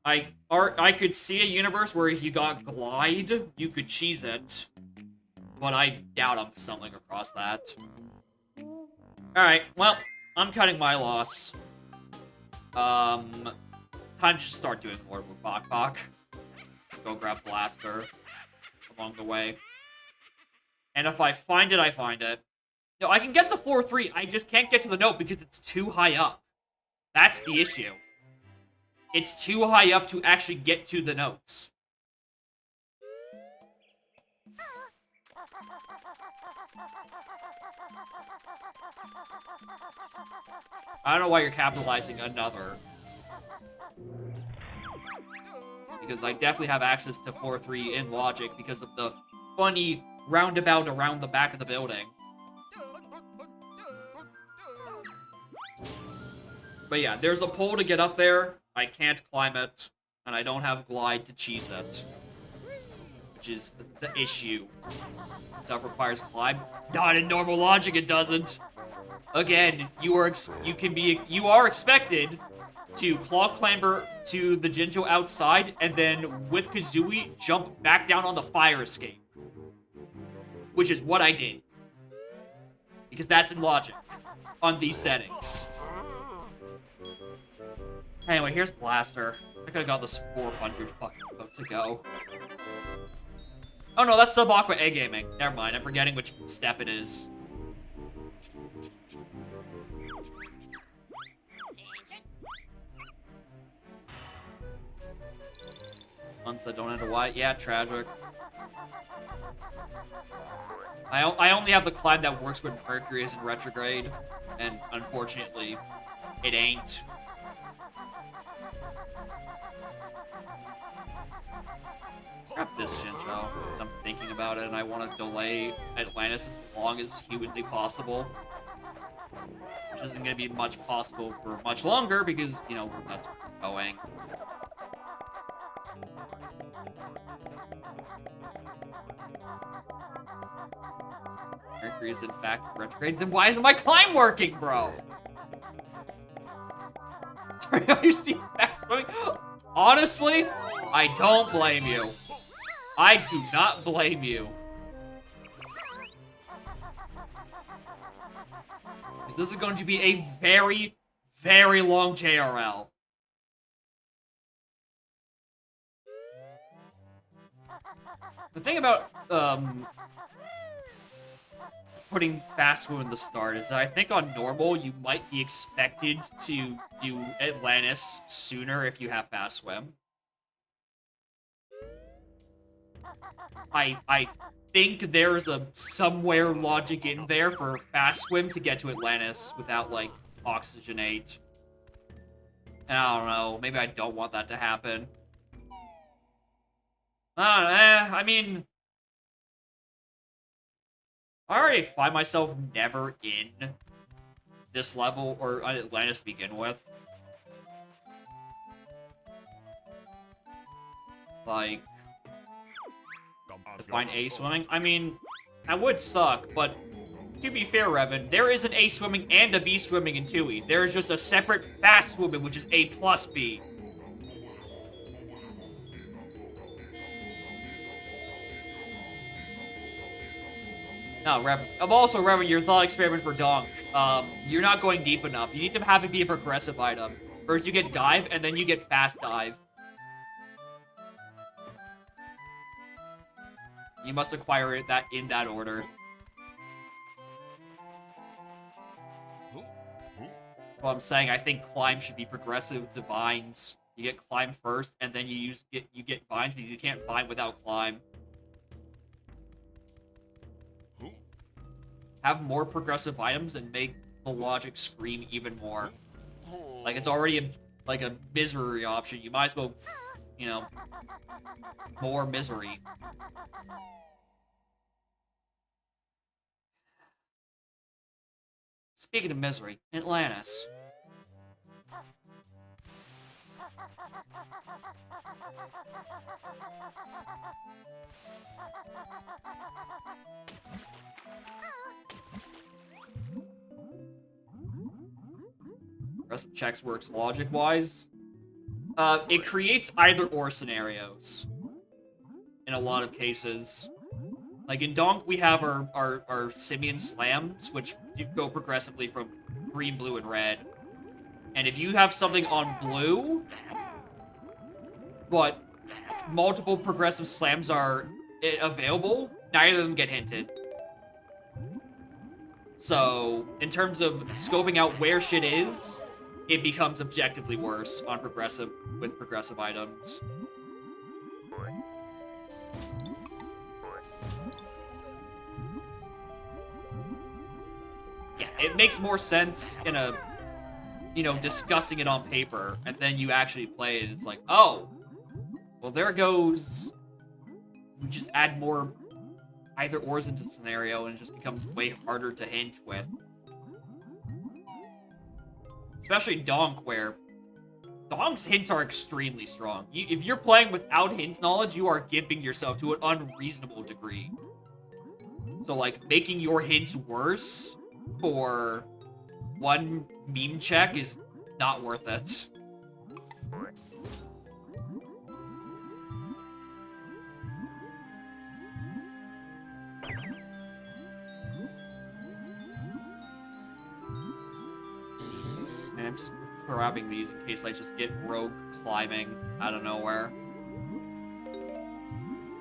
I could see a universe where if you got Glide, you could cheese it. But I doubt I'm stumbling across that. Alright, well, I'm cutting my loss. Time to just start doing more with Bok Bok. Go grab Blaster along the way. And if I find it, I find it. No, I can get the 4-3, I just can't get to the note because it's too high up. That's the issue. It's too high up to actually get to the notes. I don't know why you're capitalizing another. Because I definitely have access to 4-3 in Logic because of the funny roundabout around the back of the building. But yeah, there's a pole to get up there. I can't climb it. And I don't have Glide to cheese it. Which is the issue. Stuff requires climb. Not in normal Logic, it doesn't. Again, you are expected to claw clamber to the Jinjo outside, and then with Kazooie, jump back down on the fire escape. Which is what I did. Because that's in Logic. On these settings. Anyway, here's Blaster. I could've got this 400 fucking votes ago. Oh no, that's Sub Aqua A Gaming. Never mind, I'm forgetting which step it is. Months that don't end a Y. Yeah, tragic. I only have the climb that works when Mercury is in retrograde, and unfortunately, it ain't. Grab this Jinjo, because I'm thinking about it, and I want to delay Atlantis as long as humanly possible. Which isn't going to be much possible for much longer, because, you know, that's where we're going. Mercury is in fact retrograde. Then why isn't my climb working, bro? Are you seeing fast swimming? Honestly, I don't blame you. I do not blame you. Because this is going to be a very, very long JRL. The thing about, putting fast swim in the start is that I think on normal you might be expected to do Atlantis sooner if you have fast swim. I think there's a somewhere logic in there for fast swim to get to Atlantis without like oxygenate. And I don't know, maybe I don't want that to happen. I mean, I already find myself never in this level, or Atlantis to begin with. Like, to find A swimming? I mean, that would suck, but to be fair, Revan, there is an A swimming and a B swimming in Tooie. There is just a separate fast swimming, which is A plus B. No, Revan. Also, Revan, your thought experiment for Donk. You're not going deep enough. You need to have it be a progressive item. First you get dive, and then you get fast dive. You must acquire it in that order. Well, I'm saying I think climb should be progressive to vines. You get climb first, and then you get vines because you can't vine without climb. Have more progressive items and make the logic scream even more. Like, it's already a misery option. You might as well, you know, more misery. Speaking of misery, Atlantis. Rest of checks works logic-wise. It creates either or scenarios. In a lot of cases. Like in Donk, we have our Simian slams, which go progressively from green, blue, and red. And if you have something on blue, but multiple progressive slams are available, neither of them get hinted. So, in terms of scoping out where shit is, it becomes objectively worse on progressive with progressive items. Yeah, it makes more sense in a, you know, discussing it on paper, and then you actually play it, and it's like, oh, well, there goes. We just add more either ors into the scenario, and it just becomes way harder to hint with. Especially Donk, where Donk's hints are extremely strong. If you're playing without hint knowledge, you are gimping yourself to an unreasonable degree. So, like, making your hints worse for one meme check is not worth it. And I'm just grabbing these in case I just get rogue climbing out of nowhere.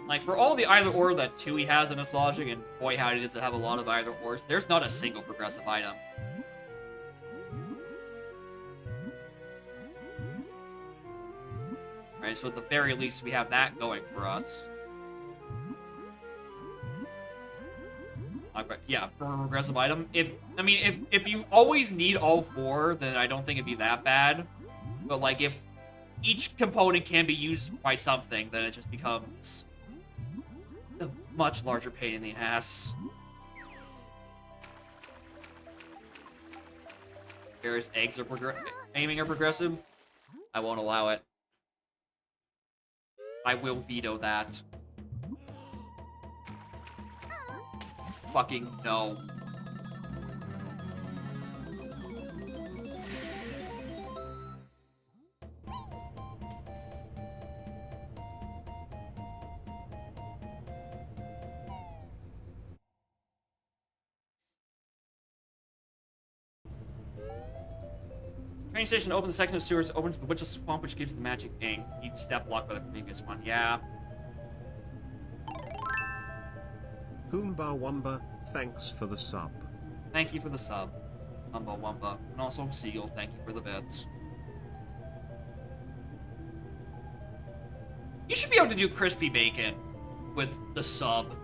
Like, for all the either or that Tooie has in its logic, and boy howdy does it have a lot of either ors, there's not a single progressive item. Right, so at the very least, we have that going for us. Yeah, for a progressive item. If you always need all four, then I don't think it'd be that bad. But, like, if each component can be used by something, then it just becomes a much larger pain in the ass. Various eggs are aiming are progressive. I won't allow it. I will veto that. Fucking no. Train station open, the section of sewers open to the Witch's Swamp, which gives the magic ink. Each step blocked by the previous one. Yeah. Hoomba Wumba, thanks for the sub. Thank you for the sub, Humba Wumba. And also, Seal, thank you for the bits. You should be able to do crispy bacon with the sub.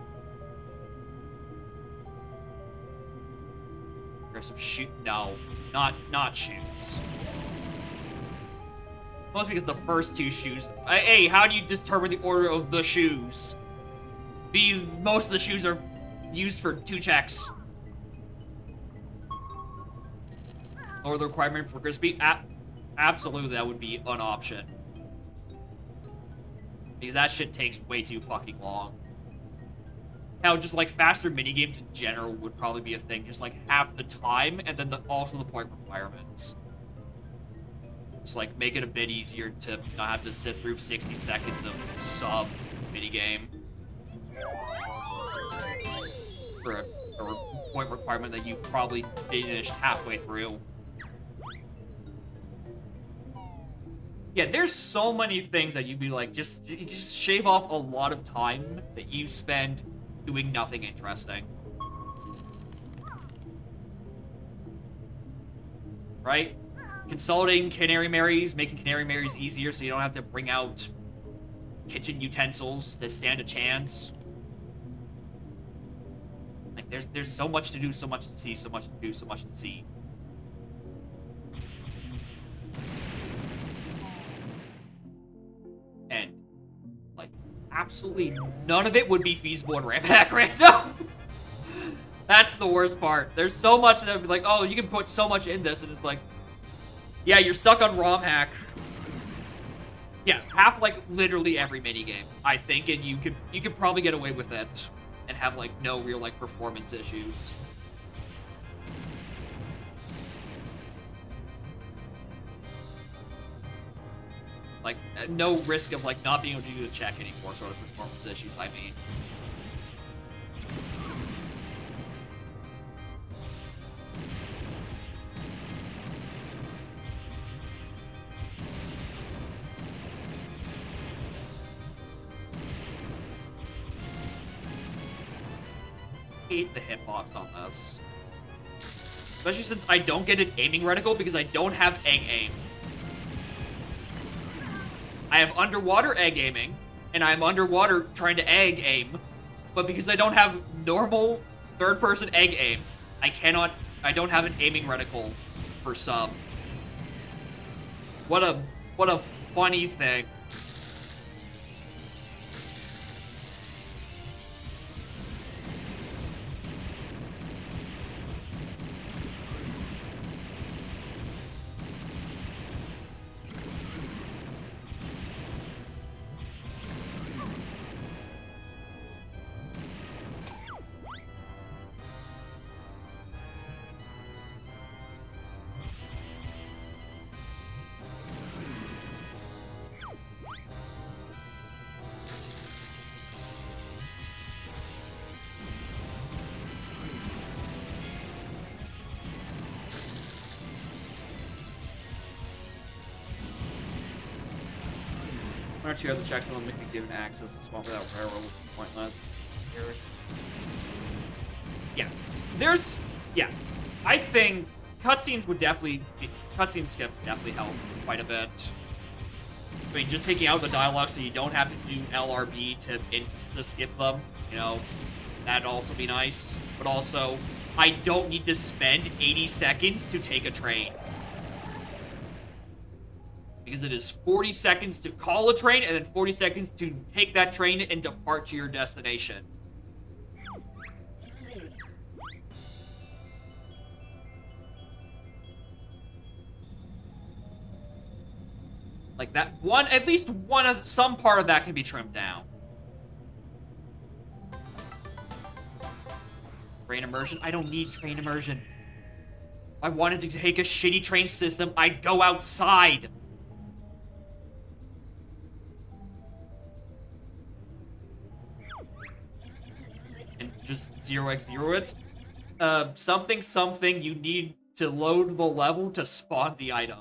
Aggressive shoot. No, not shoes. Mostly because the first two shoes. Hey, how do you determine the order of the shoes? Most of the shoes are used for 2 checks. Or the requirement for crispy? Absolutely, that would be an option. Because that shit takes way too fucking long. Now, just like faster minigames in general would probably be a thing. Just like half the time, and then also the point requirements. Just like make it a bit easier to not have to sit through 60 seconds of sub minigame. For a point requirement that you probably finished halfway through. Yeah, there's so many things that you'd be like, just shave off a lot of time that you spend doing nothing interesting. Right? Consolidating Canary Marys, making Canary Marys easier so you don't have to bring out kitchen utensils to stand a chance. Like, there's so much to do, so much to see, so much to do, so much to see. And, like, absolutely none of it would be feasible in Rampack Rando. That's the worst part. There's so much that would be like, oh, you can put so much in this, and it's like, yeah, you're stuck on ROM hack. Yeah, half, like, literally every minigame, I think, and you could probably get away with it and have, like, no real, like, performance issues. Like, no risk of, like, not being able to do the check anymore, sort of performance issues, I mean. hate the hitbox on this. Especially since I don't get an aiming reticle because I don't have egg aim. I have underwater egg aiming, and I'm underwater trying to egg aim, but because I don't have normal third-person egg aim, I don't have an aiming reticle for sub. What a funny thing. One or two other checks that will make me given access to swamp without railroad, which is pointless. Yeah. I think cutscenes skips definitely help quite a bit. I mean, just taking out the dialogue so you don't have to do LRB to insta-skip them, you know, that'd also be nice. But also, I don't need to spend 80 seconds to take a train. Because it is 40 seconds to call a train, and then 40 seconds to take that train and depart to your destination. Like that one, at least some part of that can be trimmed down. Train immersion? I don't need train immersion. If I wanted to take a shitty train system, I'd go outside. And just 0x0 it. Something, you need to load the level to spawn the item.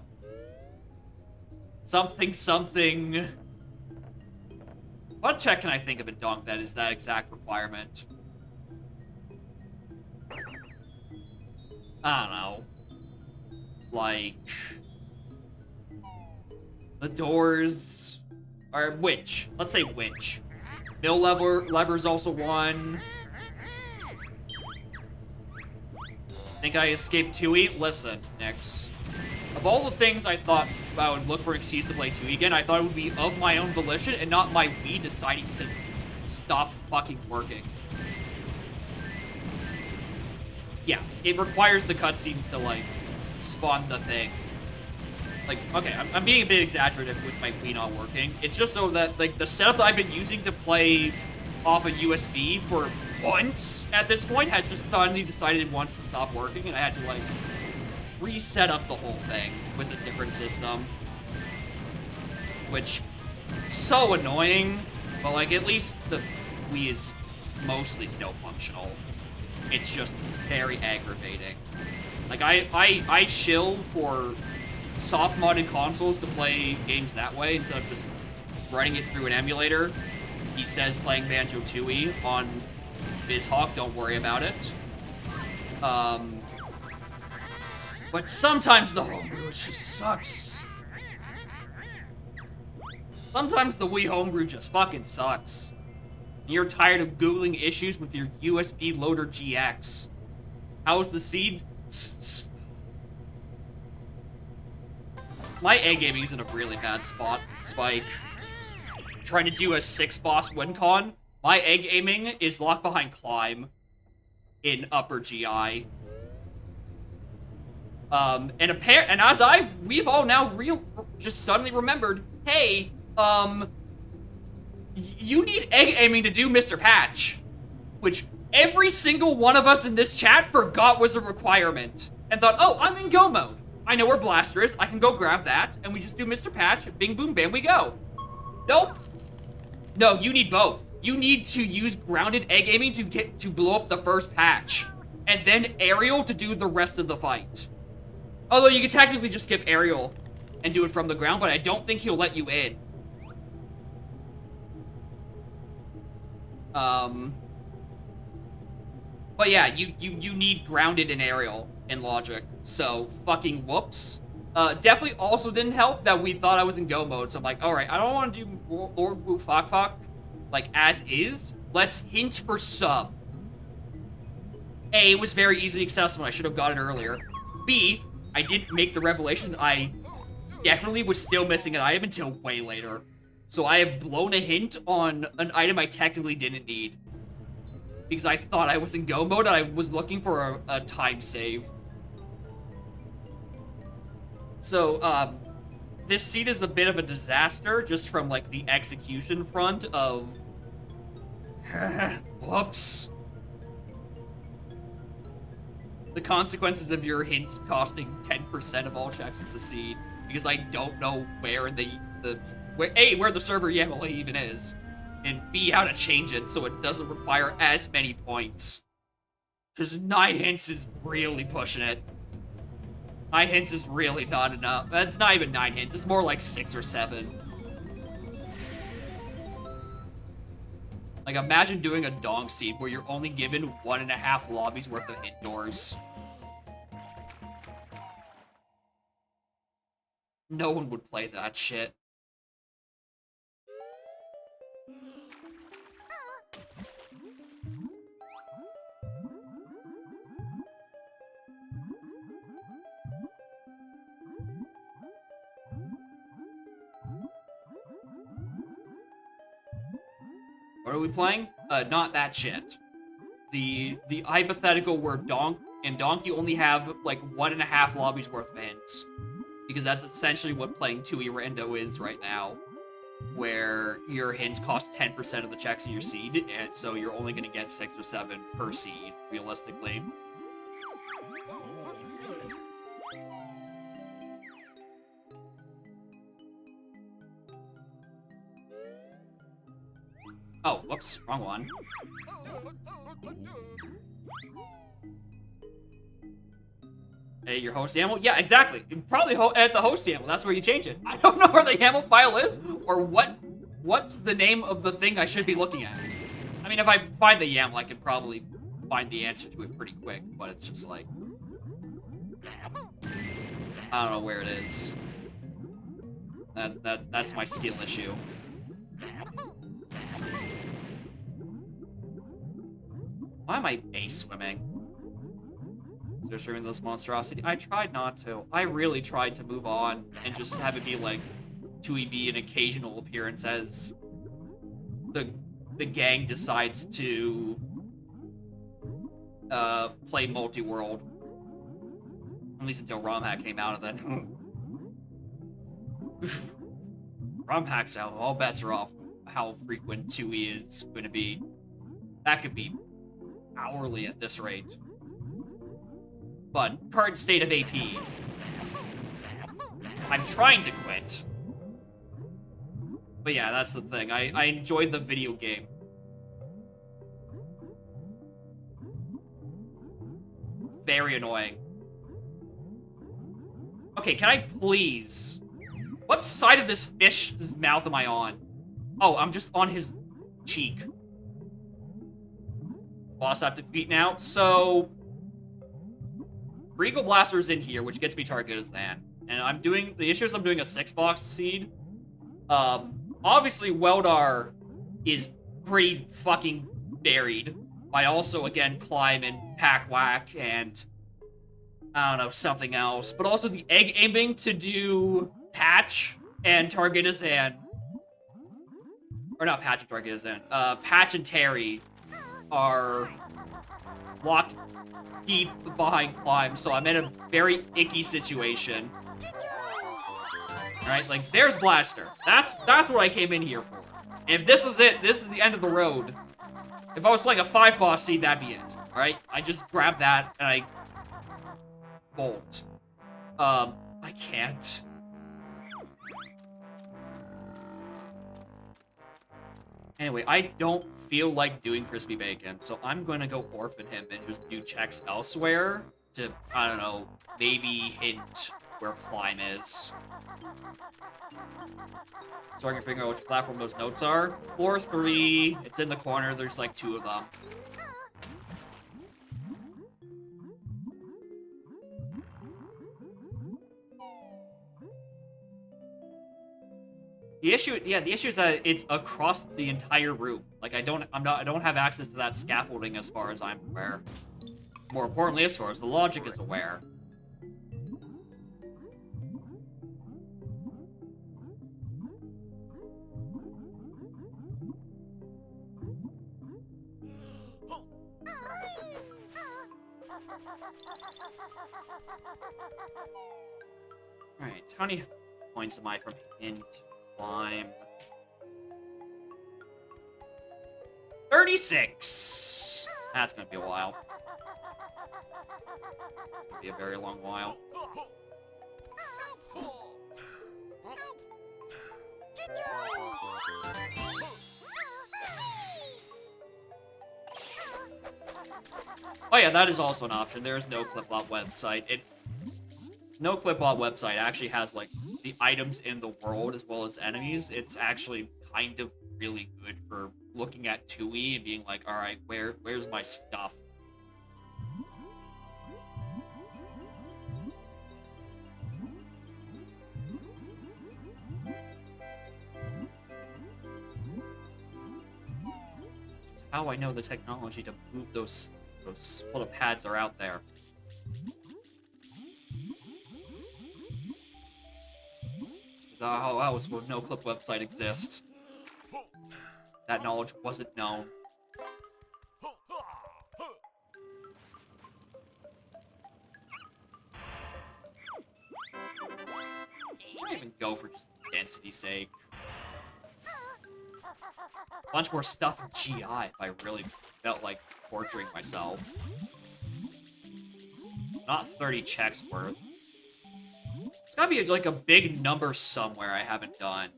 Something. What check can I think of in Donk that is that exact requirement? I don't know. Like... the doors... or winch. Let's say winch. Mill lever's also one. Think I escaped tooie? Listen, Nix. Of all the things I thought I would look for an excuse to play tooie again, I thought it would be of my own volition and not my Wii deciding to stop fucking working. Yeah, it requires the cutscenes to, like, spawn the thing. Like, okay, I'm being a bit exaggerative with my Wii not working. It's just so that, like, the setup that I've been using to play off a USB for months at this point has just suddenly decided it wants to stop working, and I had to, like, reset up the whole thing with a different system. Which, so annoying, but, like, at least the Wii is mostly still functional. It's just very aggravating. Like, I shill for soft modded consoles to play games that way instead of just running it through an emulator. He says playing Banjo-Tooie on BizHawk, don't worry about it. But sometimes the homebrew just sucks. Sometimes the Wii homebrew just fucking sucks. You're tired of Googling issues with your USB Loader GX. How's the seed? My egg gaming is in a really bad spot, Spike. Trying to do a 6-boss win con. My egg aiming is locked behind climb in upper GI. And as we've all now just suddenly remembered, hey, you need egg aiming to do Mr. Patch, which every single one of us in this chat forgot was a requirement and thought, oh, I'm in go mode. I know where Blaster is. I can go grab that, and we just do Mr. Patch. Bing, boom, bam, we go. Nope. No, you need both. You need to use grounded egg aiming to blow up the first patch, and then aerial to do the rest of the fight. Although you could technically just skip aerial and do it from the ground, but I don't think he'll let you in. But yeah, you need grounded and aerial in logic. So fucking whoops. Definitely also didn't help that we thought I was in go mode. So I'm like, all right, I don't want to do Lord Wu Fok Fok like as is. Let's hint for sub. A, it was very easily accessible. I should have got it earlier. B, I didn't make the revelation. I definitely was still missing an item until way later. So I have blown a hint on an item I technically didn't need. Because I thought I was in go mode and I was looking for a time save. So, this seed is a bit of a disaster just from, like, the execution front of... Whoops. The consequences of your hints costing 10% of all checks of the seed. Because I don't know where where the server YAML even is. And B, how to change it so it doesn't require as many points. Because 9 hints is really pushing it. 9 hints is really not enough. That's not even 9 hints. It's more like 6 or 7. Like, imagine doing a dong seed where you're only given 1.5 lobbies worth of hint doors. No one would play that shit. What are we playing? Not that shit. The hypothetical where Donkey only have like 1.5 lobbies worth of hints. Because that's essentially what playing tooie rando is right now. Where your hints cost 10% of the checks in your seed, and so you're only gonna get 6 or 7 per seed, realistically. Oh, whoops, wrong one. Hey, your host YAML? Yeah, exactly. Probably at the host YAML. That's where you change it. I don't know where the YAML file is, or what's the name of the thing I should be looking at. I mean, if I find the YAML, I can probably find the answer to it pretty quick, but it's just like... I don't know where it is. That's my skill issue. Why am I base swimming? They're streaming this monstrosity. I tried not to. I really tried to move on and just have it be like tooie be an occasional appearance as the gang decides to play multi-world. At least until ROM hack came out, and then ROM hacks out. All bets are off how frequent tooie is going to be. That could be hourly at this rate. But current state of AP, I'm trying to quit. But yeah, that's the thing. I enjoyed the video game. Very annoying. Okay, can I please... What side of this fish's mouth am I on? Oh, I'm just on his cheek. Boss I have to defeat now. So... Regal Blaster's in here, which gets me targeted as Zan. And I'm doing... The issue is I'm doing a 6-box seed. Obviously, Weldar is pretty fucking buried. I also, again, climb and pack whack and... I don't know, something else. But also the egg aiming to do Patch and target as Zan. Or not Patch and target as Zan. Patch and Terry are locked deep behind climb, so I'm in a very icky situation. Right? Like, there's Blaster. That's what I came in here for. And if this is it, this is the end of the road. If I was playing a 5-boss seed, that'd be it. Right? I just grab that, and I... bolt. I can't. Anyway, I don't feel like doing Crispy Bacon, so I'm gonna go orphan him and just do checks elsewhere to, I don't know, maybe hint where climb is. So I can figure out which platform those notes are. Floor 3, it's in the corner, there's like 2 of them. The issue is that it's across the entire room. Like I don't have access to that scaffolding as far as I'm aware. More importantly, as far as the logic is aware. Alright, how many points am I from hint climb? 36! That's gonna be a while. It's gonna be a very long while. Oh yeah, that is also an option. There's no Cliplot website. No Cliplot website actually has, like, the items in the world as well as enemies. It's actually kind of really good for looking at tooie and being like, alright, where's my stuff? Just how I know the technology to move those split-up pads are out there. How else would no clip website exist? That knowledge wasn't known. I don't even go for just density's sake. A bunch more stuff in GI if I really felt like torturing myself. Not 30 checks worth. It's gotta be like a big number somewhere I haven't done.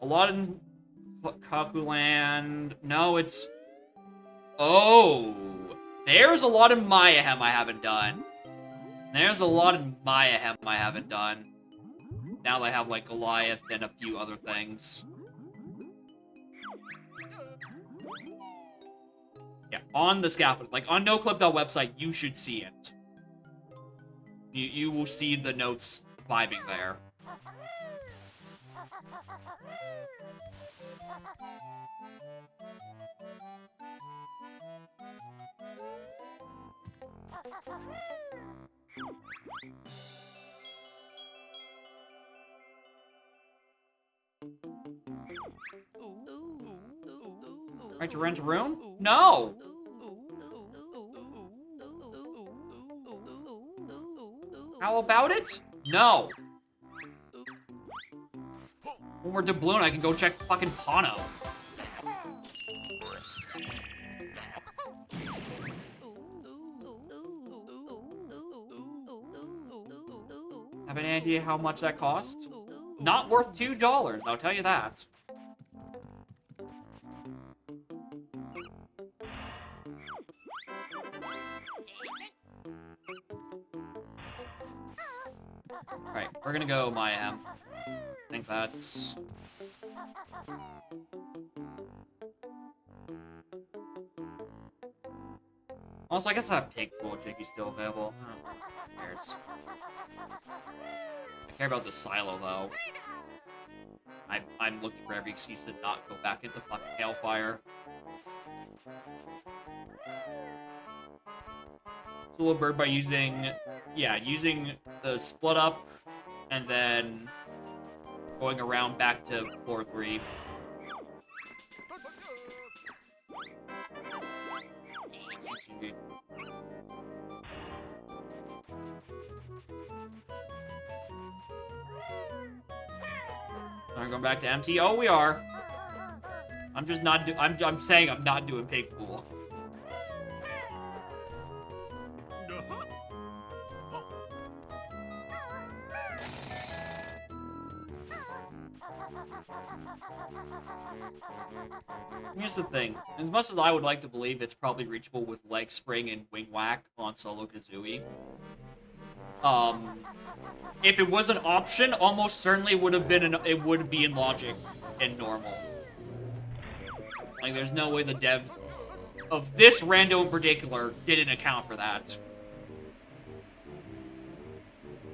A lot in Kakuland. No, it's... Oh! There's a lot in Mayahem I haven't done. There's a lot in Mayahem I haven't done. Now they have, like, Goliath and a few other things. Yeah, on the scaffold. Like, on NoClip.website, website, you should see it. You will see the notes vibing there. Right to rent a room? No! How about it? No. When we're doubloon, I can go check fucking Pano. Have any idea how much that cost? Not worth $2, I'll tell you that. Alright, we're gonna go Mayahem. I think that's... Also, I guess I have Pig Pool Jiggy's still available. Oh, who cares? I care about the silo, though. I'm looking for every excuse to not go back into fucking Hailfire. Little bird by using the split up and then going around back to floor 3. I'm going back to empty. Oh, we are. I'm just not. I'm saying I'm not doing Pig Pool. Here's the thing. As much as I would like to believe it's probably reachable with Leg Spring and Wing Whack on Solo Kazooie, if it was an option, almost certainly it would be in Logic and normal. Like, there's no way the devs of this rando in particular didn't account for that.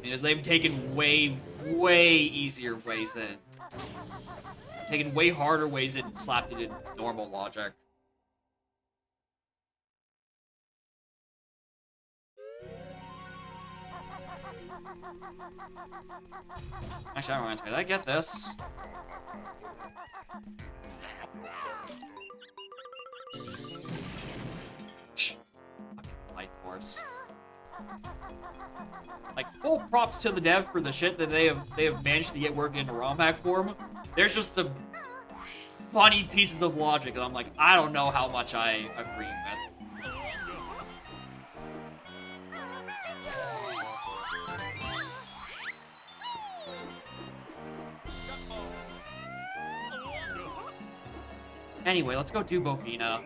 Because they've taken way way easier ways in. Taken way harder ways in and slapped it in normal logic. Actually, that reminds me. Did I get this? Fucking life force. Like, full props to the dev for the shit that they have managed to get working in a ROM hack form. There's just the funny pieces of logic that I'm like, I don't know how much I agree with. Anyway, let's go do Bovina.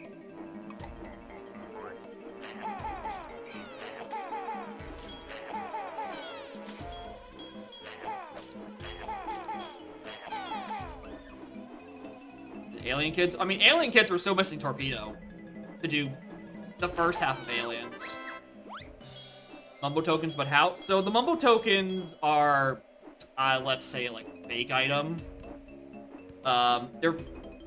The Alien Kids? I mean, Alien Kids were so missing Torpedo to do the first half of Aliens. Mumbo tokens, but how? So the Mumbo tokens are, let's say, like a fake item.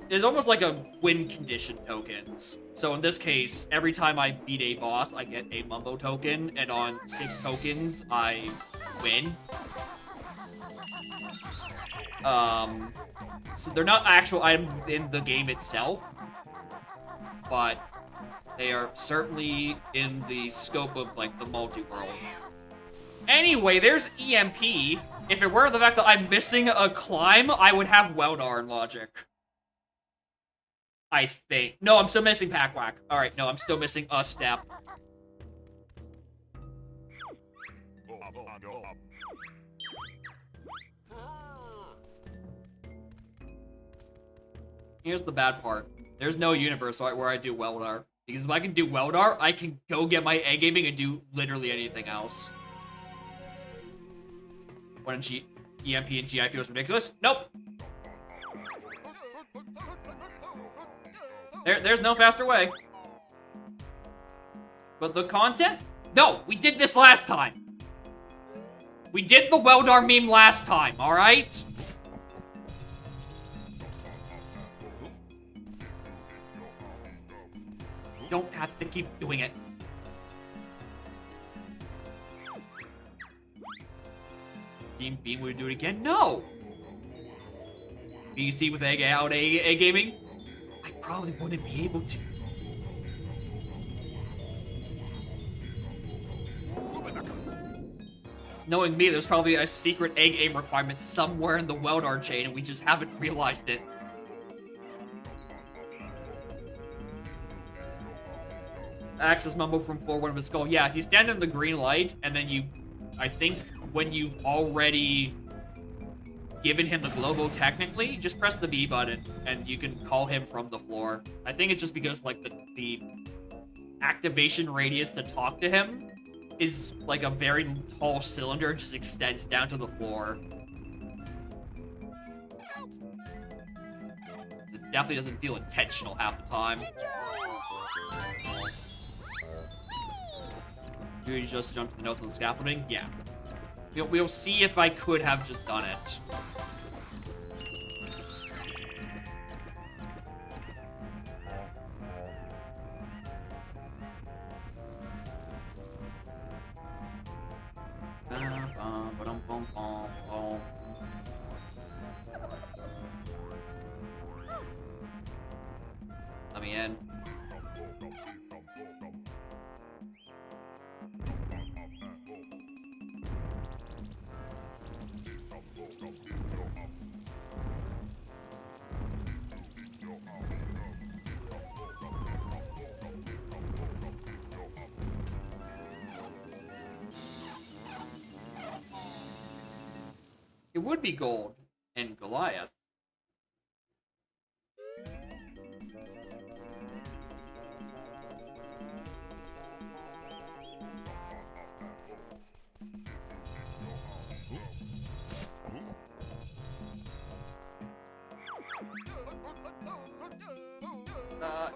There's almost like a win condition tokens. So in this case, every time I beat a boss, I get a Mumbo token, and on 6 tokens, I win. So they're not actual items in the game itself, but they are certainly in the scope of, like, the multi-world. Anyway, there's EMP. If it weren't the fact that I'm missing a climb, I would have Weldar logic. I think. No, I'm still missing Pack Whack. Alright, no, I'm still missing a step. Here's the bad part. There's no universe where I do Weldar. Because if I can do Weldar, I can go get my egg gaming and do literally anything else. When EMP and GI feels ridiculous? Nope. There's no faster way. But the content? No, we did this last time. We did the Weldar meme last time, alright? Don't have to keep doing it. Team Beam would do it again? No! BC with egg out, egg gaming? I probably wouldn't be able to. Knowing me, there's probably a secret egg aim requirement somewhere in the Weldar chain and we just haven't realized it. Access Mumbo from floor 1 of his skull. Yeah, if you stand in the green light, and then you... I think when you've already given him the Globo, technically, just press the B button, and you can call him from the floor. I think it's just because, like, the activation radius to talk to him is, like, a very tall cylinder, just extends down to the floor. It definitely doesn't feel intentional half the time. Do you just jump to the notes on the scaffolding? Yeah. We'll see if I could have just done it. Let me in. It would be gold and Goliath.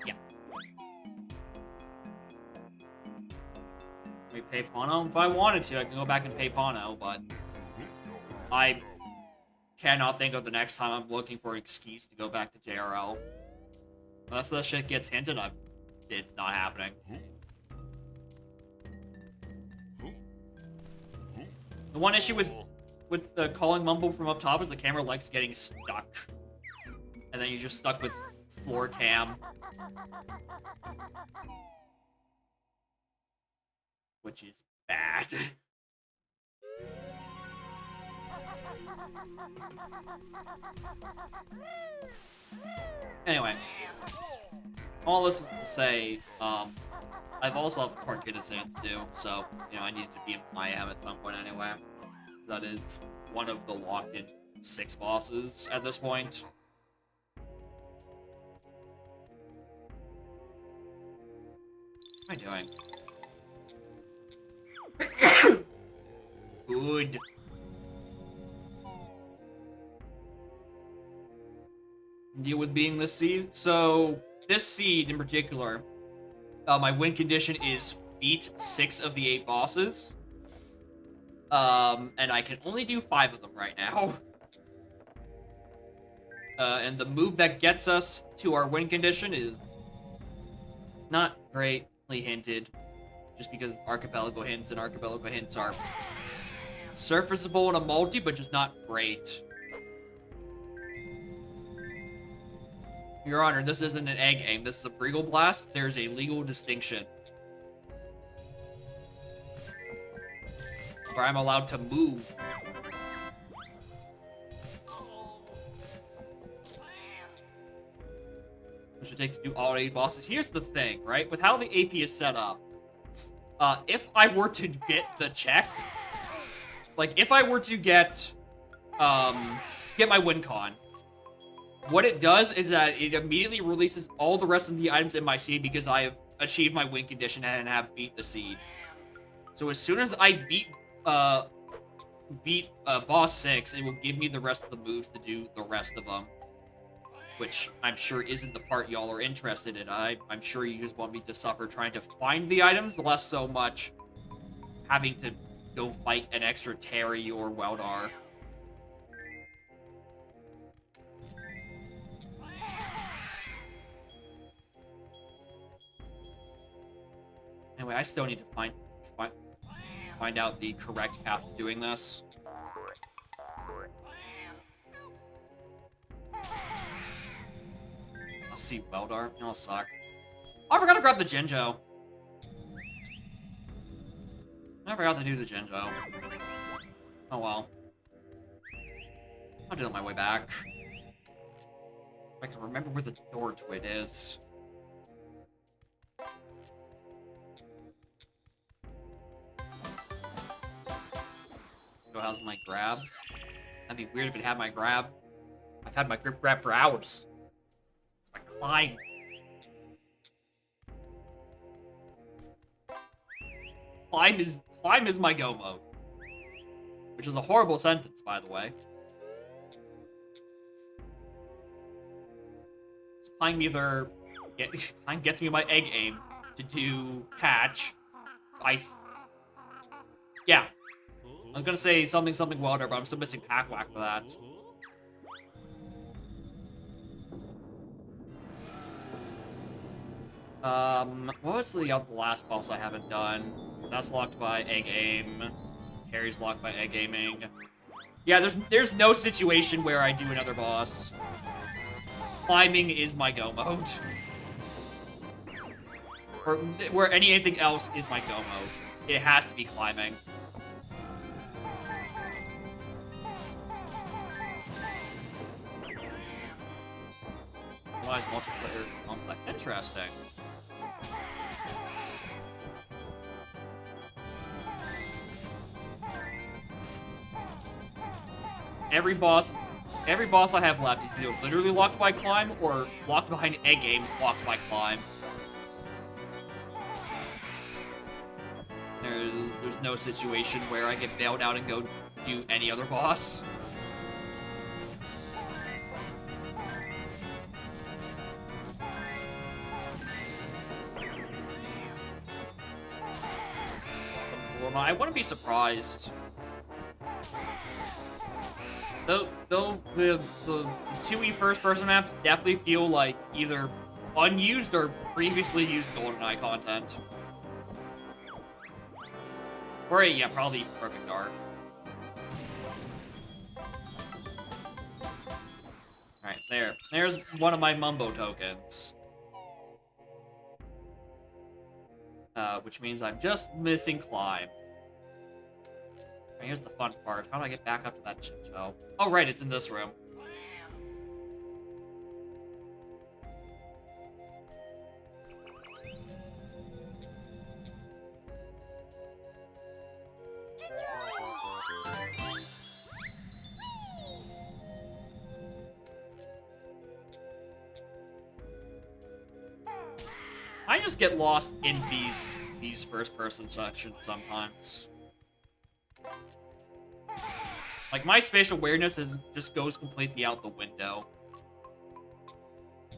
Yeah. We pay Pano? If I wanted to, I can go back and pay Pano, but I cannot think of the next time I'm looking for an excuse to go back to JRL. Unless that shit gets hinted, it's not happening. The one issue with the calling mumble from up top is the camera likes getting stuck. And then you're just stuck with floor cam. Which is bad. Anyway. All this is to say, I've also have a part goodness to do, so, you know, I need to be in IM at some point anyway. That is one of the locked-in 6 bosses at this point. What am I doing? Good. Deal with being this seed. So, this seed in particular, my win condition is beat 6 of the 8 bosses. And I can only do 5 of them right now. And the move that gets us to our win condition is not greatly hinted, just because it's archipelago hints, and archipelago hints are surfaceable in a multi, but just not great. Your Honor, this isn't an egg aim. This is a Briegel Blast. There's a legal distinction. Where I'm allowed to move. What should it take to do all 8 bosses? Here's the thing, right? With how the AP is set up, if I were to get the check, like, if I were to get my win con, what it does is that it immediately releases all the rest of the items in my seed because I have achieved my win condition and have beat the seed. So as soon as I beat boss 6, it will give me the rest of the moves to do the rest of them. Which I'm sure isn't the part y'all are interested in. I'm sure you just want me to suffer trying to find the items, less so much having to go fight an extra Terry or Weldar. Anyway, I still need to find out the correct path to doing this. I'll see Weldar. It'll suck. Oh, I forgot to grab the Jinjo. I forgot to do the Jinjo. Oh well. I'll do it on my way back. If I can remember where the door twit is. So how's my grab? That'd be weird if it had my grab. I've had my grip grab for hours. It's my climb. Climb is my go mode. Which is a horrible sentence, by the way. Climb either climb gets me my egg aim to do patch. Yeah. I was gonna say something Welder, but I'm still missing Pack Whack for that. What was the last boss I haven't done? That's locked by egg aim. Harry's locked by egg aiming. Yeah, there's no situation where I do another boss. Climbing is my go mode. Or where anything else is my go mode. It has to be climbing. Why is multiplayer complex? Interesting. Every boss I have left is either literally locked by climb or locked behind egg game, locked by climb. There's no situation where I get bailed out and go do any other boss. I wouldn't be surprised. Though the tooie first-person maps definitely feel like either unused or previously used GoldenEye content. Or, yeah, probably Perfect Dark. Alright, there. There's one of my Mumbo tokens. Which means I'm just missing Climb. Right, here's the fun part. How do I get back up to that Chincho? Oh, right, it's in this room. I just get lost in these first-person sections sometimes. Like, my spatial awareness just goes completely out the window. I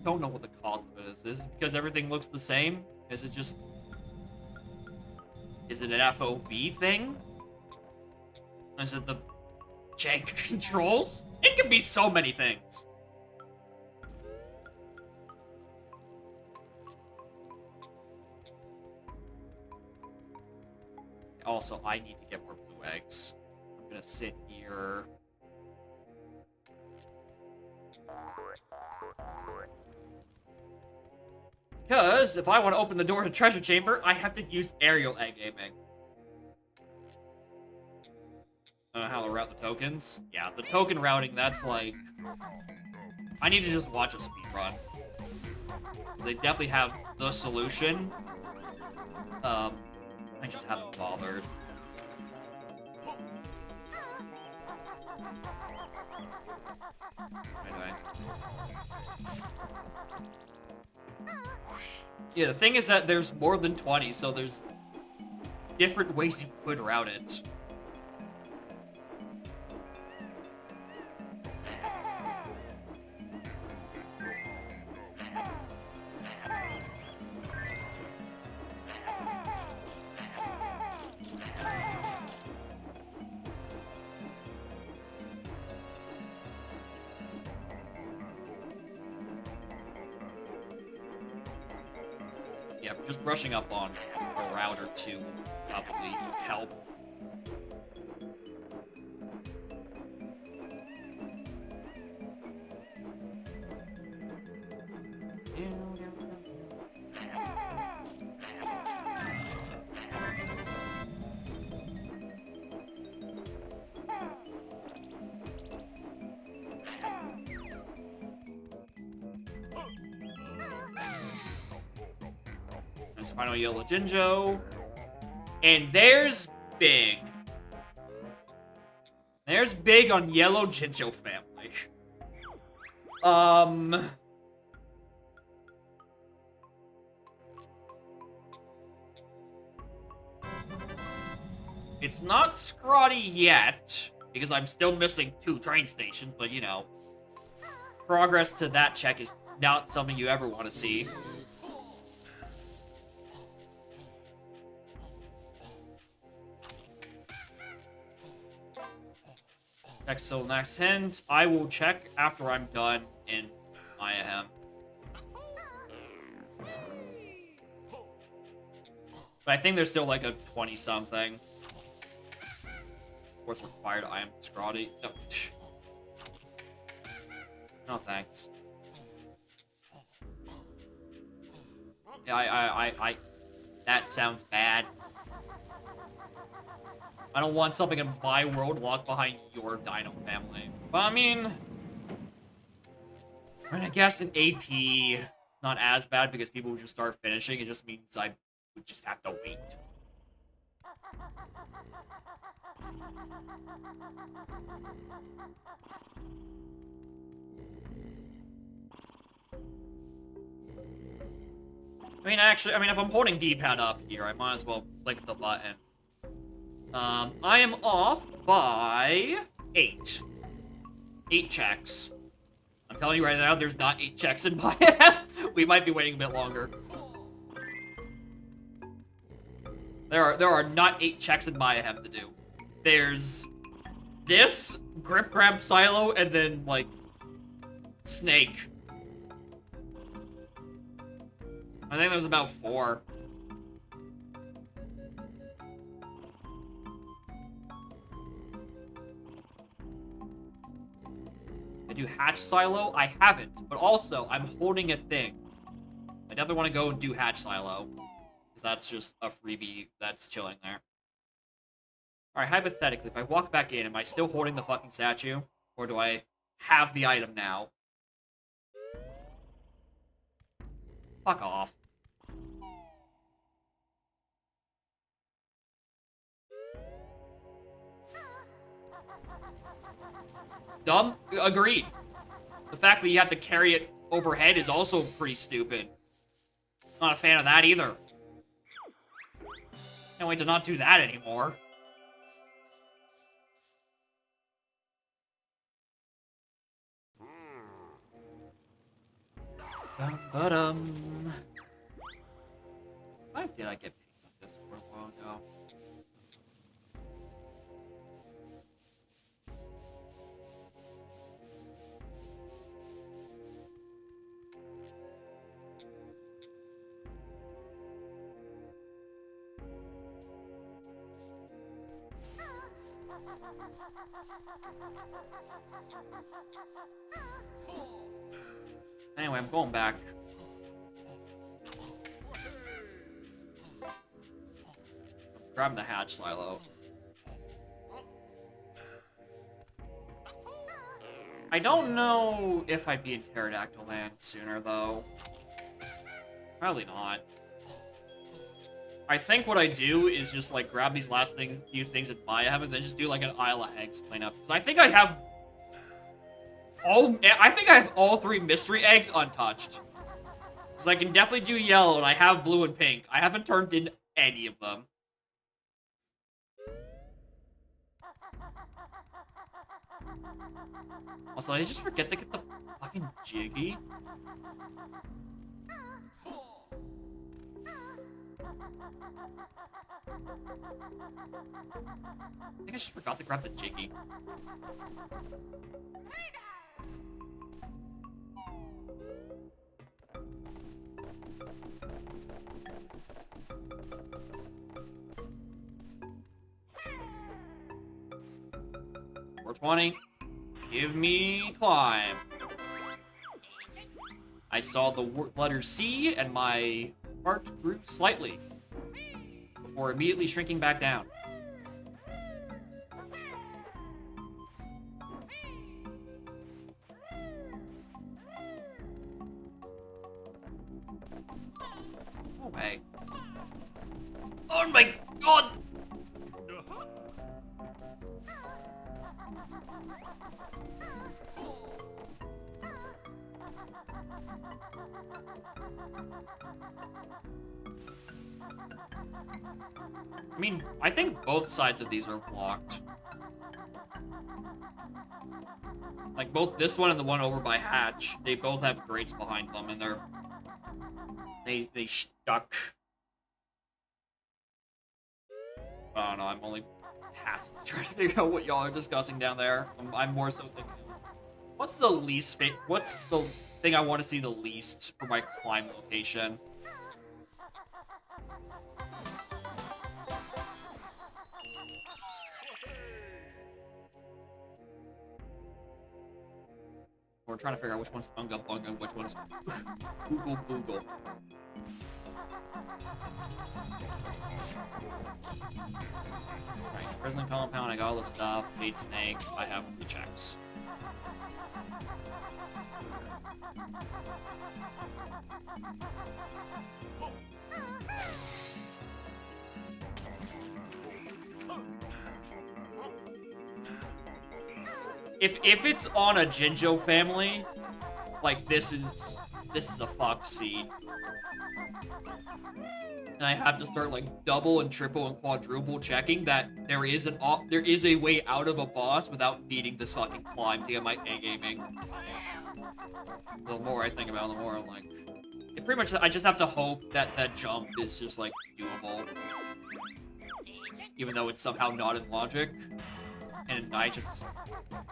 don't know what the cause of it is. Is it because everything looks the same? Is it just... Is it an FOV thing? Is it the jank controls? It can be so many things. Also, I need to get more blue eggs. I'm gonna sit here. Because if I want to open the door to treasure chamber, I have to use aerial egg aiming. I don't know how to route the tokens. Yeah, the token routing, that's like... I need to just watch a speedrun. They definitely have the solution. I just haven't bothered. Anyway. Yeah, the thing is that there's more than 20, so there's different ways you could route it. Yeah, just brushing up on a route or two would probably help. There's final yellow Jinjo. And there's Big. There's Big on yellow Jinjo family. It's not Scrotty yet, because I'm still missing 2 train stations, but you know. Progress to that check is not something you ever want to see. So next hint, I will check after I'm done in Mayhem. But I think there's still like a 20-something. Of course, required I am Scrotty. No. No thanks. Yeah, that sounds bad. I don't want something in my world locked behind your Dino family. But I mean, I guess in AP, not as bad because people would just start finishing. It just means I would just have to wait. I mean, actually, if I'm holding D-pad up here, I might as well click the button. I am off by 8. 8 checks. I'm telling you right now, there's not 8 checks in my We might be waiting a bit longer. There are not 8 checks in Mayhem to do. There's this, grip grab silo, and then, like, snake. I think there was about 4. I do hatch silo? I haven't, but also, I'm holding a thing. I definitely want to go and do hatch silo, because that's just a freebie that's chilling there. Alright, hypothetically, if I walk back in, am I still holding the fucking statue? Or do I have the item now? Fuck off. Dumb? Agreed. The fact that you have to carry it overhead is also pretty stupid. Not a fan of that either. Can't wait to not do that anymore. Ba-dum. Why did I get picked up this for a while ago? Anyway, I'm going back. Grab the hatch silo. I don't know if I'd be in Pterodactyl Land sooner, though. Probably not. I think what I do is just, like, grab these last few things at Maya have, and then just do, like, an Isle of Eggs cleanup. Because I think I have all 3 mystery eggs untouched. Because I can definitely do yellow, and I have blue and pink. I haven't turned in any of them. Also, did I just forget to get the fucking Jiggy? I think I just forgot to grab the Jiggy. $4.20. Give me climb. I saw the letter C and my heart grew slightly before immediately shrinking back down. No way. Oh my god! I mean, I think both sides of these are blocked. Like, both this one and the one over by Hatch, they both have grates behind them, and they stuck. I don't know, I'm only trying to figure out what y'all are discussing down there. I'm more so thinking, what's the thing I want to see the least for my climb location? We're trying to figure out which one's Unga Bunga and which one's Google Boogle. Right, prison compound, I got all the stuff. Bait snake, I have the checks. If it's on a Jinjo family, like this is a fuck seed. And I have to start like double and triple and quadruple checking that there is a way out of a boss without needing this fucking climb to get my A gaming. The more I think about it, the more I'm like, pretty much I just have to hope that that jump is just like doable, even though it's somehow not in logic. and I just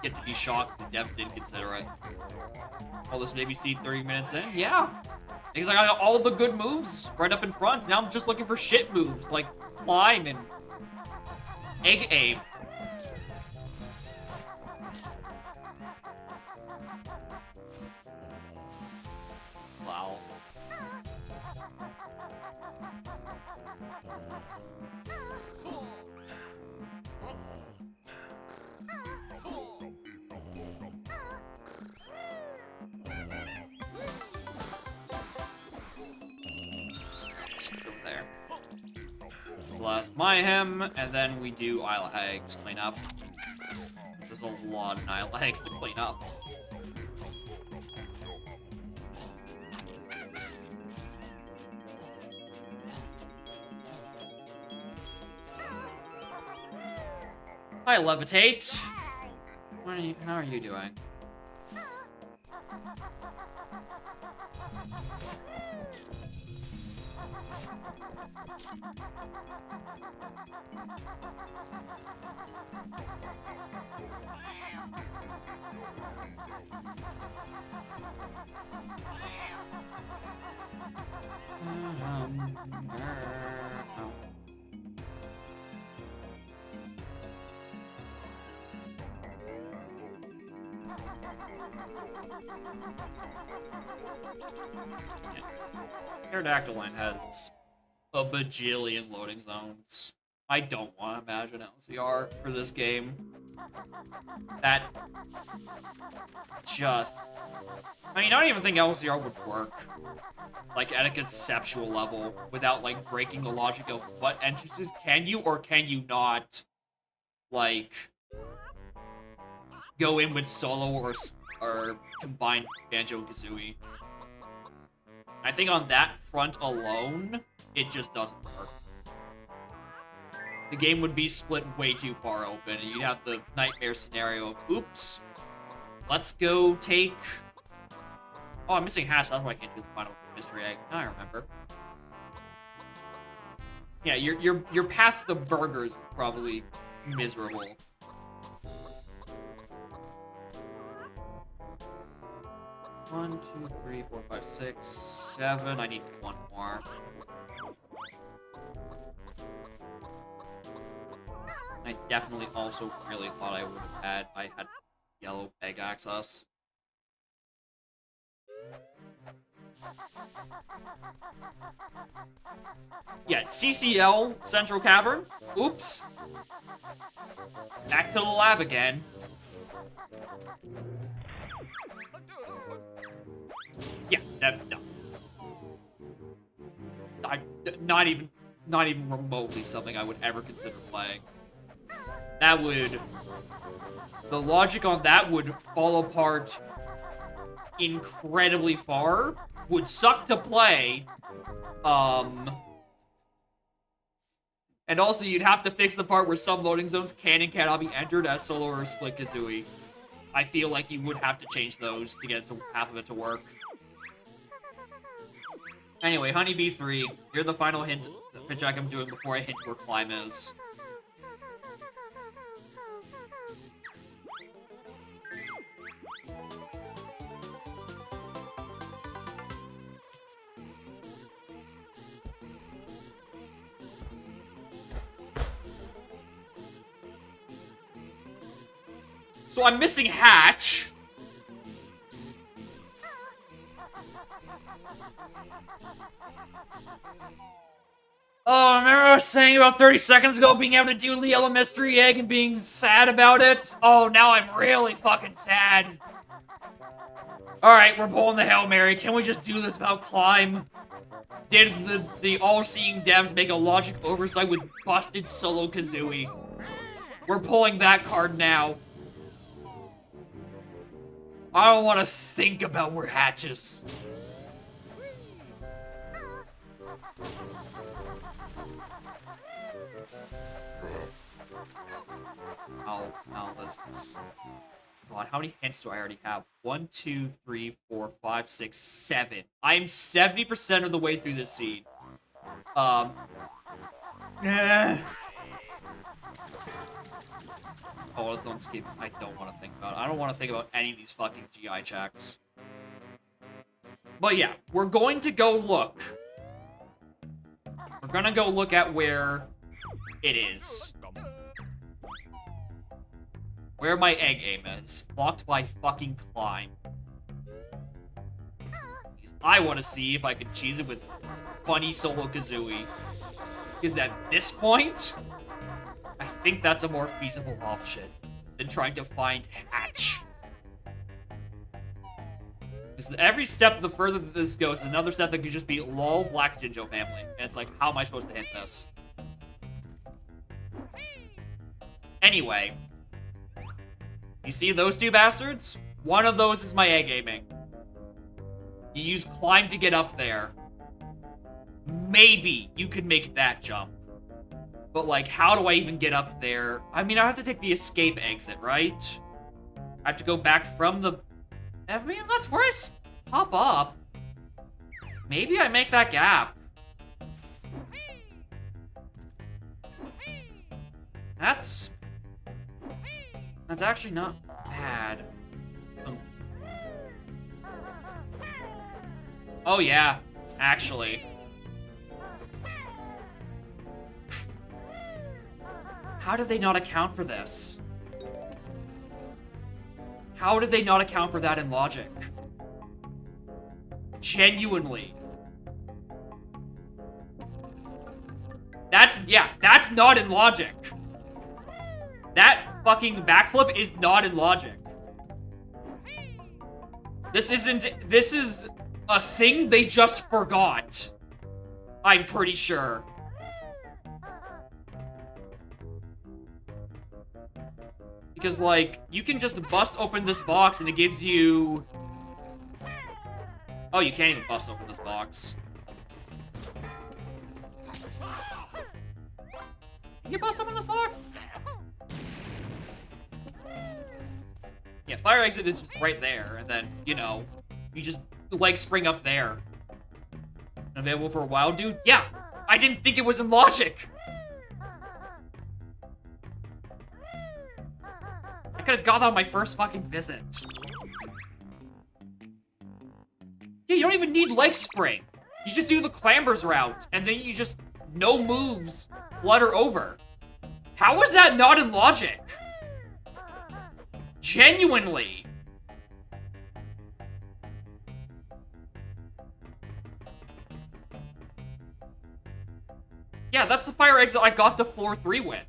get to be shocked the devs didn't consider it. All this maybe see 30 minutes in? Yeah. Because I got all the good moves right up in front. Now I'm just looking for shit moves, like climb and egg aim. Wow. There. It's the last Mayhem, and then we do Isle of Hags clean up. There's a lot of Isle of Hags to clean up. Hi, Levitate. How are you doing? Pterodactyl Line has a bajillion loading zones. I don't want to imagine LCR for this game. That just... I mean, I don't even think LCR would work, like, at a conceptual level, without, like, breaking the logic of what entrances can you or can you not, like, go in with solo or combined Banjo-Kazooie. I think on that front alone, it just doesn't work. The game would be split way too far open, and you'd have the nightmare scenario of, oops, let's go take... Oh, I'm missing Hatch, that's why I can't do the final mystery egg. Now I remember. Yeah, your path to the burgers is probably miserable. One, two, three, four, five, six, 7. I need one more. I definitely also really thought I would have had I had yellow egg access. Yeah, CCL Central Cavern. Oops. Back to the lab again. Yeah, no. Not even remotely something I would ever consider playing. That would... The logic on that would fall apart incredibly far. Would suck to play. And also you'd have to fix the part where some loading zones can and cannot be entered as solo or split Kazooie. I feel like you would have to change those to get it to, half of it to work. Anyway, Honeybee 3. You're the final hint, the pitch I'm doing before I hint where climb is. So I'm missing Hatch. Oh, remember I was saying about 30 seconds ago being able to do the yellow mystery egg and being sad about it? Oh, now I'm really fucking sad. Alright, we're pulling the Hail Mary. Can we just do this without climb? Did the all-seeing devs make a logic oversight with busted solo Kazooie? We're pulling that card now. I don't want to think about where Hatch is. Oh, this is... God, how many hints do I already have? 1, 2, 3, 4, 5, 6, 7. I am 70% of the way through this scene. Oh, let's don't skip. I don't want to think about it. I don't want to think about any of these fucking GI checks. But yeah, we're going to go look. We're gonna go look at where it is. Where my egg aim is. Blocked by fucking climb. I want to see if I can cheese it with funny solo Kazooie. Because at this point, I think that's a more feasible option than trying to find Hatch. Because every step, the further that this goes, another step that could just be lol Black Jinjo family. And it's like, how am I supposed to hit this? Anyway. You see those two bastards? One of those is my egg aiming. You use climb to get up there. Maybe you could make that jump. But, like, how do I even get up there? I mean, I have to take the escape exit, right? I have to go back from the... I mean, that's where I pop up. Maybe I make that gap. That's actually not bad. Oh, yeah. Actually. How did they not account for this? How did they not account for that in logic? Genuinely. That's not in logic. That fucking backflip is not in logic. This is a thing they just forgot. I'm pretty sure. Because, like, you can just bust open this box and it gives you... Oh, you can't even bust open this box. Can you bust open this box? Yeah, fire exit is just right there, and then, you know, you just leg spring up there. Available for a while, dude? Yeah! I didn't think it was in logic! I could've got that on my first fucking visit. Yeah, you don't even need leg spring. You just do the clambers route, and then you just, no moves, flutter over. How is that not in logic? Genuinely. Yeah, that's the fire exit I got to floor 3 with.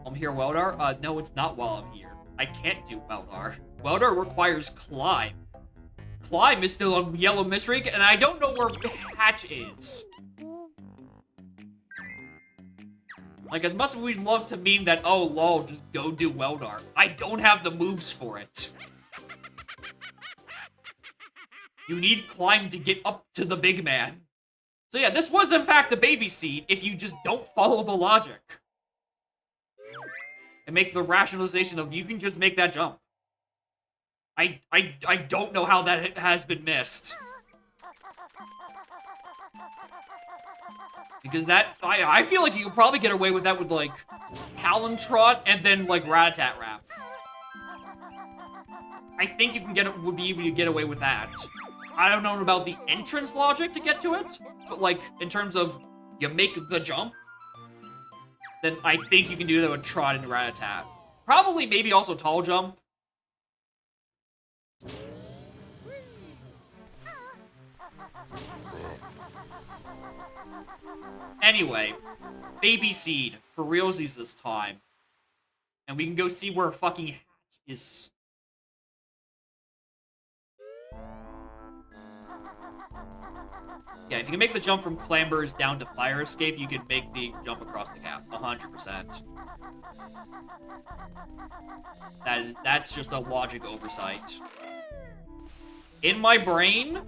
I'm here, Weldar? No, it's not while I'm here. I can't do Weldar. Weldar requires climb. Climb is still on Yellow Mistreak, and I don't know where Hatch is. Like, as much as we'd love to meme that, oh, lol, just go do Weldar, I don't have the moves for it. You need climb to get up to the big man. So yeah, this was in fact a baby seed if you just don't follow the logic. And make the rationalization of you can just make that jump. I don't know how that has been missed. Because that, I feel like you could probably get away with that with, like, Talon Trot and then, like, Rat-a-tat Rap. I think you can would be able to get away with that. I don't know about the entrance logic to get to it, but, like, in terms of you make the jump, then I think you can do that with Trot and Rat-a-tat. Probably, maybe also Tall Jump. Anyway, baby seed for realsies this time. And we can go see where fucking Hatch is. Yeah, if you can make the jump from Clambers down to Fire Escape, you can make the jump across the gap. 100%. That's just a logic oversight. In my brain,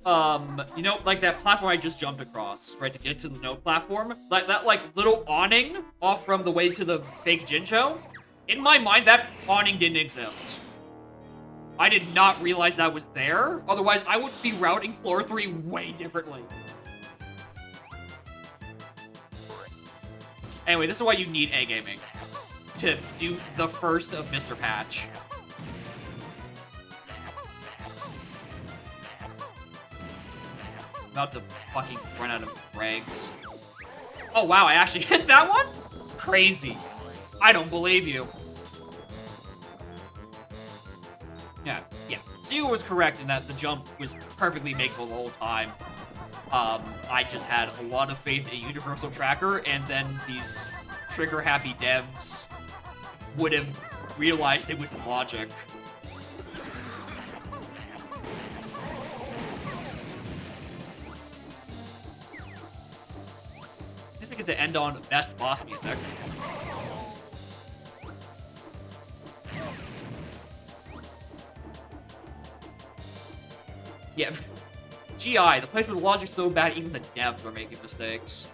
you know, like that platform I just jumped across, right, to get to the note platform? That like, little awning off from the way to the fake Jincho? In my mind, that awning didn't exist. I did not realize that was there. Otherwise, I would be routing floor 3 way differently. Anyway, this is why you need A-gaming. To do the first of Mr. Patch. About to fucking run out of rags. Oh wow, I actually hit that one? Crazy. I don't believe you. Yeah. Zio was correct in that the jump was perfectly makeable the whole time. I just had a lot of faith in Universal Tracker, and then these trigger-happy devs would have realized it was logic. I just get to end on best boss music. Yeah, GI, the place where the logic's so bad, even the devs are making mistakes.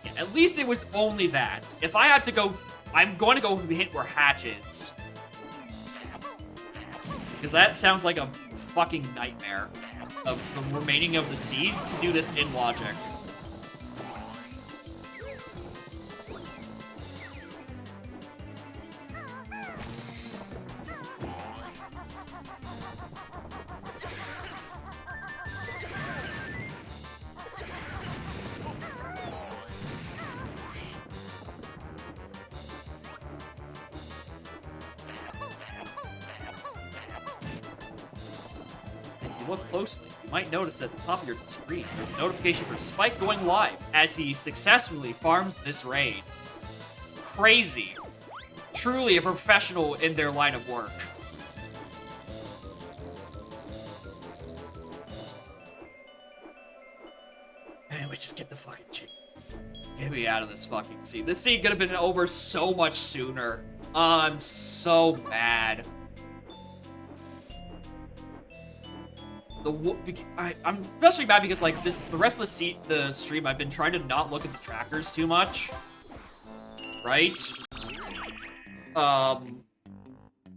Yeah, at least it was only that. If I had to go, I'm going to go hit where Hatch is. Because that sounds like a fucking nightmare of the remaining of the seed to do this in logic. Look closely, you might notice at the top of your screen there's a notification for Spike going live as he successfully farms this raid. Crazy. Truly a professional in their line of work. Anyway, just get the fucking chicken. Get me out of this fucking scene. This scene could have been over so much sooner. I'm so mad. I'm especially mad because like the rest of the stream I've been trying to not look at the trackers too much, right?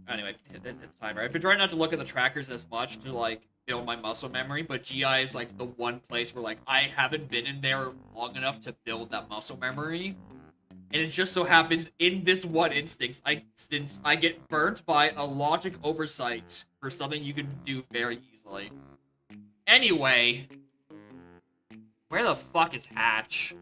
Anyway, hit the timer. I've been trying not to look at the trackers as much to like build my muscle memory, but GI is like the one place where like I haven't been in there long enough to build that muscle memory, and it just so happens in this one instance I get burnt by a logic oversight for something you can do very easily. Anyway, where the fuck is Hatch?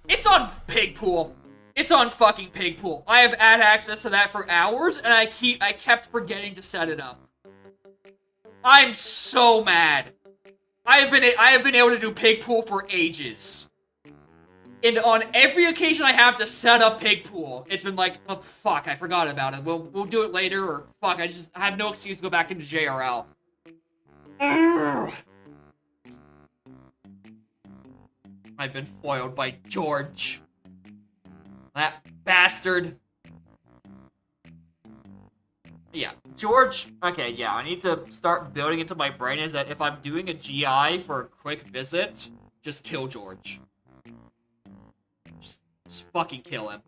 It's on Pigpool. It's on fucking Pigpool. I have ad access to that for hours, and I kept forgetting to set it up. I'm so mad. I have been able to do Pigpool for ages. And on every occasion I have to set up Pigpool, it's been like, oh fuck, I forgot about it. We'll do it later, or fuck, I have no excuse to go back into JRL. Urgh. I've been foiled by George. That bastard. Yeah, George. Okay, yeah, I need to start building into my brain is that if I'm doing a GI for a quick visit, just kill George. Just fucking kill him.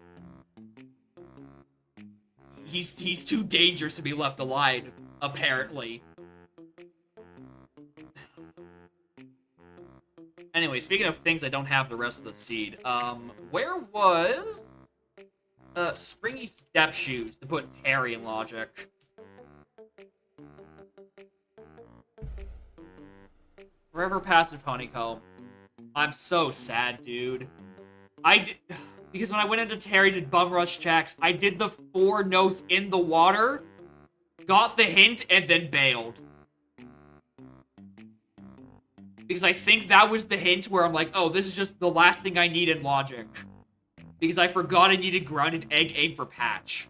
He's too dangerous to be left alive, apparently. Anyway, speaking of things I don't have the rest of the seed, where was Springy Step Shoes to put Terry in logic? Forever Passive Honeycomb. I'm so sad, dude. Because when I went into Terry did bum rush checks, I did the 4 notes in the water, got the hint, and then bailed. Because I think that was the hint where I'm like, oh, this is just the last thing I need in logic. Because I forgot I needed grounded egg aim for patch.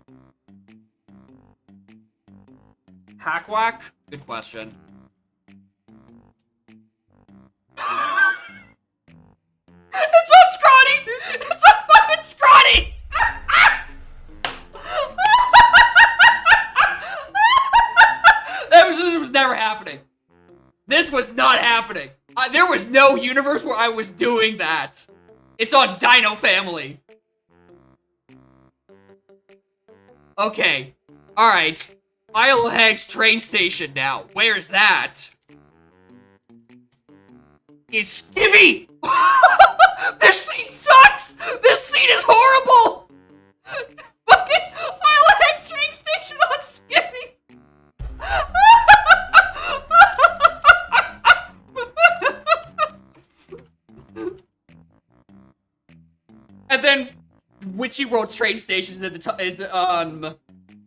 Hackwhack? Good question. It's on Scrawny! It's on fucking Scrawny! This was never happening. This was not happening. There was no universe where I was doing that. It's on Dino Family. Okay. Alright. Isle of Hags train station now. Where's that? Is Skivvy! This scene sucks! This scene is horrible! Fucking Isle of Hags train station on Skivvy! And then Witchy World train stations is on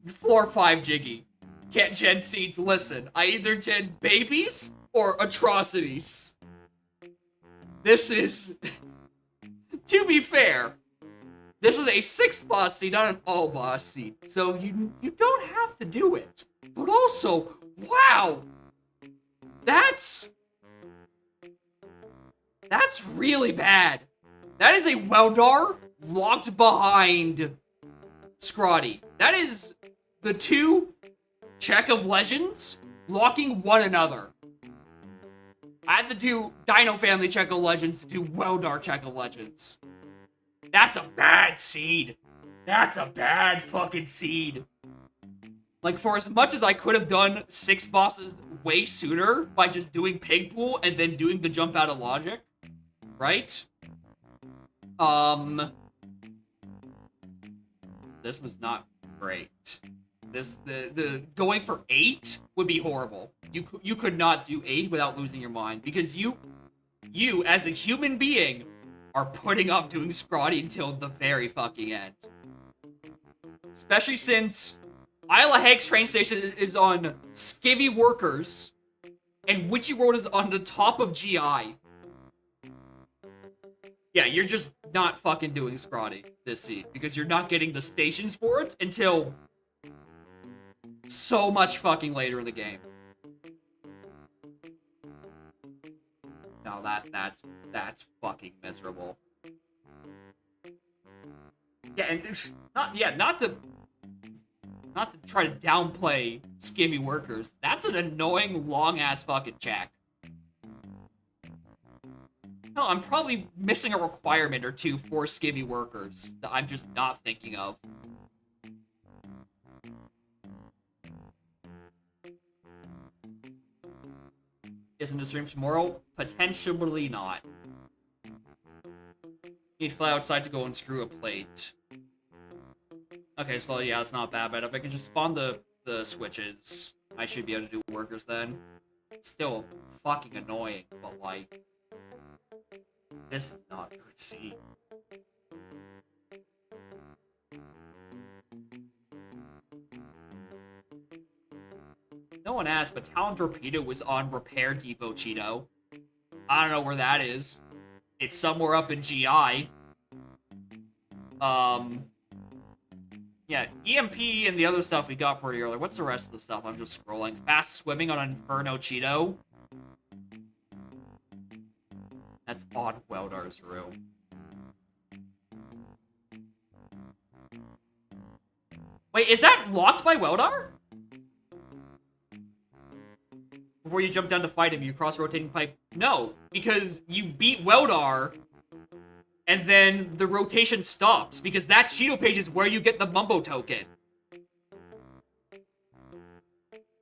4 or 5 Jiggy. Can't gen seeds. Listen, I either gen babies or atrocities. This is, to be fair, this was a 6 boss seed, not an all boss seed. So you don't have to do it. But also, wow, that's really bad. That is a Weldar locked behind Scrawny. That is the 2 Check of Legends locking one another. I had to do Dino Family Check of Legends to do Weldar Check of Legends. That's a bad seed. That's a bad fucking seed. Like, for as much as I could have done 6 bosses way sooner by just doing Pig Pool and then doing the jump out of logic, right? This was not great. The going for 8 would be horrible. You could not do 8 without losing your mind, because you as a human being are putting off doing Scrawny until the very fucking end. Especially since Isle of Hags train station is on Skivvy Workers and Witchy World is on the top of GI. Yeah, you're just not fucking doing Scrawny this seed because you're not getting the stations for it until so much fucking later in the game. No, that's fucking miserable. Yeah, and not to try to downplay Skivvy Workers. That's an annoying long ass fucking check. No, I'm probably missing a requirement or 2 for Skivvy Workers that I'm just not thinking of. Isn't the stream tomorrow? Potentially not. Need to fly outside to go and screw a plate. Okay, so yeah, it's not bad, but if I can just spawn the switches, I should be able to do workers then. It's still fucking annoying, but like, this is not good to see. No one asked, but Talon Torpedo was on Repair Depot, Cheeto. I don't know where that is. It's somewhere up in GI. Yeah, EMP and the other stuff we got pretty early. What's the rest of the stuff? I'm just scrolling. Fast Swimming on Inferno Cheeto. That's on Weldar's room. Wait, is that locked by Weldar? Before you jump down to fight him, you cross rotating pipe. No, because you beat Weldar, and then the rotation stops, because that Cheeto page is where you get the Mumbo token.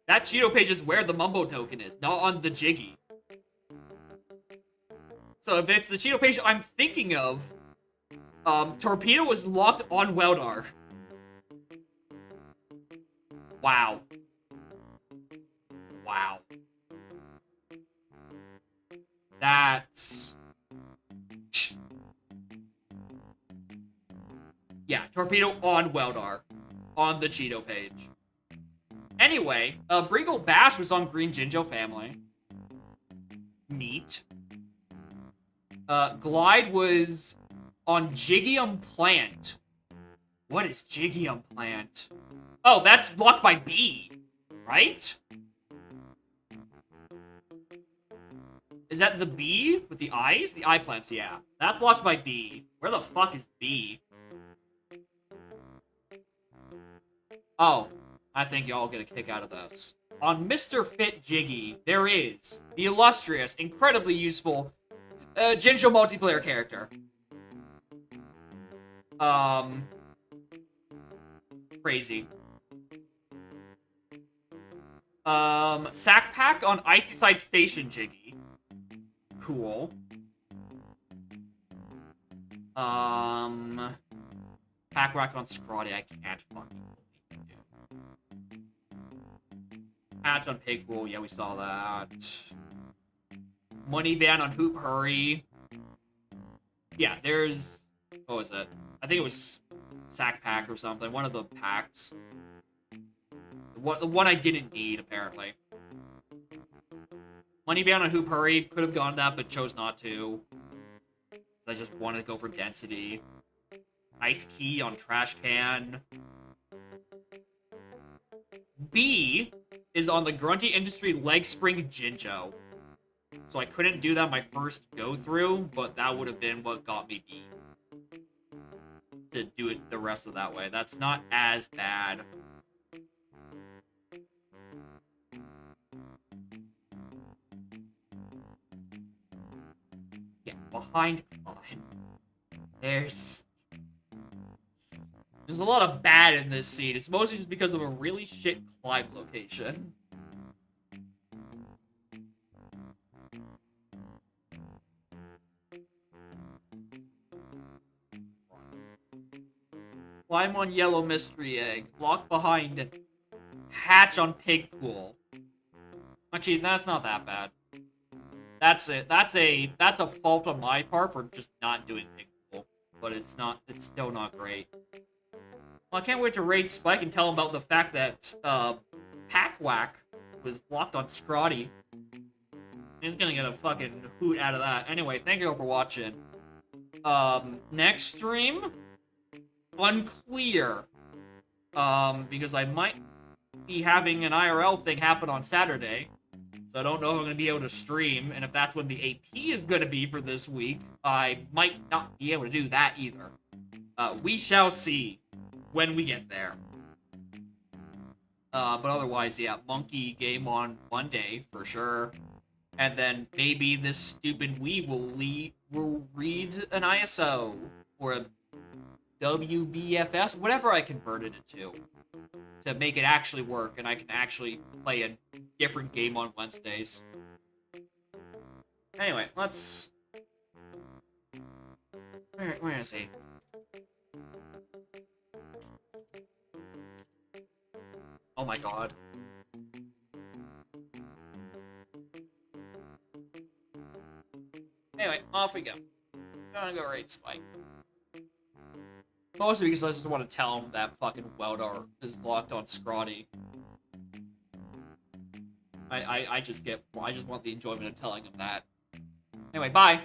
That Cheeto page is where the Mumbo token is, not on the Jiggy. So if it's the Cheeto page I'm thinking of, Torpedo was locked on Weldar. Wow. Wow. That's... Yeah, Torpedo on Weldar. On the Cheeto page. Anyway, Bringle Bash was on Green Jinjo Family. Neat. Glide was on Jiggium Plant. What is Jiggium Plant? Oh, that's blocked by B, right? Is that the B with the eyes? The eye plants, yeah. That's locked by B. Where the fuck is B? Oh, I think y'all get a kick out of this. On Mr. Fit Jiggy, there is the illustrious, incredibly useful Jinjo multiplayer character. Crazy. Sack Pack on Icy Side Station Jiggy. Cool. Pack Rack on Scrawny, I can't fucking believe it, dude. Patch on Pigpool, yeah, we saw that. Money Van on Hoop Hurry. Yeah, there's... What was it? I think it was Sack Pack or something. One of the packs. The one I didn't need, apparently. Money Van on Hoop Hurry. Could have gone that, but chose not to. I just wanted to go for density. Ice Key on Trash Can. B is on the Grunty Industry Leg Spring Jinjo. So I couldn't do that my first go-through, but that would have been what got me B. To do it the rest of that way. That's not as bad. Yeah, behind Climb. There's a lot of bad in this scene. It's mostly just because of a really shit climb location. Climb on Yellow Mystery Egg. Lock behind Hatch on Pigpool. Actually, that's not that bad. That's it. That's a fault on my part for just not doing Pigpool. But it's still not great. Well, I can't wait to raid Spike and tell him about the fact that Pack Whack was locked on Scrawny. He's gonna get a fucking hoot out of that. Anyway, thank you all for watching. Next stream? Unclear. Because I might be having an IRL thing happen on Saturday. So I don't know if I'm going to be able to stream. And if that's when the AP is going to be for this week, I might not be able to do that either. We shall see when we get there. But otherwise, yeah, Monkey game on Monday, for sure. And then maybe this stupid Wii will read an ISO or a WBFS, whatever I converted it to make it actually work, and I can actually play a different game on Wednesdays. Anyway, let's... Where is he? Oh my god. Anyway, off we go. Gonna go raid Spike. Mostly because I just want to tell him that fucking Weldar is locked on Scrawny. I just want the enjoyment of telling him that. Anyway, bye!